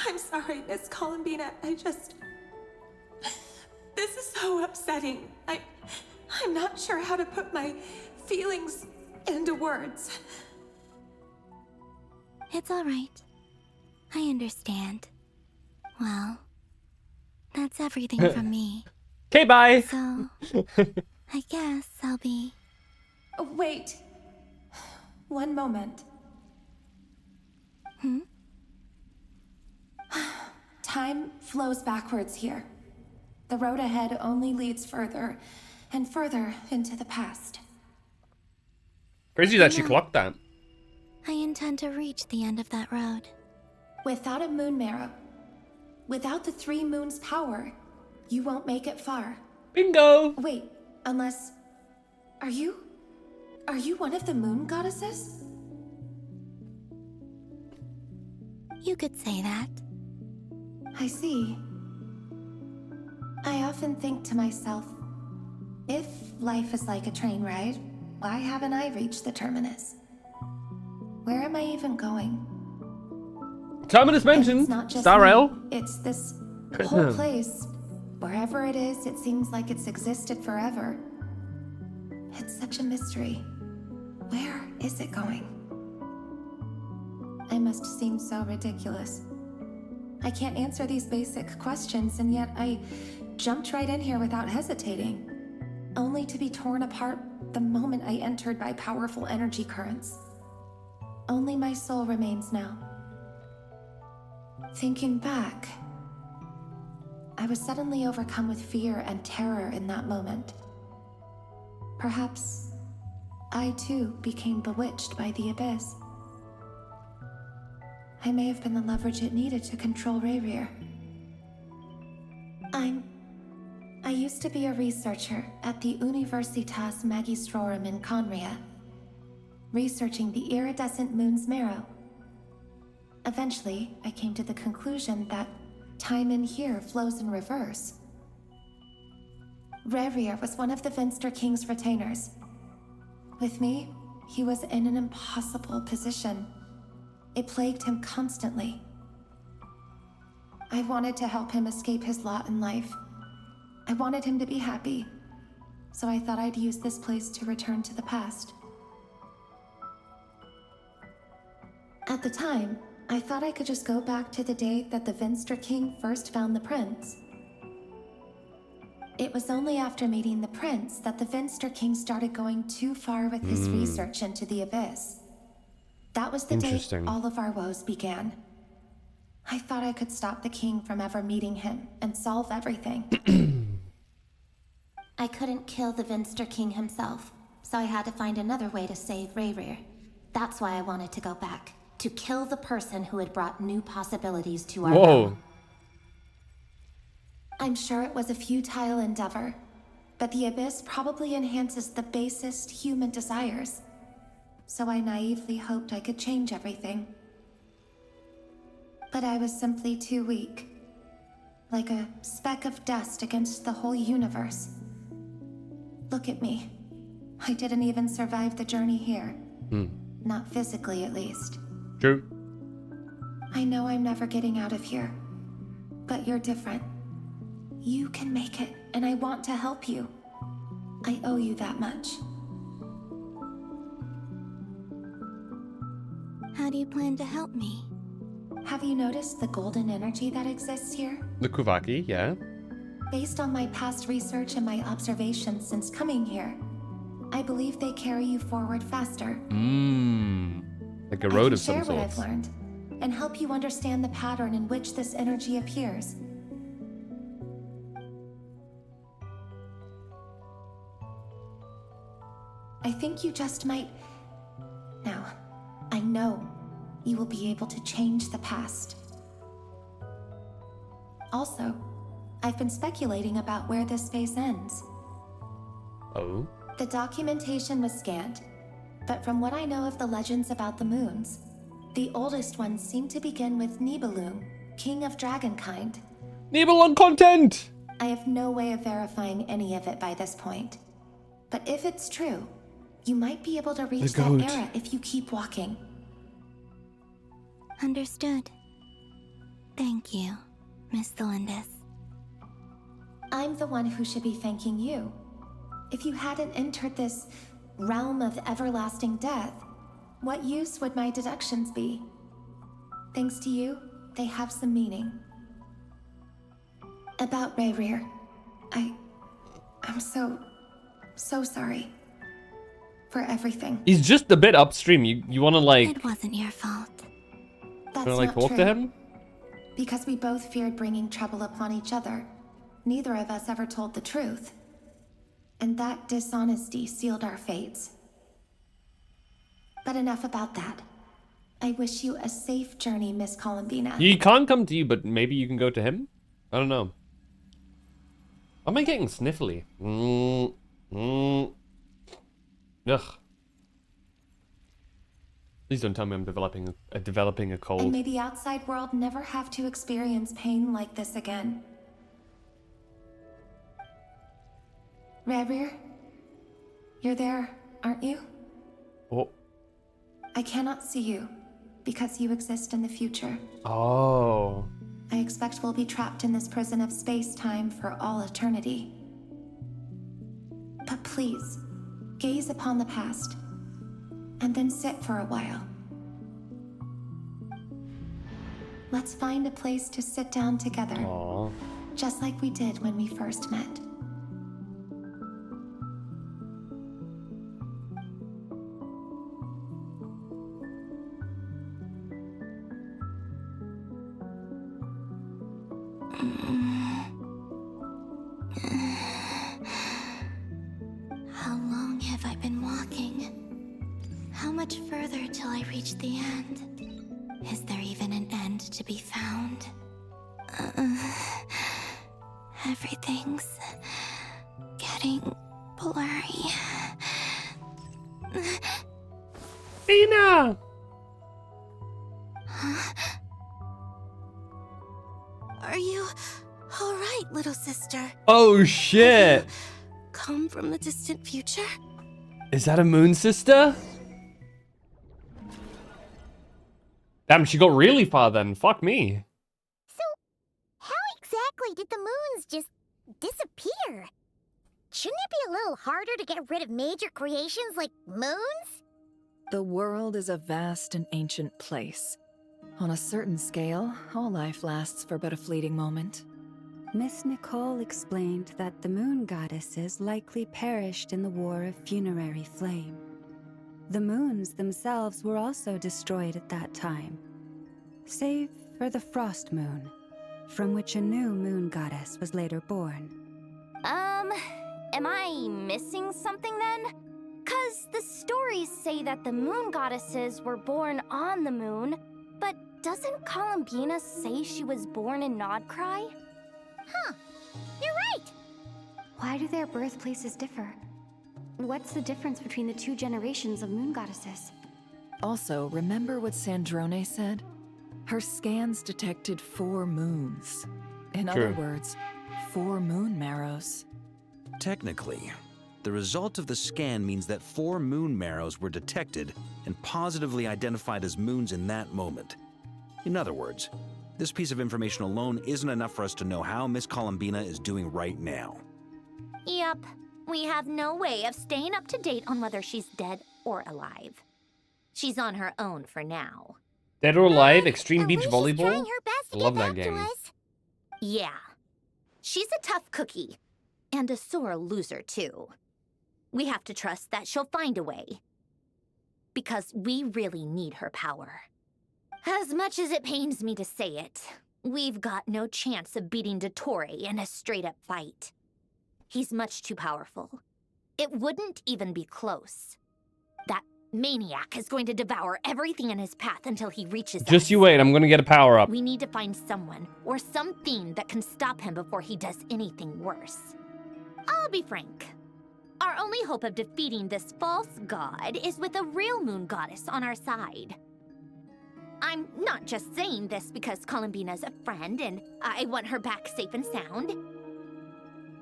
I'm sorry, Miss Columbina. This is so upsetting. I'm not sure how to put my feelings into words. It's all right. I understand. Well, that's everything from me. Okay, bye. So, I guess I'll be... Wait. One moment. Time flows backwards here. The road ahead only leads further and further into the past. Crazy that she clocked that. I intend to reach the end of that road. Without a moon marrow, without the 3 moons' power, you won't make it far. Bingo! Wait, unless... Are you one of the moon goddesses? You could say that. I see. I often think to myself, if life is like a train ride, why haven't I reached the terminus? Where am I even going? Terminus mentioned. It's not just Star me. Rail. It's this whole place. Wherever it is, it seems like it's existed forever. It's such a mystery. Where is it going? I must seem so ridiculous. I can't answer these basic questions, and yet I jumped right in here without hesitating, only to be torn apart the moment I entered by powerful energy currents. Only my soul remains now. Thinking back, I was suddenly overcome with fear and terror in that moment. Perhaps I too became bewitched by the abyss. I may have been the leverage it needed to control Rerir. I used to be a researcher at the Universitas Magistrorum in Conria, researching the iridescent moon's marrow. Eventually, I came to the conclusion that time in here flows in reverse. Rerir was one of the Vinster King's retainers. With me, he was in an impossible position. It plagued him constantly. I wanted to help him escape his lot in life. I wanted him to be happy, so I thought I'd use this place to return to the past. At the time, I thought I could just go back to the day that the Vinster King first found the prince. It was only after meeting the prince that the Vinster King started going too far with his research into the abyss. That was the day all of our woes began. I thought I could stop the king from ever meeting him and solve everything. I couldn't kill the Vinster King himself, so I had to find another way to save Rayrir. That's why I wanted to go back, to kill the person who had brought new possibilities to our realm. I'm sure it was a futile endeavor, but the abyss probably enhances the basest human desires. So I naively hoped I could change everything. But I was simply too weak. Like a speck of dust against the whole universe. Look at me. I didn't even survive the journey here. Not physically, at least. True. I know I'm never getting out of here. But you're different. You can make it, and I want to help you. I owe you that much. How do you plan to help me? Have you noticed the golden energy that exists here? The Kuvaki, yeah. Based on my past research and my observations since coming here, I believe they carry you forward faster. Like a road of some I can share what I've sort. learned and help you understand the pattern in which this energy appears. I think you just might... Now, I know you will be able to change the past. Also, I've been speculating about where this phase ends. Oh? The documentation was scanned, but from what I know of the legends about the moons, the oldest ones seem to begin with Nibelung, king of dragonkind. Nibelung content! I have no way of verifying any of it by this point. But if it's true, you might be able to reach that era if you keep walking. Understood. Thank you, Miss Thelindis. I'm the one who should be thanking you. If you hadn't entered this realm of everlasting death, what use would my deductions be? Thanks to you, they have some meaning. About Rayrir, I'm so sorry. For everything. He's just a bit upstream. You want to like... It wasn't your fault. That's wanna, like, not talk true. to him? Because we both feared bringing trouble upon each other. Neither of us ever told the truth. And that dishonesty sealed our fates. But enough about that. I wish you a safe journey, Miss Columbina. He can't come to you, but maybe you can go to him? I don't know. Am I getting sniffly? Ugh. Please don't tell me I'm developing a cold. And may the outside world never have to experience pain like this again. Rayrir, you're there, aren't you? Oh. I cannot see you, because you exist in the future. Oh. I expect we'll be trapped in this prison of space-time for all eternity. But please, gaze upon the past, and then sit for a while. Let's find a place to sit down together. Aww. Just like we did when we first met. How long have I been walking? How much further till I reach the end? Is there even an end to be found? Everything's getting blurry. Bina! Are you alright, little sister? Oh shit! Come from the distant future? Is that a moon sister? Damn, she got really far then. Fuck me. So, how exactly did the moons just disappear. Shouldn't it be a little harder to get rid of major creations like moons? The world is a vast and ancient place. On a certain scale, all life lasts for but a fleeting moment. Miss Nicole explained that the moon goddesses likely perished in the War of Funerary Flame. The moons themselves were also destroyed at that time, save for the Frost Moon, from which a new moon goddess was later born. Am I missing something then? 'Cause the stories say that the moon goddesses were born on the moon, but doesn't Bina say she was born in Nodcry? Huh, you're right! Why do their birthplaces differ? What's the difference between the two generations of moon goddesses? Also, remember what Sandrone said? Her scans detected 4 moons. In other words, 4 moon marrows. Technically, the result of the scan means that 4 moon marrows were detected and positively identified as moons in that moment. In other words, this piece of information alone isn't enough for us to know how Miss Bina is doing right now. Yep, we have no way of staying up to date on whether she's dead or alive. She's on her own for now. Dead or Alive, Extreme Beach she's Volleyball. trying her best I to love get that back to game. us. Yeah. She's a tough cookie. And a sore loser, too. We have to trust that she'll find a way. Because we really need her power. As much as it pains me to say it, we've got no chance of beating Dottore in a straight-up fight. He's much too powerful. It wouldn't even be close. That maniac is going to devour everything in his path until he reaches us. Just you wait, I'm gonna get a power up. We need to find someone or something that can stop him before he does anything worse. I'll be frank. Our only hope of defeating this false god is with a real moon goddess on our side. I'm not just saying this because Bina's a friend and I want her back safe and sound.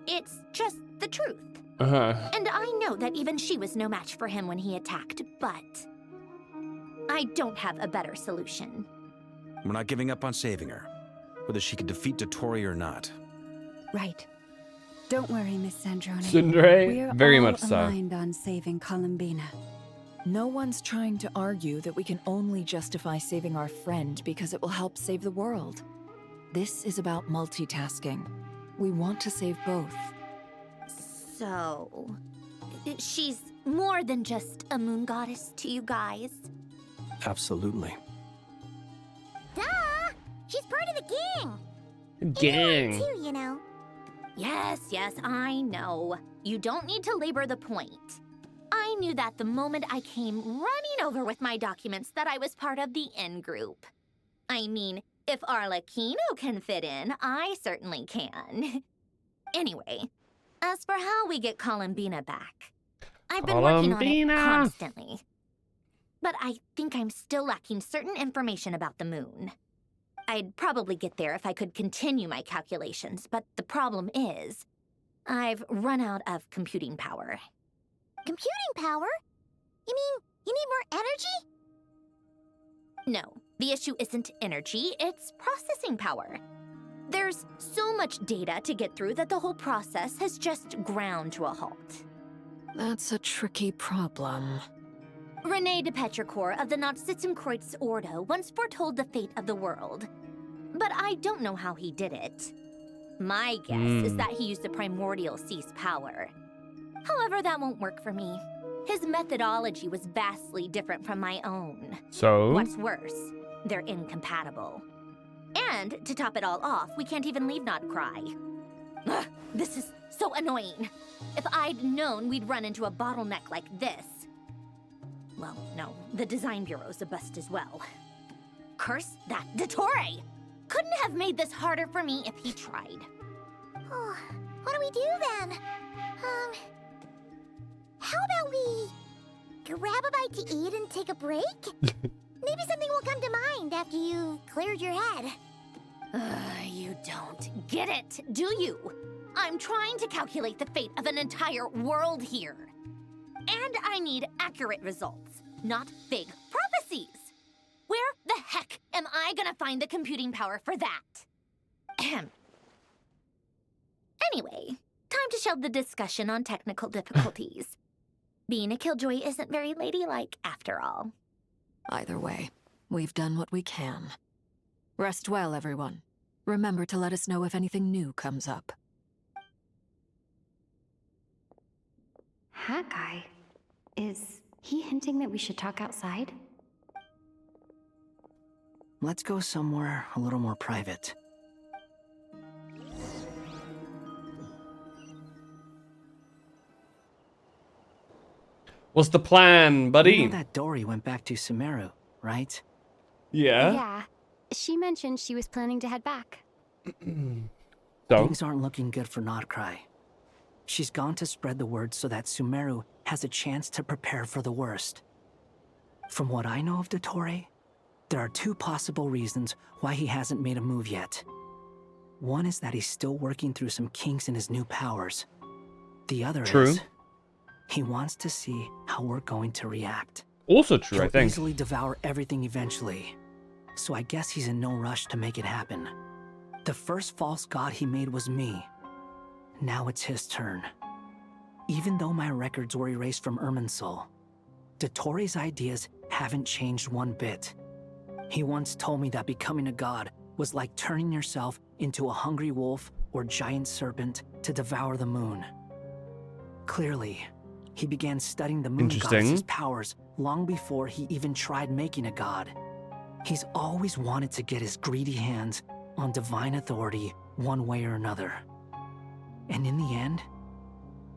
It's just the truth. And I know that even she was no match for him when he attacked, but I don't have a better solution. We're not giving up on saving her, whether she can defeat Dottore or not. Right. Don't worry, Miss Sandrone. Sindre, We're very all much so. aligned on saving Bina. No one's trying to argue that we can only justify saving our friend because it will help save the world. This is about multitasking. We want to save both. So, she's more than just a moon goddess to you guys? Absolutely. Duh! She's part of the gang! Gang. And too, you know. Yes, I know. You don't need to labor the point. I knew that the moment I came running over with my documents that I was part of the in-group. I mean, if Arlecchino can fit in, I certainly can. Anyway, as for how we get Bina back, I've been working on it constantly. But I think I'm still lacking certain information about the moon. I'd probably get there if I could continue my calculations, but the problem is, I've run out of computing power. Computing power? You mean you need more energy? No, the issue isn't energy, it's processing power. There's so much data to get through that the whole process has just ground to a halt. That's a tricky problem. René de Petrichor of the Nazissenkreuz Ordo once foretold the fate of the world. But I don't know how he did it. My guess is that he used the primordial sea's power. However, that won't work for me. His methodology was vastly different from my own. So? What's worse, they're incompatible. And to top it all off, we can't even leave Nodcry. Ugh, this is so annoying. If I'd known we'd run into a bottleneck like this. Well, no, the design bureau's a bust as well. Curse that Dottore! Couldn't have made this harder for me if he tried. Oh, what do we do then? How about we grab a bite to eat and take a break? Maybe something will come to mind after you've cleared your head. You don't get it, do you? I'm trying to calculate the fate of an entire world here. And I need accurate results, not big prophecies. Where the heck am I gonna find the computing power for that? Ahem. Anyway, time to shelve the discussion on technical difficulties. Being a killjoy isn't very ladylike after all. Either way, we've done what we can. Rest well, everyone. Remember to let us know if anything new comes up. Hat guy? Is he hinting that we should talk outside? Let's go somewhere a little more private. What's the plan, buddy? You know that Dory went back to Sumeru, right? Yeah? Yeah. She mentioned she was planning to head back. So? Things aren't looking good for Notcry. She's gone to spread the word so that Sumeru has a chance to prepare for the worst. From what I know of Dottore, there are two possible reasons why he hasn't made a move yet. One is that he's still working through some kinks in his new powers. The other is he wants to see how we're going to react. Also true, I He'll think. easily devour everything eventually, so I guess he's in no rush to make it happen. The first false god he made was me. Now it's his turn. Even though my records were erased from Irminsul, Dottore's ideas haven't changed one bit. He once told me that becoming a god was like turning yourself into a hungry wolf or giant serpent to devour the moon. Clearly, he began studying the moon goddess's powers long before he even tried making a god. He's always wanted to get his greedy hands on divine authority one way or another. And in the end,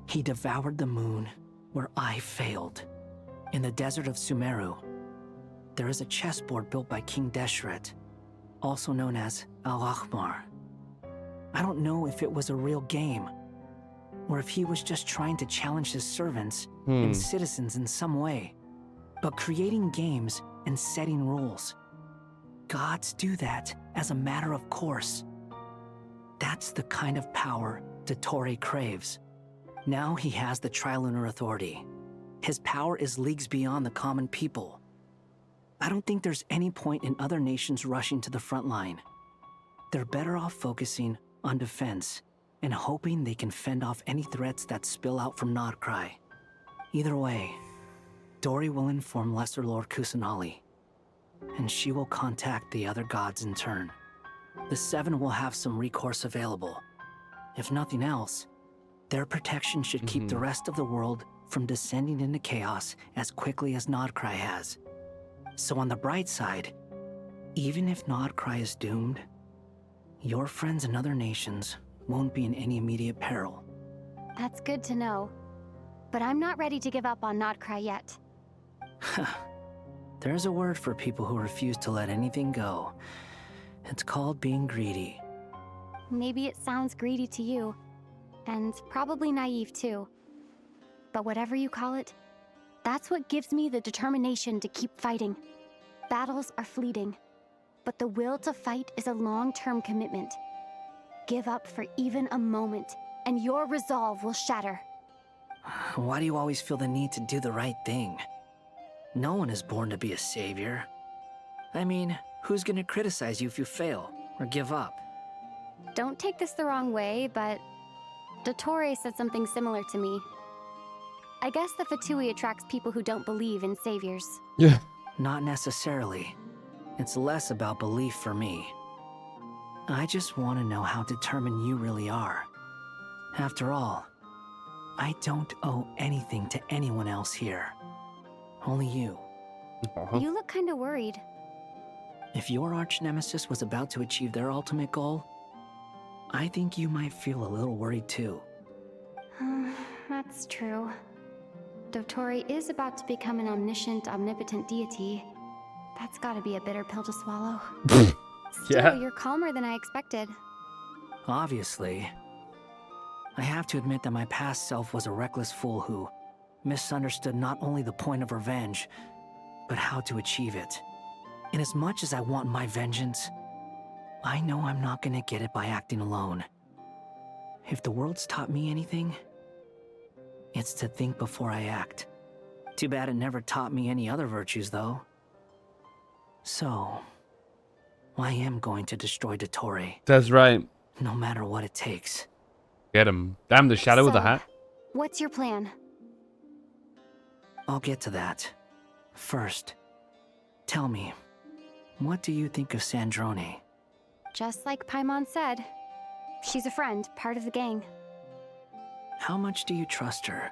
he devoured the moon where I failed. In the desert of Sumeru, there is a chessboard built by King Deshret, also known as Al-Ahmar. I don't know if it was a real game, or if he was just trying to challenge his servants and citizens in some way. But creating games and setting rules, gods do that as a matter of course. That's the kind of power Dottore craves. Now he has the Trilunar Authority. His power is leagues beyond the common people. I don't think there's any point in other nations rushing to the front line. They're better off focusing on defense and hoping they can fend off any threats that spill out from Notcry. Either way, Dory will inform Lesser Lord Kusanali, and she will contact the other gods in turn. The Seven will have some recourse available. If nothing else, their protection should keep the rest of the world from descending into chaos as quickly as Notcry has. So on the bright side, even if Notcry is doomed, your friends in other nations won't be in any immediate peril. That's good to know. But I'm not ready to give up on Notcry yet. There's a word for people who refuse to let anything go. It's called being greedy. Maybe it sounds greedy to you, and probably naive too. But whatever you call it, that's what gives me the determination to keep fighting. Battles are fleeting, but the will to fight is a long-term commitment. Give up for even a moment, and your resolve will shatter. Why do you always feel the need to do the right thing? No one is born to be a savior. I mean, who's gonna criticize you if you fail or give up? Don't take this the wrong way, but Dottore said something similar to me. I guess the Fatui attracts people who don't believe in saviors. Yeah. Not necessarily. It's less about belief for me. I just want to know how determined you really are. After all, I don't owe anything to anyone else here. Only you. You look kinda worried. If your arch-nemesis was about to achieve their ultimate goal, I think you might feel a little worried too. That's true. Dottore is about to become an omniscient, omnipotent deity. That's gotta be a bitter pill to swallow. Still, you're calmer than I expected. Obviously. I have to admit that my past self was a reckless fool who misunderstood not only the point of revenge, but how to achieve it. And as much as I want my vengeance, I know I'm not gonna get it by acting alone. If the world's taught me anything, it's to think before I act. Too bad it never taught me any other virtues, though. So, I am going to destroy Dottore. That's right. No matter what it takes. Get him. Damn, the shadow with the hat. What's your plan? I'll get to that. First, tell me, what do you think of Sandrone? Just like Paimon said, she's a friend, part of the gang. How much do you trust her?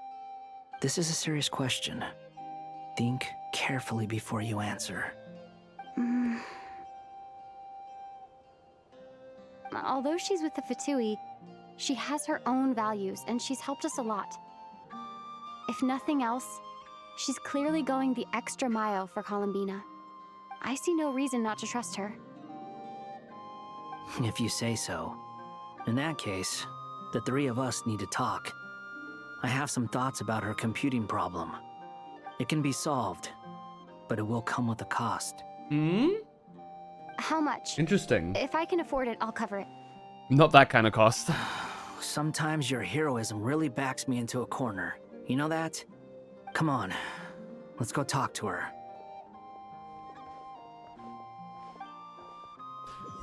This is a serious question. Think carefully before you answer. Although she's with the Fatui, she has her own values and she's helped us a lot. If nothing else, she's clearly going the extra mile for Bina. I see no reason not to trust her. If you say so. In that case, the three of us need to talk. I have some thoughts about her computing problem. It can be solved, but it will come with a cost. How much? Interesting. If I can afford it, I'll cover it. Not that kind of cost. Sometimes your heroism really backs me into a corner. You know that? Come on, let's go talk to her.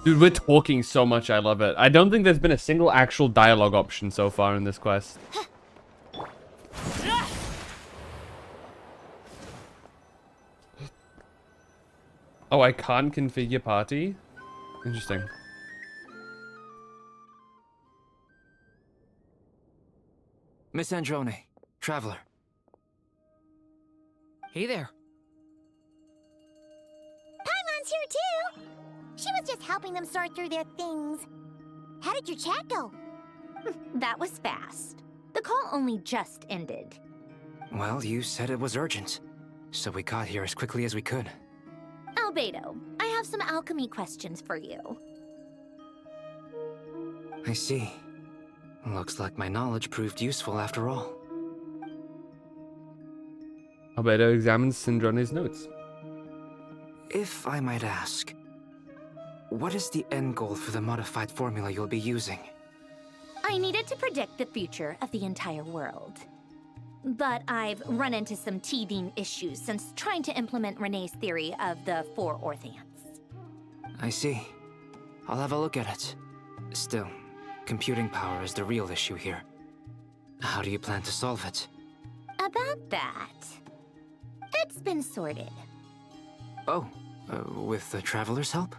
Dude, we're talking so much, I love it. I don't think there's been a single actual dialogue option so far in this quest. Oh, I can't configure party? Interesting. Miss Androne, Traveler. Hey there. Paimon's here too! She was just helping them sort through their things. How did your chat go? That was fast. The call only just ended. Well, you said it was urgent, so we got here as quickly as we could. Albedo, I have some alchemy questions for you. I see. Looks like my knowledge proved useful after all. Albedo examines Sindrone's notes. If I might ask, what is the end goal for the modified formula you'll be using? I needed to predict the future of the entire world. But I've run into some teething issues since trying to implement Renee's theory of the 4 Orthants. I see. I'll have a look at it. Still, computing power is the real issue here. How do you plan to solve it? About that, it's been sorted. Oh, with the Traveler's help?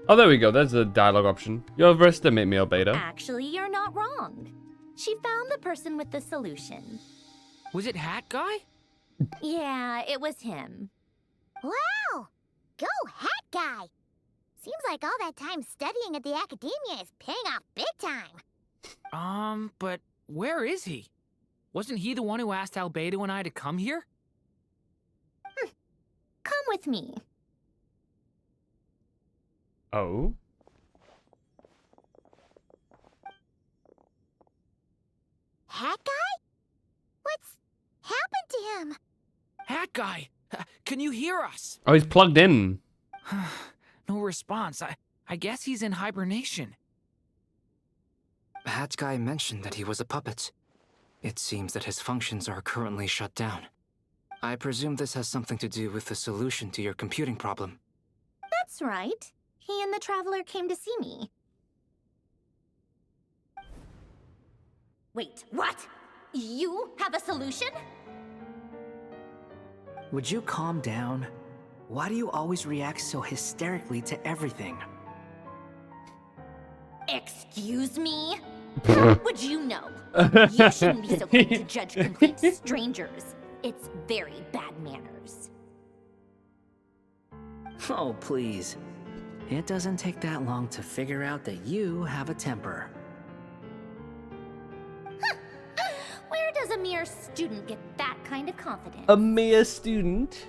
Oh, there we go. There's a dialogue option. You overestimate me, Albedo. Actually, you're not wrong. She found the person with the solution. Was it Hat Guy? Yeah, it was him. Wow! Go Hat Guy! Seems like all that time studying at the academia is paying off big time. But where is he? Wasn't he the one who asked Albedo and I to come here? Come with me. Oh? Hat Guy? What's happened to him? Hat Guy! Can you hear us? Oh, he's plugged in. No response. I guess he's in hibernation. Hat Guy mentioned that he was a puppet. It seems that his functions are currently shut down. I presume this has something to do with the solution to your computing problem. That's right. He and the Traveler came to see me. Wait, what? You have a solution? Would you calm down? Why do you always react so hysterically to everything? Excuse me? How would you know? You shouldn't be so quick to judge complete strangers. It's very bad manners. Oh, please. It doesn't take that long to figure out that you have a temper. Where does a mere student get that kind of confidence? A mere student?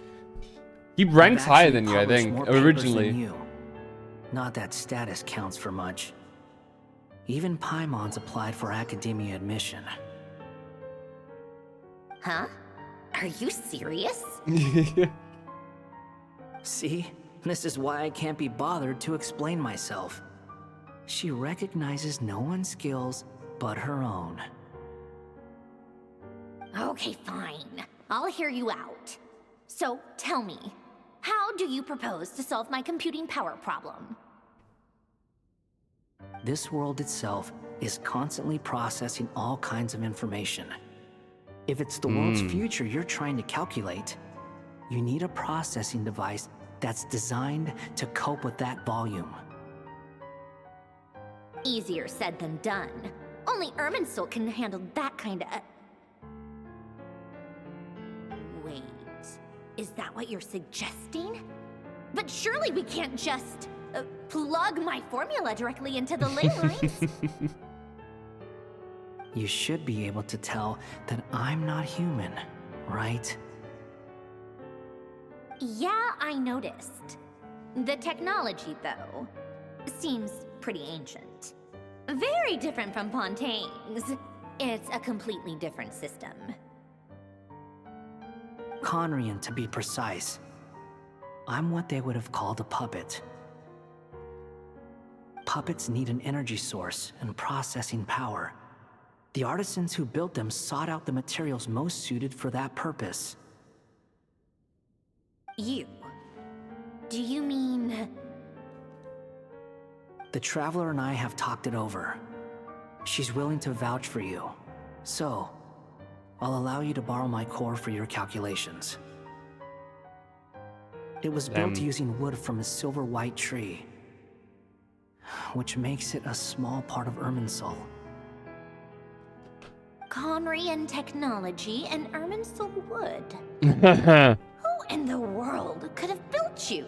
He ranks I've higher actually than you, I published think, more papers originally. than you. Not that status counts for much. Even Paimon's applied for academia admission. Huh? Are you serious? See? This is why I can't be bothered to explain myself. She recognizes no one's skills but her own. Okay, fine. I'll hear you out. So, tell me, how do you propose to solve my computing power problem? this world itself is constantly processing all kinds of information. If it's the world's future you're trying to calculate, you need a processing device that's designed to cope with that volume. Easier said than done. Only Irminsul can handle that kind of... Wait, is that what you're suggesting? But surely we can't just plug my formula directly into the ley lines. You should be able to tell that I'm not human, right? Yeah, I noticed. The technology, though, seems pretty ancient. Very different from Pontaine's. It's a completely different system. Conrian, to be precise. I'm what they would have called a puppet. Puppets need an energy source and processing power. The artisans who built them sought out the materials most suited for that purpose. You? Do you mean... The Traveler and I have talked it over. She's willing to vouch for you. So, I'll allow you to borrow my core for your calculations. It was built using wood from a silver white tree, which makes it a small part of Irminsul. Conrian technology and Irminsul wood. Who in the world could have built you?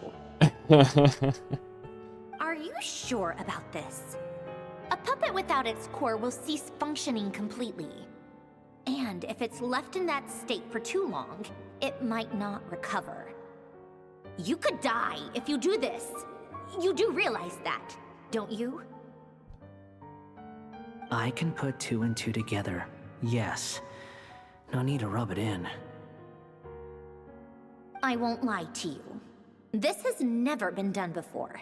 Are you sure about this? A puppet without its core will cease functioning completely. And if it's left in that state for too long, it might not recover. You could die if you do this. You do realize that, don't you? I can put 2 and 2 together, yes. No need to rub it in. I won't lie to you. This has never been done before.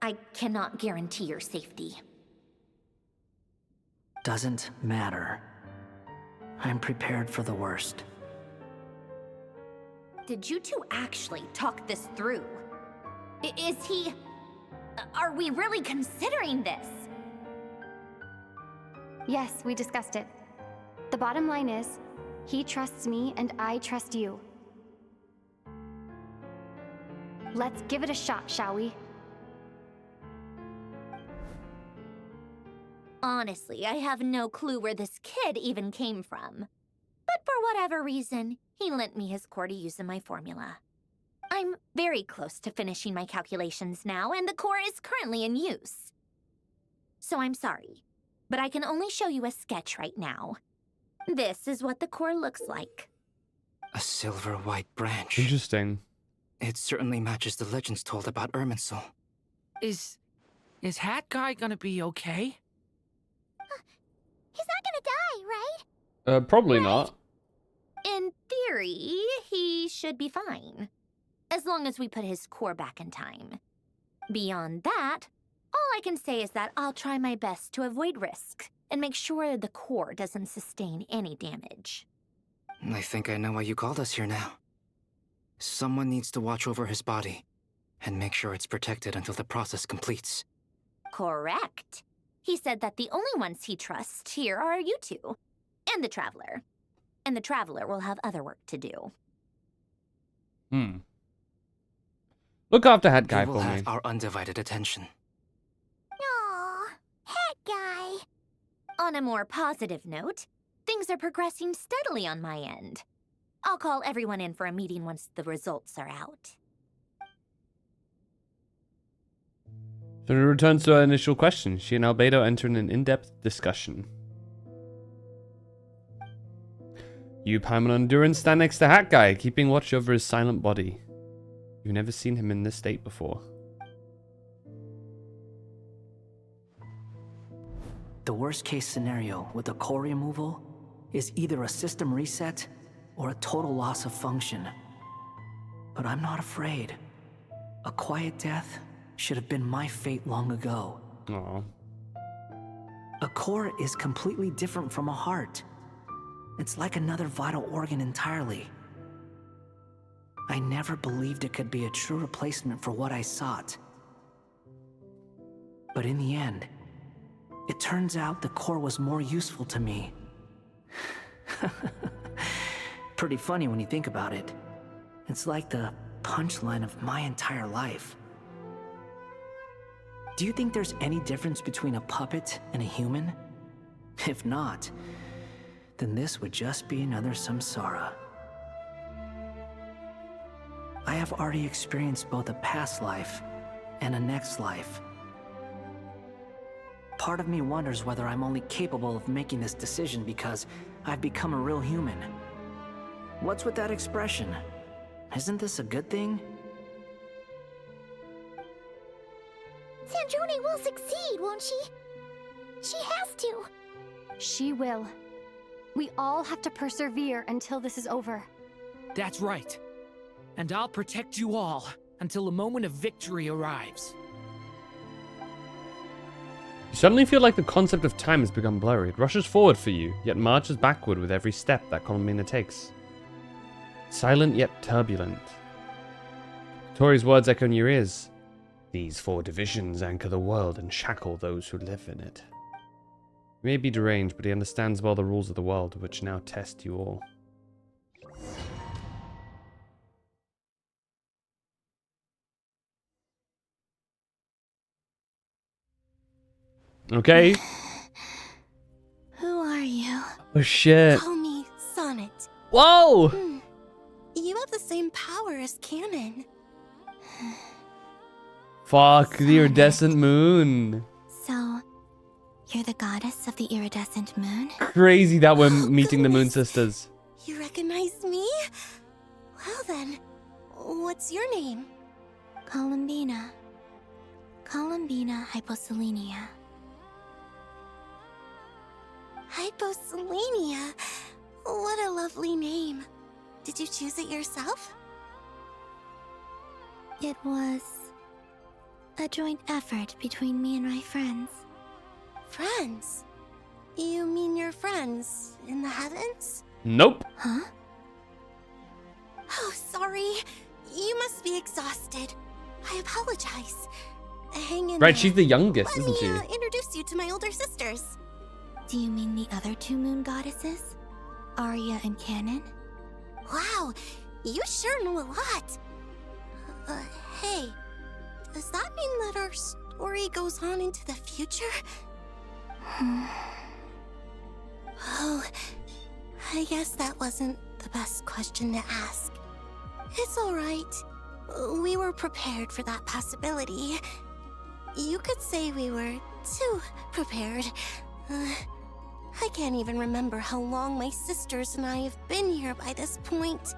I cannot guarantee your safety. Doesn't matter. I'm prepared for the worst. Did you two actually talk this through? Is he... Are we really considering this? Yes, we discussed it. The bottom line is, he trusts me and I trust you. Let's give it a shot, shall we? Honestly, I have no clue where this kid even came from. But for whatever reason, he lent me his core to use in my formula. I'm very close to finishing my calculations now, and the core is currently in use. So I'm sorry, but I can only show you a sketch right now. This is what the core looks like. A silver white branch. Interesting. It certainly matches the legends told about Irminsul. Is Hat Guy gonna be okay? He's not gonna die, right? Probably not. In theory, he should be fine. As long as we put his core back in time. Beyond that, all I can say is that I'll try my best to avoid risk and make sure the core doesn't sustain any damage. I think I know why you called us here now. Someone needs to watch over his body and make sure it's protected until the process completes. Correct. He said that the only ones he trusts here are you two, and the Traveler. And the Traveler will have other work to do. Look after Hat Guy He will for me. have our undivided attention. Aww, Hat Guy. On a more positive note, things are progressing steadily on my end. I'll call everyone in for a meeting once the results are out. So it returns to our initial question. She and Albedo enter in an in-depth discussion. You, Paimon, and Duran stand next to Hat Guy, keeping watch over his silent body. You've never seen him in this state before. The worst case scenario with the core removal is either a system reset or a total loss of function. But I'm not afraid. A quiet death should have been my fate long ago. Aww. A core is completely different from a heart. It's like another vital organ entirely. I never believed it could be a true replacement for what I sought. But in the end, It turns out the core was more useful to me. Pretty funny when you think about it. It's like the punchline of my entire life. Do you think there's any difference between a puppet and a human? If not, then this would just be another samsara. I have already experienced both a past life and a next life. Part of me wonders whether I'm only capable of making this decision because I've become a real human. What's with that expression? Isn't this a good thing? Sandrone will succeed, won't she? She has to. She will. We all have to persevere until this is over. That's right. And I'll protect you all until a moment of victory arrives. You suddenly feel like the concept of time has become blurry. It rushes forward for you, yet marches backward with every step that Columbina takes. Silent yet turbulent. Tori's words echo in your ears. These 4 divisions anchor the world and shackle those who live in it. He may be deranged, but he understands well the rules of the world, which now test you all. Okay. Who are you? Oh shit. Call me Sonnet. Whoa! You have the same power as Canon. Fuck the iridescent moon. So, you're the goddess of the iridescent moon? Crazy that we're meeting the Moon Sisters. You recognize me? Well then, what's your name? Columbina. Columbina Hyposelenia. Hyposelenia? What a lovely name. Did you choose it yourself? It was a joint effort between me and my friends. Friends? You mean your friends in the heavens? Nope. Huh? Oh, sorry. You must be exhausted. I apologize. Hang in Right, there. she's the youngest, Let isn't she? me introduce you to my older sisters. Do you mean the other 2 moon goddesses? Arya and Canon? Wow, you sure know a lot. Hey, does that mean that our story goes on into the future? Oh, I guess that wasn't the best question to ask. It's alright. We were prepared for that possibility. You could say we were too prepared. I can't even remember how long my sisters and I have been here by this point.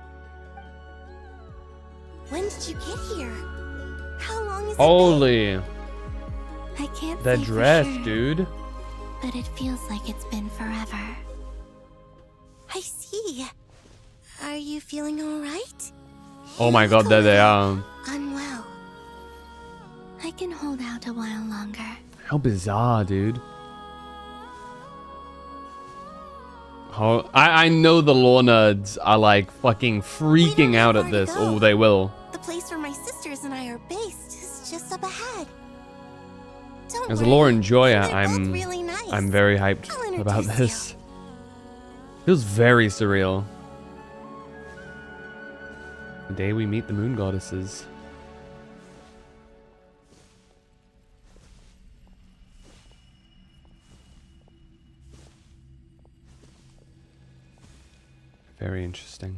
When did you get here? How long is Holy. it been? I can't That say dress, for sure, dude. but it feels like it's been forever. I see. Are you feeling alright? Oh my god, there they are. I'm well. I can hold out a while longer. How bizarre, dude. Oh, I know the lore nerds are like fucking freaking out at this. Oh, they will. The place where my sisters and I are based is just up ahead. Don't As a worry, lore enjoyer, they're both really nice. I'm very hyped I'll about introduce this. Feels very surreal. The day we meet the moon goddesses. Very interesting.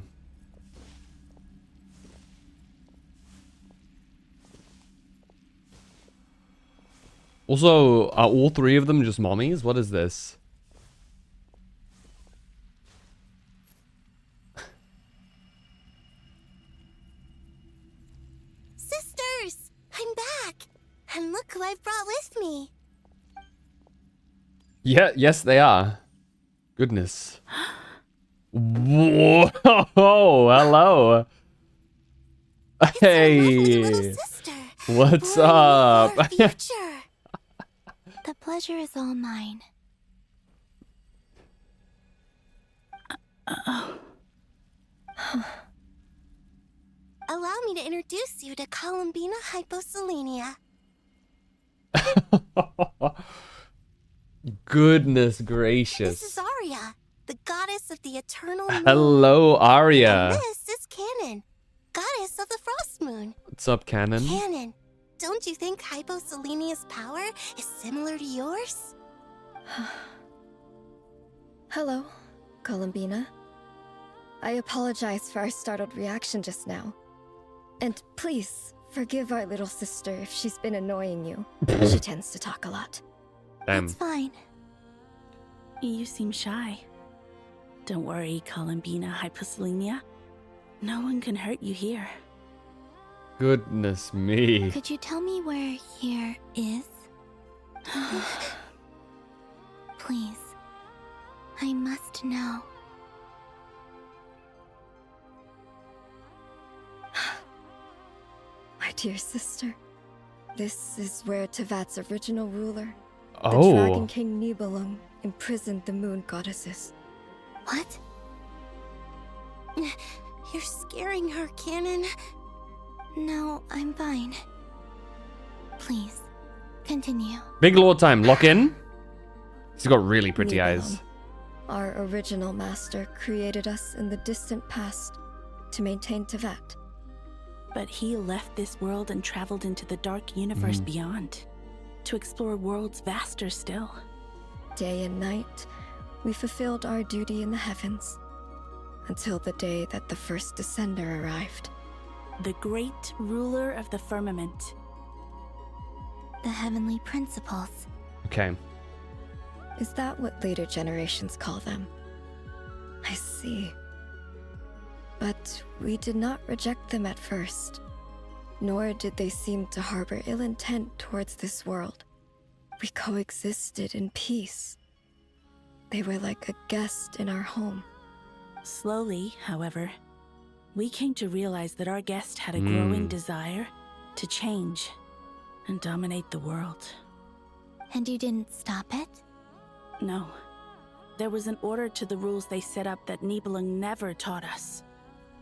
Also, are all 3 of them just mommies? What is this? Sisters, I'm back. And look who I've brought with me. Yeah, yes, they are. Goodness. Whoa! Hello. Hey. What's up? Future. The pleasure is all mine. Allow me to introduce you to Columbina Hyposelenia. Goodness gracious. This is Arya, the goddess of the eternal moon. Hello, Arya. And this is Canon, goddess of the frost moon. What's up, Canon? Canon, don't you think Hyposelenia's power is similar to yours? Hello, Bina. I apologize for our startled reaction just now. And please, forgive our little sister if she's been annoying you. She tends to talk a lot. Damn. It's fine. You seem shy. Don't worry, Bina Hyposelenia. No one can hurt you here. Goodness me. Could you tell me where here is? Please. I must know. My dear sister, this is where Tevat's original ruler, Oh. the Dragon King Nibelung, imprisoned the moon goddesses. What? You're scaring her, Canon. No, I'm fine. Please, continue. Big lord time. Lock in. She's got really pretty eyes. Our original master created us in the distant past to maintain Tevat. But he left this world and traveled into the dark universe beyond, to explore worlds vaster still. Day and night, we fulfilled our duty in the heavens, until the day that the first descender arrived. The great ruler of the firmament. The heavenly principles. Okay. Is that what later generations call them? I see. But we did not reject them at first, nor did they seem to harbor ill intent towards this world. We coexisted in peace. They were like a guest in our home. Slowly, however, we came to realize that our guest had a growing desire to change and dominate the world. And you didn't stop it? No. There was an order to the rules they set up that Nibelung never taught us.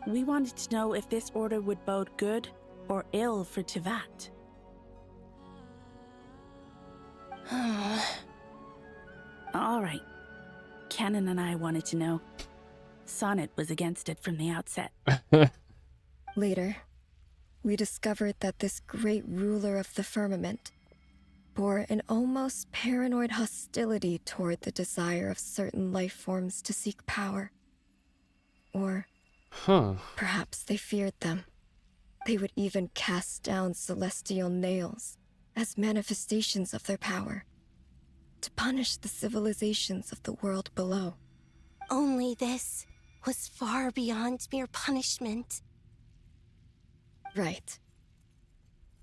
We wanted to know if this order would bode good or ill for Tevat. All right. Canon and I wanted to know. Sonnet was against it from the outset. Later, we discovered that this great ruler of the firmament bore an almost paranoid hostility toward the desire of certain life forms to seek power. Or perhaps they feared them. They would even cast down celestial nails as manifestations of their power, to punish the civilizations of the world below. Only this was far beyond mere punishment. Right.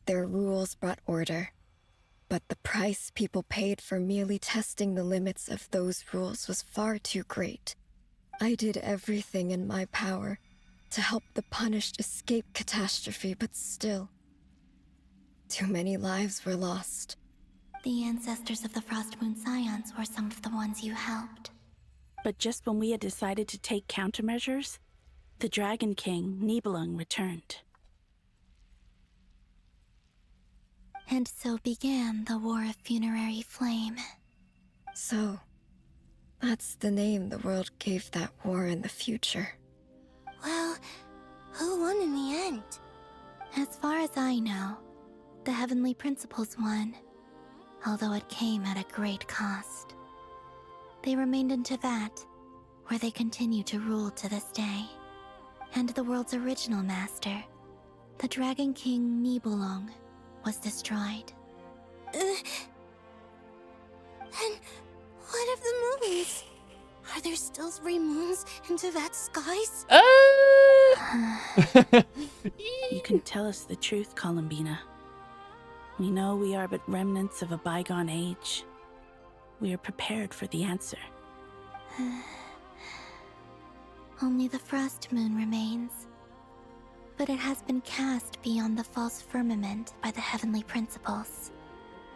Their rules brought order, but the price people paid for merely testing the limits of those rules was far too great. I did everything in my power to help the punished escape catastrophe, but still, too many lives were lost. The ancestors of the Frost Moon Scions were some of the ones you helped. But just when we had decided to take countermeasures, the Dragon King, Nibelung, returned. And so began the War of Funerary Flame. So, that's the name the world gave that war in the future. Well, who won in the end? As far as I know, the Heavenly Principles won, although it came at a great cost. They remained in Tevat, where they continue to rule to this day. And the world's original master, the Dragon King Nibelung, was destroyed. And what of the moons? Are there still 3 moons in Tevat's skies? You can tell us the truth, Bina. We know we are but remnants of a bygone age. We are prepared for the answer. Only the Frost Moon remains. But it has been cast beyond the false firmament by the Heavenly Principles.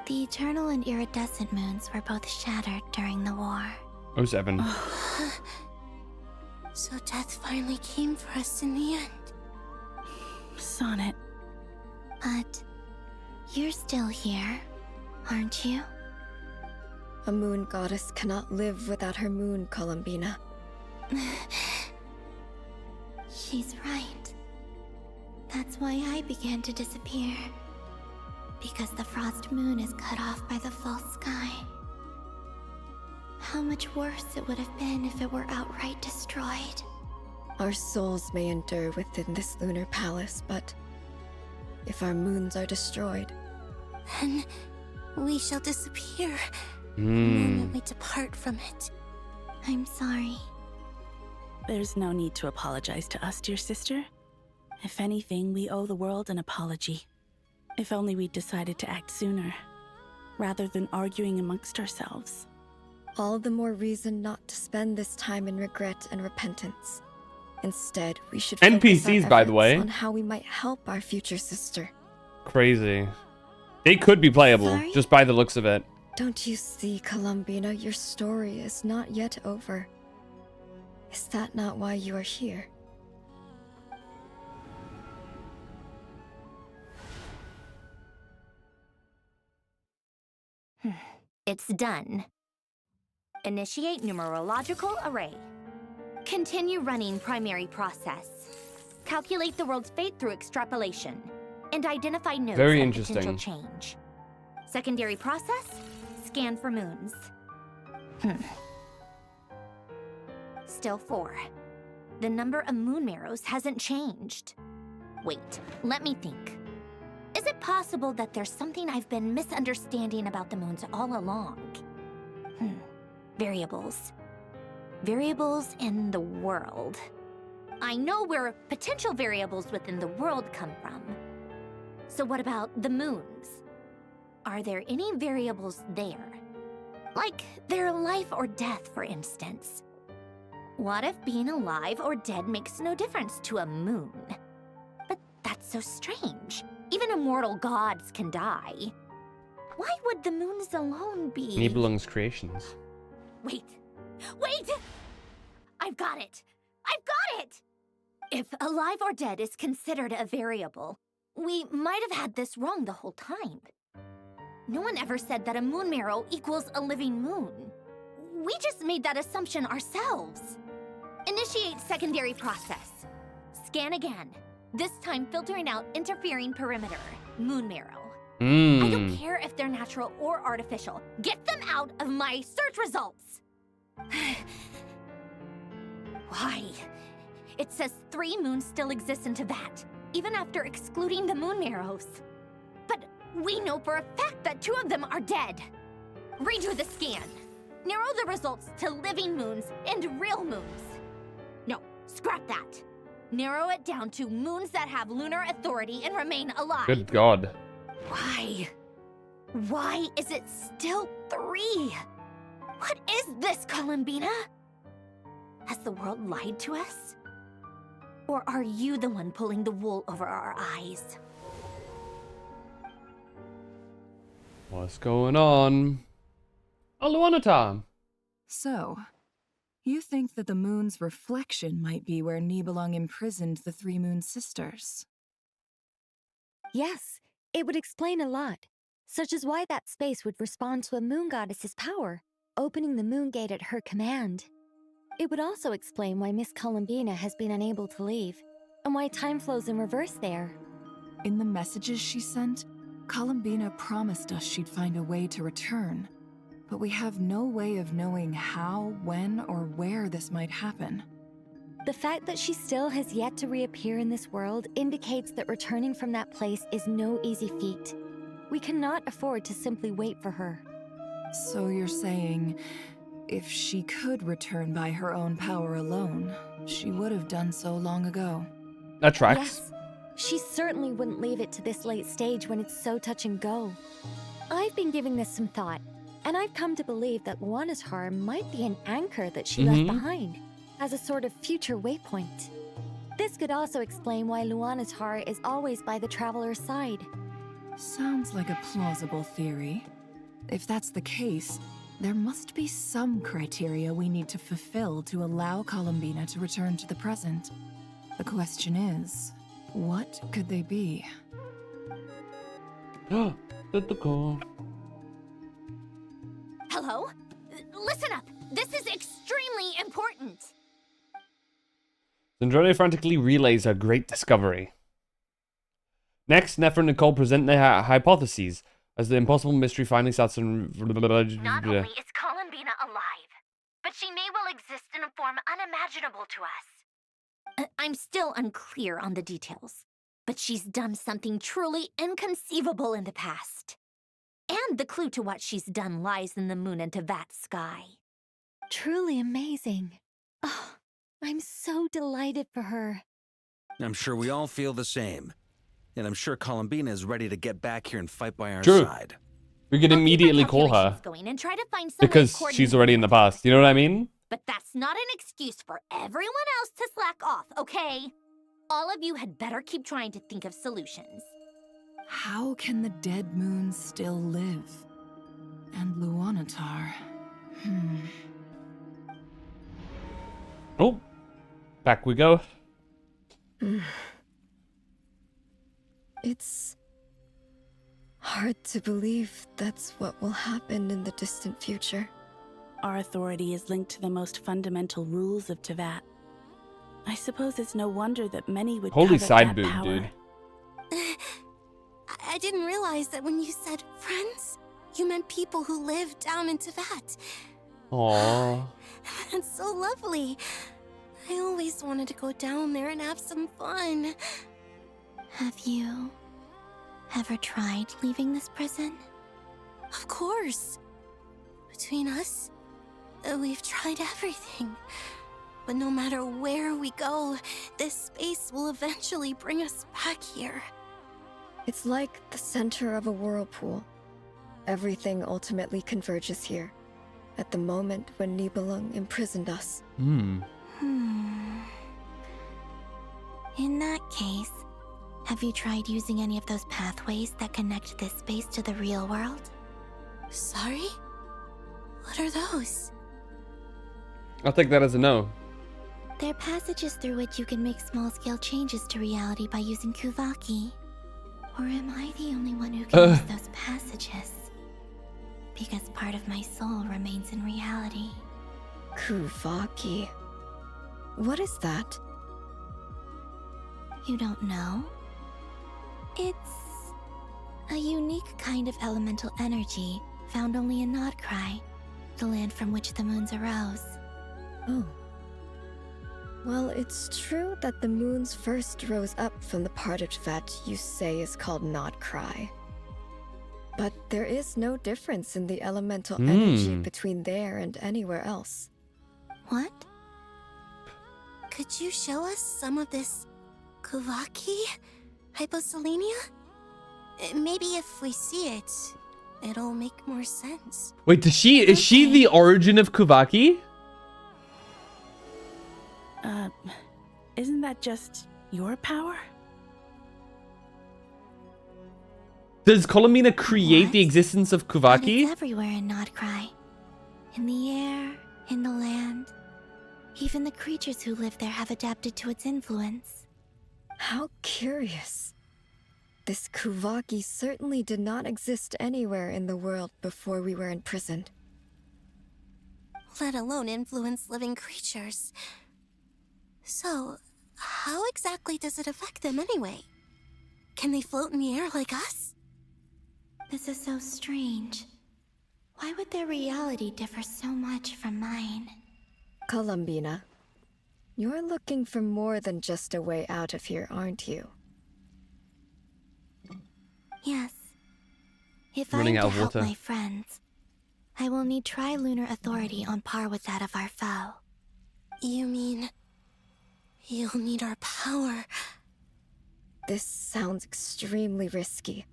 The eternal and iridescent moons were both shattered during the war. 07. So death finally came for us in the end. Sonnet. But you're still here, aren't you? A moon goddess cannot live without her moon, Columbina. She's right. That's why I began to disappear. Because the frost moon is cut off by the false sky. How much worse it would have been if it were outright destroyed. Our souls may endure within this lunar palace, but if our moons are destroyed, then we shall disappear the moment we depart from it. I'm sorry. There's no need to apologize to us, dear sister. If anything, we owe the world an apology. If only we'd decided to act sooner, rather than arguing amongst ourselves. All the more reason not to spend this time in regret and repentance. Instead, we should NPCs, focus our by the efforts way. on how we might help our future sister. Crazy. They could be playable, Sorry? just by the looks of it. Don't you see, Columbina, your story is not yet over. Is that not why you are here? It's done. Initiate numerological array. Continue running primary process. Calculate the world's fate through extrapolation. And identify nodes Very of interesting. potential change. Secondary process, scan for moons. Still 4. The number of moon marrows hasn't changed. Wait, let me think. Is it possible that there's something I've been misunderstanding about the moons all along? Variables. Variables in the world. I know where potential variables within the world come from. So what about the moons? Are there any variables there? Like their life or death, for instance. What if being alive or dead makes no difference to a moon? But that's so strange. Even immortal gods can die. Why would the moons alone be? Nibelung's creations. Wait! Wait! I've got it! I've got it! If alive or dead is considered a variable, we might have had this wrong the whole time. No one ever said that a moon marrow equals a living moon. We just made that assumption ourselves. Initiate secondary process. Scan again. This time filtering out interfering perimeter, moon marrow. I don't care if they're natural or artificial. Get them out of my search results! Why? It says 3 moons still exist in Tibet, even after excluding the moon marrows. But we know for a fact that 2 of them are dead. Redo the scan. Narrow the results to living moons and real moons. No, scrap that. Narrow it down to moons that have lunar authority and remain alive. Good God. Why? Why is it still 3? What is this, Columbina? Has the world lied to us? Or are you the one pulling the wool over our eyes? What's going on? Aluanatar. So, you think that the moon's reflection might be where Nibelung imprisoned the 3 moon sisters? Yes, it would explain a lot, such as why that space would respond to a moon goddess's power, opening the moon gate at her command. It would also explain why Miss Columbina has been unable to leave, and why time flows in reverse there. In the messages she sent, Columbina promised us she'd find a way to return, but we have no way of knowing how, when, or where this might happen. The fact that she still has yet to reappear in this world indicates that returning from that place is no easy feat. We cannot afford to simply wait for her. So you're saying, if she could return by her own power alone, she would have done so long ago. That tracks. Yes, she certainly wouldn't leave it to this late stage when it's so touch and go. I've been giving this some thought, and I've come to believe that Luanatar might be an anchor that she left behind, as a sort of future waypoint. This could also explain why Luanatar is always by the traveler's side. Sounds like a plausible theory. If that's the case, there must be some criteria we need to fulfill to allow Columbina to return to the present. The question is, what could they be? At the call. Hello? Zendrona frantically relays her great discovery. Next, Nefer and Nicole present their hypotheses as the impossible mystery finally starts to... Not only is Bina alive, but she may well exist in a form unimaginable to us. I'm still unclear on the details, but she's done something truly inconceivable in the past. And the clue to what she's done lies in the moon and Tevat sky. Truly amazing. Oh, I'm so delighted for her. I'm sure we all feel the same. And I'm sure Bina is ready to get back here and fight by our True. side. We could immediately call her Going and try to find some way because of she's already in the past. You know what I mean? But that's not an excuse for everyone else to slack off, okay? All of you had better keep trying to think of solutions. How can the dead moon still live? And Luanatar... Oh, back we go. It's hard to believe that's what will happen in the distant future. Our authority is linked to the most fundamental rules of Tevat. I suppose it's no wonder that many would Holy covet side that boob, power. dude. I didn't realize that when you said friends, you meant people who live down in Tevat. Aww. That's so lovely. I always wanted to go down there and have some fun. Have you ever tried leaving this prison? Of course. Between us, we've tried everything. But no matter where we go, this space will eventually bring us back here. It's like the center of a whirlpool. Everything ultimately converges here, at the moment when Nibelung imprisoned us. In that case, have you tried using any of those pathways that connect this space to the real world? Sorry? What are those? I'll take that as a no. They're passages through which you can make small-scale changes to reality by using Kuvaki. Or am I the only one who can use those passages? Because part of my soul remains in reality. Kuvaki. What is that? You don't know? It's a unique kind of elemental energy found only in Nodcry, the land from which the moons arose. Oh. Well, it's true that the moons first rose up from the part of Tevat you say is called Nodcry. But there is no difference in the elemental energy between there and anywhere else. What? Could you show us some of this Kuvaki? Hyposelenia? Maybe if we see it, it'll make more sense. Wait, is she the origin of Kuvaki? Isn't that just your power? Does Bina create the existence of But Kuvaki? it's everywhere in Nodcry. In the air, in the land. Even the creatures who live there have adapted to its influence. How curious. This Kuvaki certainly did not exist anywhere in the world before we were imprisoned. Let alone influence living creatures. So, how exactly does it affect them anyway? Can they float in the air like us? This is so strange. Why would their reality differ so much from mine? Bina, you're looking for more than just a way out of here, aren't you? Yes. If Running I'm out to of help water. my friends, I will need trilunar authority on par with that of our foe. You mean... you'll need our power? This sounds extremely risky.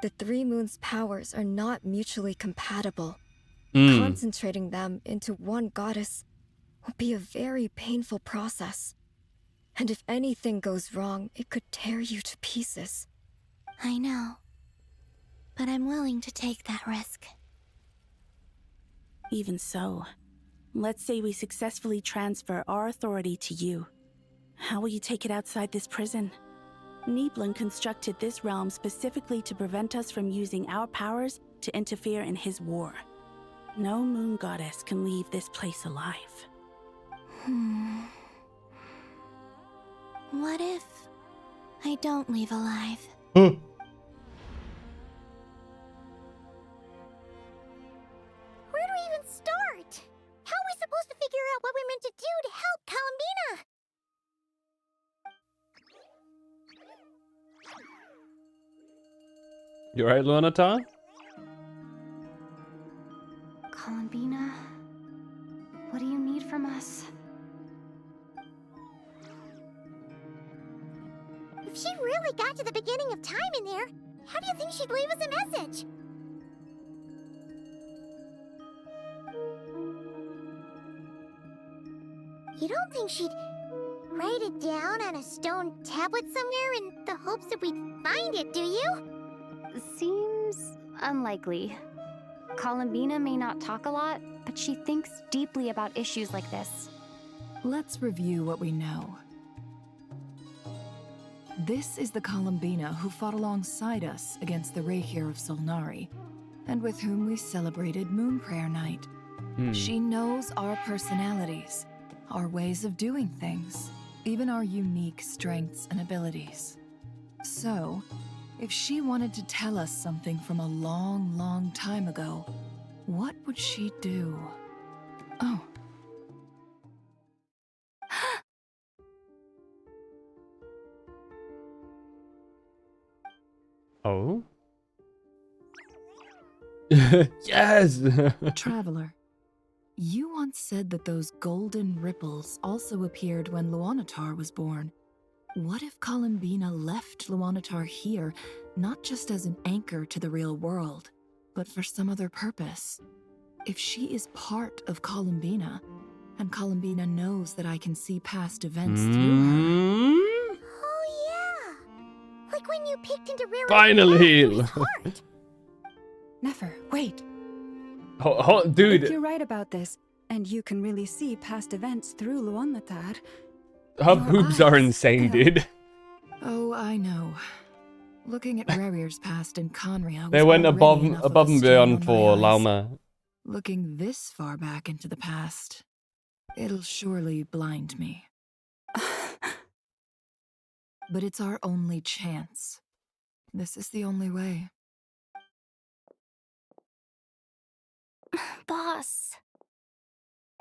The Three Moons' powers are not mutually compatible. Concentrating them into one goddess will be a very painful process. And if anything goes wrong, it could tear you to pieces. I know. But I'm willing to take that risk. Even so, let's say we successfully transfer our authority to you. How will you take it outside this prison? Nibelung constructed this realm specifically to prevent us from using our powers to interfere in his war. No moon goddess can leave this place alive. What if I don't leave alive? Huh. Where do we even start? How are we supposed to figure out what we're meant to do to help Columbina? You alright, Luanatar? Columbina, what do you need from us? If she really got to the beginning of time in there, how do you think she'd leave us a message? You don't think she'd write it down on a stone tablet somewhere in the hopes that we'd find it, do you? Seems unlikely. Columbina may not talk a lot, but she thinks deeply about issues like this. Let's review what we know. This is the Columbina who fought alongside us against the Rehir of Solnari, and with whom we celebrated Moon Prayer Night. She knows our personalities, our ways of doing things, even our unique strengths and abilities. So, if she wanted to tell us something from a long, long time ago, what would she do? Oh. Oh? Yes! Traveler, you once said that those golden ripples also appeared when Luanatar was born. What if Columbina left Luanatar here, not just as an anchor to the real world, but for some other purpose? If she is part of Columbina, and Columbina knows that I can see past events through her... Oh yeah! Like when you peeked into Riri's Finally! Never, wait. Dude. If you're right about this, and you can really see past events through Luanatar, Her boobs are insane, dude. Oh, I know. Looking at Rerir's past in Conria They was went already enough of a above and strain beyond on my for eyes. Lauma. Looking this far back into the past, it'll surely blind me. But it's our only chance. This is the only way. Boss.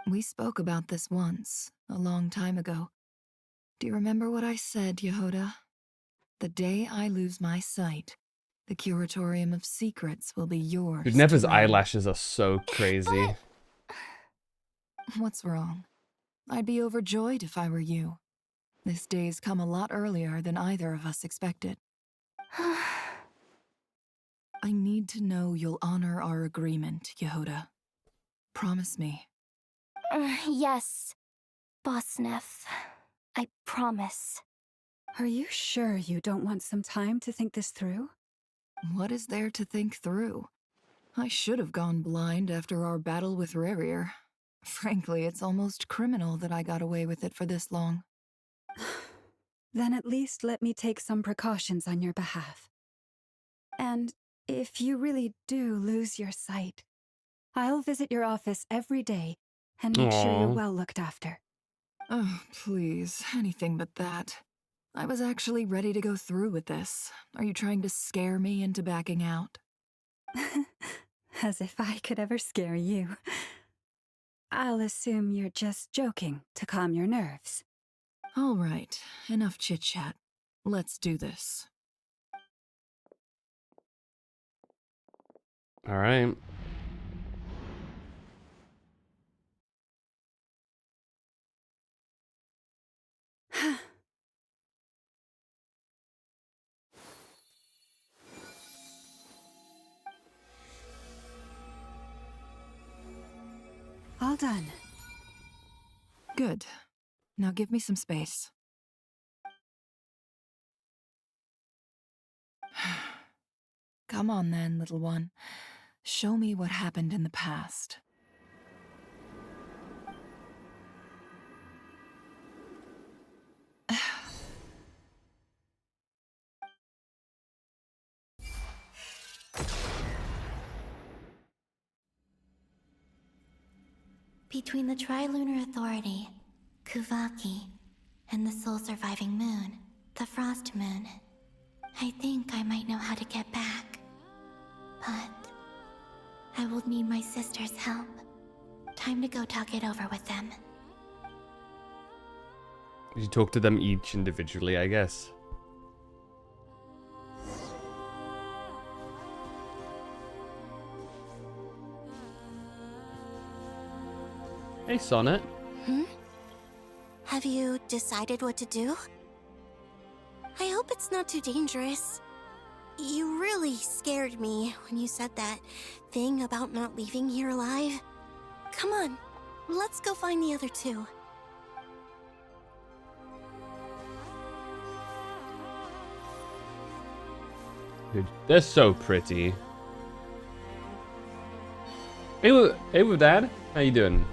We spoke about this once, a long time ago. Do you remember what I said, Yehoda? The day I lose my sight, the Curatorium of Secrets will be yours. Dude, Neva's to run. eyelashes are so crazy. What's wrong? I'd be overjoyed if I were you. This day's come a lot earlier than either of us expected. I need to know you'll honor our agreement, Yehoda. Promise me. Yes, Boss Neff. I promise. Are you sure you don't want some time to think this through? What is there to think through? I should have gone blind after our battle with Rerir. Frankly, it's almost criminal that I got away with it for this long. Then at least let me take some precautions on your behalf. And if you really do lose your sight, I'll visit your office every day and make sure you're well looked after. Oh, please, anything but that. I was actually ready to go through with this. Are you trying to scare me into backing out? As if I could ever scare you. I'll assume you're just joking to calm your nerves. All right, enough chit-chat. Let's do this. All right. All done. Good. Now give me some space. Come on then, little one. Show me what happened in the past. Between the Trilunar Authority, Kuvaki, and the sole surviving moon, the Frost Moon. I think I might know how to get back. But I will need my sister's help. Time to go talk it over with them. You talk to them each individually, I guess. Hey, Sonnet. Have you decided what to do? I hope it's not too dangerous. You really scared me when you said that thing about not leaving here alive. Come on, let's go find the other two. Dude, they're so pretty. Hey, Dad. How you doing?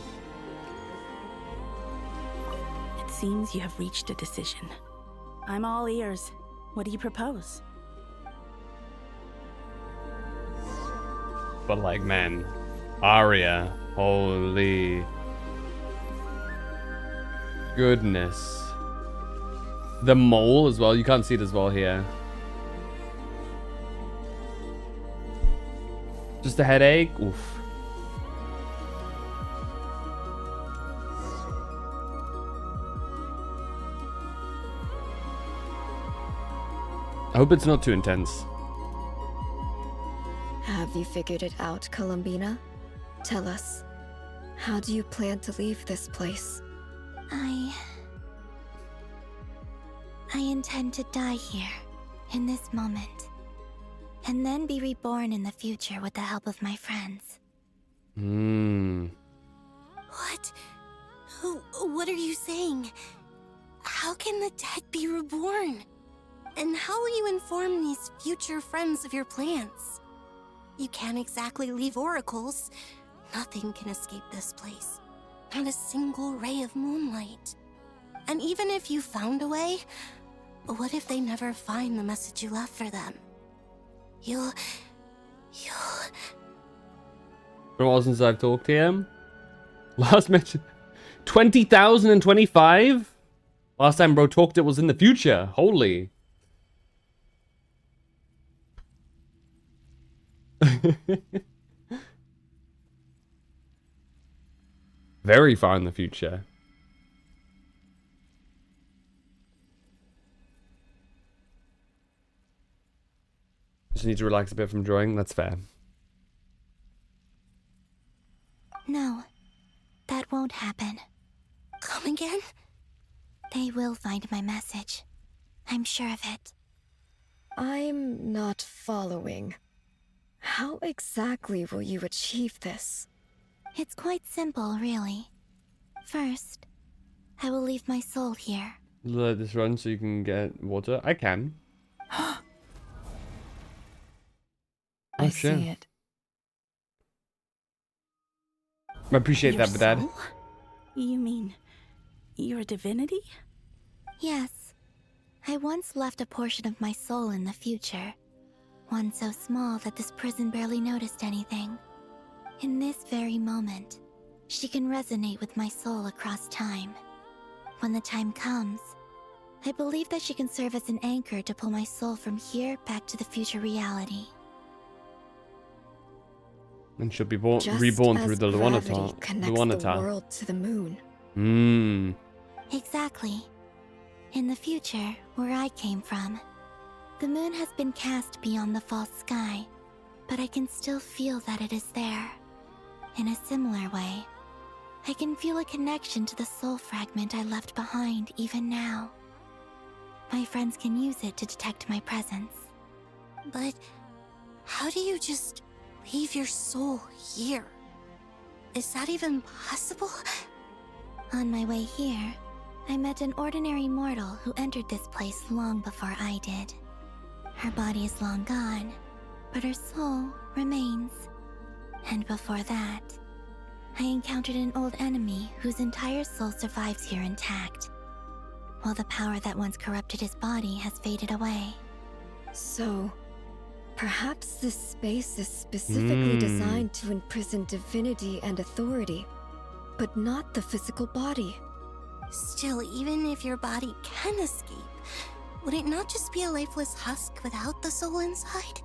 It seems you have reached a decision. I'm all ears. What do you propose? But like, man, Arya, holy goodness. The mole as well. You can't see it as well here. Just a headache? Oof. I hope it's not too intense. Have you figured it out, Columbina? Tell us, how do you plan to leave this place? I intend to die here, in this moment, and then be reborn in the future with the help of my friends. What? What are you saying? How can the dead be reborn? And how will you inform these future friends of your plans? You can't exactly leave oracles. Nothing can escape this place. Not a single ray of moonlight. And even if you found a way, what if they never find the message you left for them? You'll... Been a while since I've talked to him. Last mention, 20,025? Last time bro talked it was in the future. Holy. Very far in the future. Just need to relax a bit from drawing. That's fair. No, that won't happen. Come again? They will find my message. I'm sure of it. I'm not following. How exactly will you achieve this? It's quite simple, really. First, I will leave my soul here. Let this run so you can get water. I can. I sure. see it. I appreciate Your that, Dad. soul? You mean you're a divinity? Yes. I once left a portion of my soul in the future. One so small that this prison barely noticed anything. In this very moment, she can resonate with my soul across time. When the time comes, I believe that she can serve as an anchor to pull my soul from here back to the future reality. And she'll be Just reborn as through the gravity connects the world to the moon. Exactly. In the future, where I came from, the moon has been cast beyond the false sky, but I can still feel that it is there. In a similar way, I can feel a connection to the soul fragment I left behind even now. My friends can use it to detect my presence. But how do you just leave your soul here? Is that even possible? On my way here, I met an ordinary mortal who entered this place long before I did. Her body is long gone, but her soul remains. And before that, I encountered an old enemy whose entire soul survives here intact, while the power that once corrupted his body has faded away. So, perhaps this space is specifically designed to imprison divinity and authority, but not the physical body. Still, even if your body can escape, would it not just be a lifeless husk without the soul inside?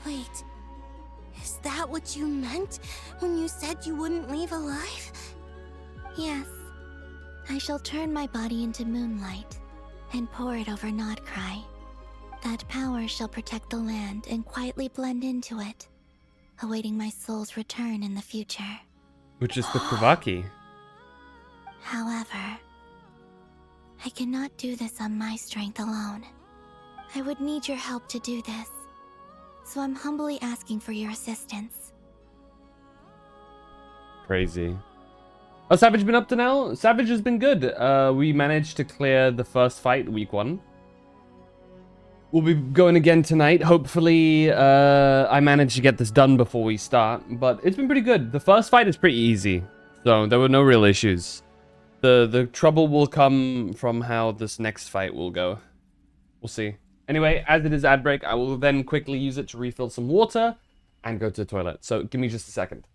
Wait, is that what you meant when you said you wouldn't leave alive? Yes. I shall turn my body into moonlight and pour it over Nodcry. That power shall protect the land and quietly blend into it, awaiting my soul's return in the future. Which is the Kravaki. However, I cannot do this on my strength alone. I would need your help to do this, so I'm humbly asking for your assistance. Crazy. How's Savage been up to now? Savage has been good. We managed to clear the first fight, week 1. We'll be going again tonight. Hopefully, I managed to get this done before we start. But it's been pretty good. The first fight is pretty easy. So there were no real issues. The trouble will come from how this next fight will go. We'll see. Anyway, as it is ad break, I will then quickly use it to refill some water and go to the toilet. So give me just a second.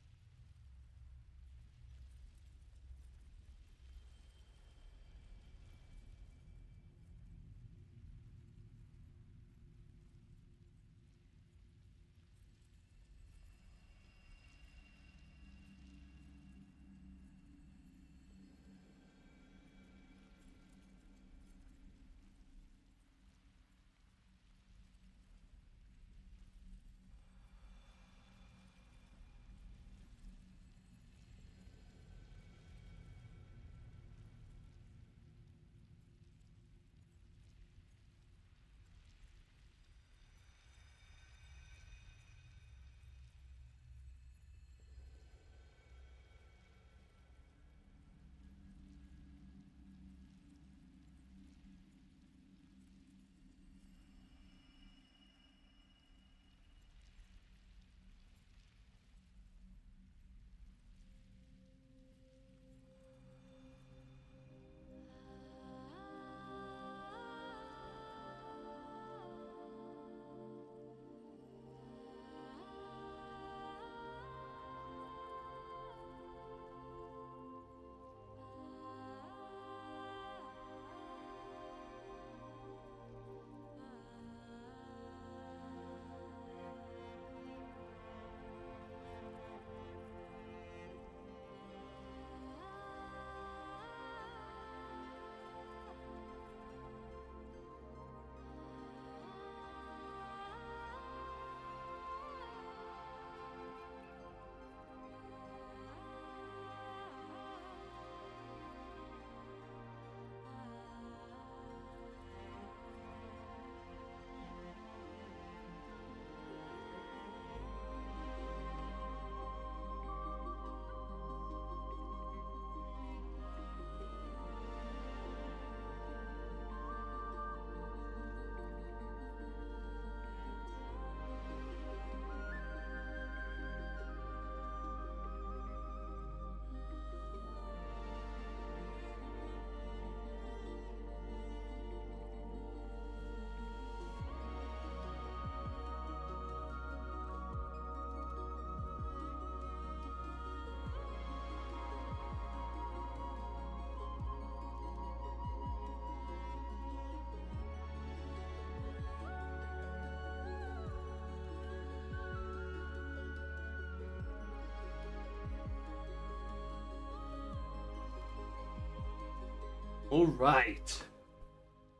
All right.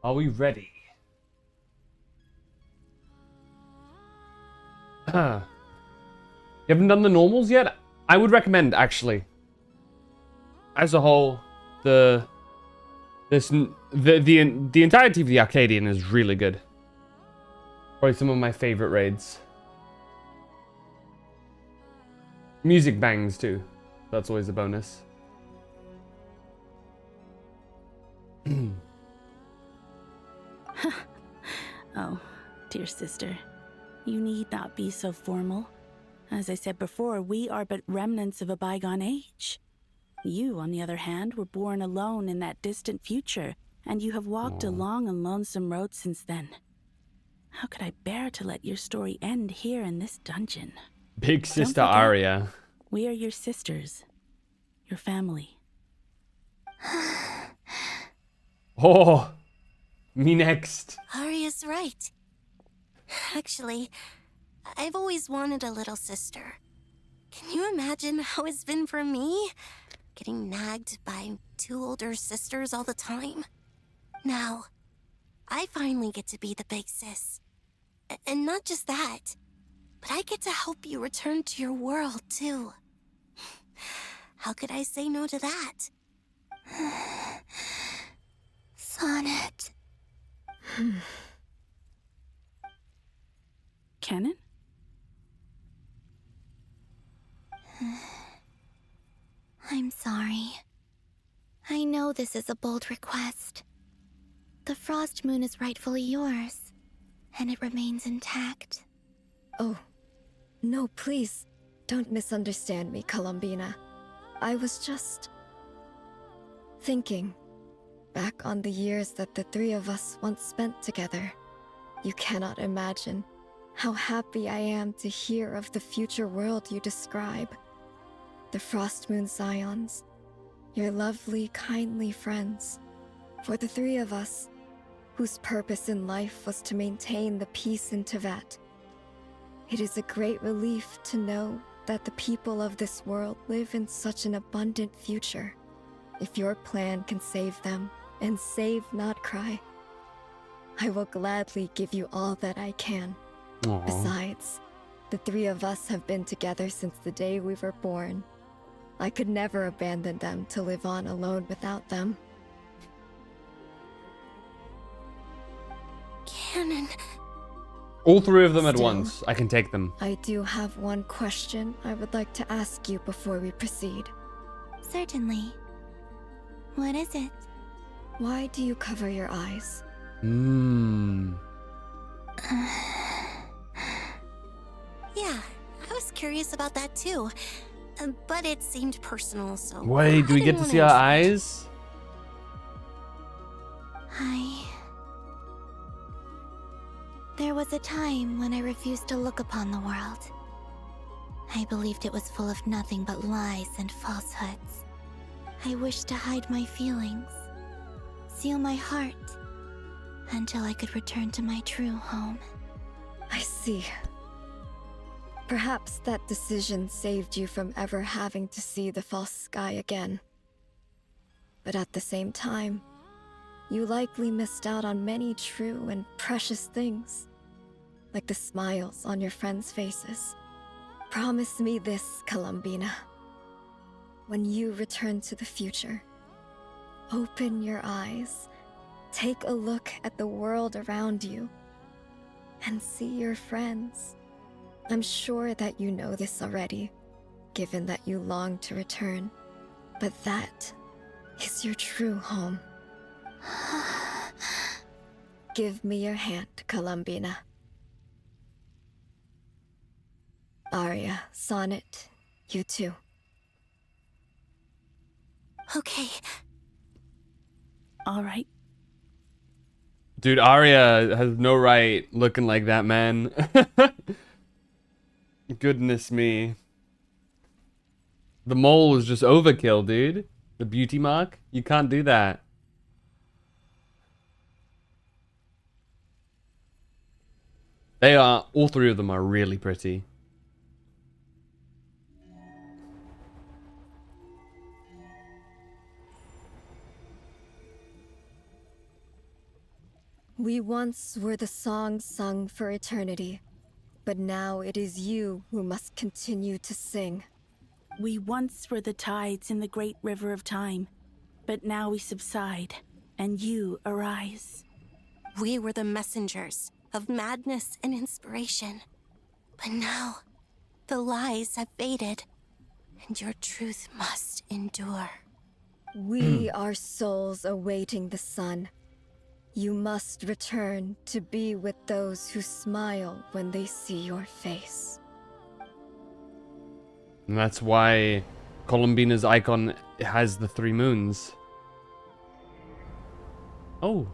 Are we ready? You haven't done the normals yet? I would recommend, actually. As a whole, the entirety of the Arcadian is really good. Probably some of my favorite raids. Music bangs too. That's always a bonus. Oh, dear sister, you need not be so formal. As I said before, we are but remnants of a bygone age. You, on the other hand, were born alone in that distant future, and you have walked a long and lonesome road since then. How could I bear to let your story end here in this dungeon? Big sister Arya. We are your sisters, your family. Oh, me next. Arya's right. Actually, I've always wanted a little sister. Can you imagine how it's been for me? Getting nagged by 2 older sisters all the time. Now, I finally get to be the big sis. And not just that, but I get to help you return to your world, too. How could I say no to that? Sonnet. Canon? I'm sorry. I know this is a bold request. The Frost Moon is rightfully yours, and it remains intact. Oh, no, please. Don't misunderstand me, Columbina. I was just thinking back on the years that the 3 of us once spent together. You cannot imagine how happy I am to hear of the future world you describe. The Frost Moon Scions, your lovely, kindly friends. For the 3 of us, whose purpose in life was to maintain the peace in Teyvat. It is a great relief to know that the people of this world live in such an abundant future. If your plan can save them, and save not cry, I will gladly give you all that I can. Aww. Besides, the 3 of us have been together since the day we were born. I could never abandon them to live on alone without them. Canon. All 3 of them at Still, once. I can take them. I do have one question I would like to ask you before we proceed. Certainly. What is it? Why do you cover your eyes? Yeah, I was curious about that too. But it seemed personal, so... Wait, do we get to see our eyes? There was a time when I refused to look upon the world. I believed it was full of nothing but lies and falsehoods. I wished to hide my feelings, seal my heart, until I could return to my true home. I see. Perhaps that decision saved you from ever having to see the false sky again. But at the same time, you likely missed out on many true and precious things, like the smiles on your friends' faces. Promise me this, Columbina. When you return to the future, open your eyes, take a look at the world around you, and see your friends. I'm sure that you know this already, given that you long to return, but that is your true home. Give me your hand, Columbina. Arya, Sonnet, you too. Okay. All right. Dude, Arya has no right looking like that, man. Goodness me. The mole was just overkill, dude. The beauty mark? You can't do that. They are, all 3 of them are really pretty. We once were the songs sung for eternity, but now it is you who must continue to sing. We once were the tides in the great river of time, but now we subside, and you arise. We were the messengers of madness and inspiration. But now, the lies have faded, and your truth must endure. We are souls awaiting the sun. You must return to be with those who smile when they see your face. And that's why Columbina's icon has the 3 moons. Oh.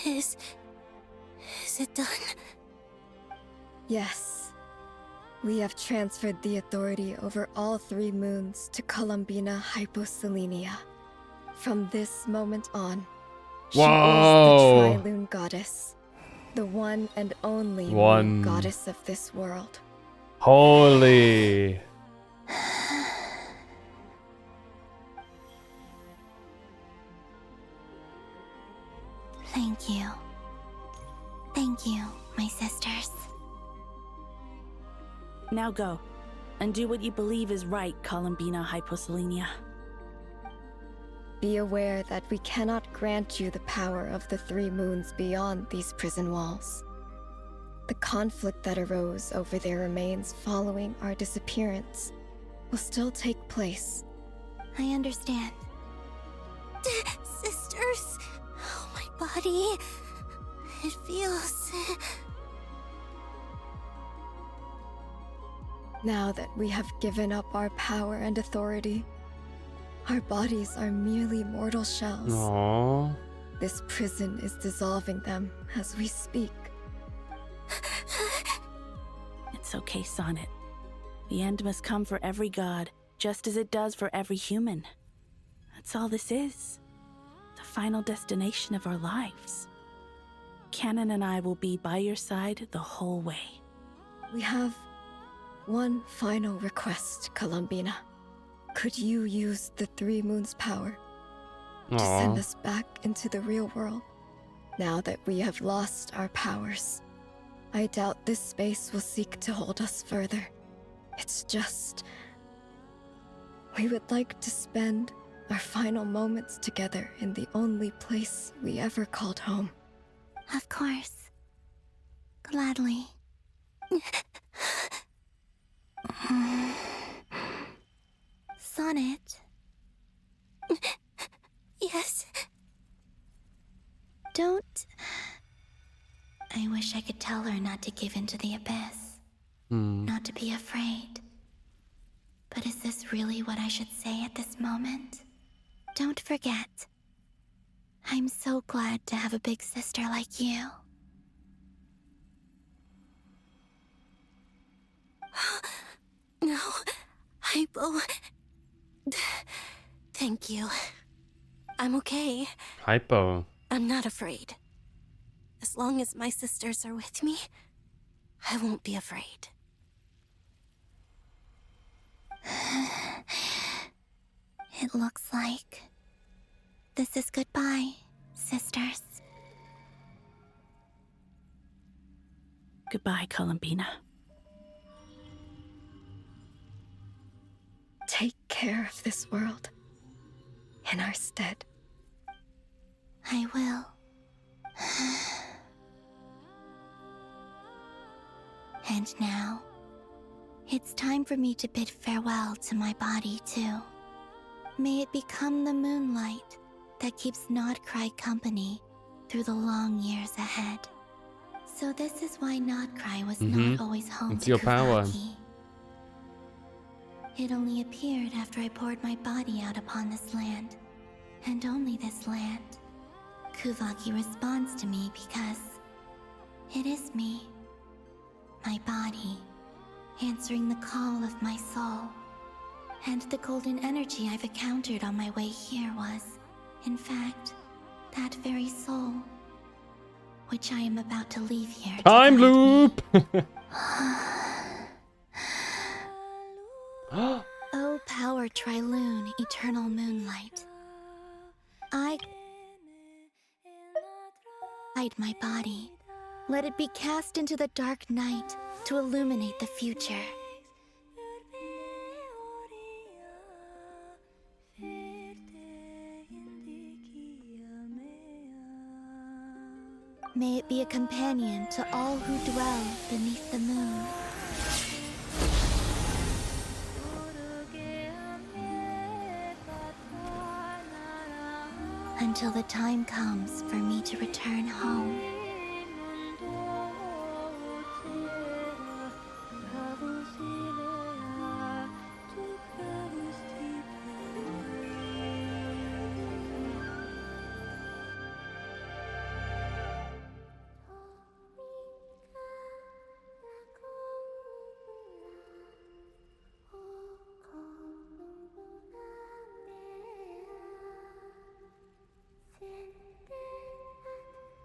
Is it done? Yes. We have transferred the authority over all 3 moons to Columbina Hyposelenia. From this moment on, she is the Tri-Lune Goddess. The one and only moon goddess of this world. Holy. Thank you. Thank you, my sisters. Now go, and do what you believe is right, Columbina Hyposelenia. Be aware that we cannot grant you the power of the 3 moons beyond these prison walls. The conflict that arose over their remains following our disappearance will still take place. I understand. Sisters, oh, my body. It feels... Now that we have given up our power and authority, our bodies are merely mortal shells. Aww. This prison is dissolving them as we speak. It's okay, Sonnet. The end must come for every god, just as it does for every human. That's all this is. The final destination of our lives. Canon and I will be by your side the whole way. We have one final request, Columbina. Could you use the 3 moons' power to send us back into the real world? Now that we have lost our powers, I doubt this space will seek to hold us further. It's just... we would like to spend our final moments together in the only place we ever called home. Of course. Gladly. Sonnet? Yes? Don't... I wish I could tell her not to give in to the abyss. Not to be afraid. But is this really what I should say at this moment? Don't forget. I'm so glad to have a big sister like you. No, Hypo. Thank you. I'm okay. Hypo. I'm not afraid. As long as my sisters are with me, I won't be afraid. It looks like this is goodbye, sisters. Goodbye, Columbina. Take care of this world in our stead. I will. And now, it's time for me to bid farewell to my body, too. May it become the moonlight that keeps Nodcry company through the long years ahead. So this is why Nodcry was not always home It's to your power. Kuvaki. It only appeared after I poured my body out upon this land, and only this land. Kuvaki responds to me because it is me, my body, answering the call of my soul. And the golden energy I've encountered on my way here was, in fact, that very soul, which I am about to leave here. Time loop! Oh, power Tri-Lune, eternal moonlight. I hide my body. Let it be cast into the dark night to illuminate the future. May it be a companion to all who dwell beneath the moon. Until the time comes for me to return home.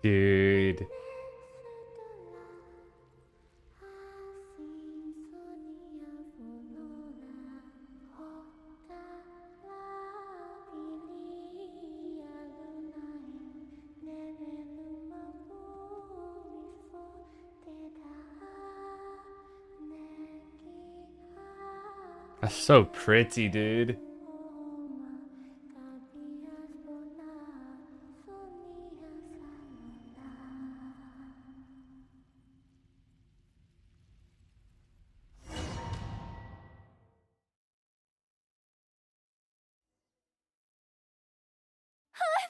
Dude. That's so pretty, dude.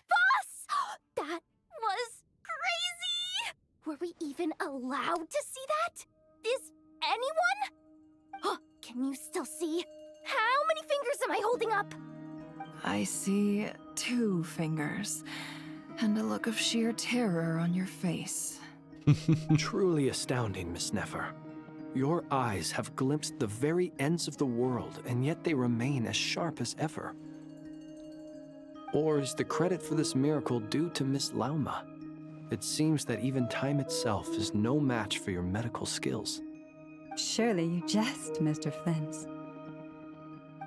Boss! That was crazy! Were we even allowed to see that? Is anyone? Can you still see? How many fingers am I holding up? I see 2 fingers, and a look of sheer terror on your face. Truly astounding, Miss Nefer. Your eyes have glimpsed the very ends of the world, and yet they remain as sharp as ever. Or is the credit for this miracle due to Miss Lauma? It seems that even time itself is no match for your medical skills. Surely you jest, Mr. Flint.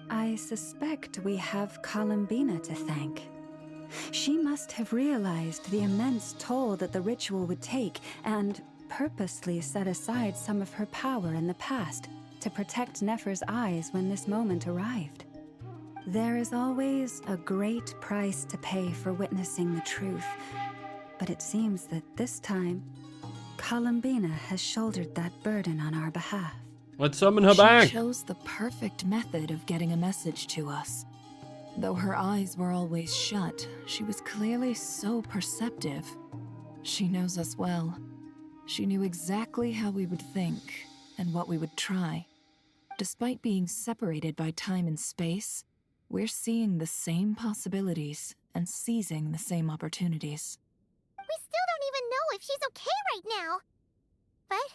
I suspect we have Bina to thank. She must have realized the immense toll that the ritual would take and purposely set aside some of her power in the past to protect Nefer's eyes when this moment arrived. There is always a great price to pay for witnessing the truth, but it seems that this time, Bina has shouldered that burden on our behalf. Let's summon her back. She chose the perfect method of getting a message to us. Though her eyes were always shut, she was clearly so perceptive. She knows us well. She knew exactly how we would think and what we would try. Despite being separated by time and space, we're seeing the same possibilities and seizing the same opportunities. We still don't even know if she's okay right now. But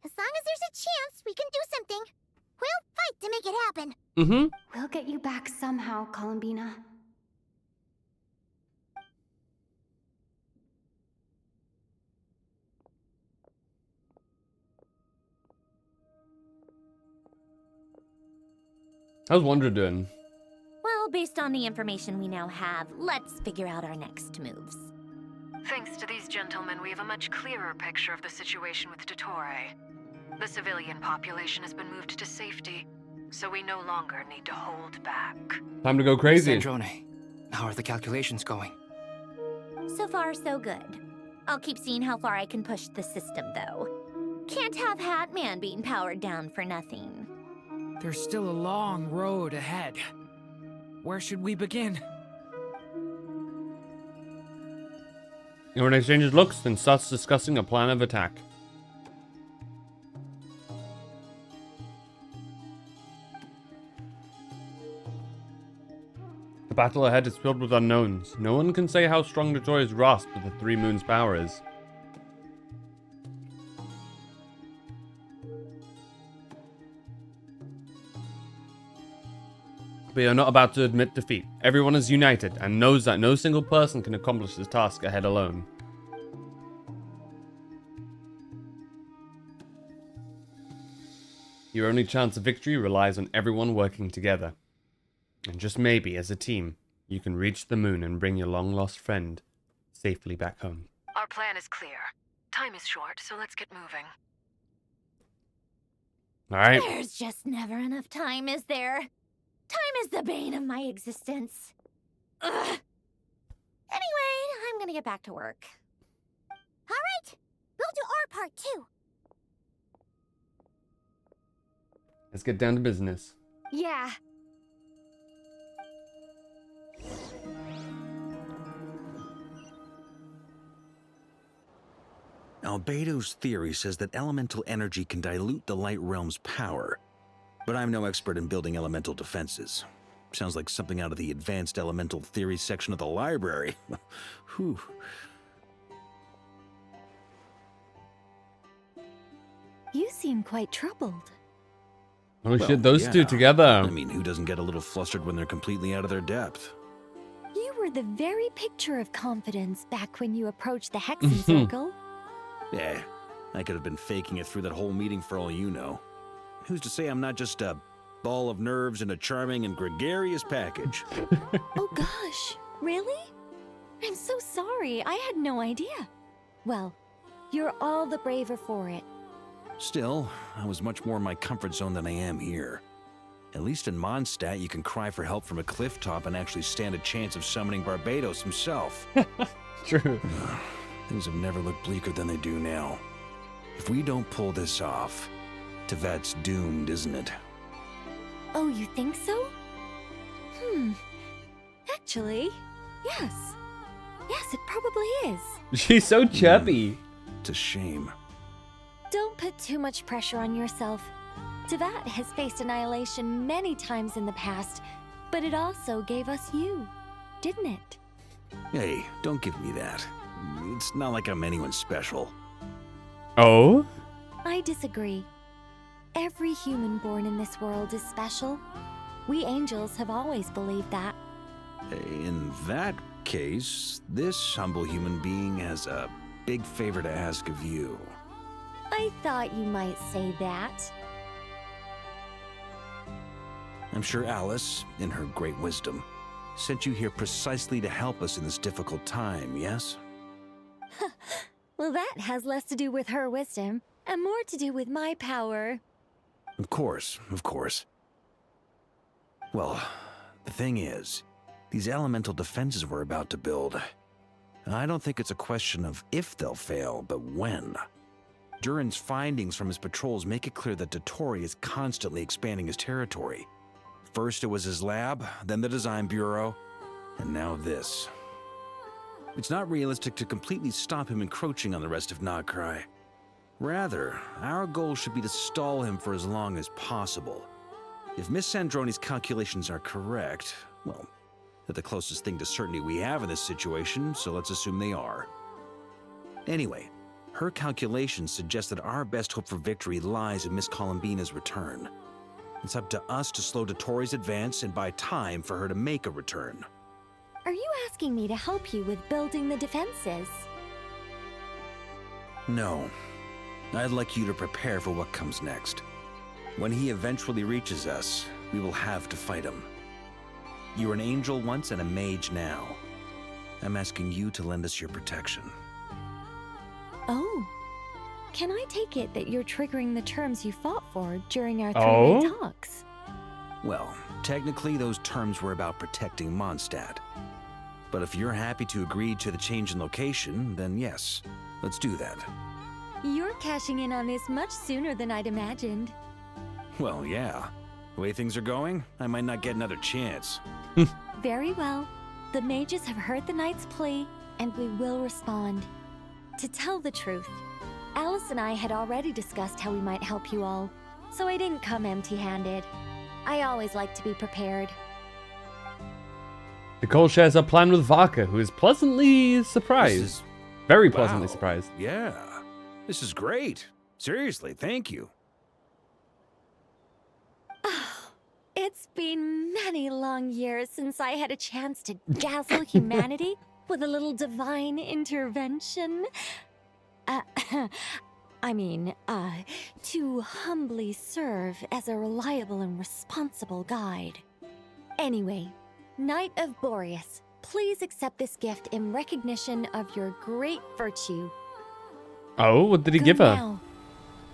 as long as there's a chance we can do something, we'll fight to make it happen. Mm-hmm. We'll get you back somehow, Bina. How's Wonder doing? Well, based on the information we now have, let's figure out our next moves. Thanks to these gentlemen, we have a much clearer picture of the situation with Dottore. The civilian population has been moved to safety, so we no longer need to hold back. Time to go crazy. Sandrone, how are the calculations going? So far, so good. I'll keep seeing how far I can push the system, though. Can't have Hatman being powered down for nothing. There's still a long road ahead. Where should we begin? Everyone exchanges looks, then starts discussing a plan of attack. The battle ahead is filled with unknowns. No one can say how strong Dottore's grasp of the Three Moons' power is. But you're not about to admit defeat. Everyone is united and knows that no single person can accomplish this task ahead alone. Your only chance of victory relies on everyone working together. And just maybe, as a team, you can reach the moon and bring your long-lost friend safely back home. Our plan is clear. Time is short, so let's get moving. Alright. There's just never enough time, is there? Time is the bane of my existence. Ugh. Anyway, I'm gonna get back to work. All right, we'll do our part too. Let's get down to business. Yeah. Albedo's theory says that elemental energy can dilute the light realm's power. But I'm no expert in building elemental defenses. Sounds like something out of the advanced elemental theory section of the library. Whew. You seem quite troubled. Holy Well, shit, those two yeah. together. I mean, who doesn't get a little flustered when they're completely out of their depth? You were the very picture of confidence back when you approached the Hexen Circle. Yeah, I could have been faking it through that whole meeting for all you know. Who's to say I'm not just a ball of nerves in a charming and gregarious package? Oh gosh, really? I'm so sorry, I had no idea. Well, you're all the braver for it. Still, I was much more in my comfort zone than I am here. At least in Mondstadt, you can cry for help from a cliff top and actually stand a chance of summoning Barbados himself. True. Things have never looked bleaker than they do now. If we don't pull this off, Tevat's doomed, isn't it? Oh, you think so? Actually, yes. Yes, it probably is. She's so chirpy. It's a shame. Don't put too much pressure on yourself. Tevat has faced annihilation many times in the past, but it also gave us you, didn't it? Hey, don't give me that. It's not like I'm anyone special. Oh? I disagree. Every human born in this world is special. We angels have always believed that. In that case, this humble human being has a big favor to ask of you. I thought you might say that. I'm sure Alice, in her great wisdom, sent you here precisely to help us in this difficult time, yes? Well, that has less to do with her wisdom and more to do with my power. Of course, of course. Well, the thing is, these elemental defenses we're about to build, I don't think it's a question of if they'll fail, but when. Durin's findings from his patrols make it clear that Dottore is constantly expanding his territory. First it was his lab, then the design bureau, and now this. It's not realistic to completely stop him encroaching on the rest of Nagcry. Rather, our goal should be to stall him for as long as possible. If Miss Sandroni's calculations are correct, well, they're the closest thing to certainty we have in this situation, so let's assume they are. Anyway, her calculations suggest that our best hope for victory lies in Miss Columbina's return. It's up to us to slow Dottore's advance and buy time for her to make a return. Are you asking me to help you with building the defenses? No. I'd like you to prepare for what comes next. When he eventually reaches us, we will have to fight him. You were an angel once and a mage now. I'm asking you to lend us your protection. Oh. Can I take it that you're triggering the terms you fought for during our three-way talks? Well, technically those terms were about protecting Mondstadt. But if you're happy to agree to the change in location, then yes, let's do that. You're cashing in on this much sooner than I'd imagined. Well, yeah. The way things are going, I might not get another chance. Very well. The mages have heard the knight's plea, and we will respond. To tell the truth, Alice and I had already discussed how we might help you all, so I didn't come empty-handed. I always like to be prepared. Nicole shares a plan with Varka, who is pleasantly surprised. Very pleasantly surprised. Yeah. This is great. Seriously, thank you. It's been many long years since I had a chance to dazzle humanity with a little divine intervention. To humbly serve as a reliable and responsible guide. Anyway, Knight of Boreas, please accept this gift in recognition of your great virtue. Oh, what did he give her? Now.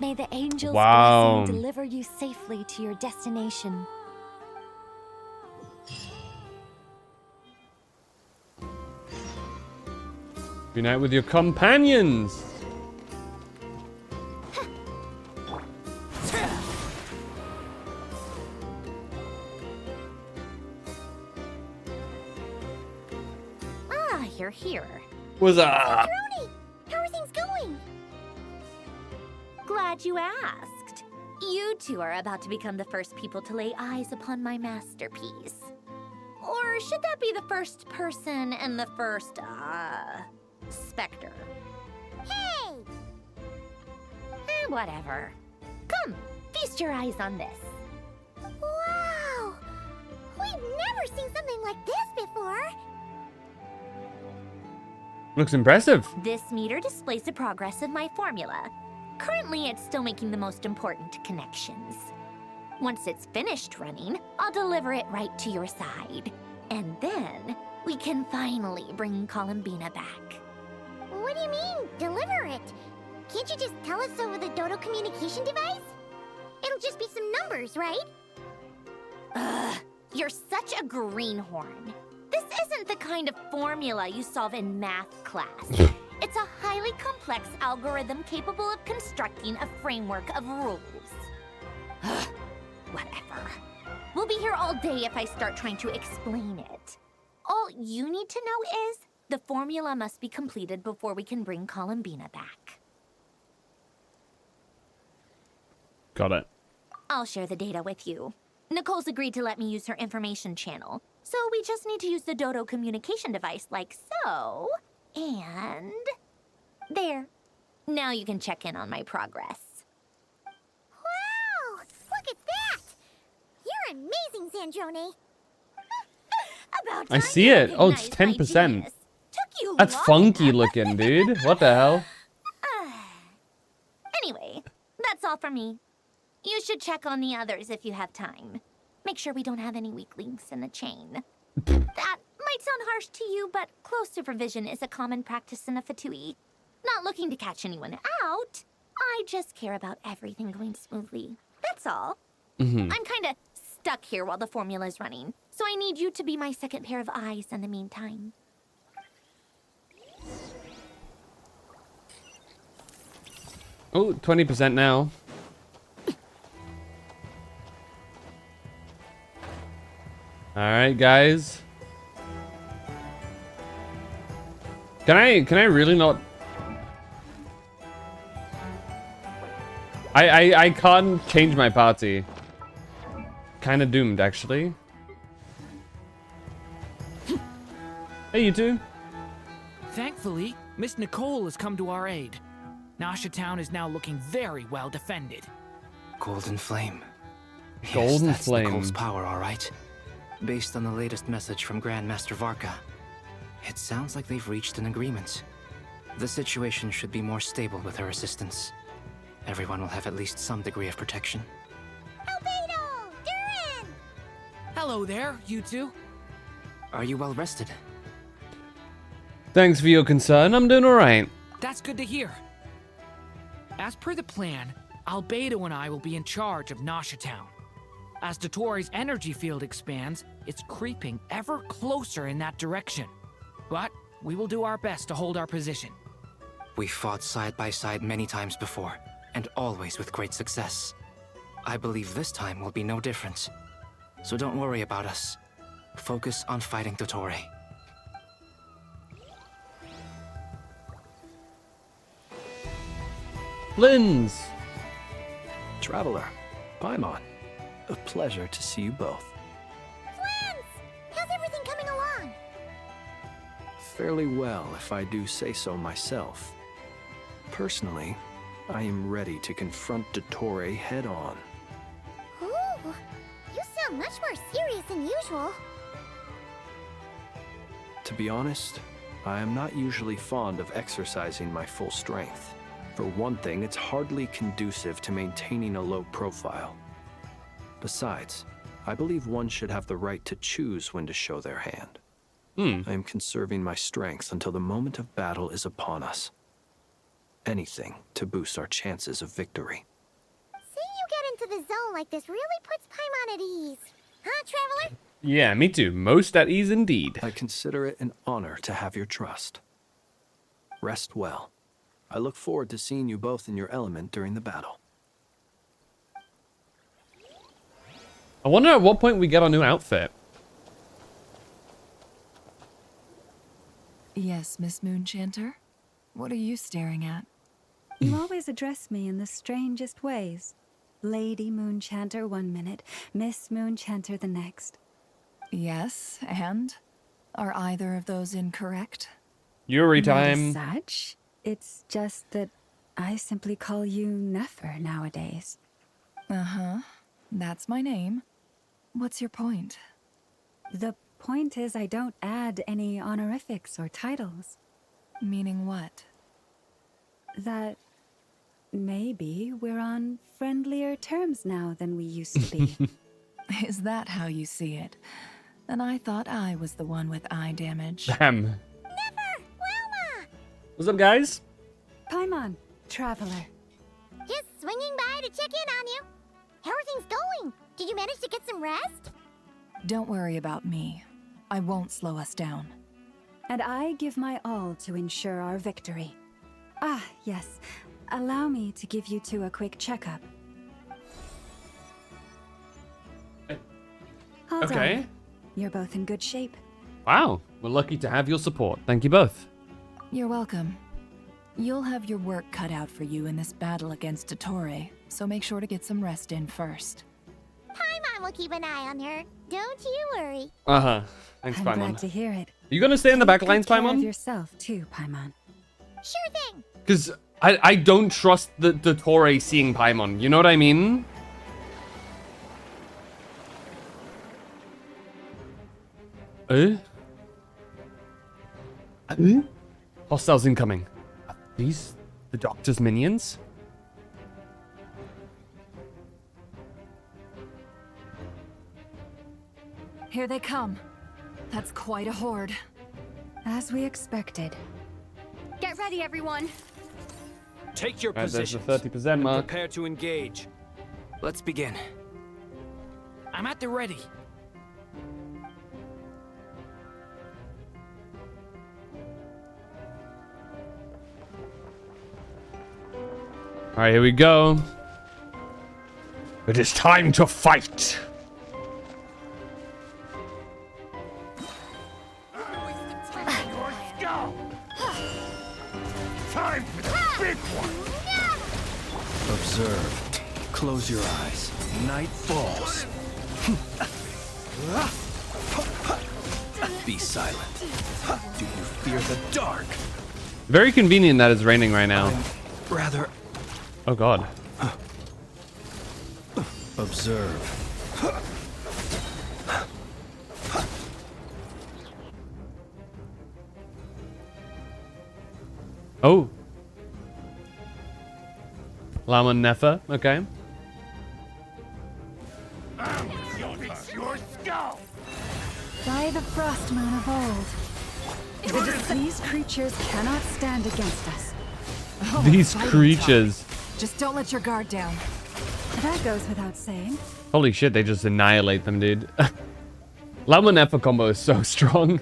May the angel's Wow. blessing deliver you safely to your destination. Unite with your companions. Ah, you're here. What's up? Brony, how are things going? Glad you asked. You two are about to become the first people to lay eyes upon my masterpiece. Or should that be the first person and the first, specter? Hey! Whatever. Come, feast your eyes on this. Wow! We've never seen something like this before. Looks impressive. This meter displays the progress of my formula. Currently, it's still making the most important connections. Once it's finished running, I'll deliver it right to your side. And then, we can finally bring Bina back. What do you mean, deliver it? Can't you just tell us over the Dodo communication device? It'll just be some numbers, right? Ugh, you're such a greenhorn. This isn't the kind of formula you solve in math class. It's a highly complex algorithm capable of constructing a framework of rules. Ugh, whatever. We'll be here all day if I start trying to explain it. All you need to know is the formula must be completed before we can bring Bina back. Got it. I'll share the data with you. Nicole's agreed to let me use her information channel, so we just need to use the Dodo communication device like so. And... there. Now you can check in on my progress. Wow! Look at that! You're amazing, Sandrone. About I see it. Oh, it's 10%. That's funky looking, dude. What the hell? Anyway, that's all for me. You should check on the others if you have time. Make sure we don't have any weak links in the chain. That might sound harsh to you, but close supervision is a common practice in a Fatui. Not looking to catch anyone out. I just care about everything going smoothly. That's all. I'm kinda stuck here while the formula's running, so I need you to be my second pair of eyes in the meantime. Oh, 20% now. Alright, guys. Can I really not... I can't change my party. Kinda doomed, actually. Hey, you two. Thankfully, Miss Nicole has come to our aid. Nasha Town is now looking very well defended. Golden Flame. Golden yes, that's Flame. Nicole's power, all right. Based on the latest message from Grandmaster Varka, it sounds like they've reached an agreement. The situation should be more stable with her assistance. Everyone will have at least some degree of protection. Albedo! Durin! Hello there, you two. Are you well rested? Thanks for your concern. I'm doing alright. That's good to hear. As per the plan, Albedo and I will be in charge of Nasha Town. As Dotori's energy field expands, it's creeping ever closer in that direction. But we will do our best to hold our position. We fought side by side many times before, and always with great success. I believe this time will be no different. So don't worry about us. Focus on fighting Dotori. Linz. Traveler, Paimon, a pleasure to see you both. Flans! How's everything coming along? Fairly well, if I do say so myself. Personally, I am ready to confront Dottore head-on. Ooh, you sound much more serious than usual. To be honest, I am not usually fond of exercising my full strength. For one thing, it's hardly conducive to maintaining a low profile. Besides, I believe one should have the right to choose when to show their hand. I am conserving my strength until the moment of battle is upon us. Anything to boost our chances of victory. Seeing you get into the zone like this really puts Paimon at ease. Huh, Traveler? Yeah, me too. Most at ease indeed. I consider it an honor to have your trust. Rest well. I look forward to seeing you both in your element during the battle. I wonder at what point we get our new outfit. Yes, Miss Moonchanter? What are you staring at? You always address me in the strangest ways. Lady Moonchanter 1 minute, Miss Moonchanter the next. Yes, and? Are either of those incorrect? Yuri Not as time. such. It's just that I simply call you Nefer nowadays. Uh-huh. That's my name. What's your point? The point is I don't add any honorifics or titles. Meaning what? That maybe we're on friendlier terms now than we used to be. Is that how you see it? Then I thought I was the one with eye damage. Damn. What's up, guys? Paimon, traveler. Just swinging by to check in on you. How are things going? Did you manage to get some rest? Don't worry about me. I won't slow us down. And I give my all to ensure our victory. Ah, yes. Allow me to give you two a quick checkup. Hold Okay. on. You're both in good shape. Wow. We're lucky to have your support. Thank you both. You're welcome. You'll have your work cut out for you in this battle against Dottore, so make sure to get some rest in first. Paimon will keep an eye on her. Don't you worry. Uh-huh. Thanks, I'm Paimon. glad to hear it. You gonna stay in the back Take lines, good care of Paimon? yourself too, Paimon. Sure thing. Because I don't trust the Dottore seeing Paimon. You know what I mean? Hostiles incoming. Are these the Doctor's minions? Here they come. That's quite a horde. As we expected. Get ready, everyone. Take your There's the positions. 30% and mark. Prepare to engage. Let's begin. I'm at the ready. Alright, here we go. It is time to fight. Time for the big one! Observe. Close your eyes. Night falls. Be silent. Do you fear the dark? Very convenient that it's raining right now. Rather, Oh god. observe. Oh. Lama Nefa, okay. Your skull! By the frost moon of old. These creatures cannot stand against us. Oh, These fighting creatures. talk. Just don't let your guard down. That goes without saying. Holy shit, they just annihilate them, dude. Lama Nefa combo is so strong.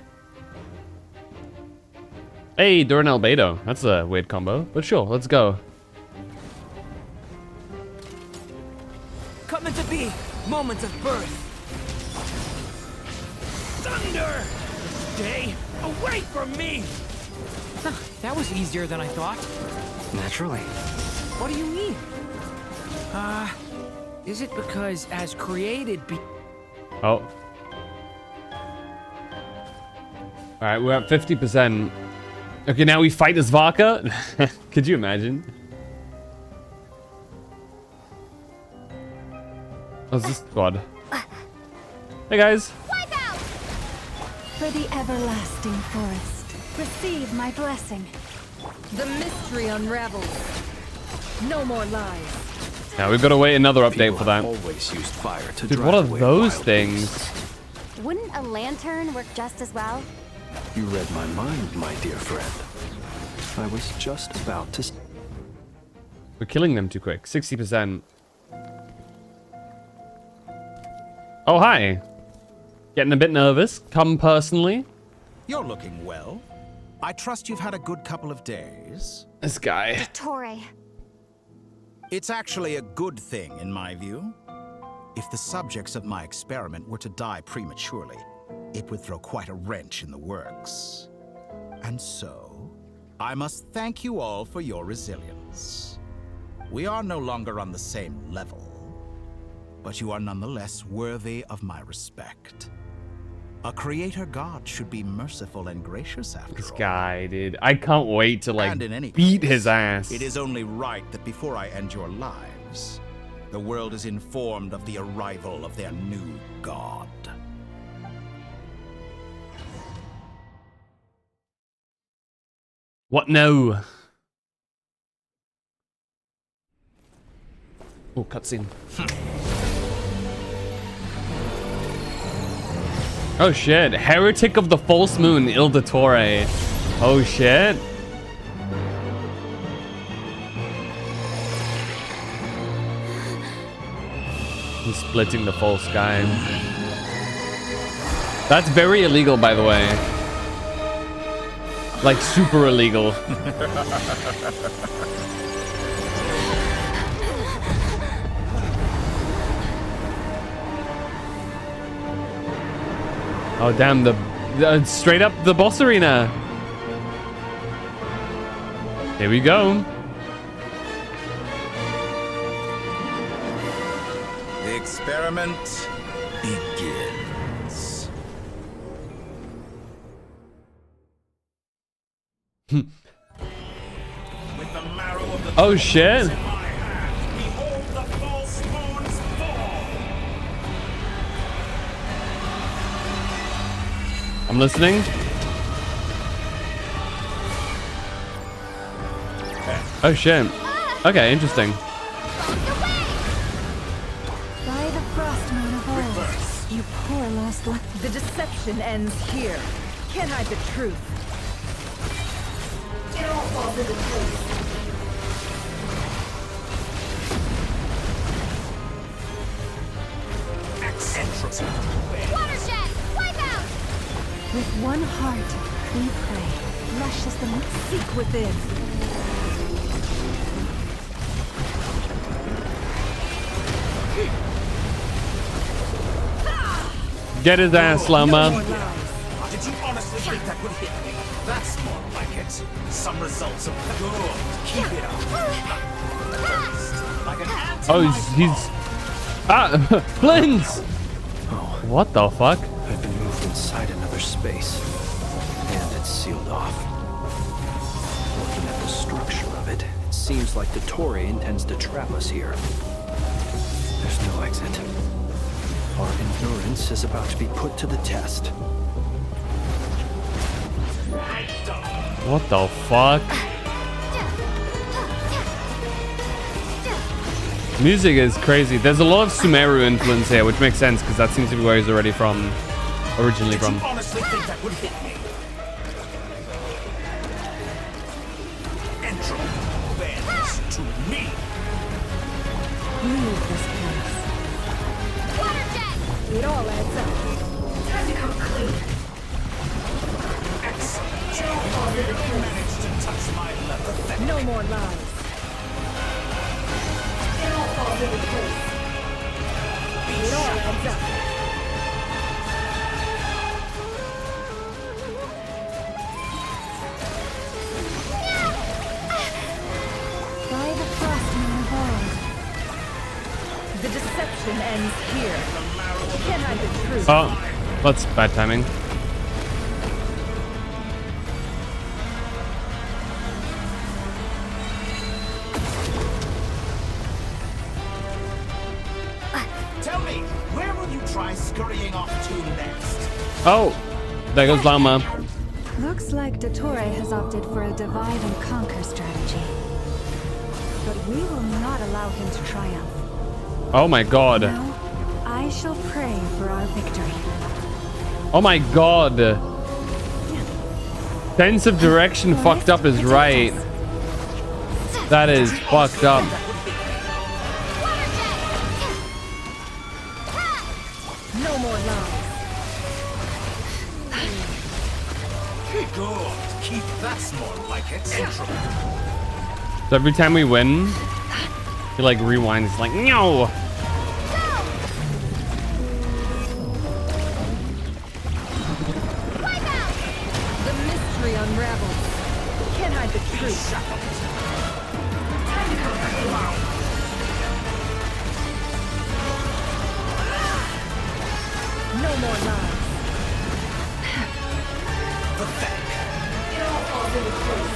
Hey, Duran Albedo. That's a weird combo, but sure, let's go. Coming to be moments of birth. Thunder! Stay away from me! That was easier than I thought. Naturally. What do you mean? Is it because as created Oh. Alright, we're at 50%. Okay, now we fight as Varka? Could you imagine? Oh, this squad. Hey guys. For the everlasting forest, receive my blessing. The mystery unravels. No more lies. Now we've got to wait another update for that. Always used fire to Dude, drive what are away those wild things? beasts. Wouldn't a lantern work just as well? You read my mind, my dear friend. I was just about to. We're killing them too quick. 60%. Oh, hi. Getting a bit nervous. Come personally. You're looking well. I trust you've had a good couple of days. This guy. Torre. It's actually a good thing, in my view. If the subjects of my experiment were to die prematurely, it would throw quite a wrench in the works. And so, I must thank you all for your resilience. We are no longer on the same level, but you are nonetheless worthy of my respect. A creator god should be merciful and gracious after This all. guy, dude. I can't wait to, like, And in any beat case, his ass. It is only right that before I end your lives, the world is informed of the arrival of their new god. What now? Oh, cutscene. Oh shit. Heretic of the False Moon, Il Dottore. Oh shit. He's splitting the false sky. That's very illegal, by the way. Like, super illegal. Oh, damn, the straight up the boss arena. Here we go. The experiment begins. With the marrow of the Oh shit. in my hand, behold the false moon's fall. I'm listening. Oh shit. Okay, interesting. By the frost moon of old, you poor lost one. The deception ends here. Can't hide the truth. It all falls into place. Watershed! Wipe out! With one heart, we pray. Lush as the moon. Seek within. Get his ass, Lama. Did you honestly think that would hit me? That's more like it. Some results of good. Keep it up. Like an Oh, he's ah, Blins. Oh, what the fuck? I've been moved inside another space, and it's sealed off. Looking at the structure of it, it seems like Dottore intends to trap us here. There's no exit. Our endurance is about to be put to the test. What the fuck? Music is crazy. There's a lot of Sumeru influence here, which makes sense because that seems to be where he's originally from. Did you honestly think that would hit me? Entropy bends to me. Leave this place. It all adds up. Time to come clean. Excellent. You managed to touch my leather. No more lies. It all falls into place. It all adds up. By the frost moon of old, the deception ends here. Can't hide the truth. Oh, that's bad timing. Tell me, where will you try scurrying off to next? Oh, there goes Lama. Looks like Dottore has opted for a divide and conquer strategy. But we will not allow him to triumph. Oh my god. Now, I shall pray for our victory. Oh my god. Sense of direction fucked up is right. That is fucked up. No more lies. Good. Keep that's more like it. Entropy. So every time we win, he like rewinds. It's like, no. The mystery unravels. Can't hide the truth. Time to come clean. No more lies. It all falls into place.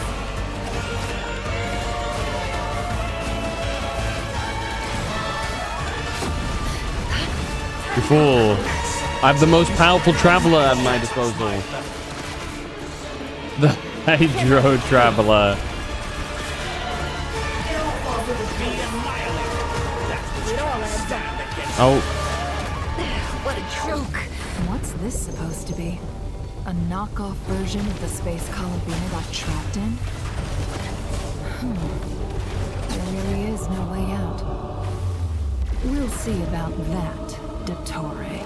You fool. I have the most powerful traveler at my disposal. The Hydro Traveler. Oh. What a joke! What's this supposed to be? A knockoff version of the space column Bina got trapped in? There really is no way out. We'll see about that, Dottore.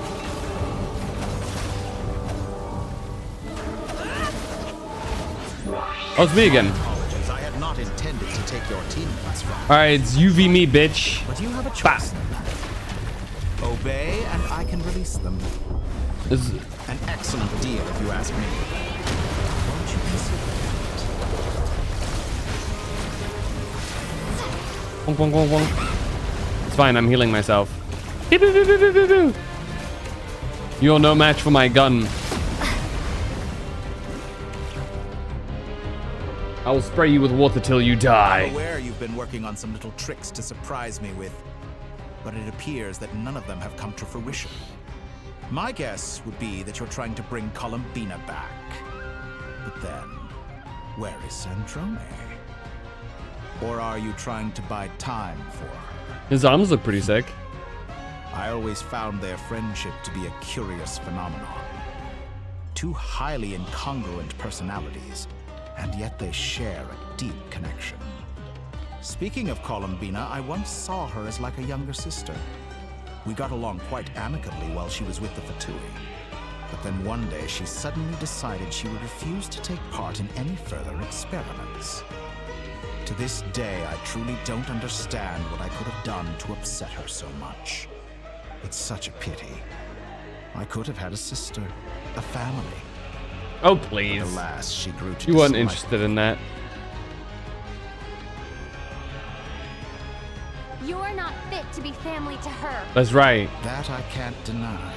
Oh, it's me again. I had not intended to take your teammates from. Alright, it's UV me, bitch. But you have a choice. Obey, and I can release them. This is an excellent deal, if you ask me. Won't you consider it? Bonk, bonk, bonk, bonk. It's fine, I'm healing myself. You're no match for my gun. I will spray you with water till you die. I'm aware you've been working on some little tricks to surprise me with, but it appears that none of them have come to fruition. My guess would be that you're trying to bring Bina back. But then, where is Sandrone? Or are you trying to buy time for her? His arms look pretty sick. I always found their friendship to be a curious phenomenon. Two highly incongruent personalities, and yet they share a deep connection. Speaking of Bina, I once saw her as like a younger sister. We got along quite amicably while she was with the Fatui. But then one day she suddenly decided she would refuse to take part in any further experiments. To this day, I truly don't understand what I could have done to upset her so much. It's such a pity. I could have had a sister, a family. Oh, please. But alas, she grew to You weren't dislike interested in that. You're not fit to be family to her. That's right. That I can't deny.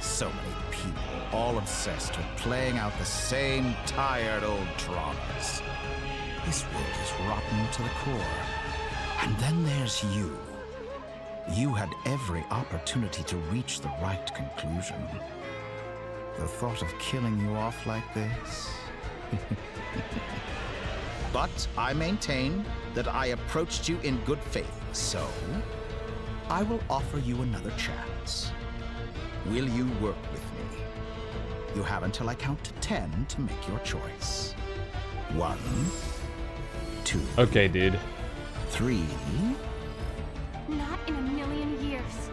So many people, all obsessed with playing out the same tired old dramas. This world is rotten to the core. And then there's you. You had every opportunity to reach the right conclusion. The thought of killing you off like this? But I maintain that I approached you in good faith, so I will offer you another chance. Will you work with me? You have until I count to 10 to make your choice. 1, 2. Okay, dude. 3. Not in a million years.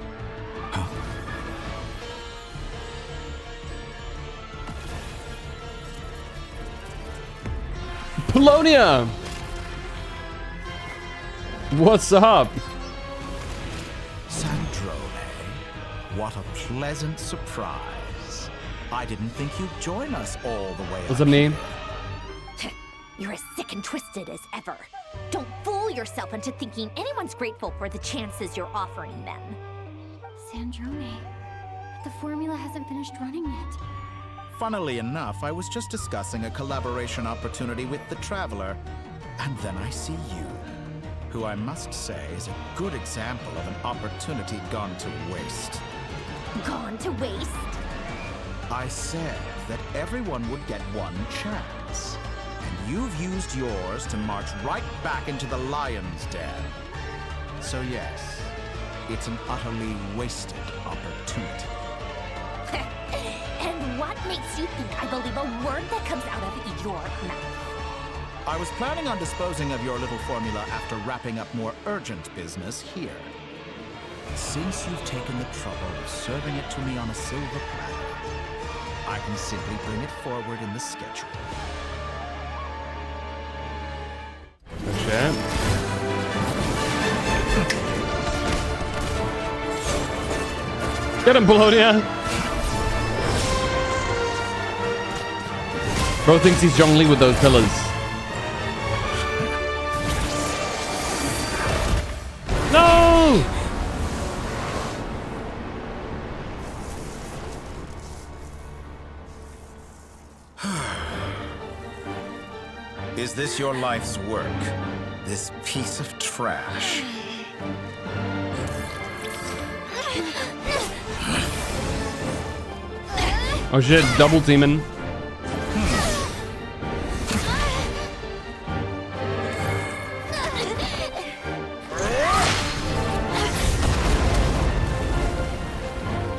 Polonia! What's up? Sandrone, what a pleasant surprise. I didn't think you'd join us all the way What's up, name? You're as sick and twisted as ever. Don't fool yourself into thinking anyone's grateful for the chances you're offering them. Sandrone, the formula hasn't finished running yet. Funnily enough, I was just discussing a collaboration opportunity with the Traveler, and then I see you, who I must say is a good example of an opportunity gone to waste. Gone to waste? I said that everyone would get one chance, and you've used yours to march right back into the lion's den. So yes, it's an utterly wasted opportunity. And what makes you think I believe a word that comes out of your mouth? I was planning on disposing of your little formula after wrapping up more urgent business here. Since you've taken the trouble of serving it to me on a silver platter, I can simply bring it forward in the schedule. Okay. Get him, Polonia! Bro thinks he's Zhong Li with those pillars. No! Is this your life's work? This piece of trash? Oh shit, double teaming.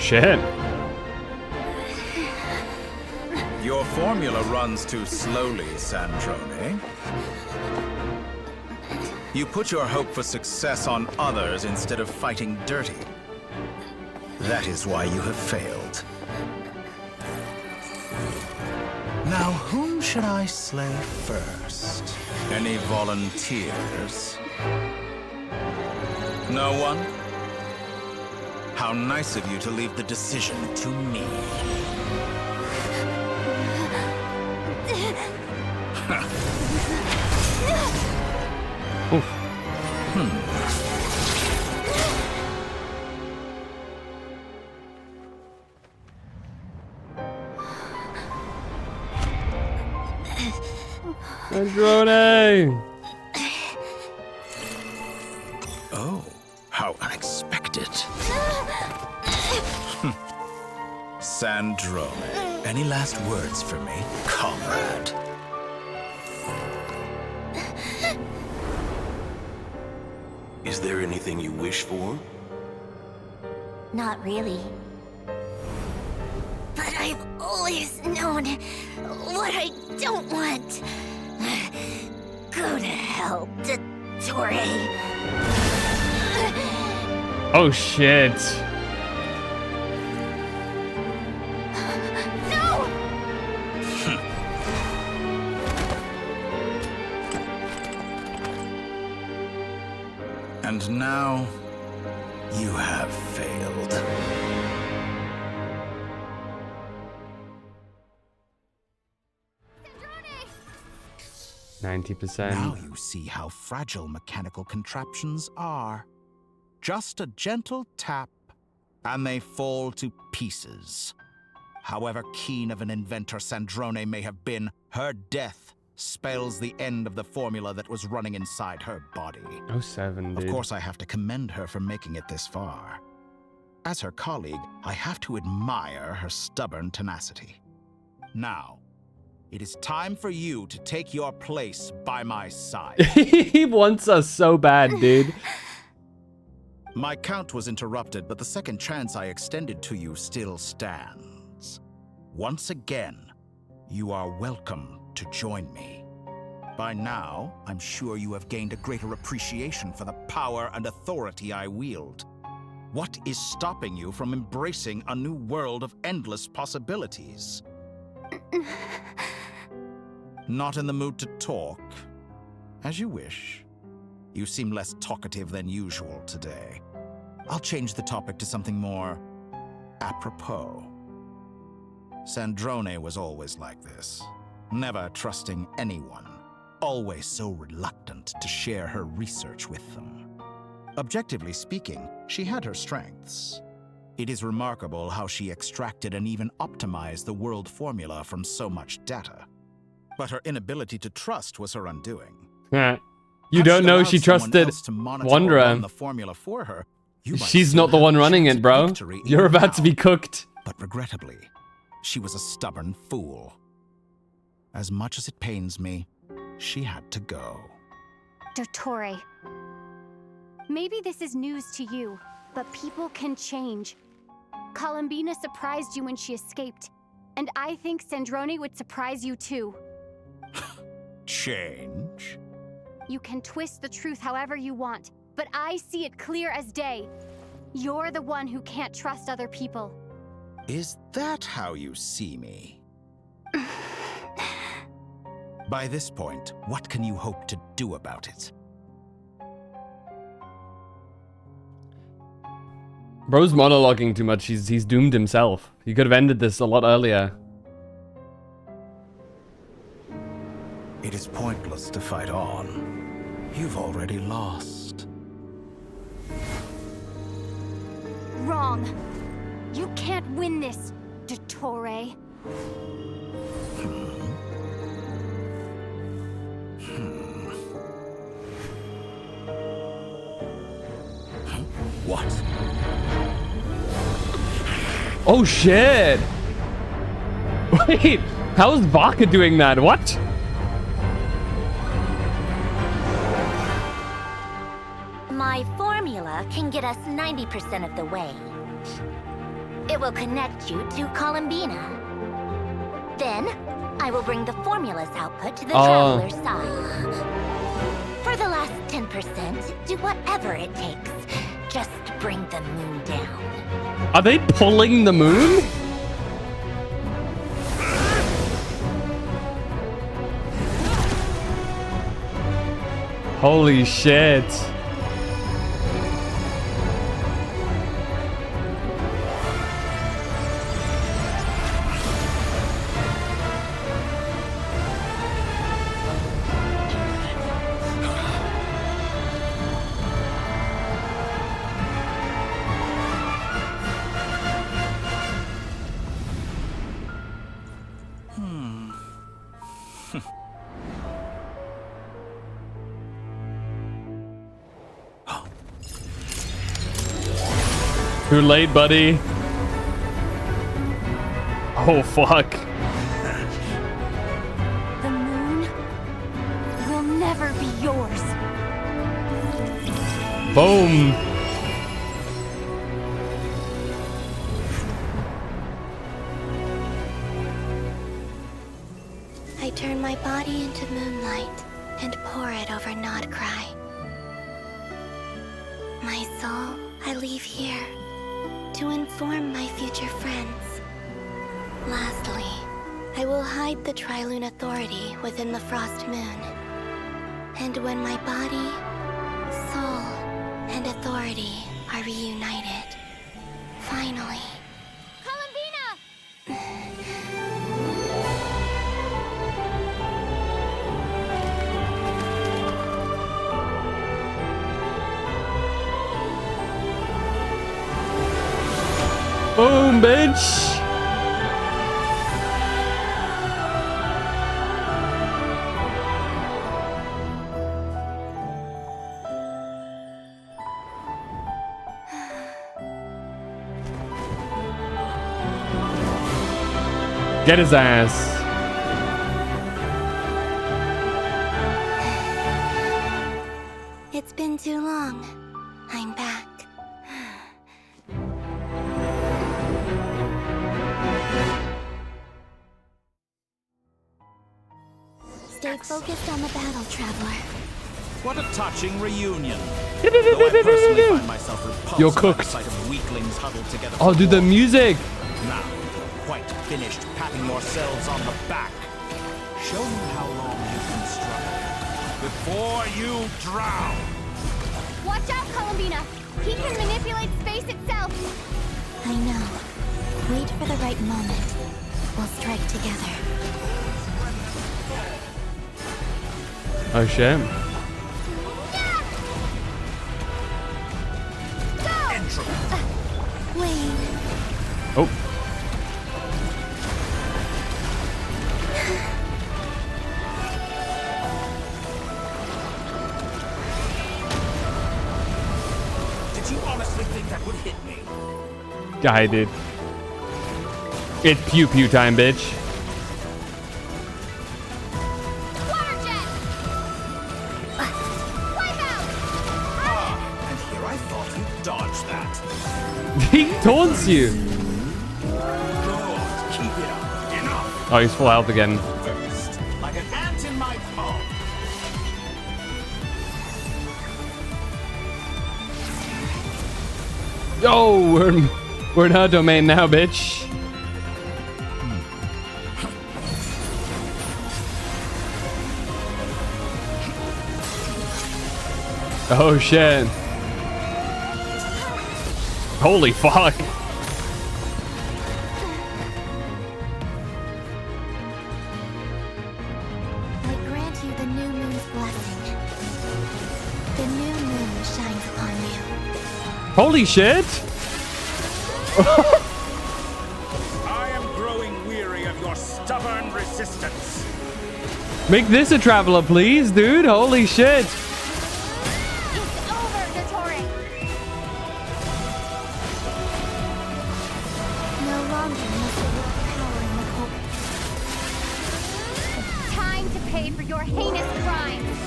Shit. Your formula runs too slowly, Sandrone. You put your hope for success on others instead of fighting dirty. That is why you have failed. Now, whom should I slay first? Any volunteers? No one? How nice of you to leave the decision to me. Sandrone! Oh, how unexpected. Sandrone, any last words for me, comrade? Is there anything you wish for? Not really. But I've always known what I don't want. Go to hell, Dottore. Oh shit. No! And now, you have failed. 90%. Now you see how fragile mechanical contraptions are. Just a gentle tap, and they fall to pieces. However keen of an inventor Sandrone may have been, her death spells the end of the formula that was running inside her body. 07, dude. Of course, I have to commend her for making it this far. As her colleague, I have to admire her stubborn tenacity. Now, it is time for you to take your place by my side. He wants us so bad, dude. My count was interrupted, but the second chance I extended to you still stands. Once again, you are welcome to join me. By now, I'm sure you have gained a greater appreciation for the power and authority I wield. What is stopping you from embracing a new world of endless possibilities? Not in the mood to talk? As you wish. You seem less talkative than usual today. I'll change the topic to something more apropos. Sandrone was always like this, never trusting anyone, always so reluctant to share her research with them. Objectively speaking, she had her strengths. It is remarkable how she extracted and even optimized the world formula from so much data. But her inability to trust was her undoing. Yeah. You don't know she trusted Wanderer. The formula for her, she's not the one running it, bro. You're about to be cooked. But regrettably, she was a stubborn fool. As much as it pains me, she had to go. Dottore. Maybe this is news to you, but people can change. Bina surprised you when she escaped, and I think Sandrone would surprise you too. Change? You can twist the truth however you want, but I see it clear as day. You're the one who can't trust other people. Is that how you see me? By this point, what can you hope to do about it? Bro's monologuing too much. He's doomed himself. He could have ended this a lot earlier. It is pointless to fight on. You've already lost. Wrong. You can't win this, Dottore. What? Oh shit! Wait, how's Vodka doing that? What? My formula can get us 90% of the way. It will connect you to Bina. Then, I will bring the formula's output to the traveler's side. For the last 10%, do whatever it takes. Just bring the moon down. Are they pulling the moon? Holy shit. Too late, buddy. Oh, fuck. The moon will never be yours. Boom. I turn my body into moonlight and pour it over Nodcry. My soul, I leave here to inform my future friends. Lastly, I will hide the Triloon Authority within the Frost Moon. And when my body, soul, and authority are reunited, finally... Boom, bitch. Get his ass. It's been too long. I'm back. Stay focused on the battle, Traveler. What a touching reunion. Though I personally find myself repulsed You're by the cooked. sight of weaklings huddled together. Oh, dude, the music. Now, quite finished patting yourselves on the back. Show me how long you can struggle before you drown. Watch out, Columbina! He can manipulate space itself! I know. Wait for the right moment. We'll strike together. Oh, shit. Wait. Oh. Did you honestly think that would hit me? Yeah, I did. It's pew pew time, bitch. And here I thought you'd dodge that. He taunts you. Good, keep it up. Enough. Oh, he's full health again. First, like an ant in my palm. Yo, we're in her domain now, bitch. Oh shit. Holy fuck. I grant you the new moon's blessing. The new moon shines upon you. Holy shit. I am growing weary of your stubborn resistance. Make this a traveler, please, dude. Holy shit. It's over, Dottore! No longer must it work power in the cold. Time to pay for your heinous crimes!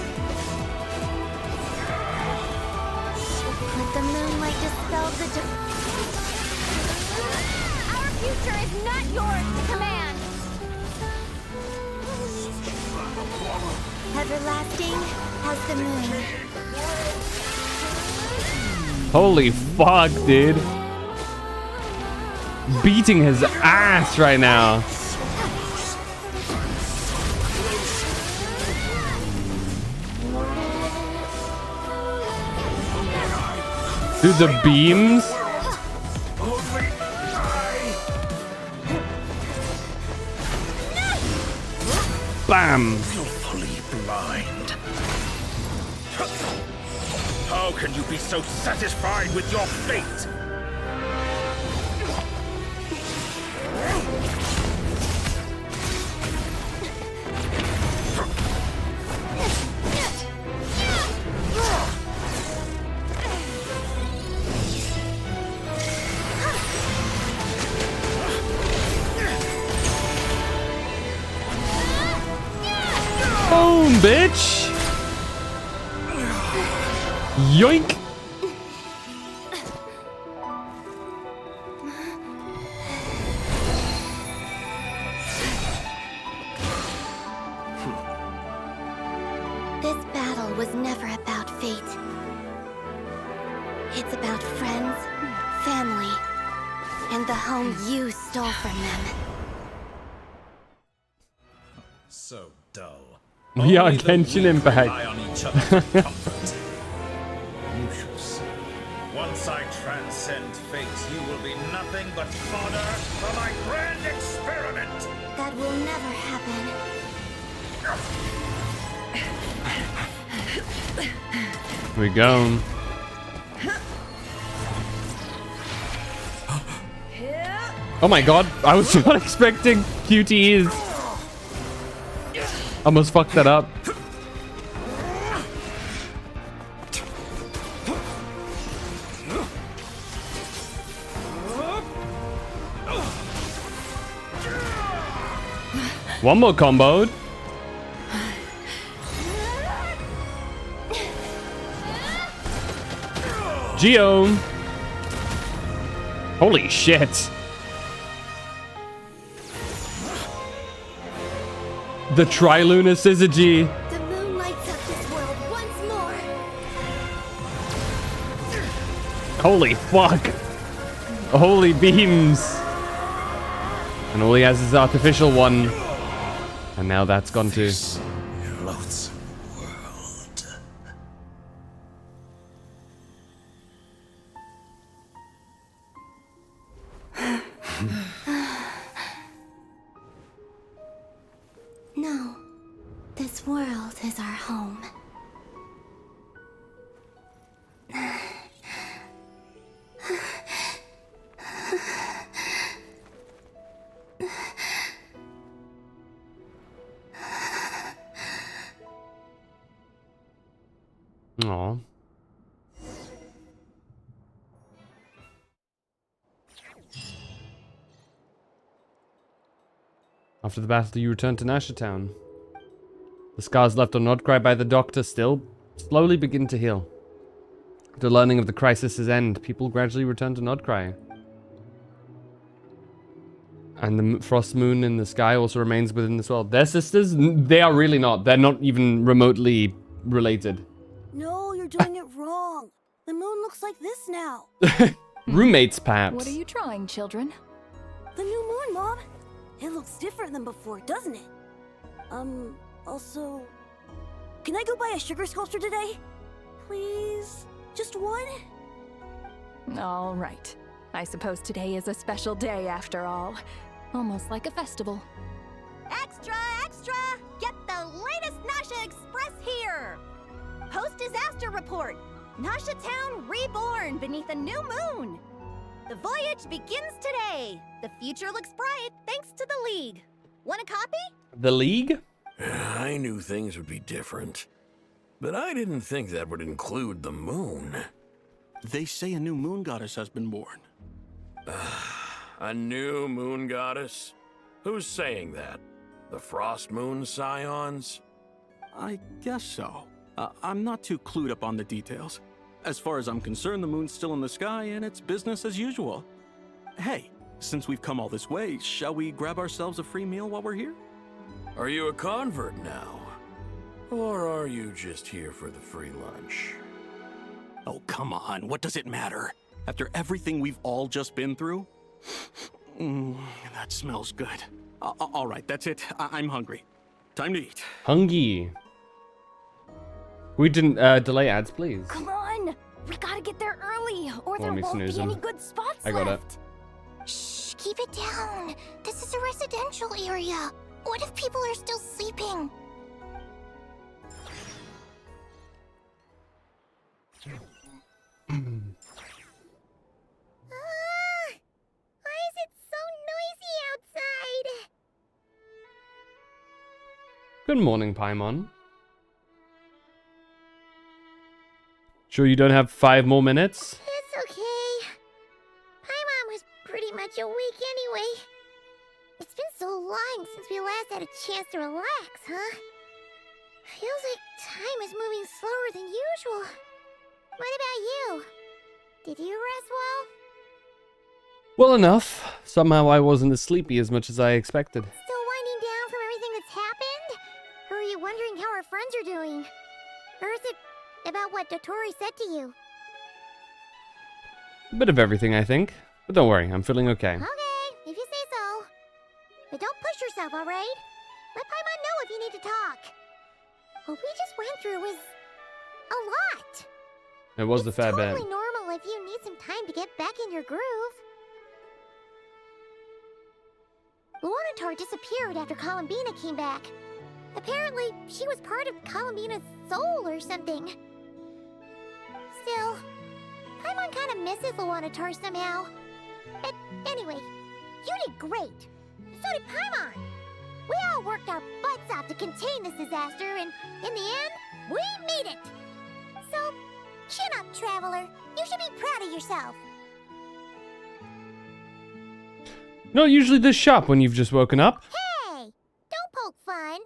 Let the moonlight dispel the future is not yours to command. Everlasting as the moon. Holy fuck, dude. Beating his ass right now. Dude, the beams. Bam. Willfully blind. How can you be so satisfied with your fate? Boom, bitch. Yoink. This battle was never about fate. It's about friends, family, and the home you stole from them. So dull. We are Only the Genshin weak Impact. rely on each other for comfort. You shall see. Once I transcend fate, you will be nothing but fodder for my grand experiment. That will never happen. Here we go. Oh my god, I was not expecting QTEs. Almost fucked that up. One more combo. Geo. Holy shit. The Trilunar Syzygy. The moon lights up this world once more. Holy fuck. Holy beams. And all he has is artificial one. And now that's gone too. Loathsome world. No, this world is our home. Aww. After the battle, you return to Nasha Town. The scars left on Nordcry by the doctor still slowly begin to heal. After learning of the crisis's end, people gradually return to Nordcry. And the frost moon in the sky also remains within this world. They're sisters? They are really not. They're not even remotely related. No, you're doing it wrong. The moon looks like this now. Roommates, perhaps. What are you trying, children? The new moon, Mom. It looks different than before, doesn't it? Also... Can I go buy a sugar sculpture today? Please? Just one? All right. I suppose today is a special day after all. Almost like a festival. Extra, extra! Get the latest Nasha Express here! Post-disaster report! Nasha Town reborn beneath a new moon! The voyage begins today! The future looks bright thanks to the League. Want a copy? The League? I knew things would be different, but I didn't think that would include the moon. They say a new moon goddess has been born. A new moon goddess? Who's saying that? The Frost Moon Scions? I guess so. I'm not too clued up on the details. As far as I'm concerned, the moon's still in the sky and it's business as usual. Hey, since we've come all this way, shall we grab ourselves a free meal while we're here? Are you a convert now? Or are you just here for the free lunch? Oh, come on. What does it matter? After everything we've all just been through? That smells good. All right, that's it. I'm hungry. Time to eat. Hungry. We didn't delay ads, please. Come on! We gotta get there early, or there me won't be snoozing. any good spots I got left. Shh, keep it down. This is a residential area. What if people are still sleeping? Why is it so noisy outside? Good morning, Paimon. Sure you don't have 5 more minutes? It's okay. Paimon was pretty much awake anyway. It's been so long since we last had a chance to relax, huh? Feels like time is moving slower than usual. What about you? Did you rest well? Well enough. Somehow I wasn't as sleepy as much as I expected. Still winding down from everything that's happened? Or are you wondering how our friends are doing? Or is it about what Dotori said to you? A bit of everything, I think. But don't worry, I'm feeling okay. Okay, if you say so. But don't push yourself, alright? Let Paimon know if you need to talk. What we just went through was a lot. It was a fair bit. Totally normal if you need some time to get back in your groove. Luanatar disappeared after Bina came back. Apparently, she was part of Bina's soul or something. Still, Paimon kind of misses Luanatar somehow. But anyway, you did great. So did Paimon. We all worked our butts off to contain this disaster, and in the end, we made it. So, chin up, Traveler. You should be proud of yourself. Not usually this sharp when you've just woken up. Hey! Don't poke fun.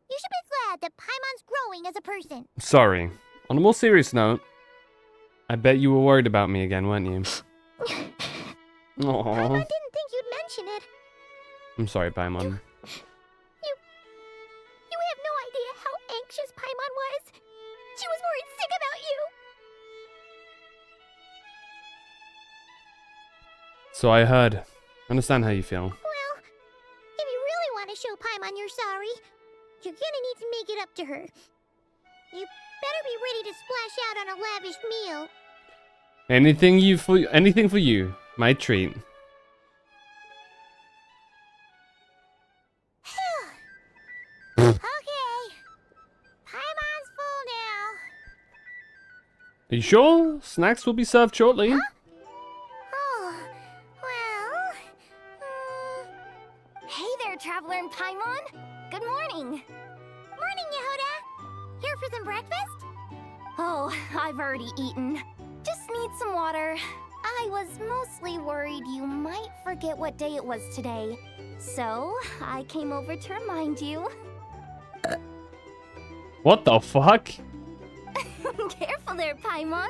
You should be glad that Paimon's growing as a person. Sorry. On a more serious note, I bet you were worried about me again, weren't you? Paimon Aww. didn't think you'd mention it. I'm sorry, Paimon. You have no idea how anxious Paimon was. She was worried sick about you. So I heard. Understand how you feel. Well, if you really want to show Paimon you're sorry, you're gonna need to make it up to her. You better be ready to splash out on a lavish meal. Anything for you. My treat. Okay. Paimon's full now. Are you sure? Snacks will be served shortly. Oh, well... Hey there, Traveler and Paimon. Good morning. Morning, Yehuda. Here for some breakfast? Oh, I've already eaten. Just need some water. I was mostly worried you might forget what day it was today. So, I came over to remind you. What the fuck? Careful there, Paimon.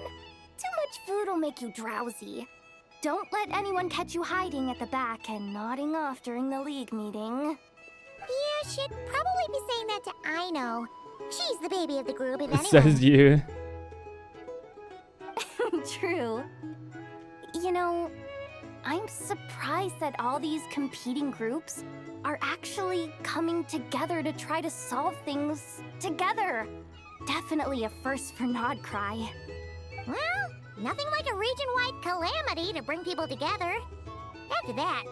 Too much food will make you drowsy. Don't let anyone catch you hiding at the back and nodding off during the league meeting. Yeah, she'd probably be saying that to Aino. She's the baby of the group, if anyone. Says you. True. You know, I'm surprised that all these competing groups are actually coming together to try to solve things together. Definitely a first for Nodcry. Well, nothing like a region-wide calamity to bring people together. After that,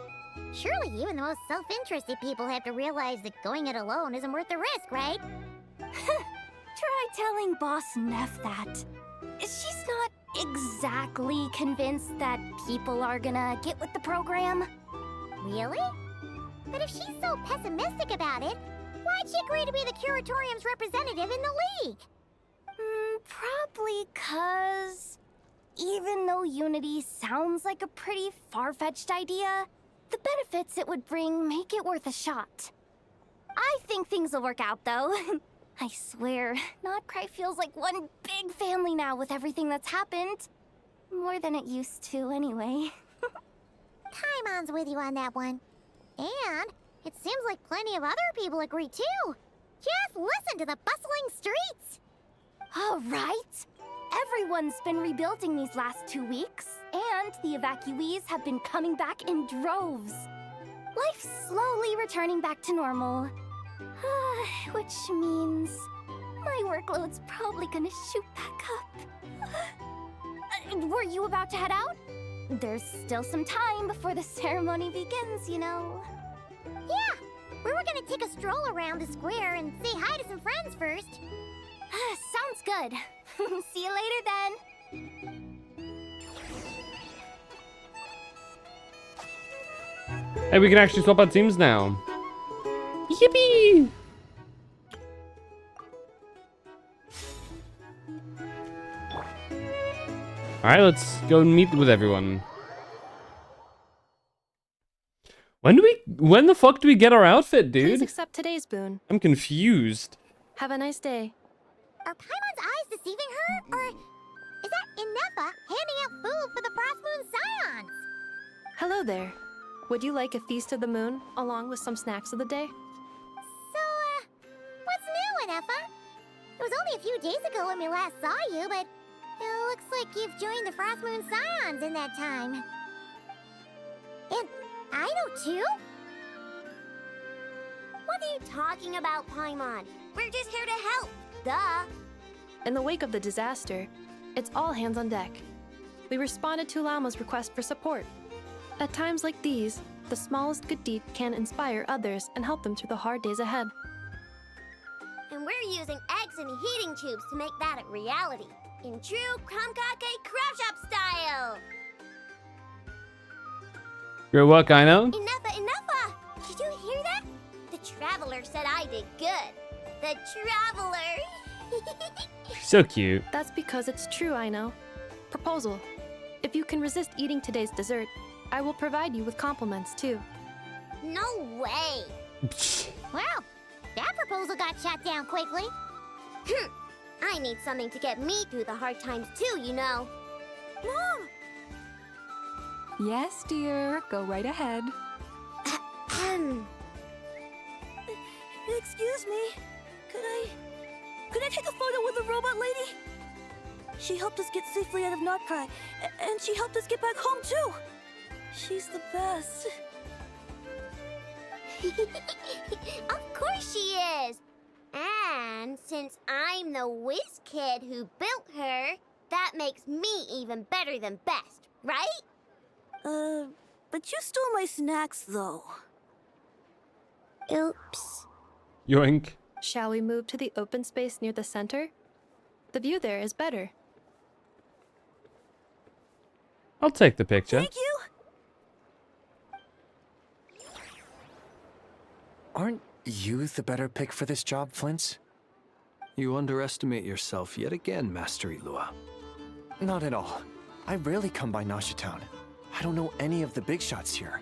surely even the most self-interested people have to realize that going it alone isn't worth the risk, right? Try telling Boss Neff that. She's not exactly convinced that people are gonna get with the program. Really? But if she's so pessimistic about it, why'd she agree to be the Curatorium's representative in the league? Probably 'cause even though Unity sounds like a pretty far-fetched idea, the benefits it would bring make it worth a shot. I think things will work out, though. I swear, Nodcry feels like one big family now with everything that's happened. More than it used to, anyway. Scions with you on that one. And it seems like plenty of other people agree too. Just listen to the bustling streets. All right. Everyone's been rebuilding these last 2 weeks, and the evacuees have been coming back in droves. Life's slowly returning back to normal. Which means my workload's probably gonna shoot back up. Were you about to head out? There's still some time before the ceremony begins, you know. Yeah, we were gonna take a stroll around the square and say hi to some friends first. Sounds good. See you later then. Hey, we can actually swap our teams now. Yippee! Alright, let's go and meet with everyone. When the fuck do we get our outfit, dude? Please accept today's boon. I'm confused. Have a nice day. Are Paimon's eyes deceiving her? Or is that Inefa handing out food for the Frost Moon Scions? Hello there. Would you like a feast of the moon, along with some snacks of the day? So, what's new, Inefa? It was only a few days ago when we last saw you, but it looks like you've joined the Frost Moon Scions in that time. And I know too? What are you talking about, Paimon? We're just here to help. Duh. In the wake of the disaster, it's all hands on deck. We responded to Lama's request for support. At times like these, the smallest good deed can inspire others and help them through the hard days ahead. And we're using eggs and heating tubes to make that a reality. In true Krumkake Craft Shop style! Great work, I know. Enough! Did you hear that? The Traveler said I did good. The Traveler! So cute. That's because it's true, I know. Proposal. If you can resist eating today's dessert, I will provide you with compliments, too. No way! Well, that proposal got shot down quickly. I need something to get me through the hard times too, you know. Mom! Yes, dear. Go right ahead. Excuse me. Could I take a photo with the robot lady? She helped us get safely out of Notcry, and she helped us get back home too. She's the best. Of course she is. And since I'm the whiz kid who built her, that makes me even better than best, right? But you stole my snacks, though. Oops. Yoink. Shall we move to the open space near the center? The view there is better. I'll take the picture. Thank you. Aren't you the better pick for this job, Flint's? You underestimate yourself yet again, Master Ilua. Not at all. I rarely come by Nasha Town. I don't know any of the big shots here.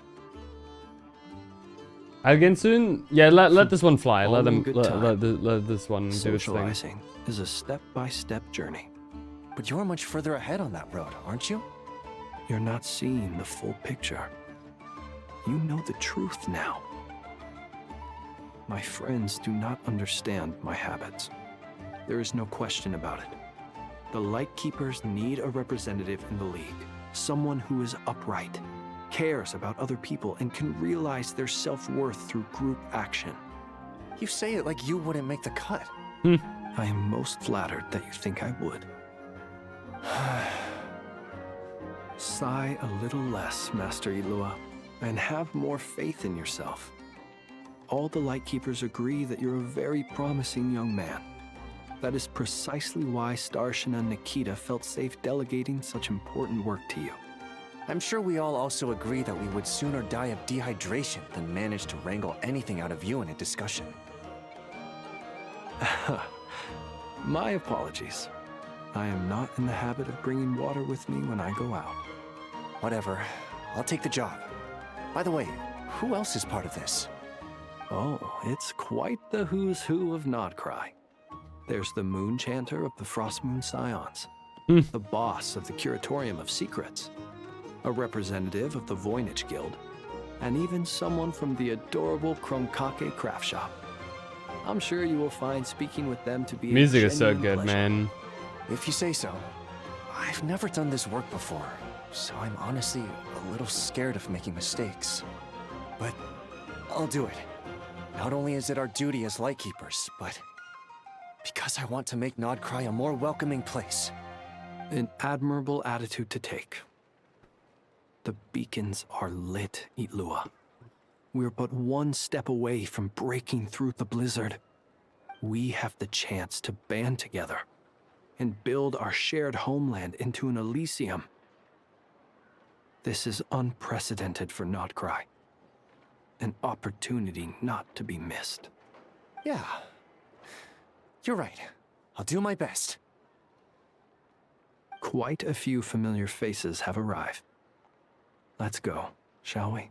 Again soon? Yeah, let this one fly. All Let in them good let time. this one do its thing. Socializing is a step-by-step journey. But you're much further ahead on that road, aren't you? You're not seeing the full picture. You know the truth now. My friends do not understand my habits. There is no question about it. The Lightkeepers need a representative in the League. Someone who is upright, cares about other people, and can realize their self-worth through group action. You say it like you wouldn't make the cut. I am most flattered that you think I would. Sigh a little less, Master Ilua, and have more faith in yourself. All the Lightkeepers agree that you're a very promising young man. That is precisely why Starshina Nikita felt safe delegating such important work to you. I'm sure we all also agree that we would sooner die of dehydration than manage to wrangle anything out of you in a discussion. My apologies. I am not in the habit of bringing water with me when I go out. Whatever. I'll take the job. By the way, who else is part of this? Oh, it's quite the who's who of Notcry. There's the Moon Chanter of the Frost Moon Scions, the boss of the Curatorium of Secrets, a representative of the Voynich Guild, and even someone from the adorable Kronkake craft shop. I'm sure you will find speaking with them to be a Music is so genuine good, pleasure. man. If you say so. I've never done this work before, so I'm honestly a little scared of making mistakes. But I'll do it. Not only is it our duty as Lightkeepers, but because I want to make Nodcry a more welcoming place. An admirable attitude to take. The beacons are lit, Itlua. We're but one step away from breaking through the blizzard. We have the chance to band together and build our shared homeland into an Elysium. This is unprecedented for Nodcry. An opportunity not to be missed. Yeah. You're right. I'll do my best. Quite a few familiar faces have arrived. Let's go, shall we?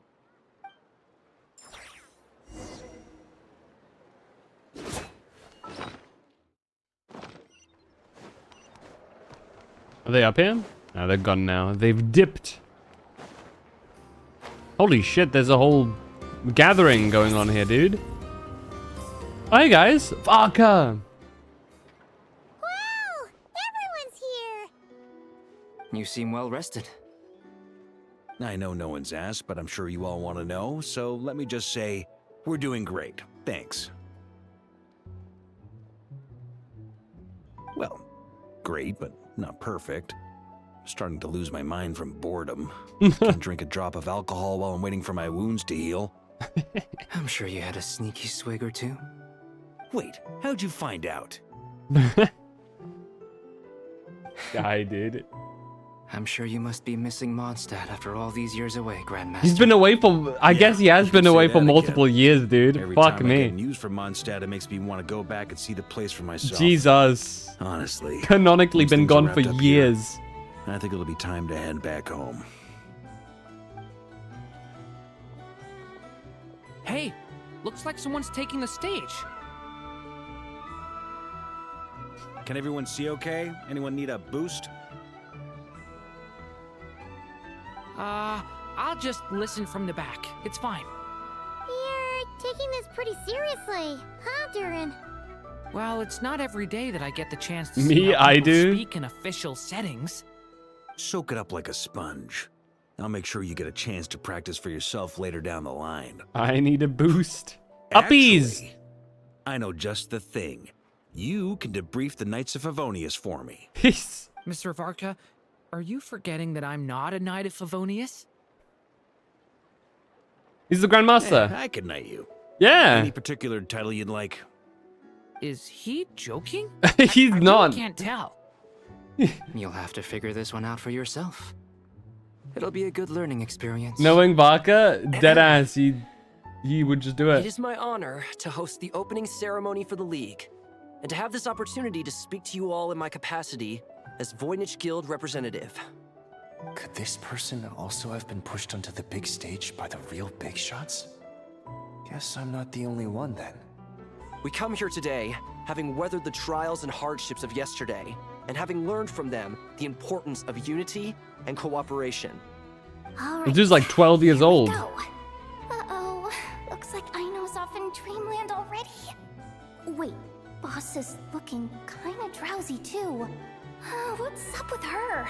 Are they up here? No, they're gone now. They've dipped. Holy shit, there's a whole gathering going on here, dude. Oh, hey guys. Varka. Wow! Everyone's here! You seem well rested. I know no one's asked, but I'm sure you all want to know, so let me just say, we're doing great. Thanks. Well, great, but not perfect. Starting to lose my mind from boredom. Can't drink a drop of alcohol while I'm waiting for my wounds to heal. I'm sure you had a sneaky swig or two. Wait, how'd you find out? Guy, dude. I'm sure you must be missing Mondstadt after all these years away, Grandmaster. He's been away for, I guess he has been away for multiple years, dude. Every Fuck time I me. get news from Mondstadt, it makes me want to go back and see the place for myself. Jesus. Honestly. Canonically been things are gone for wrapped up years. here, I think it'll be time to head back home. Hey, looks like someone's taking the stage. Can everyone see okay? Anyone need a boost? I'll just listen from the back. It's fine. You're taking this pretty seriously, huh, Durin? Well, it's not every day that I get the chance to Me, see how I people do. speak in official settings. Soak it up like a sponge. I'll make sure you get a chance to practice for yourself later down the line. I need a boost. Uppies! Actually, I know just the thing. You can debrief the Knights of Favonius for me. Mr. Varka, are you forgetting that I'm not a Knight of Favonius? He's the Grandmaster. I can knight you. Yeah. Any particular title you'd like? Is he joking? He's I not. really can't tell. You'll have to figure this one out for yourself. It'll be a good learning experience. Knowing Varka, deadass, he would just do It it. is my honor to host the opening ceremony for the League, and to have this opportunity to speak to you all in my capacity as Voynich Guild representative. Could this person also have been pushed onto the big stage by the real big shots? Guess I'm not the only one then. We come here today, having weathered the trials and hardships of yesterday, and having learned from them the importance of unity and cooperation. This dude's like 12 years old. Uh-oh. Looks like Aino's off in Dreamland already. Wait, Boss is looking kinda drowsy too. What's up with her?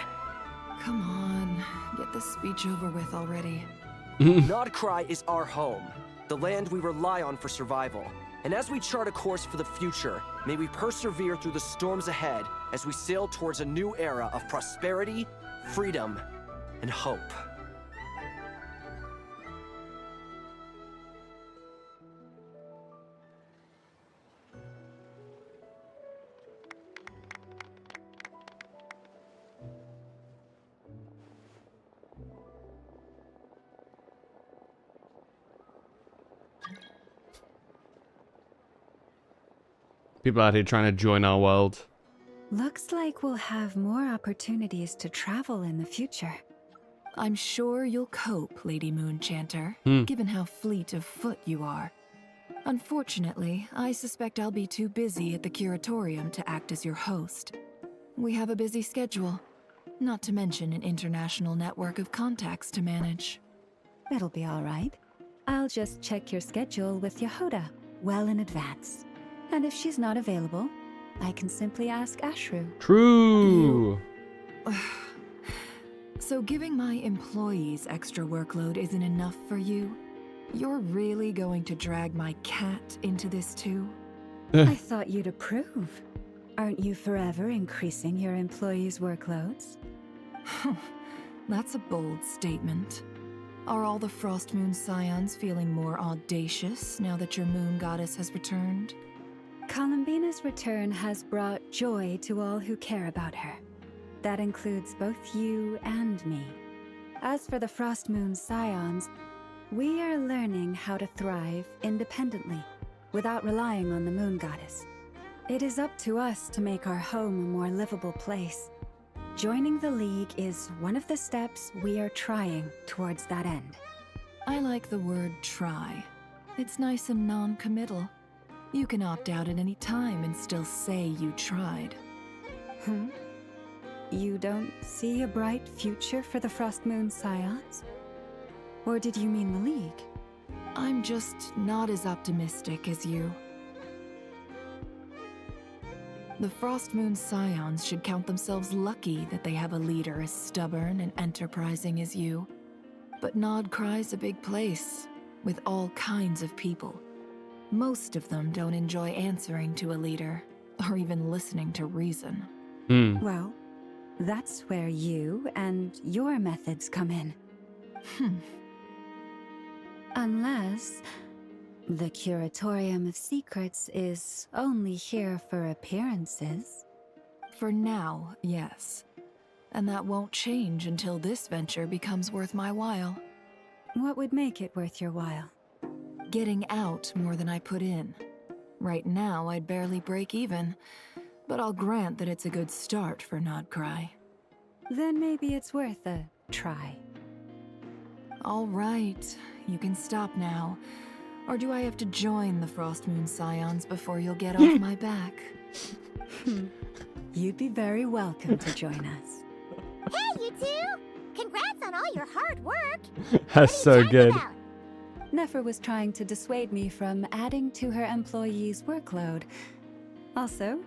Come on, get this speech over with already. Nodcry is our home, the land we rely on for survival. And as we chart a course for the future, may we persevere through the storms ahead as we sail towards a new era of prosperity, freedom, and hope. People out here trying to join our world. Looks like we'll have more opportunities to travel in the future. I'm sure you'll cope, Lady Moonchanter, given how fleet of foot you are. Unfortunately, I suspect I'll be too busy at the Curatorium to act as your host. We have a busy schedule, not to mention an international network of contacts to manage. It'll be all right. I'll just check your schedule with Yehoda well in advance. And if she's not available, I can simply ask Ashru. True. So giving my employees extra workload isn't enough for you? You're really going to drag my cat into this too? I thought you'd approve. Aren't you forever increasing your employees' workloads? That's a bold statement. Are all the Frost Moon Scions feeling more audacious now that your moon goddess has returned? Columbina's return has brought joy to all who care about her. That includes both you and me. As for the Frost Moon Scions, we are learning how to thrive independently, without relying on the moon goddess. It is up to us to make our home a more livable place. Joining the League is one of the steps we are trying towards that end. I like the word try. It's nice and non-committal. You can opt out at any time and still say you tried. You don't see a bright future for the Frost Moon Scions? Or did you mean the League? I'm just not as optimistic as you. The Frost Moon Scions should count themselves lucky that they have a leader as stubborn and enterprising as you. But Nodcry's a big place, with all kinds of people. Most of them don't enjoy answering to a leader, or even listening to reason. Well, that's where you and your methods come in. Unless the Curatorium of Secrets is only here for appearances. For now, yes. And that won't change until this venture becomes worth my while. What would make it worth your while? Getting out more than I put in. Right now, I'd barely break even, but I'll grant that it's a good start for Nodcry. Then maybe it's worth a try. All right, you can stop now. Or do I have to join the Frost Moon Scions before you'll get off my back? You'd be very welcome to join us. Hey, you two! Congrats on all your hard work! That's so good. Nefer was trying to dissuade me from adding to her employees' workload. Also,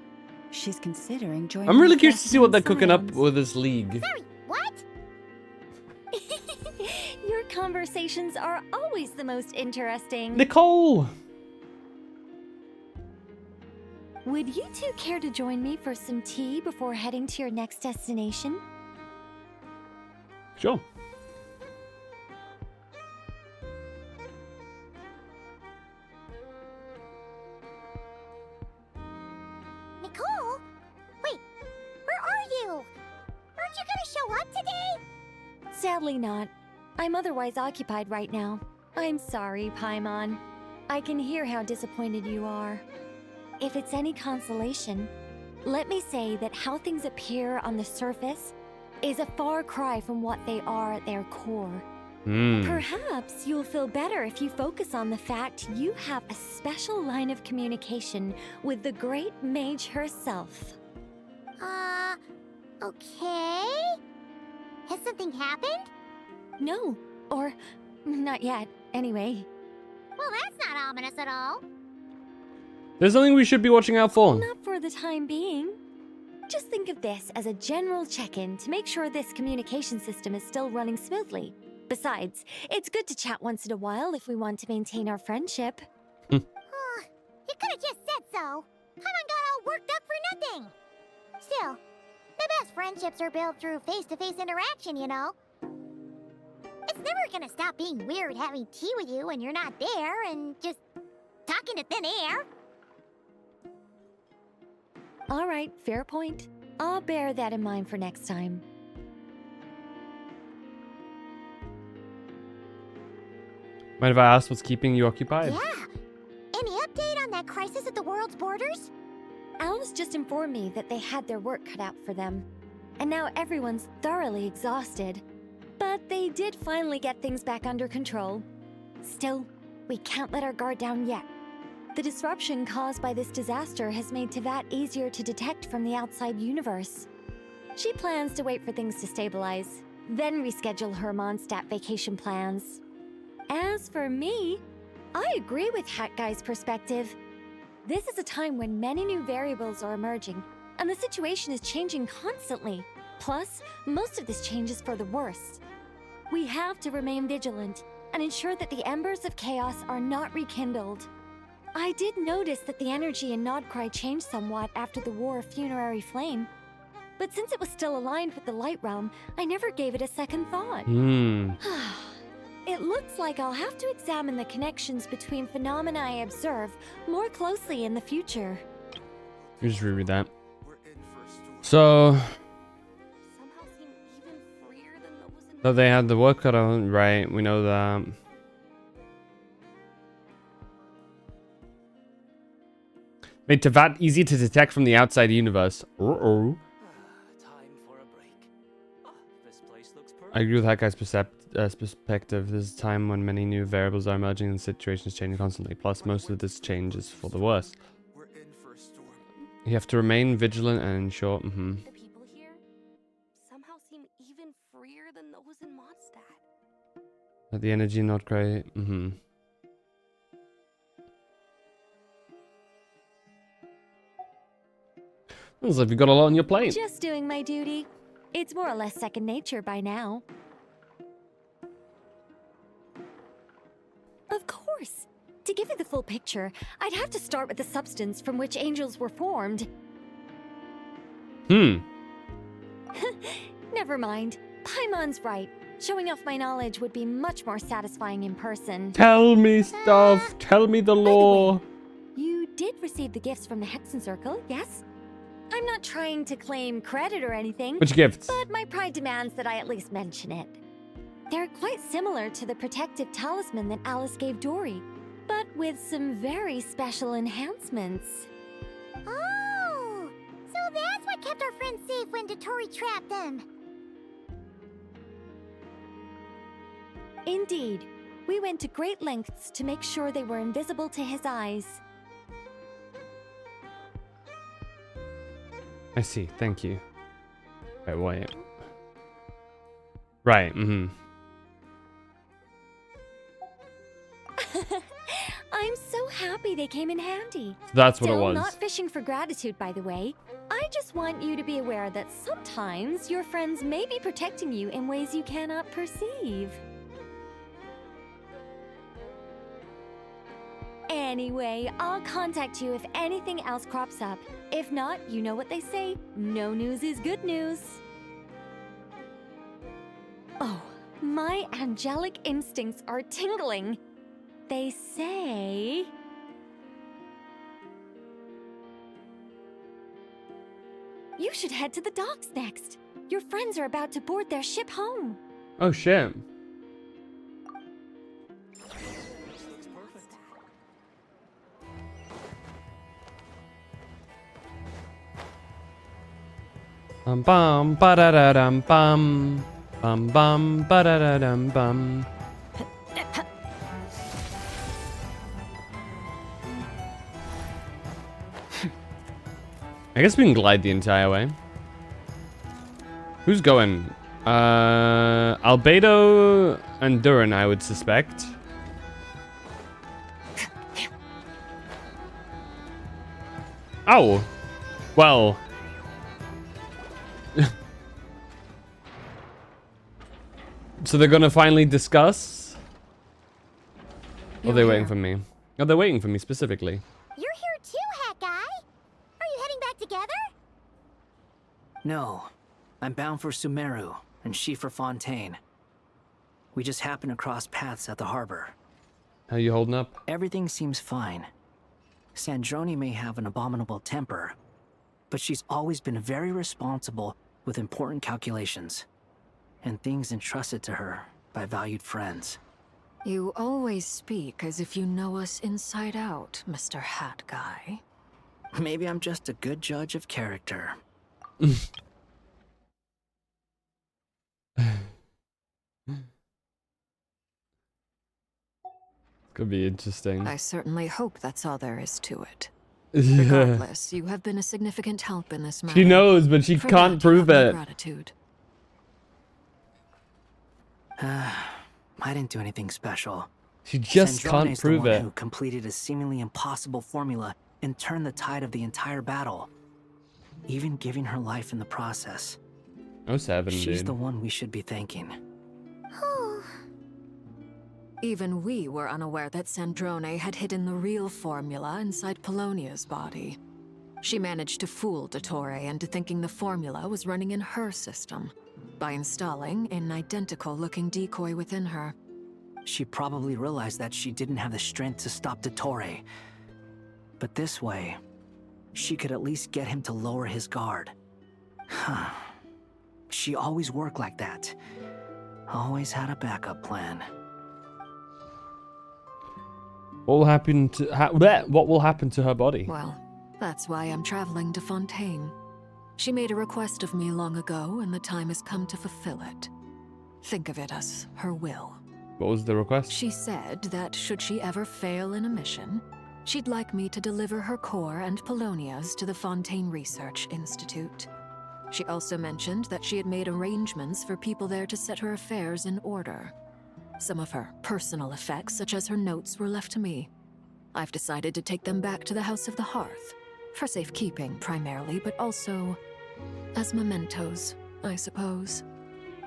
she's considering joining. I'm really the curious to Frost see what Moon they're cooking up Scions. with this league. Sorry, what? Your conversations are always the most interesting. Nicole! Would you two care to join me for some tea before heading to your next destination? Sure. Nicole? Wait, where are you? Aren't you gonna show up today? Sadly not. I'm otherwise occupied right now. I'm sorry, Paimon. I can hear how disappointed you are. If it's any consolation, let me say that how things appear on the surface is a far cry from what they are at their core. Perhaps you'll feel better if you focus on the fact you have a special line of communication with the great mage herself. Okay? Has something happened? No, or not yet, anyway. Well, that's not ominous at all. There's something we should be watching out for. Not for the time being. Just think of this as a general check-in to make sure this communication system is still running smoothly. Besides, it's good to chat once in a while if we want to maintain our friendship. You could have just said so. Paimon got all worked up for nothing. Still, the best friendships are built through face-to-face interaction, you know. It's never gonna stop being weird having tea with you when you're not there and just talking to thin air. All right, fair point. I'll bear that in mind for next time. Mind if I ask what's keeping you occupied? Yeah. Any update on that crisis at the world's borders? Alice just informed me that they had their work cut out for them. And now everyone's thoroughly exhausted. But they did finally get things back under control. Still, we can't let our guard down yet. The disruption caused by this disaster has made Tevat easier to detect from the outside universe. She plans to wait for things to stabilize, then reschedule her Mondstadt vacation plans. As for me, I agree with Hat Guy's perspective. This is a time when many new variables are emerging, and the situation is changing constantly. Plus, most of this change is for the worse. We have to remain vigilant and ensure that the embers of chaos are not rekindled. I did notice that the energy in Nodcry changed somewhat after the War of Funerary Flame, but since it was still aligned with the Light Realm, I never gave it a second thought. It looks like I'll have to examine the connections between phenomena I observe more closely in the future. You just reread that. So they had the work cut out, right? We know that. Made Tevat easy to detect from the outside universe. I agree with that guy's perspective. There's a time when many new variables are emerging and situations changing constantly. Plus, most of this change is for the worse. You have to remain vigilant and ensure. The people here somehow seem even freer than those in Mondstadt. That the energy not great. Looks like you've got a lot on your plate. Just doing my duty. It's more or less second nature by now. Of course. To give you the full picture, I'd have to start with the substance from which angels were formed. Never mind. Paimon's right. Showing off my knowledge would be much more satisfying in person. Tell me stuff. Tell me the lore. You did receive the gifts from the Hexen Circle, yes? I'm not trying to claim credit or anything. Which gifts? But my pride demands that I at least mention it. They're quite similar to the protective talisman that Alice gave Dory, but with some very special enhancements. Oh! So that's what kept our friends safe when Dory trapped them. Indeed. We went to great lengths to make sure they were invisible to his eyes. I see. Thank you. Wait. Right. I'm so happy they came in handy. That's what it Still was. Not fishing for gratitude, by the way. I just want you to be aware that sometimes your friends may be protecting you in ways you cannot perceive. Anyway, I'll contact you if anything else crops up. If not, you know what they say, no news is good news. Oh, my angelic instincts are tingling. They say... You should head to the docks next. Your friends are about to board their ship home. Oh shit. Bum ba da da dum bum ba da da dum bum. I guess we can glide the entire way. Who's going? Albedo and Duran, I would suspect. Oh, well. So they're gonna finally discuss? Or are they waiting for me? Oh, they're waiting for me specifically. You're here too, Hat Guy. Are you heading back together? No. I'm bound for Sumeru, and she for Fontaine. We just happened to cross paths at the harbor. How you holding up? Everything seems fine. Sandrone may have an abominable temper, but she's always been very responsible with important calculations and things entrusted to her by valued friends. You always speak as if you know us inside out, Mr. Hat Guy. Maybe I'm just a good judge of character. Could be interesting. I certainly hope that's all there is to it. Regardless, you have been a significant help in this matter. She knows, but she can't prove it. Gratitude. I didn't do anything special. She just can't Sandrone's prove the one it. who completed a seemingly impossible formula and turned the tide of the entire battle, even giving her life in the process. 07, She's dude. the one we should be thanking. Even we were unaware that Sandrone had hidden the real formula inside Polonia's body. She managed to fool Dottore into thinking the formula was running in her system by installing an identical-looking decoy within her. She probably realized that she didn't have the strength to stop Dottore. But this way, she could at least get him to lower his guard. She always worked like that. Always had a backup plan. What will happen to what will happen to her body? Well, that's why I'm traveling to Fontaine. She made a request of me long ago, and the time has come to fulfill it. Think of it as her will. What was the request? She said that should she ever fail in a mission, she'd like me to deliver her core and Polonia's to the Fontaine Research Institute. She also mentioned that she had made arrangements for people there to set her affairs in order. Some of her personal effects, such as her notes, were left to me. I've decided to take them back to the House of the Hearth, for safekeeping primarily, but also as mementos, I suppose.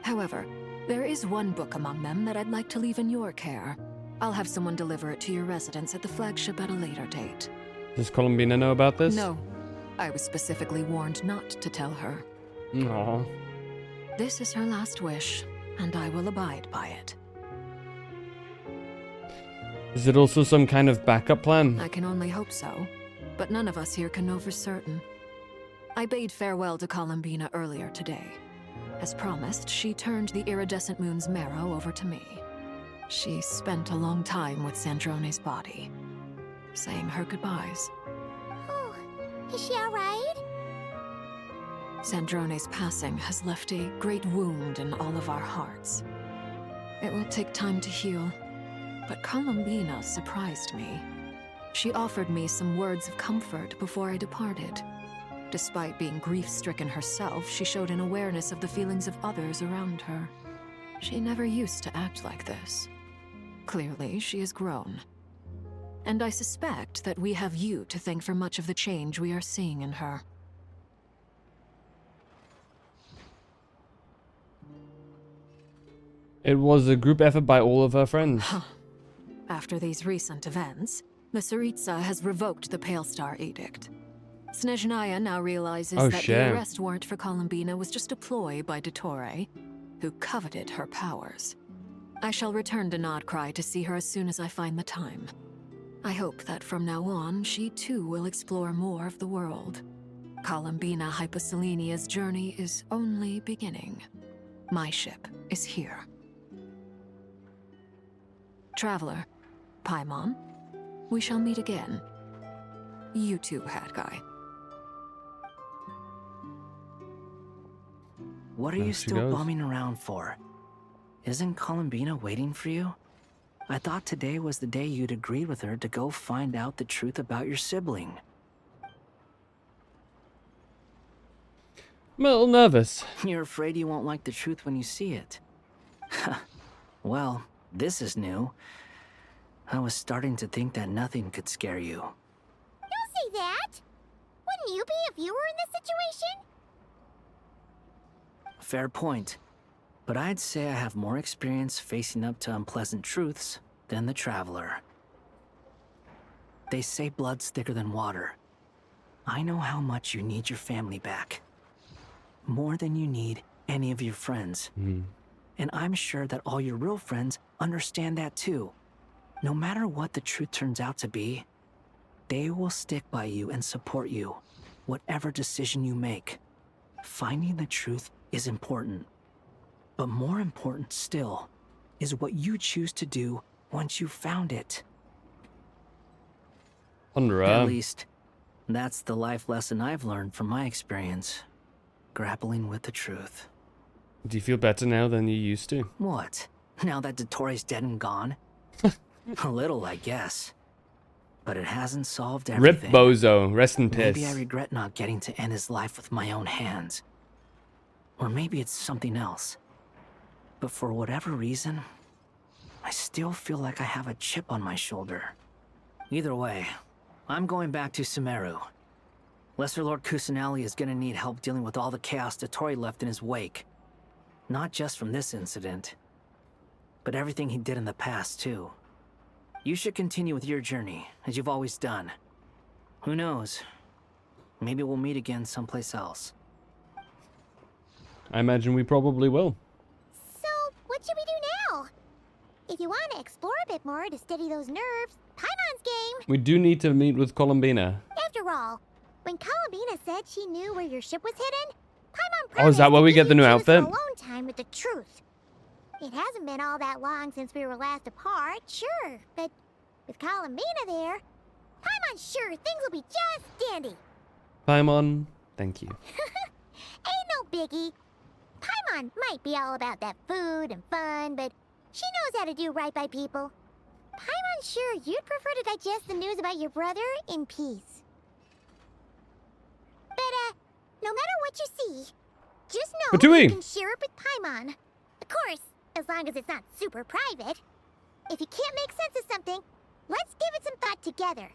However, there is one book among them that I'd like to leave in your care. I'll have someone deliver it to your residence at the flagship at a later date. Does Columbina know about this? No. I was specifically warned not to tell her. Aww. This is her last wish, and I will abide by it. Is it also some kind of backup plan? I can only hope so, but none of us here can know for certain. I bade farewell to Columbina earlier today. As promised, she turned the iridescent moon's marrow over to me. She spent a long time with Sandrone's body, saying her goodbyes. Oh, is she alright? Sandrone's passing has left a great wound in all of our hearts. It will take time to heal, but Columbina surprised me. She offered me some words of comfort before I departed. Despite being grief-stricken herself, she showed an awareness of the feelings of others around her. She never used to act like this. Clearly, she has grown. And I suspect that we have you to thank for much of the change we are seeing in her. It was a group effort by all of her friends. After these recent events, the Tsaritsa has revoked the Pale Star Edict. Snezhnaya now realizes that the arrest warrant for Columbina was just a ploy by Dottore, who coveted her powers. I shall return to Nodcry to see her as soon as I find the time. I hope that from now on, she too will explore more of the world. Columbina Hyposelenia's journey is only beginning. My ship is here. Traveler, Paimon, we shall meet again. You too, Hat Guy. What are you still bumming around for? Isn't Columbina waiting for you? I thought today was the day you'd agreed with her to go find out the truth about your sibling. I'm a little nervous. You're afraid you won't like the truth when you see it. Well, this is new. I was starting to think that nothing could scare you. Don't say that! Wouldn't you be if you were in this situation? Fair point. But I'd say I have more experience facing up to unpleasant truths than the Traveler. They say blood's thicker than water. I know how much you need your family back. More than you need any of your friends. And I'm sure that all your real friends understand that too. No matter what the truth turns out to be, they will stick by you and support you, whatever decision you make. Finding the truth is important. But more important still is what you choose to do once you've found it. At least, that's the life lesson I've learned from my experience. Grappling with the truth. Do you feel better now than you used to? What? Now that Dottore's dead and gone? A little, I guess. But it hasn't solved everything. Rip Bozo, rest in piss. Maybe I regret not getting to end his life with my own hands. Or maybe it's something else. But for whatever reason, I still feel like I have a chip on my shoulder. Either way, I'm going back to Sumeru. Lesser Lord Kusanali is gonna need help dealing with all the chaos Dotori left in his wake. Not just from this incident, but everything he did in the past, too. You should continue with your journey, as you've always done. Who knows? Maybe we'll meet again someplace else. I imagine we probably will. So, what should we do now? If you want to explore a bit more to steady those nerves, Paimon's game! We do need to meet with Columbina. After all, when Columbina said she knew where your ship was hidden, Paimon Oh, is that where we get the new outfit? alone time with the truth. It hasn't been all that long since we were last apart, sure, but with Columbina there, Paimon's sure things will be just dandy. Paimon, thank you. Ain't no biggie. Paimon might be all about that food and fun, but she knows how to do right by people. Paimon's sure you'd prefer to digest the news about your brother in peace. But, no matter what you see, just know you can share it with Paimon. Of course, as long as it's not super private. If you can't make sense of something, let's give it some thought together.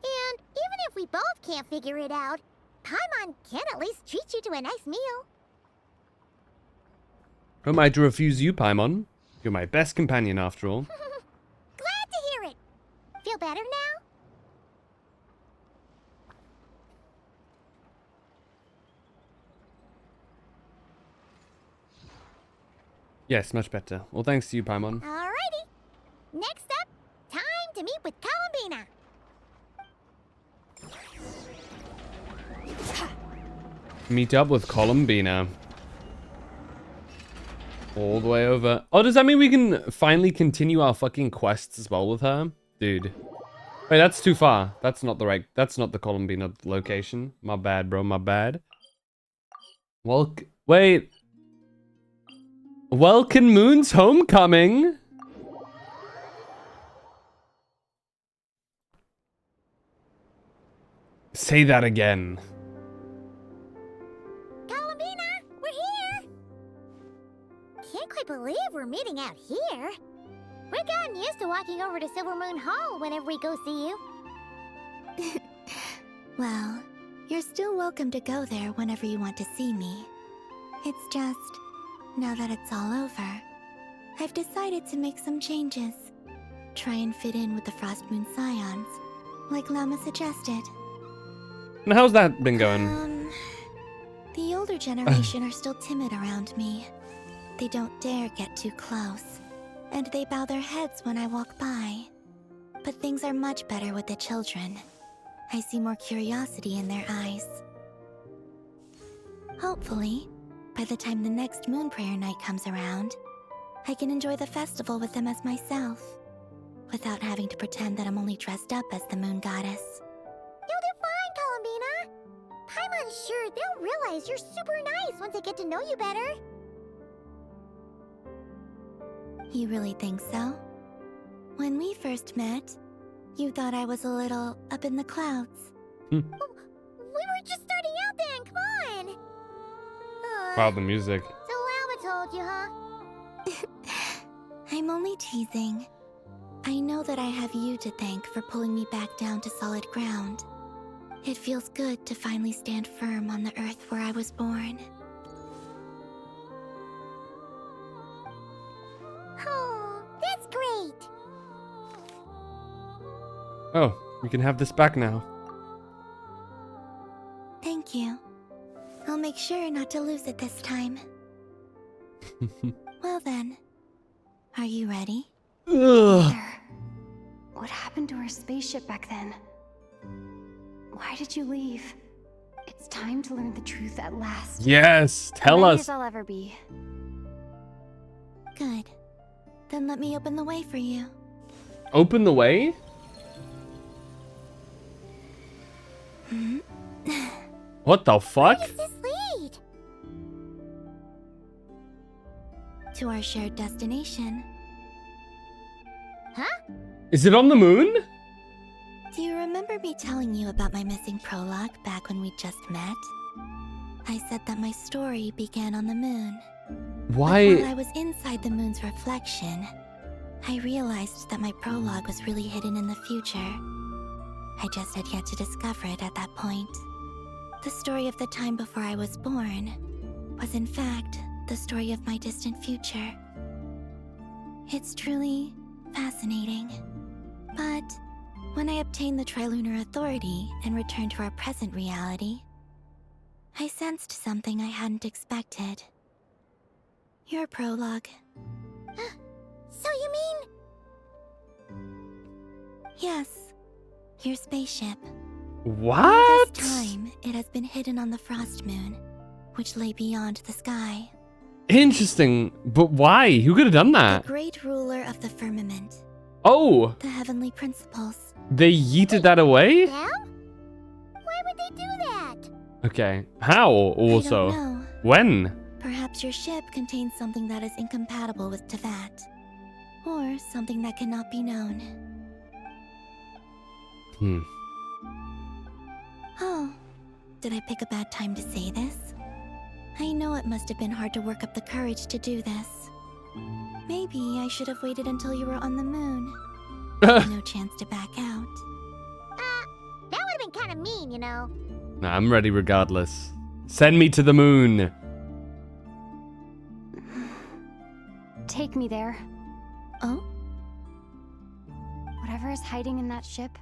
And even if we both can't figure it out, Paimon can at least treat you to a nice meal. Who am I to refuse you, Paimon? You're my best companion, after all. Glad to hear it. Feel better now? Yes, much better. Well, thanks to you, Paimon. Alrighty. Next up, time to meet with Columbina. Meet up with Columbina. All the way over. Oh, does that mean we can finally continue our fucking quests as well with her? Dude. Wait, that's too far. That's not the right... That's not the Columbina location. My bad, bro. My bad. Wait. Welcome Moon's homecoming. Say that again. Columbina, we're here. Can't quite believe we're meeting out here. We've gotten used to walking over to Silver Moon Hall whenever we go see you. Well, you're still welcome to go there whenever you want to see me. It's just, now that it's all over, I've decided to make some changes. Try and fit in with the Frost Moon Scions, like Llama suggested. And how's that been going? The older generation are still timid around me. They don't dare get too close, and they bow their heads when I walk by. But things are much better with the children. I see more curiosity in their eyes. Hopefully, by the time the next Moon Prayer Night comes around, I can enjoy the festival with them as myself, without having to pretend that I'm only dressed up as the Moon Goddess. You'll do fine, Columbina. Paimon's sure they'll realize you're super nice once they get to know you better. You really think so? When we first met, you thought I was a little up in the clouds. We were just starting out then, come on! Wow, the music. So Llama told you, huh? I'm only teasing. I know that I have you to thank for pulling me back down to solid ground. It feels good to finally stand firm on the earth where I was born. Oh, that's great! Oh, we can have this back now. Thank you. I'll make sure not to lose it this time. Well then, are you ready? What happened to our spaceship back then? Why did you leave? It's time to learn the truth at last. Yes, tell Ready us. as I'll ever be. Good. Then let me open the way for you. Open the way? What the fuck? Where does this lead? To our shared destination. Huh? Is it on the moon? Do you remember me telling you about my missing prologue back when we just met? I said that my story began on the moon. Why? But while I was inside the moon's reflection, I realized that my prologue was really hidden in the future. I just had yet to discover it at that point. The story of the time before I was born was in fact the story of my distant future. It's truly fascinating. But when I obtained the Trilunar Authority and returned to our present reality, I sensed something I hadn't expected. Your prologue. So you mean... Yes, your spaceship. What? All this time, it has been hidden on the Frost Moon, which lay beyond the sky. Interesting, but why? Who could have done that? The great ruler of the firmament. Oh! The heavenly principles. They yeeted that away? Them? Why would they do that? Okay. How, also? I don't know. When? Perhaps your ship contains something that is incompatible with Teyvat. Or something that cannot be known. Oh, did I pick a bad time to say this? I know it must have been hard to work up the courage to do this. Maybe I should have waited until you were on the moon. No chance to back out. That would have been kind of mean, you know. Nah, I'm ready regardless. Send me to the moon. Take me there. Oh? Whatever is hiding in that ship,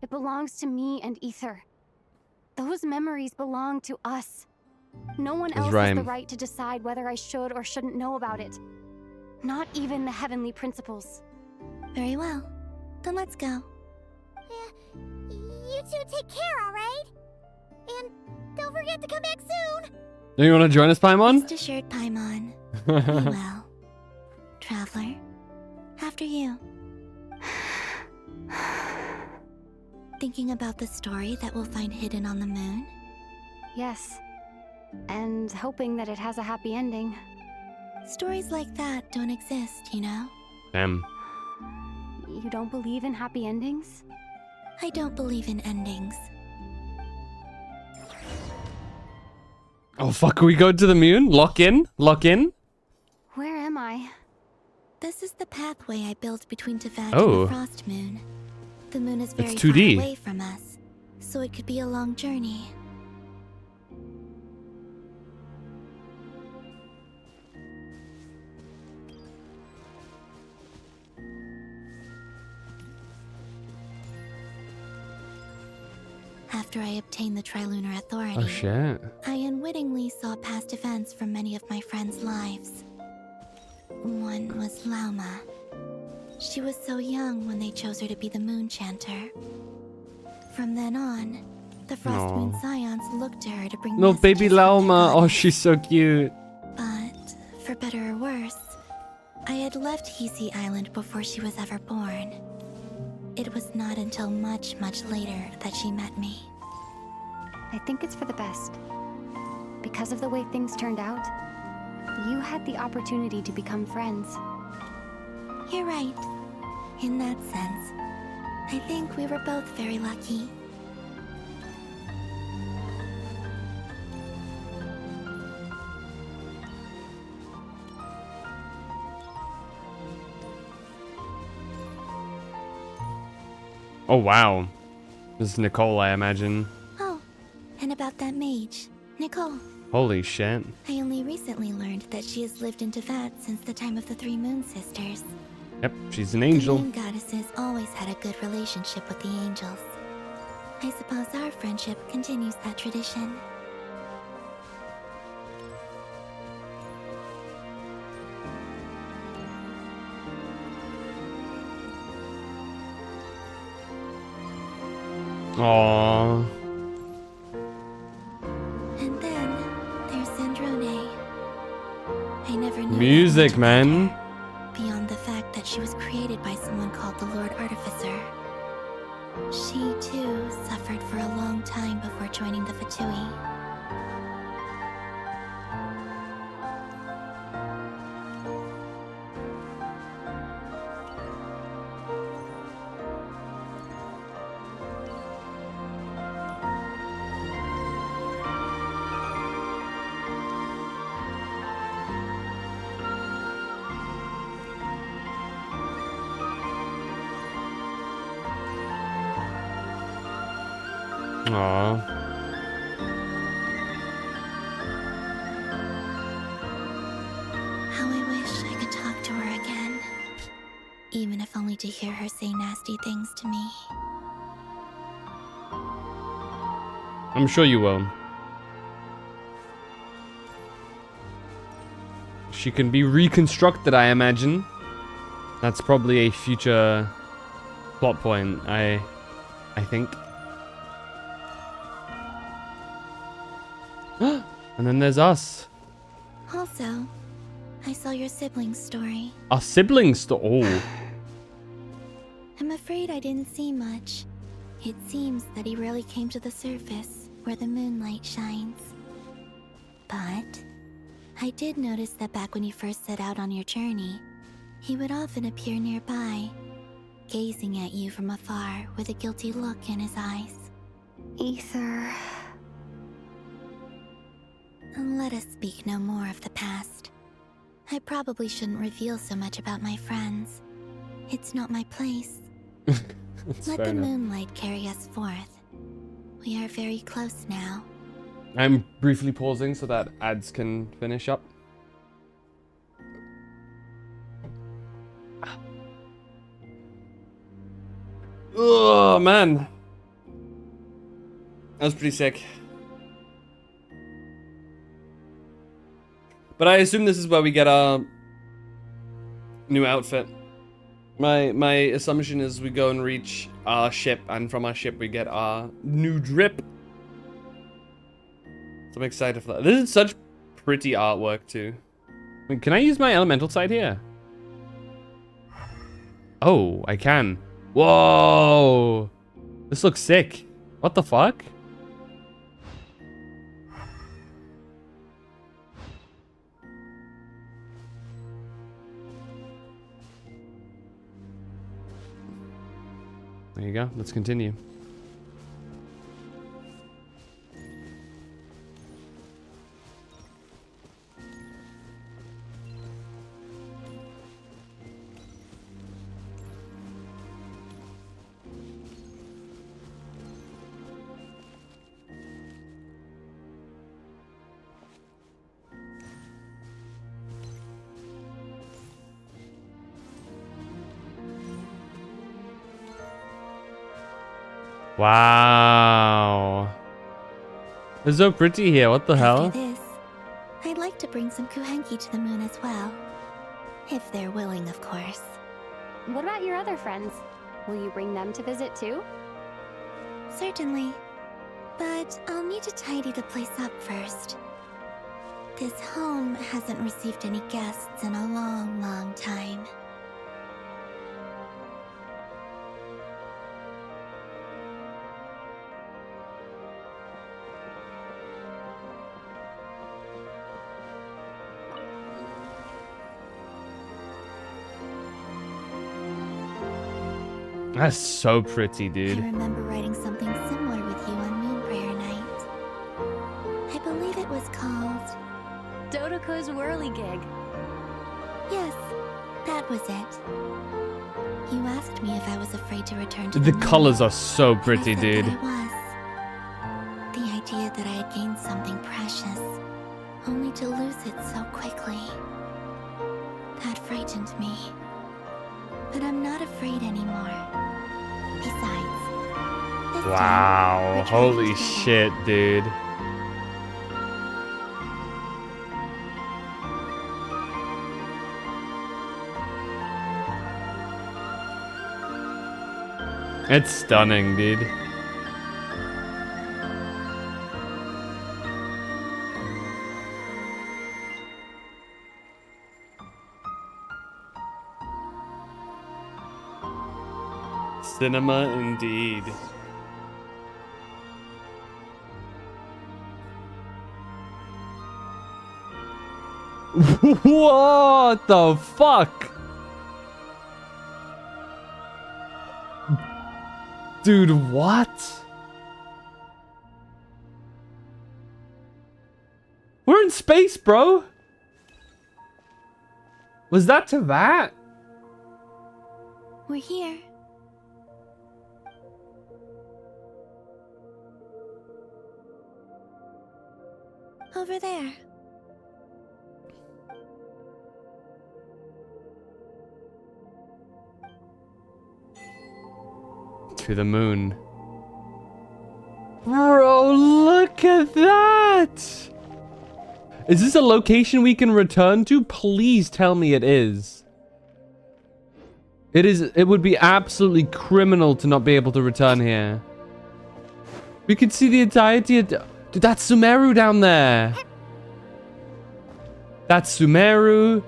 it belongs to me and Ether. Those memories belong to us. No one else has the right to decide whether I should or shouldn't know about it. Not even the heavenly principles. Very well. Then let's go. You two take care, alright? And don't forget to come back soon! Do you want to join us, Paimon? Rest assured, Paimon. Be well. Traveler, after you. Thinking about the story that we'll find hidden on the moon? Yes. And hoping that it has a happy ending. Stories like that don't exist, you know? Damn. You don't believe in happy endings? I don't believe in endings. Oh fuck, are we going to the moon? Lock in? Lock in? Where am I? This is the pathway I built between Teyvat Oh. and the Frost Moon. The moon is very It's far 2D. away from us, so it could be a long journey. After I obtained the Trilunar Authority, Oh shit. I unwittingly saw past events from many of my friends' lives. One was Lauma. She was so young when they chose her to be the Moon Chanter. From then on, the Frost Aw. Moon Scions looked to her to bring No, baby messages from their Lauma. Oh, goddess. she's so cute. But, for better or worse, I had left Hisi Island before she was ever born. It was not until much, much later that she met me. I think it's for the best. Because of the way things turned out, you had the opportunity to become friends. You're right. In that sense, I think we were both very lucky. Oh wow. This is Nicole, I imagine. Oh, and about that mage, Nicole. Holy shit. I only recently learned that she has lived in Teyvat since the time of the Three Moon Sisters. Yep, she's an angel. The moon goddesses always had a good relationship with the angels. I suppose our friendship continues that tradition. Aww. And then there's Sandrone. I never knew that Music, much man. about her, beyond the fact that she was created by someone called the Lord Artificer. She, too, suffered for a long time before joining the Fatui. Aww. How I wish I could talk to her again. Even if only to hear her say nasty things to me. I'm sure you will. She can be reconstructed, I imagine. That's probably a future plot point, I think. And then there's us. Also, I saw your siblings' story. Our siblings oh. I'm afraid I didn't see much. It seems that he rarely came to the surface, where the moonlight shines. But I did notice that back when you first set out on your journey, he would often appear nearby, gazing at you from afar with a guilty look in his eyes. Ether. Let us speak no more of the past. I probably shouldn't reveal so much about my friends. It's not my place. Let the moonlight carry us forth. We are very close now. I'm briefly pausing so that ads can finish up. Oh man, that was pretty sick. But I assume this is where we get our new outfit. My assumption is we go and reach our ship, and from our ship we get our new drip. So I'm excited for that. This is such pretty artwork too. Wait, can I use my elemental side here? Oh, I can. Whoa! This looks sick. What the fuck? There you go. Let's continue. Wow. It's so pretty here. What the hell? After this, I'd like to bring some kuhenki to the moon as well. If they're willing, of course. What about your other friends? Will you bring them to visit too? Certainly. But I'll need to tidy the place up first. This home hasn't received any guests in a long, long time. That's so pretty, dude. I remember writing something similar with you on Moon Prayer Night. I believe it was called... Dodoko's Whirligig. Yes, that was it. You asked me if I was afraid to return to The moon, colors are so pretty, and I dude. said that I was. The idea that I had gained something precious, only to lose it so quickly. That frightened me. But I'm not afraid anymore. Besides, this Wow. time, Holy shit, dude. It's stunning, dude. Cinema indeed. What the fuck? Dude, what? We're in space, bro. Was that to that? We're here. Over there. To the moon. Bro, look at that! Is this a location we can return to? Please tell me it is. It is. It would be absolutely criminal to not be able to return here. We could see the entirety of... Dude, that's Sumeru down there. That's Sumeru.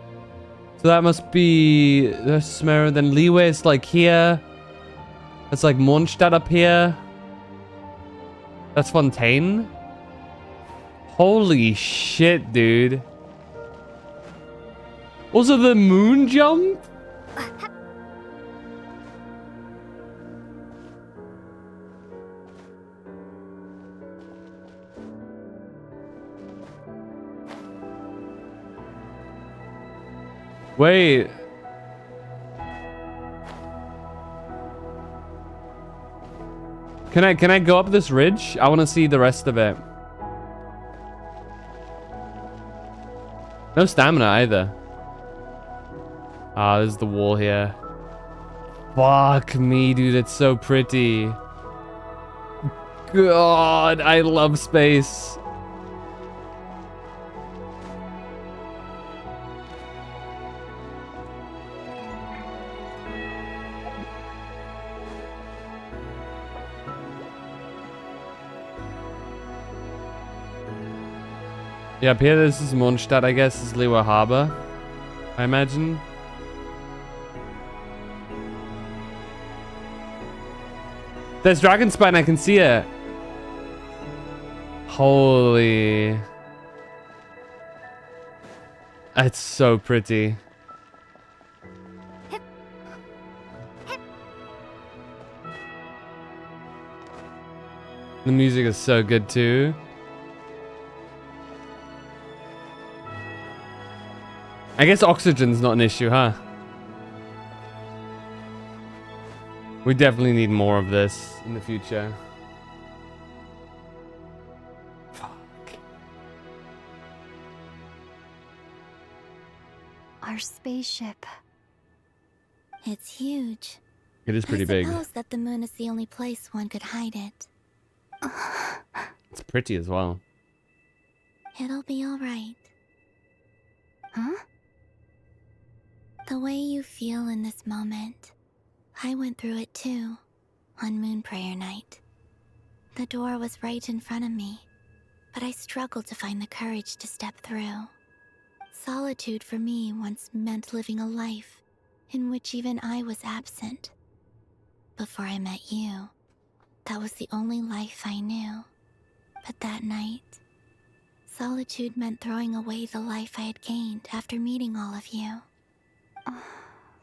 So that must be... There's Sumeru. Then Liyue is like here. That's like Mondstadt up here. That's Fontaine. Holy shit, dude. Also, the moon jump? Wait. Can I go up this ridge? I want to see the rest of it. No stamina either. Ah, there's the wall here. Fuck me, dude. It's so pretty. God, I love space. Yeah, up here, this is Mondstadt, I guess. This is Liyue Harbor, I imagine. There's Dragon Spine, I can see it. Holy. It's so pretty. The music is so good too. I guess oxygen's not an issue, huh? We definitely need more of this in the future. Fuck. Our spaceship. It's huge. It is pretty big. I suppose that the moon is the only place one could hide it. It's pretty as well. It'll be all right. Huh? The way you feel in this moment, I went through it too, on Moon Prayer Night. The door was right in front of me, but I struggled to find the courage to step through. Solitude for me once meant living a life in which even I was absent. Before I met you, that was the only life I knew. But that night, solitude meant throwing away the life I had gained after meeting all of you. Oh,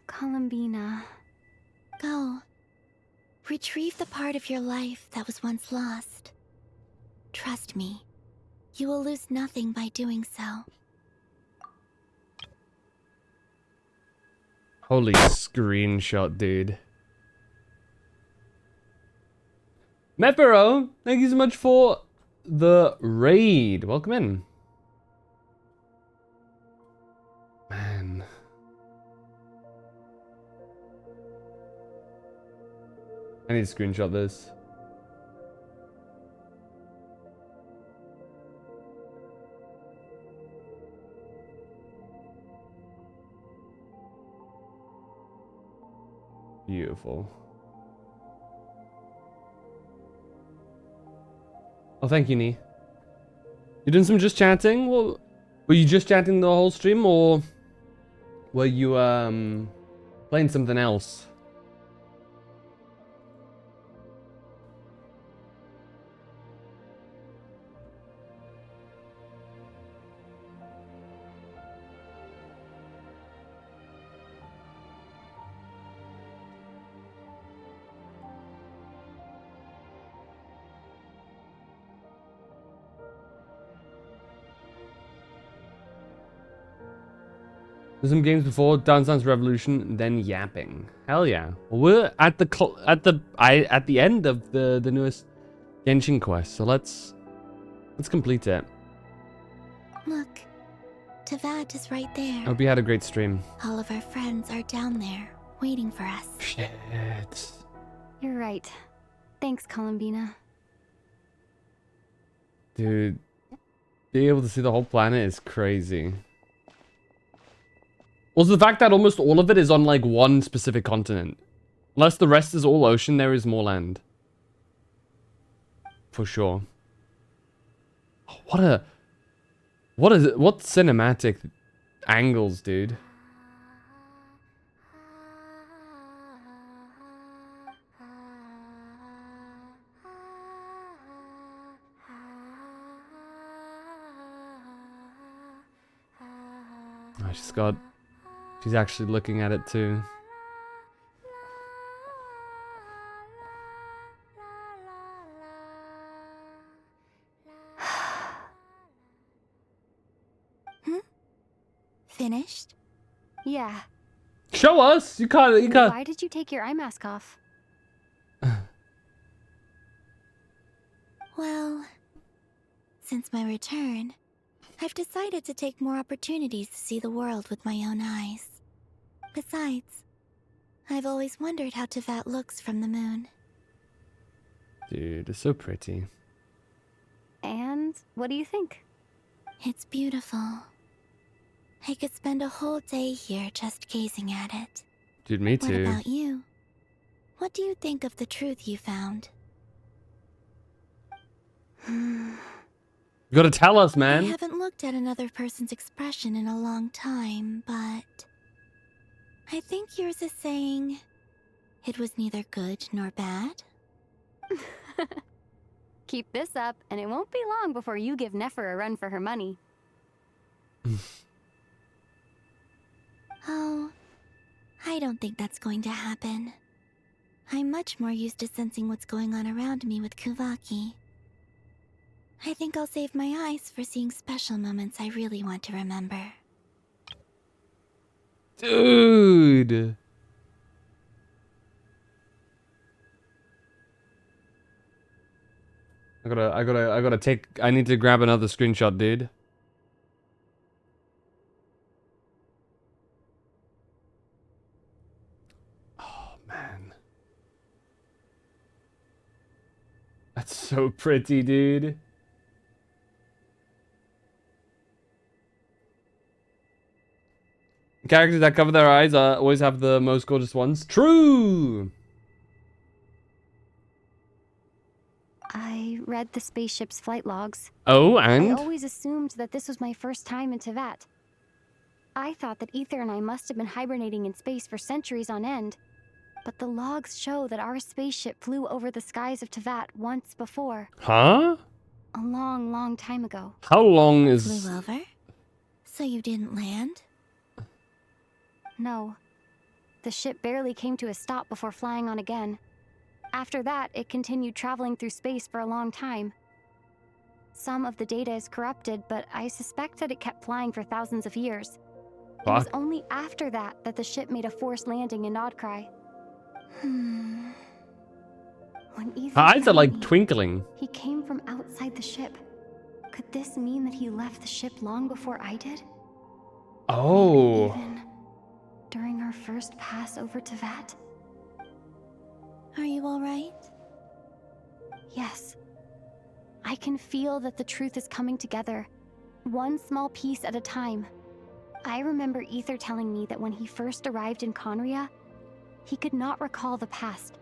call him Bina. Go. Retrieve the part of your life that was once lost. Trust me, you will lose nothing by doing so. Holy screenshot, dude. Mepero, thank you so much for the raid. Welcome in. Man. I need to screenshot this. Beautiful. Oh, thank you, Nee. You doing some just chatting? Well, were you just chatting the whole stream, or were you playing something else? There's some games before Dance Dance Revolution, then yapping. Hell yeah! Well, we're at the end of the newest Genshin quest, so let's complete it. Look, Teyvat is right there. Hope you had a great stream. All of our friends are down there, waiting for us. Shit. You're right. Thanks, Bina. Dude, being able to see the whole planet is crazy. Also, the fact that almost all of it is on like one specific continent. Unless the rest is all ocean, there is more land. For sure. What cinematic angles, dude. Oh, she's actually looking at it too. Finished? Yeah. Show us! You can't. Why did you take your eye mask off? Well, since my return, I've decided to take more opportunities to see the world with my own eyes. Besides, I've always wondered how Teyvat looks from the moon. Dude, it's so pretty. And what do you think? It's beautiful. I could spend a whole day here just gazing at it. Dude, me too. What about you? What do you think of the truth you found? You gotta tell us, man. I haven't looked at another person's expression in a long time, but I think yours is saying it was neither good nor bad. Keep this up, and it won't be long before you give Nefer a run for her money. Oh, I don't think that's going to happen. I'm much more used to sensing what's going on around me with Kuvaki. I think I'll save my eyes for seeing special moments I really want to remember. Dude. I need to grab another screenshot, dude. Oh, man. That's so pretty, dude. Characters that cover their eyes always have the most gorgeous ones. True! I read the spaceship's flight logs. Oh, and? I always assumed that this was my first time in Teyvat. I thought that Ether and I must have been hibernating in space for centuries on end. But the logs show that our spaceship flew over the skies of Teyvat once before. Huh? A long, long time ago. How long is... Flew over? So you didn't land? No. The ship barely came to a stop before flying on again. After that, it continued traveling through space for a long time. Some of the data is corrupted, but I suspect that it kept flying for thousands of years. It was only after that that the ship made a forced landing in Nodcry. Hmm. When Ether Her eyes are found like me, twinkling. he came from outside the ship. Could this mean that he left the ship long before I did? Oh. Even during our first pass over Teyvat? Are you alright? Yes. I can feel that the truth is coming together, one small piece at a time. I remember Ether telling me that when he first arrived in Conria, he could not recall the past.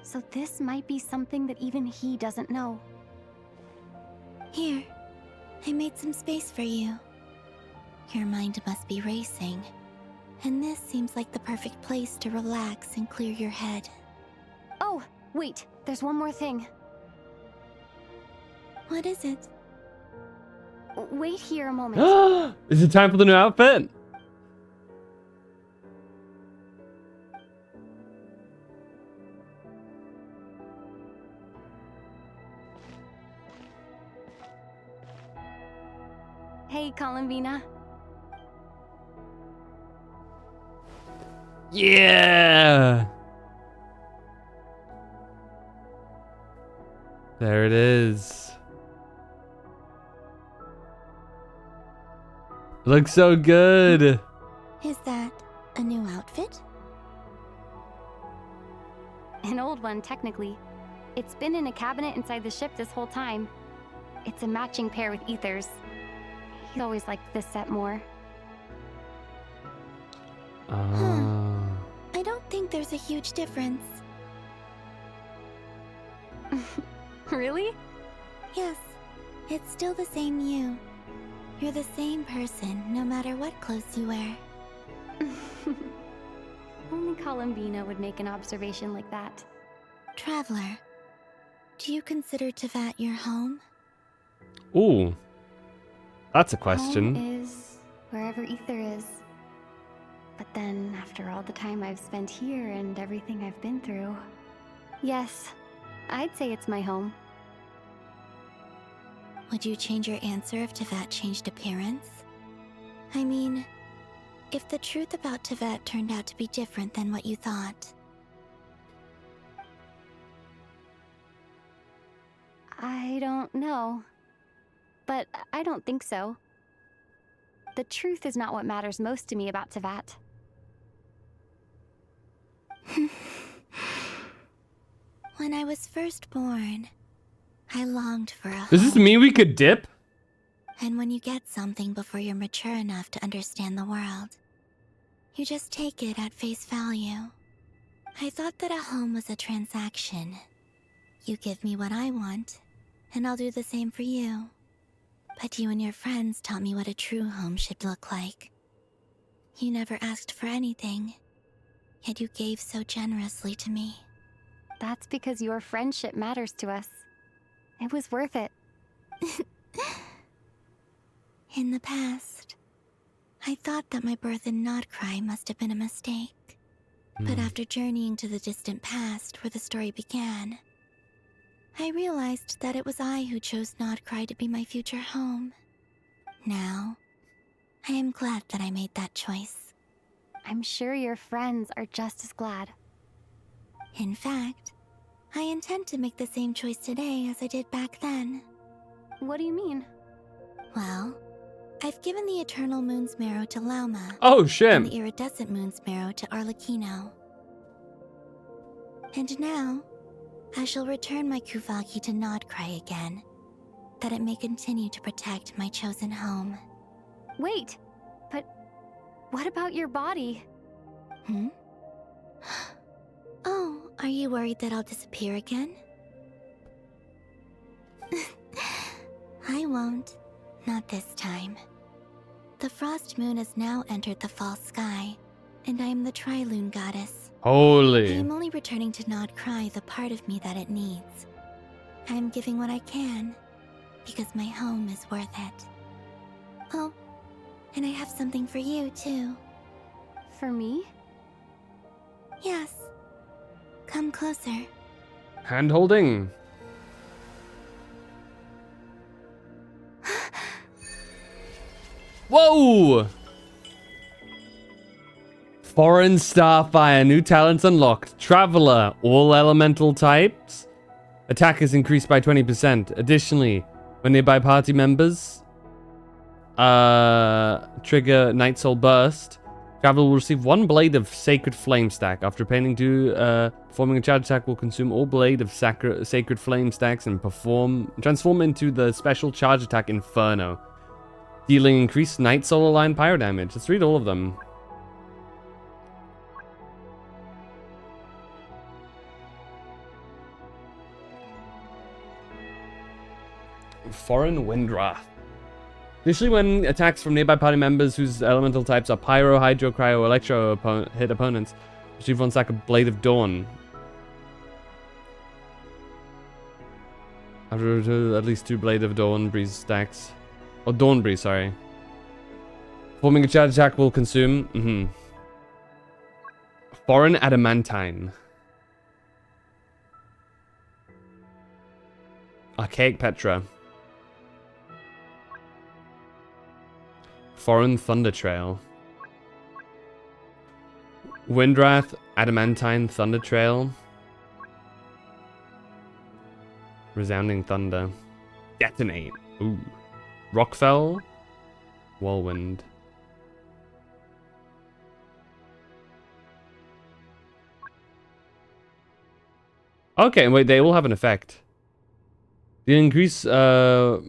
So this might be something that even he doesn't know. Here, I made some space for you. Your mind must be racing, and this seems like the perfect place to relax and clear your head. Oh, wait, there's one more thing. What is it? Wait here a moment. Is it time for the new outfit? Hey, Bina. Yeah! There it is. Looks so good. Is that a new outfit? An old one, technically. It's been in a cabinet inside the ship this whole time. It's a matching pair with Ether's. He's always liked this set more. I don't think there's a huge difference. Really? Yes, it's still the same you. You're the same person, no matter what clothes you wear. Only Bina would make an observation like that. Traveler, do you consider Tevat your home? Ooh. That's a question. Home is wherever Ether is. But then, after all the time I've spent here and everything I've been through, yes, I'd say it's my home. Would you change your answer if Tevat changed appearance? I mean, if the truth about Tevat turned out to be different than what you thought. I don't know. But I don't think so. The truth is not what matters most to me about Tevat. When I was first born, I longed for a Does this home. mean we could dip? And when you get something before you're mature enough to understand the world, you just take it at face value. I thought that a home was a transaction. You give me what I want, and I'll do the same for you. But you and your friends taught me what a true home should look like. You never asked for anything, yet you gave so generously to me. That's because your friendship matters to us. It was worth it. In the past, I thought that my birth in Nodcry must have been a mistake. But after journeying to the distant past where the story began, I realized that it was I who chose Nodcry to be my future home. Now, I am glad that I made that choice. I'm sure your friends are just as glad. In fact, I intend to make the same choice today as I did back then. What do you mean? Well, I've given the Eternal Moon's Marrow to Lauma. Oh, shit. And the Iridescent Moon's Marrow to Arlecchino. And now, I shall return my Kuvagi to Nodcry again, that it may continue to protect my chosen home. Wait, but what about your body? Oh, are you worried that I'll disappear again? I won't. Not this time. The Frost Moon has now entered the false sky, and I am the Trilune Goddess. I Holy. am only returning to Nodcry the part of me that it needs. I am giving what I can, because my home is worth it. Oh, and I have something for you, too. For me? Yes. Come closer. Hand holding. Whoa! Foreign Starfire, new talents unlocked. Traveler, all elemental types. Attack is increased by 20%. Additionally, when nearby party members trigger Night Soul Burst, Traveler will receive 1 blade of Sacred Flame Stack. After paying to performing a charge attack, will consume all blade of Sacred Flame Stacks and transform into the special charge attack Inferno, dealing increased Night Soul aligned pyro damage. Let's read all of them. Foreign Windwrath. Additionally, when attacks from nearby party members whose elemental types are Pyro, Hydro, Cryo, Electro hit opponents, receive 1 stack of Blade of Dawn. After at least 2 Blade of Dawn Breeze stacks. Oh, Dawn Breeze, sorry. Performing a charge attack will consume... Foreign Adamantine. Archaic Petra. Foreign Thunder Trail. Windwrath, Adamantine, Thunder Trail. Resounding Thunder. Detonate. Ooh. Rockfell. Whirlwind. Okay, wait, they all have an effect. The increase will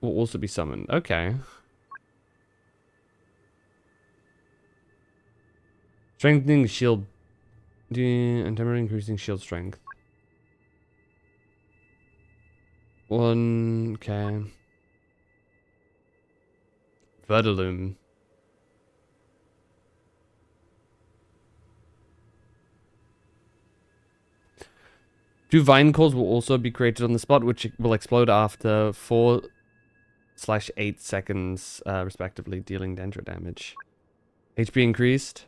also be summoned. Okay. Strengthening shield. And temporarily increasing shield strength. 1. Okay. Vertilume. Two vine cores will also be created on the spot, which will explode after 4/8 seconds, respectively, dealing dendro damage. HP increased.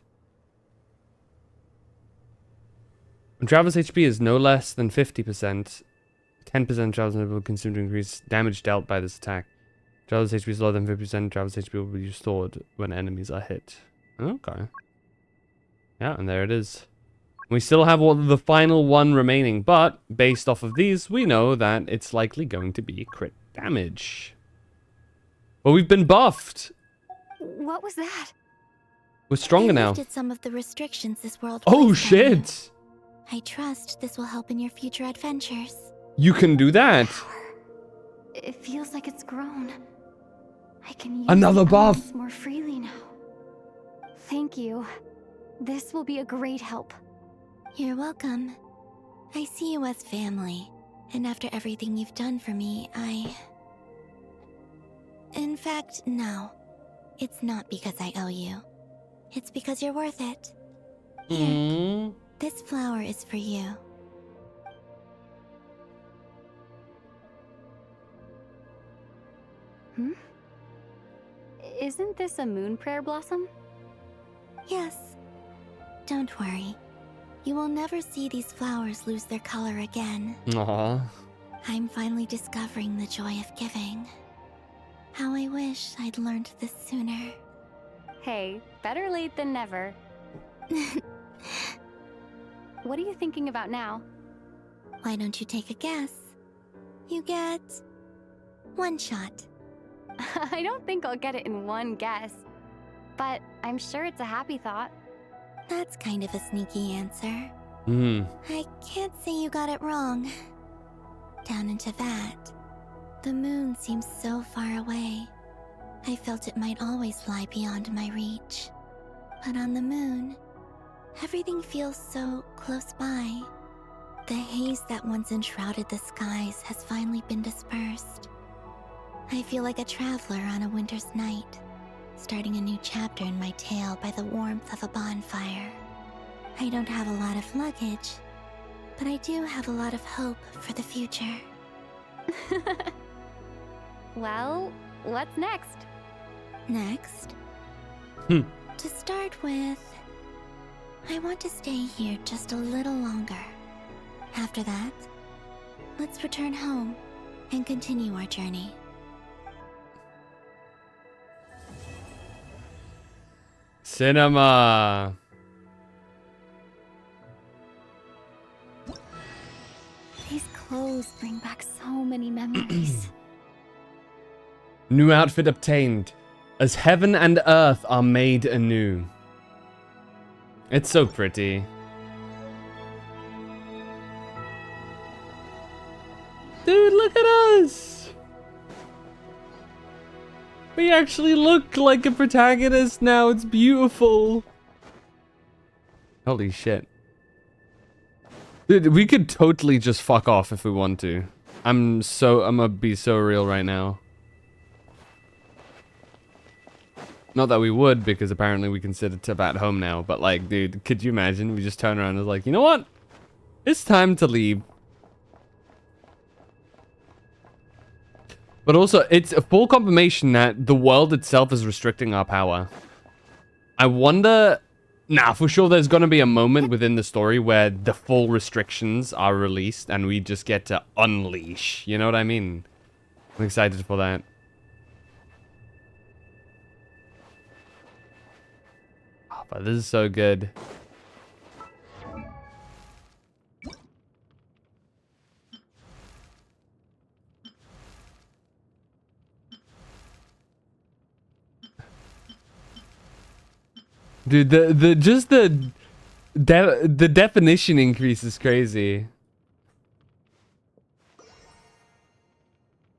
When Traveler's HP is no less than 50%, 10% of Traveler's HP will consume to increase damage dealt by this attack. Traveler's HP is lower than 50%, Traveler's HP will be restored when enemies are hit. Okay. Yeah, and there it is. We still have the final one remaining, but based off of these, we know that it's likely going to be crit damage. But we've been buffed. What was that? We're stronger I now. lifted some of the restrictions this world Oh placed on you. shit! I trust this will help in your future adventures. You can do that. It feels like it's grown. I can use Another the buff. elements more freely now. Thank you. This will be a great help. You're welcome. I see you as family, and after everything you've done for me, In fact, no. It's not because I owe you. It's because you're worth it. Here, this flower is for you. Isn't this a moon prayer blossom? Yes. Don't worry. You will never see these flowers lose their color again. Aww. I'm finally discovering the joy of giving. How I wish I'd learned this sooner. Hey, better late than never. What are you thinking about now? Why don't you take a guess? You get 1 shot. I don't think I'll get it in one guess. But I'm sure it's a happy thought. That's kind of a sneaky answer. I can't say you got it wrong. Down into that, the moon seems so far away. I felt it might always lie beyond my reach. But on the moon, everything feels so close by. The haze that once enshrouded the skies has finally been dispersed. I feel like a traveler on a winter's night, starting a new chapter in my tale by the warmth of a bonfire. I don't have a lot of luggage, but I do have a lot of hope for the future. Well, what's next? Next? To start with, I want to stay here just a little longer. After that, let's return home and continue our journey. Cinema. These clothes bring back so many memories. New outfit obtained. As heaven and earth are made anew. It's so pretty. Dude, look at us! We actually look like a protagonist now. It's beautiful. Holy shit. Dude, we could totally just fuck off if we want to. I'm gonna be so real right now. Not that we would, because apparently we consider Tibet home now, but like, dude, could you imagine? We just turn around and is like, you know what? It's time to leave. But also, it's a full confirmation that the world itself is restricting our power. I wonder... Nah, for sure there's gonna be a moment within the story where the full restrictions are released and we just get to unleash. You know what I mean? I'm excited for that. Oh, but this is so good. Dude, the The definition increase is crazy.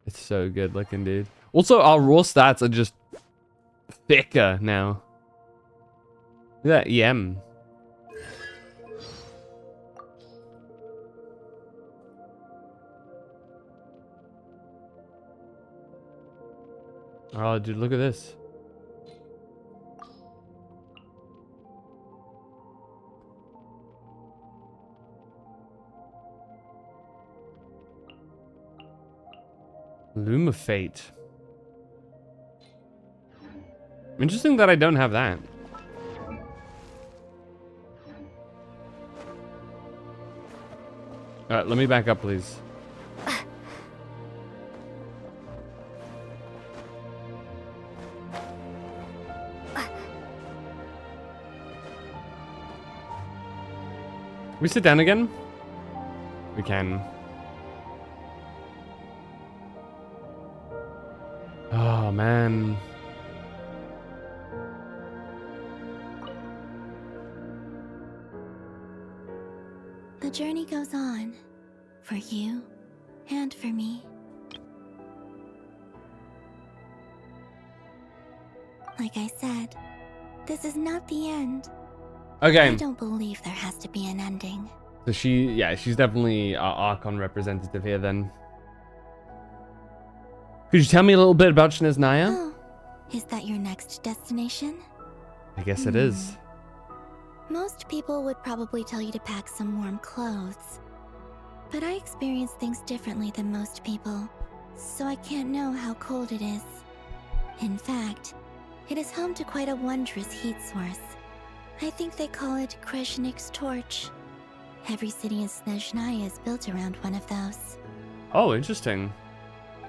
It's so good looking, dude. Also, our raw stats are just thicker now. Look at that EM. Oh, dude, look at this. Loom of Fate. Interesting that I don't have that. Alright, let me back up, please. Can we sit down again? We can. Oh, man. The journey goes on. For you, and for me. Like I said, this is not the end. Okay. I don't believe there has to be an ending. So she's definitely our Archon representative here then. Could you tell me a little bit about Snezhnaya? Oh, is that your next destination? I guess it is. Most people would probably tell you to pack some warm clothes. But I experience things differently than most people, so I can't know how cold it is. In fact, it is home to quite a wondrous heat source. I think they call it Kreshnik's torch. Every city in Snezhnaya is built around one of those. Oh, interesting.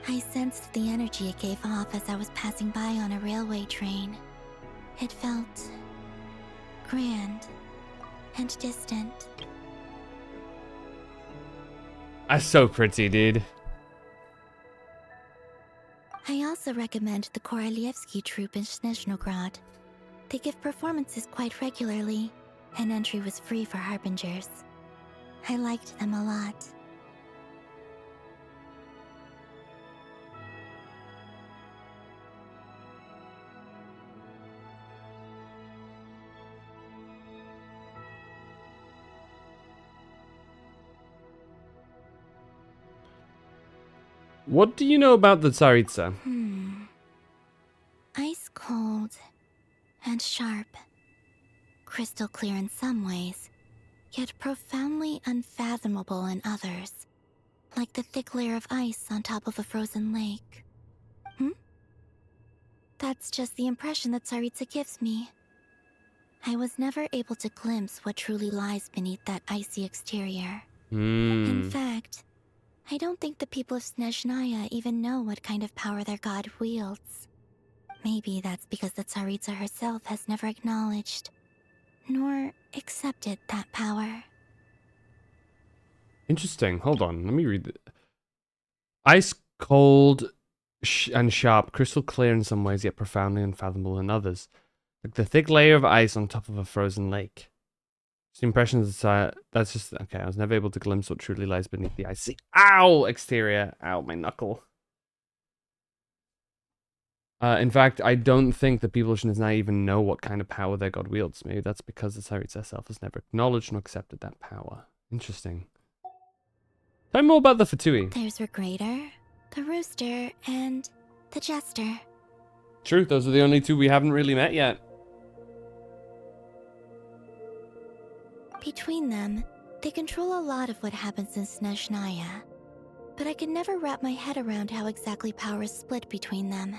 I sensed the energy it gave off as I was passing by on a railway train. It felt grand and distant. That's so pretty, dude. I also recommend the Korolievsky troupe in Snezhnograd. They give performances quite regularly, and entry was free for Harbingers. I liked them a lot. What do you know about the Tsaritsa? Ice cold and sharp. Crystal clear in some ways, yet profoundly unfathomable in others. Like the thick layer of ice on top of a frozen lake. That's just the impression that Tsaritsa gives me. I was never able to glimpse what truly lies beneath that icy exterior. In fact, I don't think the people of Snezhnaya even know what kind of power their god wields. Maybe that's because the Tsaritsa herself has never acknowledged, nor accepted that power. Interesting. Hold on. Let me read it. Ice cold and sharp, crystal clear in some ways, yet profoundly unfathomable in others. Like the thick layer of ice on top of a frozen lake. Just the impression that's just okay. I was never able to glimpse what truly lies beneath the icy exterior. Ow, my knuckle. In fact, I don't think the people of Snezhnaya even know what kind of power their god wields. Maybe that's because the Tsaritsa herself has never acknowledged nor accepted that power. Interesting. Tell me more about the Fatui. There's Regrator, the Rooster, and the Jester. True, those are the only two we haven't really met yet. Between them, they control a lot of what happens in Snezhnaya. But I could never wrap my head around how exactly power is split between them.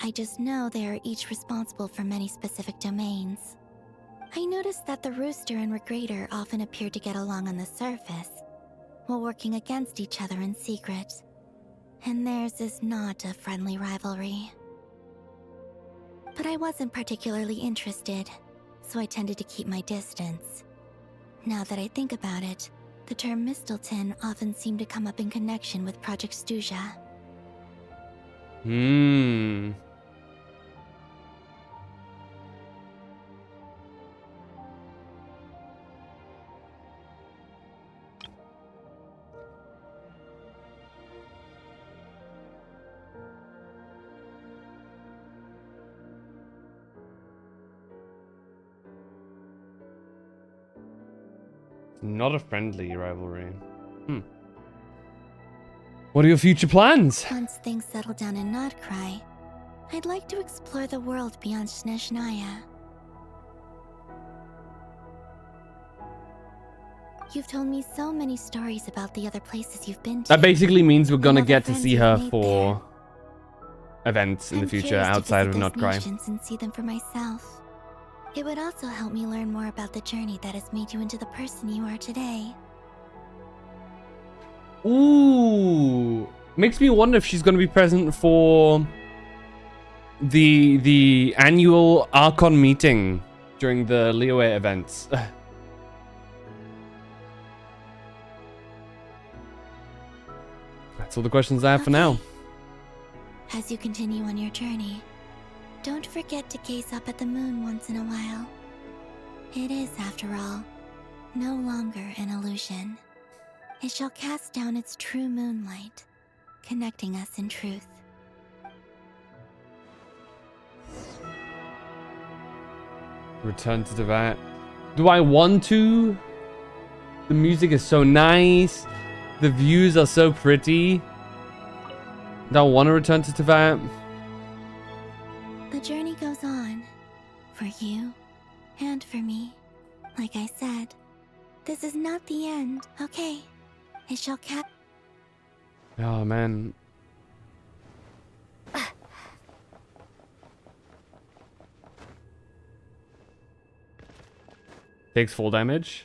I just know they are each responsible for many specific domains. I noticed that the Rooster and Regrator often appear to get along on the surface, while working against each other in secret. And theirs is not a friendly rivalry. But I wasn't particularly interested, so I tended to keep my distance. Now that I think about it, the term Mistelton often seemed to come up in connection with Project Stuja. Not a friendly rivalry. What are your future plans? Once things settle down in Notcry, I'd like to explore the world beyond Snezhnaya. You've told me so many stories about the other places you've been to. That basically means we're gonna and all the get to friends see you've her made for events in the I'm future curious to outside of visit those Notcry. nations and see them for myself. It would also help me learn more about the journey that has made you into the person you are today. Ooh, makes me wonder if she's gonna be present for the annual Archon meeting during the Liyue events. That's all the questions I have for now. As you continue on your journey, don't forget to gaze up at the moon once in a while. It is, after all, no longer an illusion. It shall cast down its true moonlight, connecting us in truth. Return to Teyvat. Do I want to? The music is so nice. The views are so pretty. Do I want to return to Teyvat? The journey goes on, for you and for me. Like I said, this is not the end, okay? It shall Oh man. Takes full damage.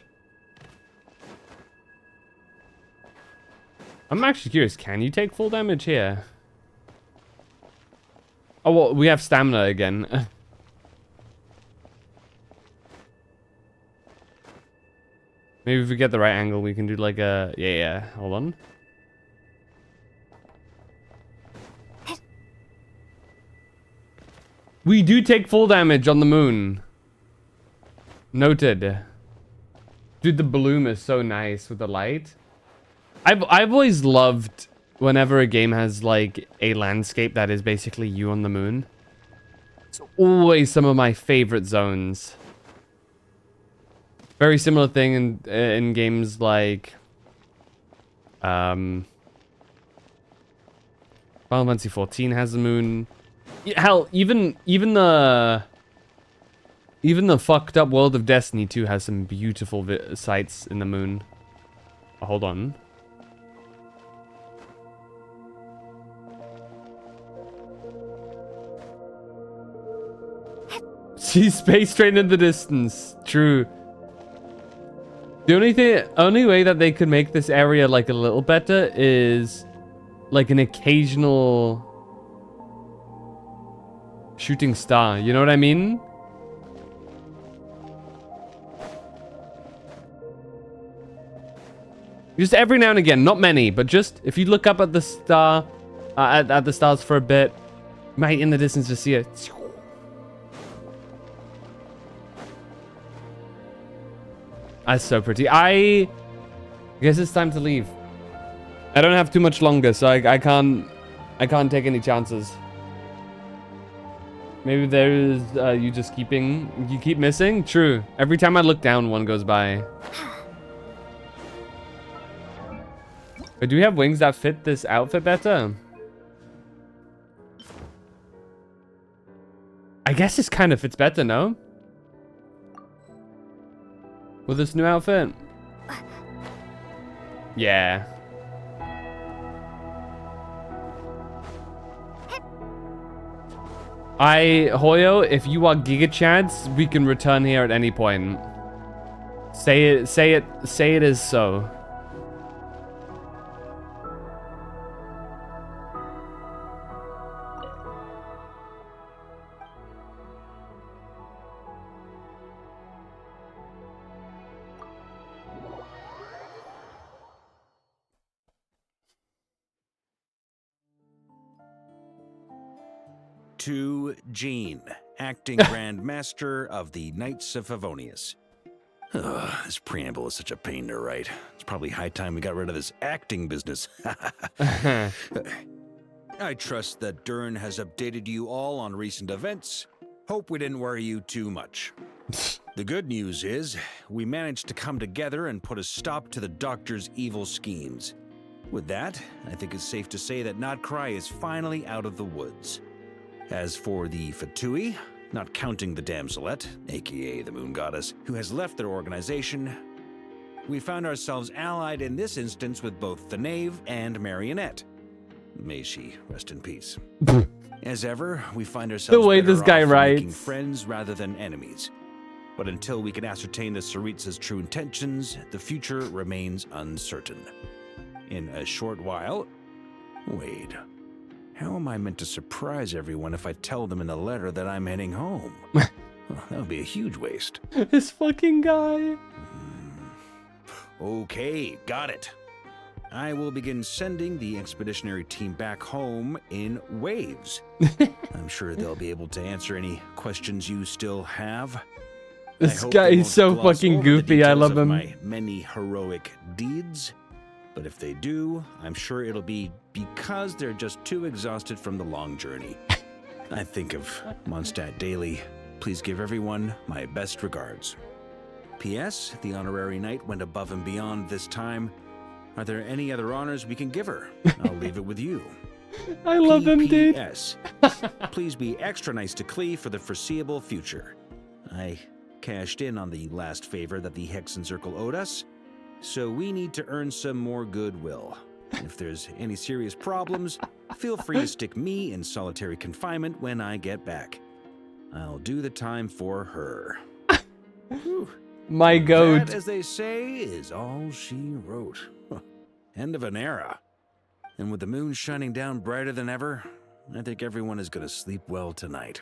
I'm actually curious, can you take full damage here? Oh, well, we have stamina again. Maybe if we get the right angle, we can do like a... Yeah, hold on. We do take full damage on the moon. Noted. Dude, the bloom is so nice with the light. I've always loved whenever a game has like a landscape that is basically you on the moon. It's always some of my favorite zones. Very similar thing in games like Final Fantasy 14 has the moon. Hell, even the fucked up World of Destiny 2 has some beautiful sights in the moon. Oh, hold on. See space train in the distance. True. The only way that they could make this area like a little better is like an occasional shooting star. You know what I mean? Just every now and again, not many, but just if you look up at the star, at the stars for a bit, you might in the distance just see it. That's so pretty. I guess it's time to leave. I don't have too much longer, so I can't take any chances. Maybe there's you just you keep missing? True. Every time I look down, one goes by. But do we have wings that fit this outfit better? I guess this kind of fits better, no? With this new outfit? Yeah. Hoyo, if you are Giga Chads, we can return here at any point. Say it is so. To Jean, acting Grand Master of the Knights of Favonius. This preamble is such a pain to write. It's probably high time we got rid of this acting business. I trust that Dern has updated you all on recent events. Hope we didn't worry you too much. The good news is, we managed to come together and put a stop to the Doctor's evil schemes. With that, I think it's safe to say that Notcry is finally out of the woods. As for the Fatui, not counting the Damselette, aka the Moon Goddess, who has left their organization, we found ourselves allied in this instance with both the Knave and Marionette. May she rest in peace. As ever, we find ourselves The way better this guy off making writes. friends rather than enemies. But until we can ascertain the Tsaritsa's true intentions, the future remains uncertain. In a short while... Wait. How am I meant to surprise everyone if I tell them in the letter that I'm heading home? Well, that would be a huge waste. This fucking guy. Okay, got it. I will begin sending the expeditionary team back home in waves. I'm sure they'll be able to answer any questions you still have. This guy is so fucking goofy. I love him. My many heroic deeds. But if they do, I'm sure it'll be because they're just too exhausted from the long journey. I think of Mondstadt daily. Please give everyone my best regards. P.S. The honorary knight went above and beyond this time. Are there any other honors we can give her? I'll leave it with you. I love him, dude. P.S. Please be extra nice to Klee for the foreseeable future. I cashed in on the last favor that the Hexen Circle owed us, so we need to earn some more goodwill. If there's any serious problems, feel free to stick me in solitary confinement when I get back. I'll do the time for her. My goat. That, as they say, is all she wrote. End of an era. And with the moon shining down brighter than ever, I think everyone is going to sleep well tonight.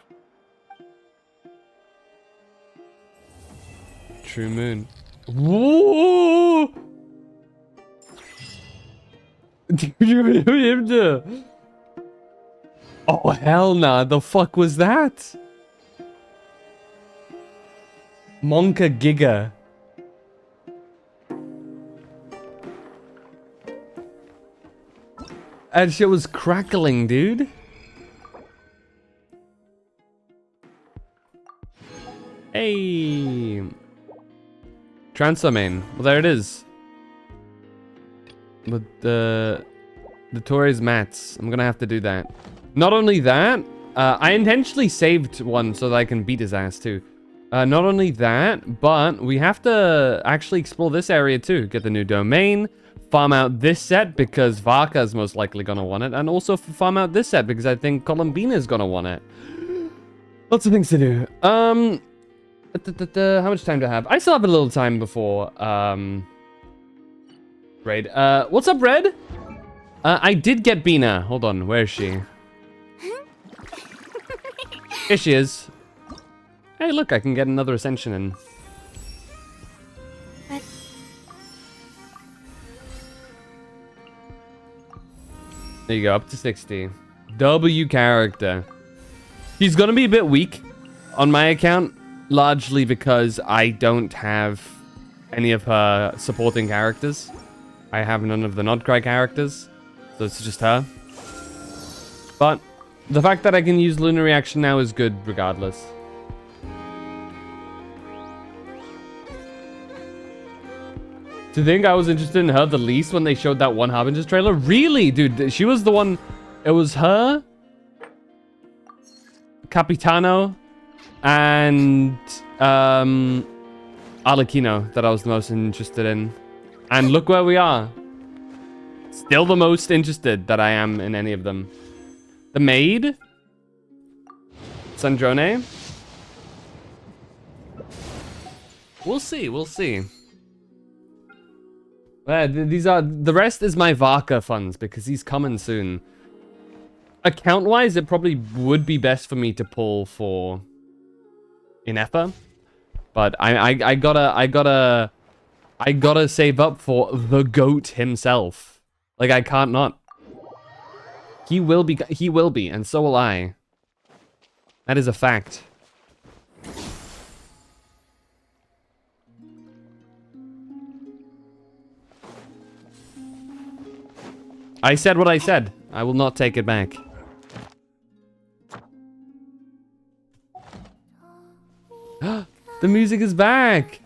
True moon. Whoa! Oh, hell nah. The fuck was that? Monka Giga. That shit was crackling, dude. Hey. Transfer main. Well, there it is. But the Torres mats. I'm gonna have to do that. Not only that, I intentionally saved one so that I can beat his ass too. Not only that, but we have to actually explore this area too. Get the new domain, farm out this set because Varka is most likely gonna want it, and also farm out this set because I think Columbina is gonna want it. Lots of things to do. How much time do I have? I still have a little time before raid. What's up, Red? I did get Bina. Hold on, where is she? Here she is. Hey, look, I can get another ascension in. There you go, up to 60. W character. She's gonna be a bit weak on my account, largely because I don't have any of her supporting characters. I have none of the Notcry characters, so it's just her. But the fact that I can use Lunar Reaction now is good regardless. To think I was interested in her the least when they showed that one Harbinger's trailer? Really, dude? She was the one... It was her, Capitano, and Arlecchino that I was the most interested in. And look where we are. Still the most interested that I am in any of them. The Maid. Sandrone. We'll see, we'll see. These are... The rest is my Varka funds because he's coming soon. Account-wise, it probably would be best for me to pull for Inefa. But I gotta save up for the GOAT himself. Like, I can't not. He will be, and so will I. That is a fact. I said what I said. I will not take it back. The music is back.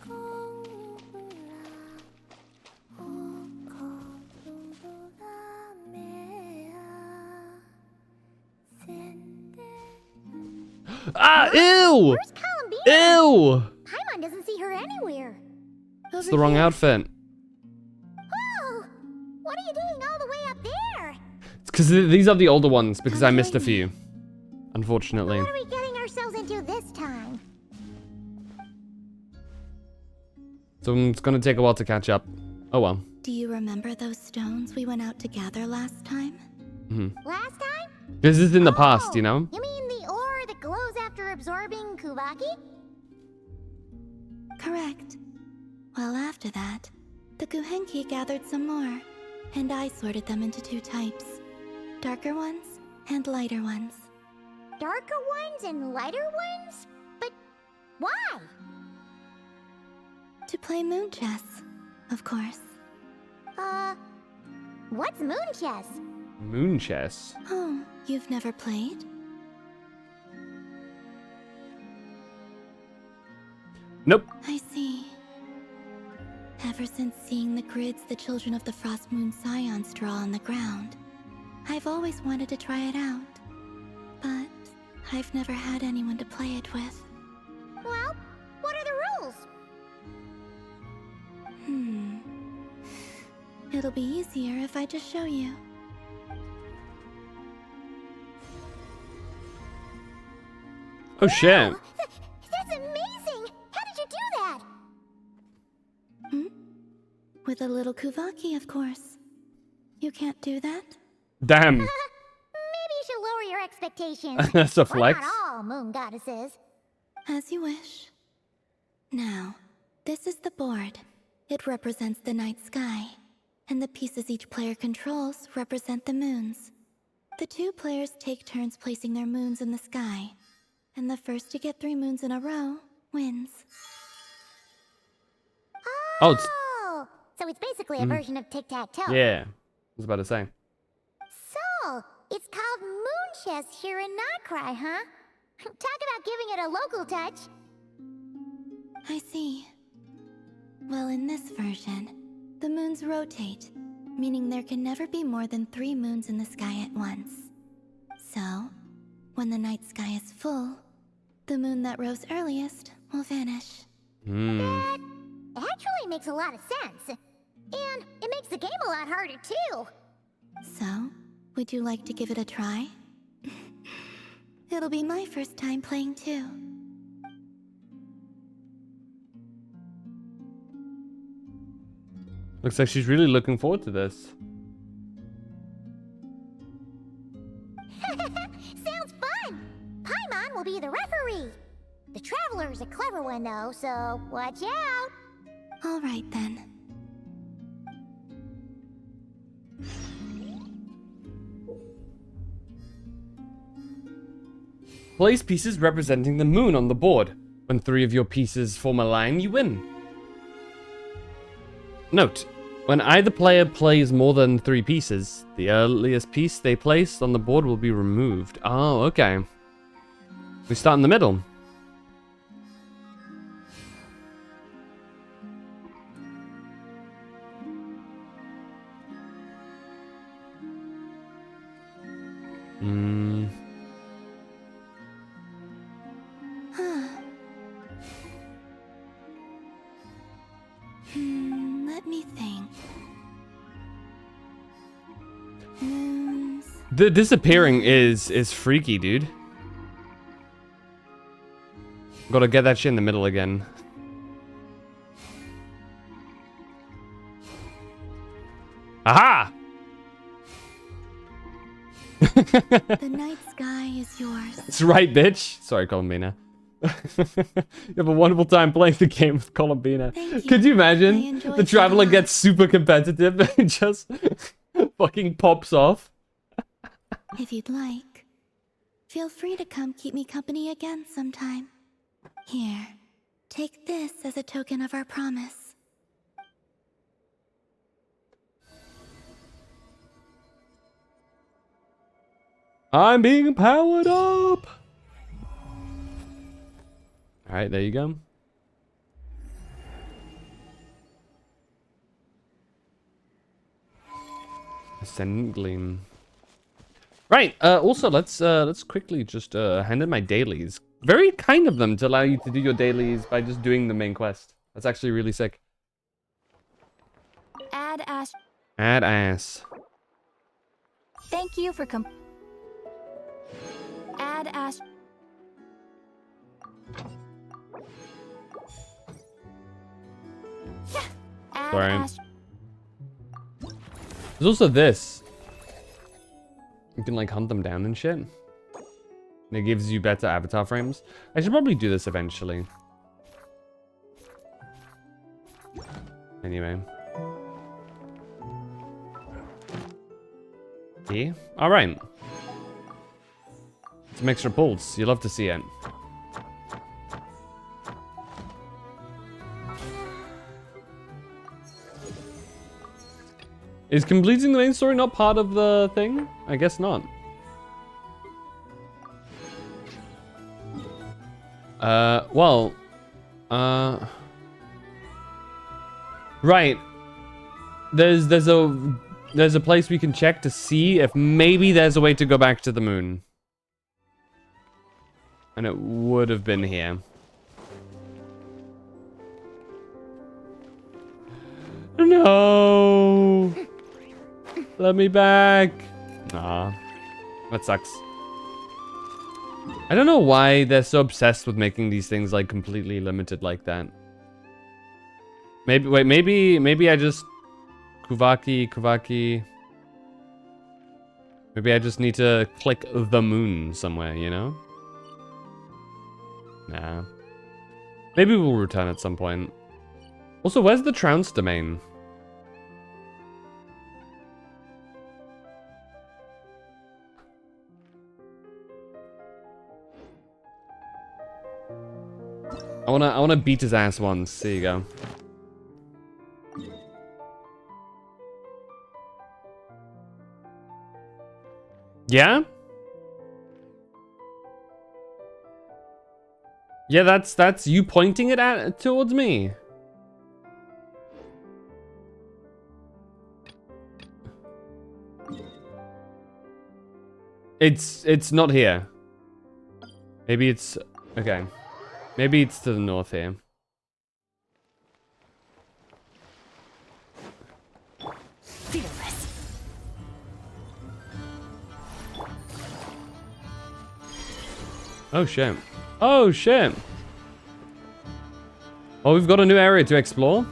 Ah, ew! Where's Bina? Ew! Paimon doesn't see her anywhere. It's the wrong outfit. Whoa! What are you doing all the way up there? It's because these are the older ones, because I missed a few. Unfortunately. What are we getting ourselves into this time? So it's gonna take a while to catch up. Oh well. Do you remember those stones we went out to gather last time? Last time? This is in the past, you know? You mean the ore that glows after absorbing Kuvaki? Correct. Well, after that, the Guhenki gathered some more, and I sorted them into two types. Darker ones and lighter ones. Darker ones and lighter ones? But why? To play moon chess, of course. What's moon chess? Moon chess. Oh, you've never played? Nope. I see. Ever since seeing the grids the children of the Frost Moon Scions draw on the ground, I've always wanted to try it out. But I've never had anyone to play it with. Well, what are the rules? It'll be easier if I just show you. Oh shit. That's amazing! How did you do that? With a little Kuvaki, of course. You can't do that? Damn. Maybe you should lower your expectations. That's a We're flex. not all moon goddesses. As you wish. Now, this is the board. It represents the night sky, and the pieces each player controls represent the moons. The two players take turns placing their moons in the sky, and the first to get 3 moons in a row wins. Oh, it's... Oh, so it's basically a version of tic-tac-toe. Yeah. I was about to say. So, it's called moon chess here in Notcry, huh? Talk about giving it a local touch. I see. Well, in this version, the moons rotate, meaning there can never be more than 3 moons in the sky at once. So, when the night sky is full, the moon that rose earliest will vanish. That actually makes a lot of sense. And it makes the game a lot harder, too. So, would you like to give it a try? It'll be my first time playing too. Looks like she's really looking forward to this. Sounds fun! Paimon will be the referee. The Traveler's a clever one, though, so watch out. All right, then. Place pieces representing the moon on the board. When 3 of your pieces form a line, you win. Note, when either player plays more than 3 pieces, the earliest piece they place on the board will be removed. Oh, okay. We start in the middle. Let me think. Moons. The disappearing is freaky, dude. Gotta get that shit in the middle again. Aha! The night sky is yours. That's right, bitch. Sorry, Bina. You have a wonderful time playing the game with Bina. Could you imagine? The Traveler gets super competitive and just fucking pops off. If you'd like, feel free to come keep me company again sometime. Here, take this as a token of our promise. I'm being powered up. All right, there you go. Ascendant Gleam. Right. Also, let's quickly just hand in my dailies. Very kind of them to allow you to do your dailies by just doing the main quest. That's actually really sick. Add ass. Add ass. Thank you for Add ass. Add Sorry. ass. There's also this. You can like hunt them down and shit. And it gives you better avatar frames. I should probably do this eventually. Anyway. Yeah. Alright. Some extra pulse. You love to see it. Is completing the main story not part of the thing? I guess not. Well, right. There's a place we can check to see if maybe there's a way to go back to the moon. And it would have been here. No. Let me back. Nah. That sucks. I don't know why they're so obsessed with making these things like completely limited like that. Maybe I just Kuvaki. Maybe I just need to click the moon somewhere, you know? Nah. Maybe we'll return at some point. Also, where's the trounce domain? I wanna beat his ass once. There you go. Yeah? Yeah, that's you pointing it at towards me. It's not here. Maybe it's okay. Maybe it's to the north here. Fearless. Oh shit. Oh shit. Oh, we've got a new area to explore.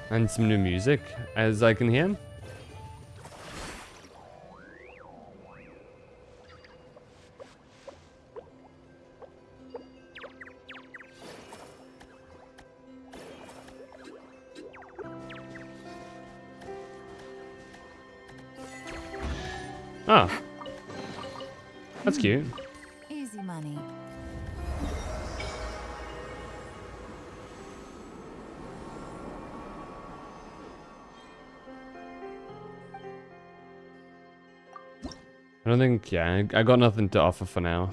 And some new music, as I can hear. Ah. That's cute. Easy money. I don't think, yeah, I got nothing to offer for now.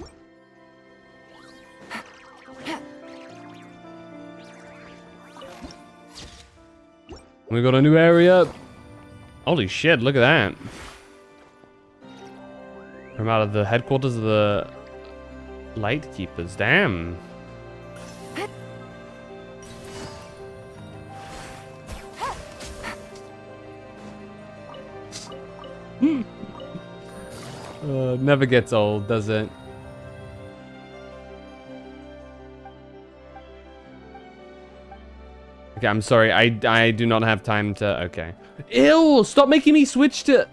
We got a new area. Holy shit, look at that. I'm out of the headquarters of the Lightkeepers. Damn. Never gets old, does it? Okay, I'm sorry. I do not have time to... Okay. Ew! Stop making me switch to...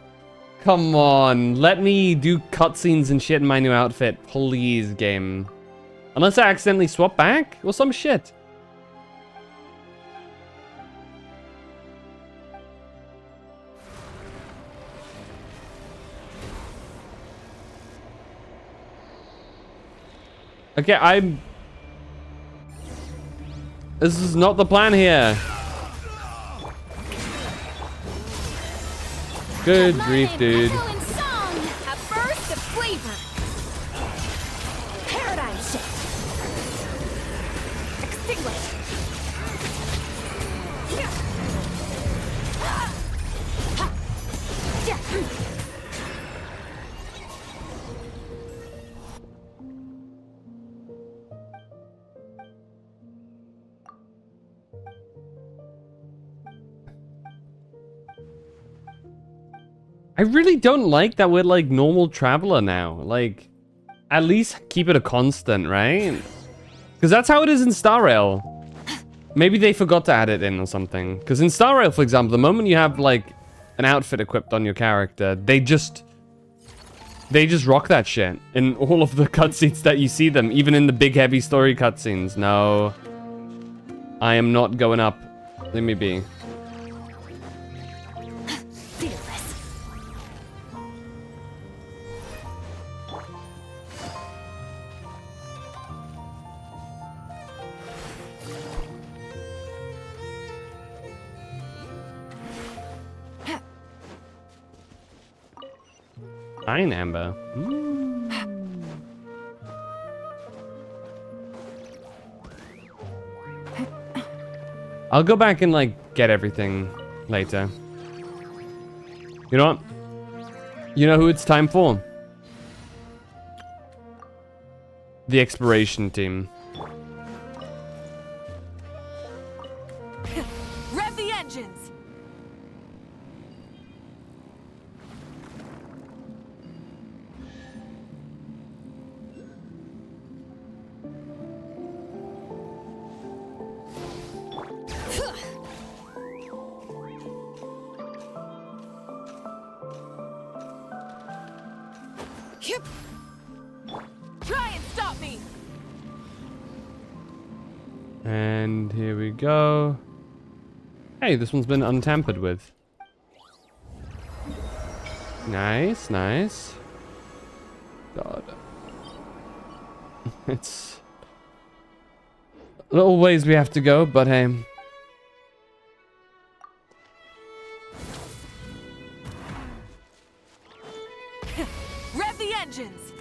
Come on. Let me do cutscenes and shit in my new outfit. Please, game. Unless I accidentally swap back? Or some shit. Okay, This is not the plan here. Good grief, dude. Paradigm shift. Extinguish. I really don't like that we're like normal traveler now. Like, at least keep it a constant, right? Because that's how it is in Star Rail. Maybe they forgot to add it in or something. Because in Star Rail, for example, the moment you have like an outfit equipped on your character, they just rock that shit in all of the cutscenes that you see them, even in the big heavy story cutscenes. No, I am not going up. Let me be. Fine, Amber. I'll go back and like get everything later. You know what? You know who it's time for? The exploration team. Rev the engines! Try and stop me! And here we go. Hey, this one's been untampered with. Nice, nice. God. It's little ways we have to go, but hey. Rev the engines!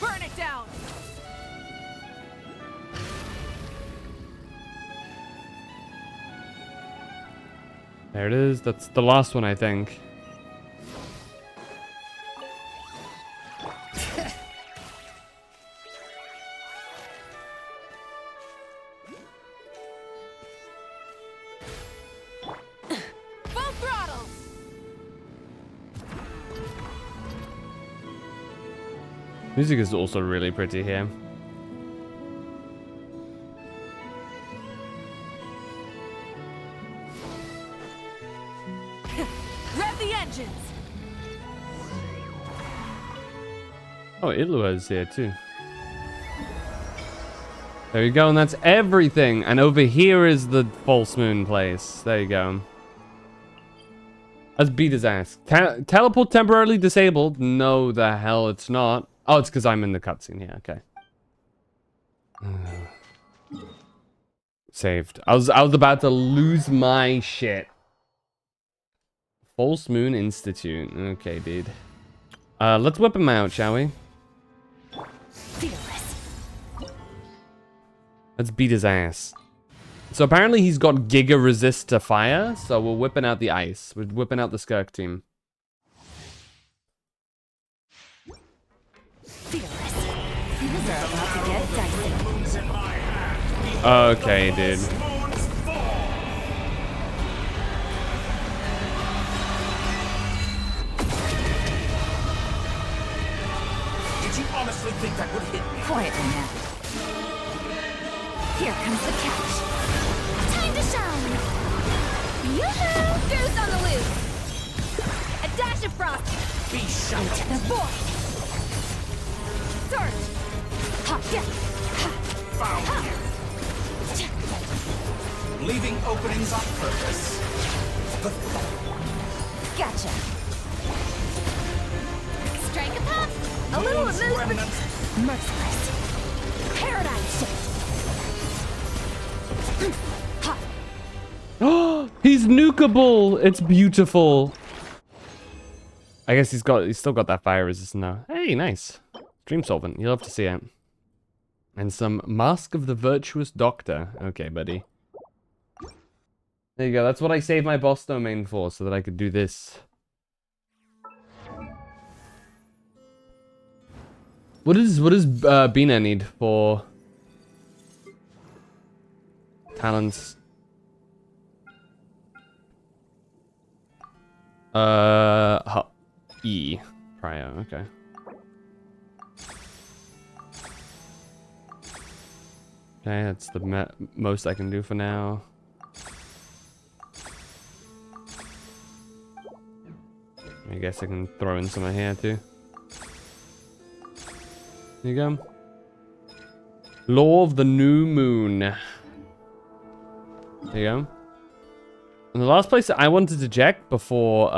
Burn it down! There it is. That's the last one, I think. Full throttle! Music is also really pretty here. Rev the engines! Oh, Ilua's here too. There you go, and that's everything. And over here is the false moon place. There you go. Let's beat his ass. Teleport temporarily disabled? No, the hell it's not. Oh, it's because I'm in the cutscene here. Okay. Saved. I was about to lose my shit. False Moon Institute. Okay, dude. Let's whip him out, shall we? Let's beat his ass. So apparently he's got Giga resist to fire, so we're whipping out the ice. We're whipping out the Skirk team. Okay, dude. Did you honestly think that would hit me? Quietly now. Here comes the catch. Time to shine! Yoo-hoo! Goose on the loose! A dash of frost! Be shut into the void! Surge! Ha! Yeah! Found you. Leaving openings on purpose. Gotcha. Strike a pop! A little amuse Merciless. Paradigm shift. Oh, he's nukeable. It's beautiful. I guess he's still got that fire resistance now. Hey, nice. Dream solvent. You'll have to see it. And some Mask of the Virtuous Doctor. Okay, buddy. There you go. That's what I saved my boss domain for, so that I could do this. What does Bina need for talents? E. Prior, okay. Okay, that's the most I can do for now. I guess I can throw in some of here too. There you go. Law of the New Moon. There you go. And the last place that I wanted to check before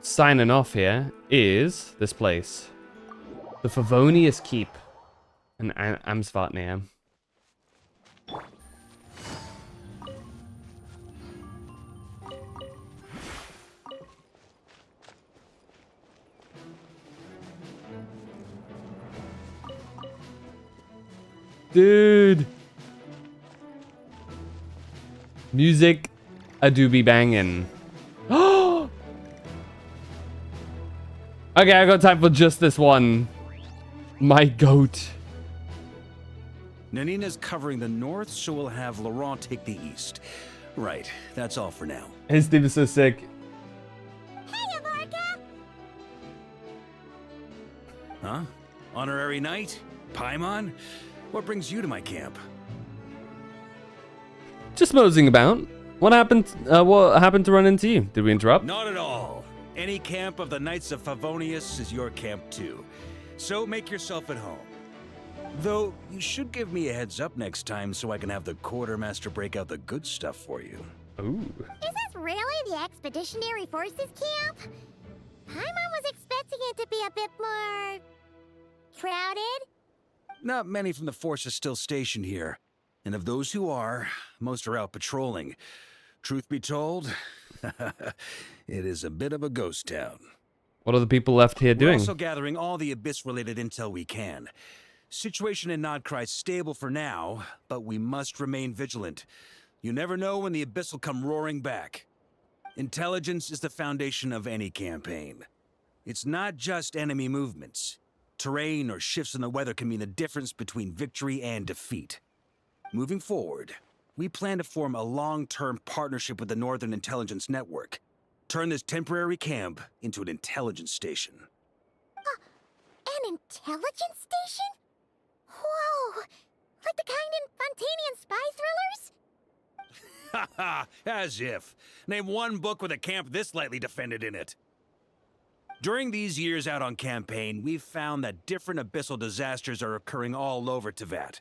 signing off here is this place. The Favonius Keep in Amsvartnir. Dude. Music, I do be banging. Oh. Okay, I got time for just this one. My goat. Nanina's covering the north, so we'll have Laurent take the east. Right, that's all for now. His theme is so sick. Hey, Avarka! Huh? Honorary knight? Paimon? What brings you to my camp? Just moseying about. What happened to run into you? Did we interrupt? Not at all. Any camp of the Knights of Favonius is your camp too. So make yourself at home. Though, you should give me a heads up next time so I can have the quartermaster break out the good stuff for you. Ooh. Is this really the Expeditionary Forces camp? Paimon was expecting it to be a bit more... crowded? Not many from the force are still stationed here. And of those who are, most are out patrolling. Truth be told, it is a bit of a ghost town. What are the people left here doing? We're also gathering all the Abyss-related intel we can. Situation in Nodcry's stable for now, but we must remain vigilant. You never know when the Abyss will come roaring back. Intelligence is the foundation of any campaign. It's not just enemy movements. Terrain or shifts in the weather can mean the difference between victory and defeat. Moving forward, we plan to form a long-term partnership with the Northern Intelligence Network. Turn this temporary camp into an intelligence station. An intelligence station? Whoa! Like the kind in Fontanian spy thrillers? Haha, as if. Name one book with a camp this lightly defended in it. During these years out on campaign, we've found that different abyssal disasters are occurring all over Teyvat.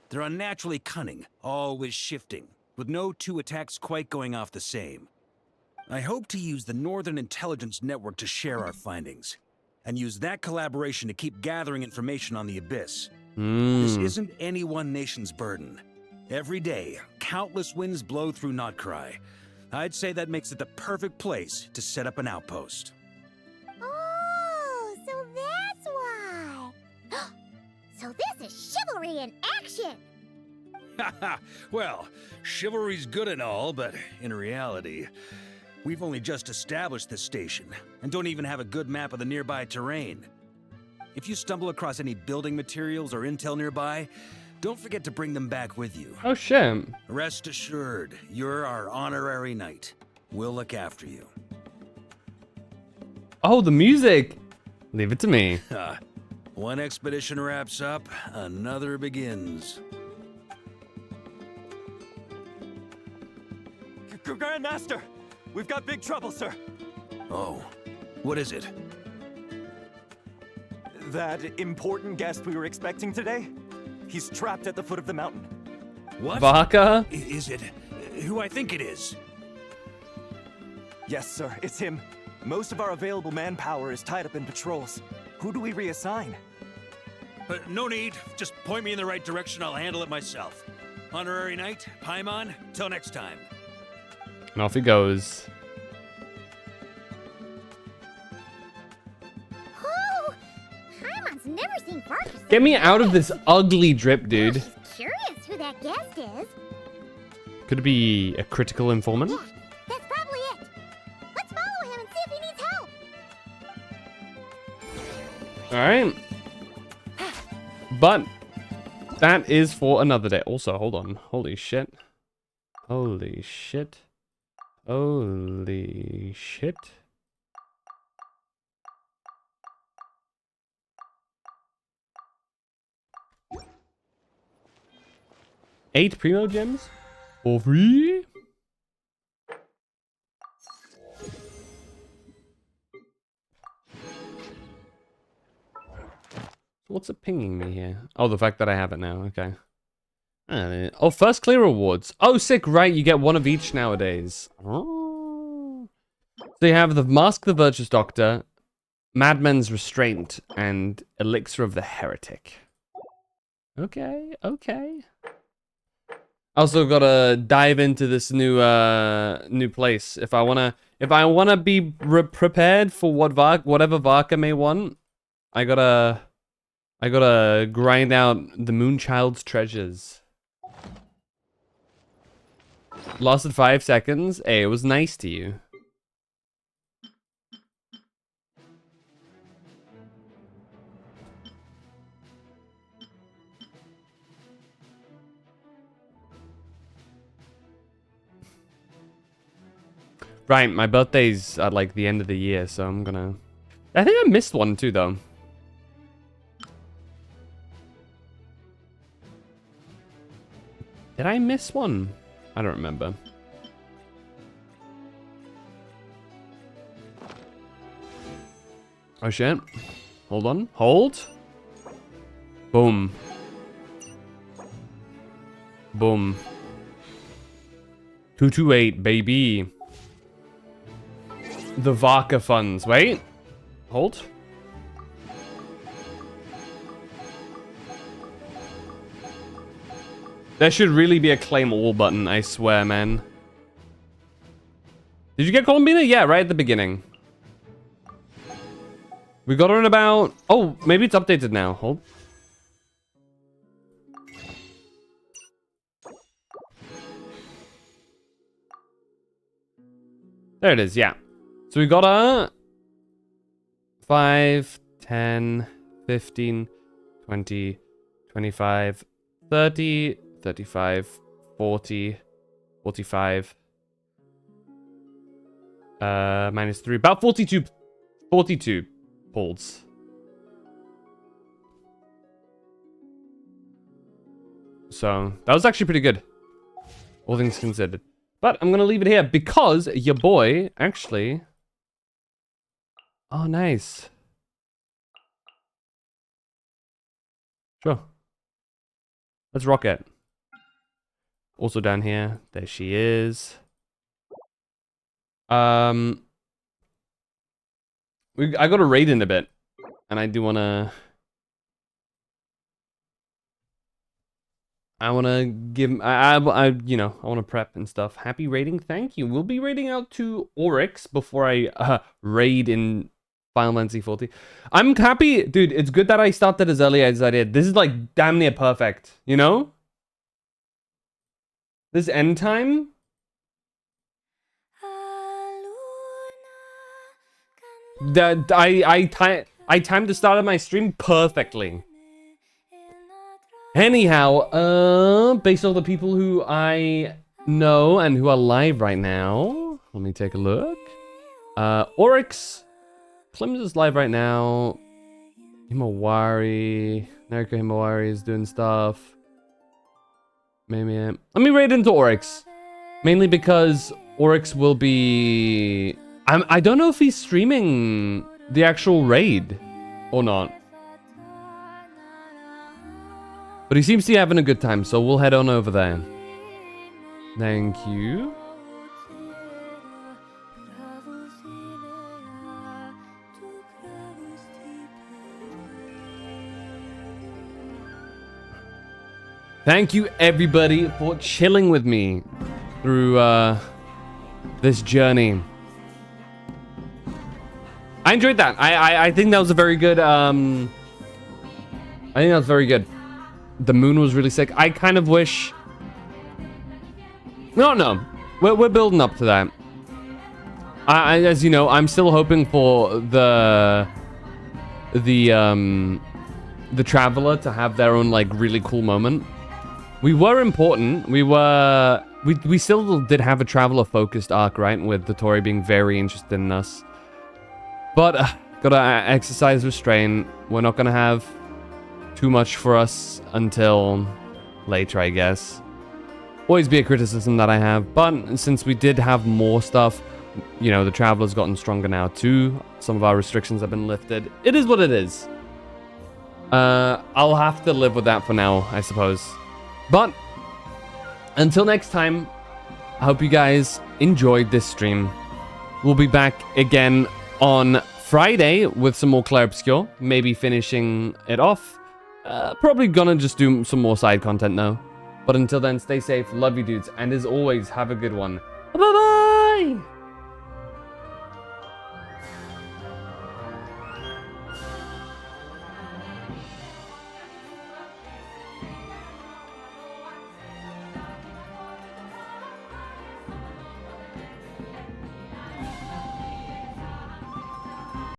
They're unnaturally cunning, always shifting, with no two attacks quite going off the same. I hope to use the Northern Intelligence Network to share our findings, and use that collaboration to keep gathering information on the Abyss. This isn't any one nation's burden. Every day, countless winds blow through Nodcry. I'd say that makes it the perfect place to set up an outpost. Oh, so that's why. So this is chivalry in action. Haha, well, chivalry's good and all, but in reality, we've only just established this station, and don't even have a good map of the nearby terrain. If you stumble across any building materials or intel nearby, don't forget to bring them back with you. Oh, shit. Rest assured, you're our honorary knight. We'll look after you. Oh, the music! Leave it to me. One expedition wraps up, another begins. Grandmaster! We've got big trouble, sir! Oh, what is it? That important guest we were expecting today? He's trapped at the foot of the mountain. What? Vaka? Is it who I think it is? Yes, sir, it's him. Most of our available manpower is tied up in patrols. Who do we reassign? No need. Just point me in the right direction. I'll handle it myself. Honorary Knight, Paimon, till next time. And off he goes. Oh, Paimon's never seen Farkas. Get me out of this ugly drip, dude. Curious who that guest is. Could it be a critical informant? Yeah, that's probably it. Let's follow him and see if he needs help. Alright. But that is for another day. Also, hold on. Holy shit. Holy shit. Holy shit. Eight Primo gems for free. What's it pinging me here? Oh, the fact that I have it now. Okay. Oh, first clear rewards. Oh, sick. Right, you get one of each nowadays. Oh. So you have the Mask of the Virtuous Doctor, Madman's Restraint, and Elixir of the Heretic. Okay, okay. Also gotta dive into this new place. If I wanna be prepared for whatever Varka may want, I gotta grind out the Moonchild's treasures. Lasted 5 seconds. Hey, it was nice to you. Right, my birthday's at like the end of the year, so I'm gonna... I think I missed one too, though. Did I miss one? I don't remember. Oh shit. Hold on. Hold. Boom. Boom. 228, baby. The Varka funds. Wait. Hold. There should really be a claim all button, I swear, man. Did you get Bina? Yeah, right at the beginning. We got her in about... Oh, maybe it's updated now. Hold. There it is, yeah. So we got her... 5, 10, 15, 20, 25, 30... 35, 40, 45, minus 3, about 42 pulls. So, that was actually pretty good, all things considered. But I'm going to leave it here because your boy actually... Oh, nice. Sure. Let's rock it. Also down here, there she is. I got a raid in a bit, and I do wanna. I wanna give. You know, I wanna prep and stuff. Happy raiding, thank you. We'll be raiding out to Oryx before I raid in Final Fantasy 40. I'm happy, dude. It's good that I started as early as I did. This is like damn near perfect, you know. This end time? That I timed the start of my stream perfectly. Anyhow, based on the people who I know and who are live right now, let me take a look. Oryx, Clem's is live right now. Himawari, Nariko Himawari is doing stuff. Maybe let me raid into Oryx, mainly because Oryx will be. I don't know if he's streaming the actual raid or not, but he seems to be having a good time, so we'll head on over there. Thank you. Thank you, everybody, for chilling with me through this journey. I enjoyed that. I think that was a very good. I think that was very good. The moon was really sick. I kind of wish. No, we're building up to that. As you know, I'm still hoping for the Traveler to have their own like really cool moment. We were important. We still did have a Traveler focused arc, right? With the Tory being very interested in us. But gotta exercise restraint. We're not gonna have too much for us until later, I guess. Always be a criticism that I have, but since we did have more stuff, you know, the Traveler's gotten stronger now too. Some of our restrictions have been lifted. It is what it is. I'll have to live with that for now, I suppose. But until next time, I hope you guys enjoyed this stream. We'll be back again on Friday with some more Clair Obscur, maybe finishing it off. Probably gonna just do some more side content now. But until then, stay safe, love you dudes, and as always, have a good one. Bye-bye!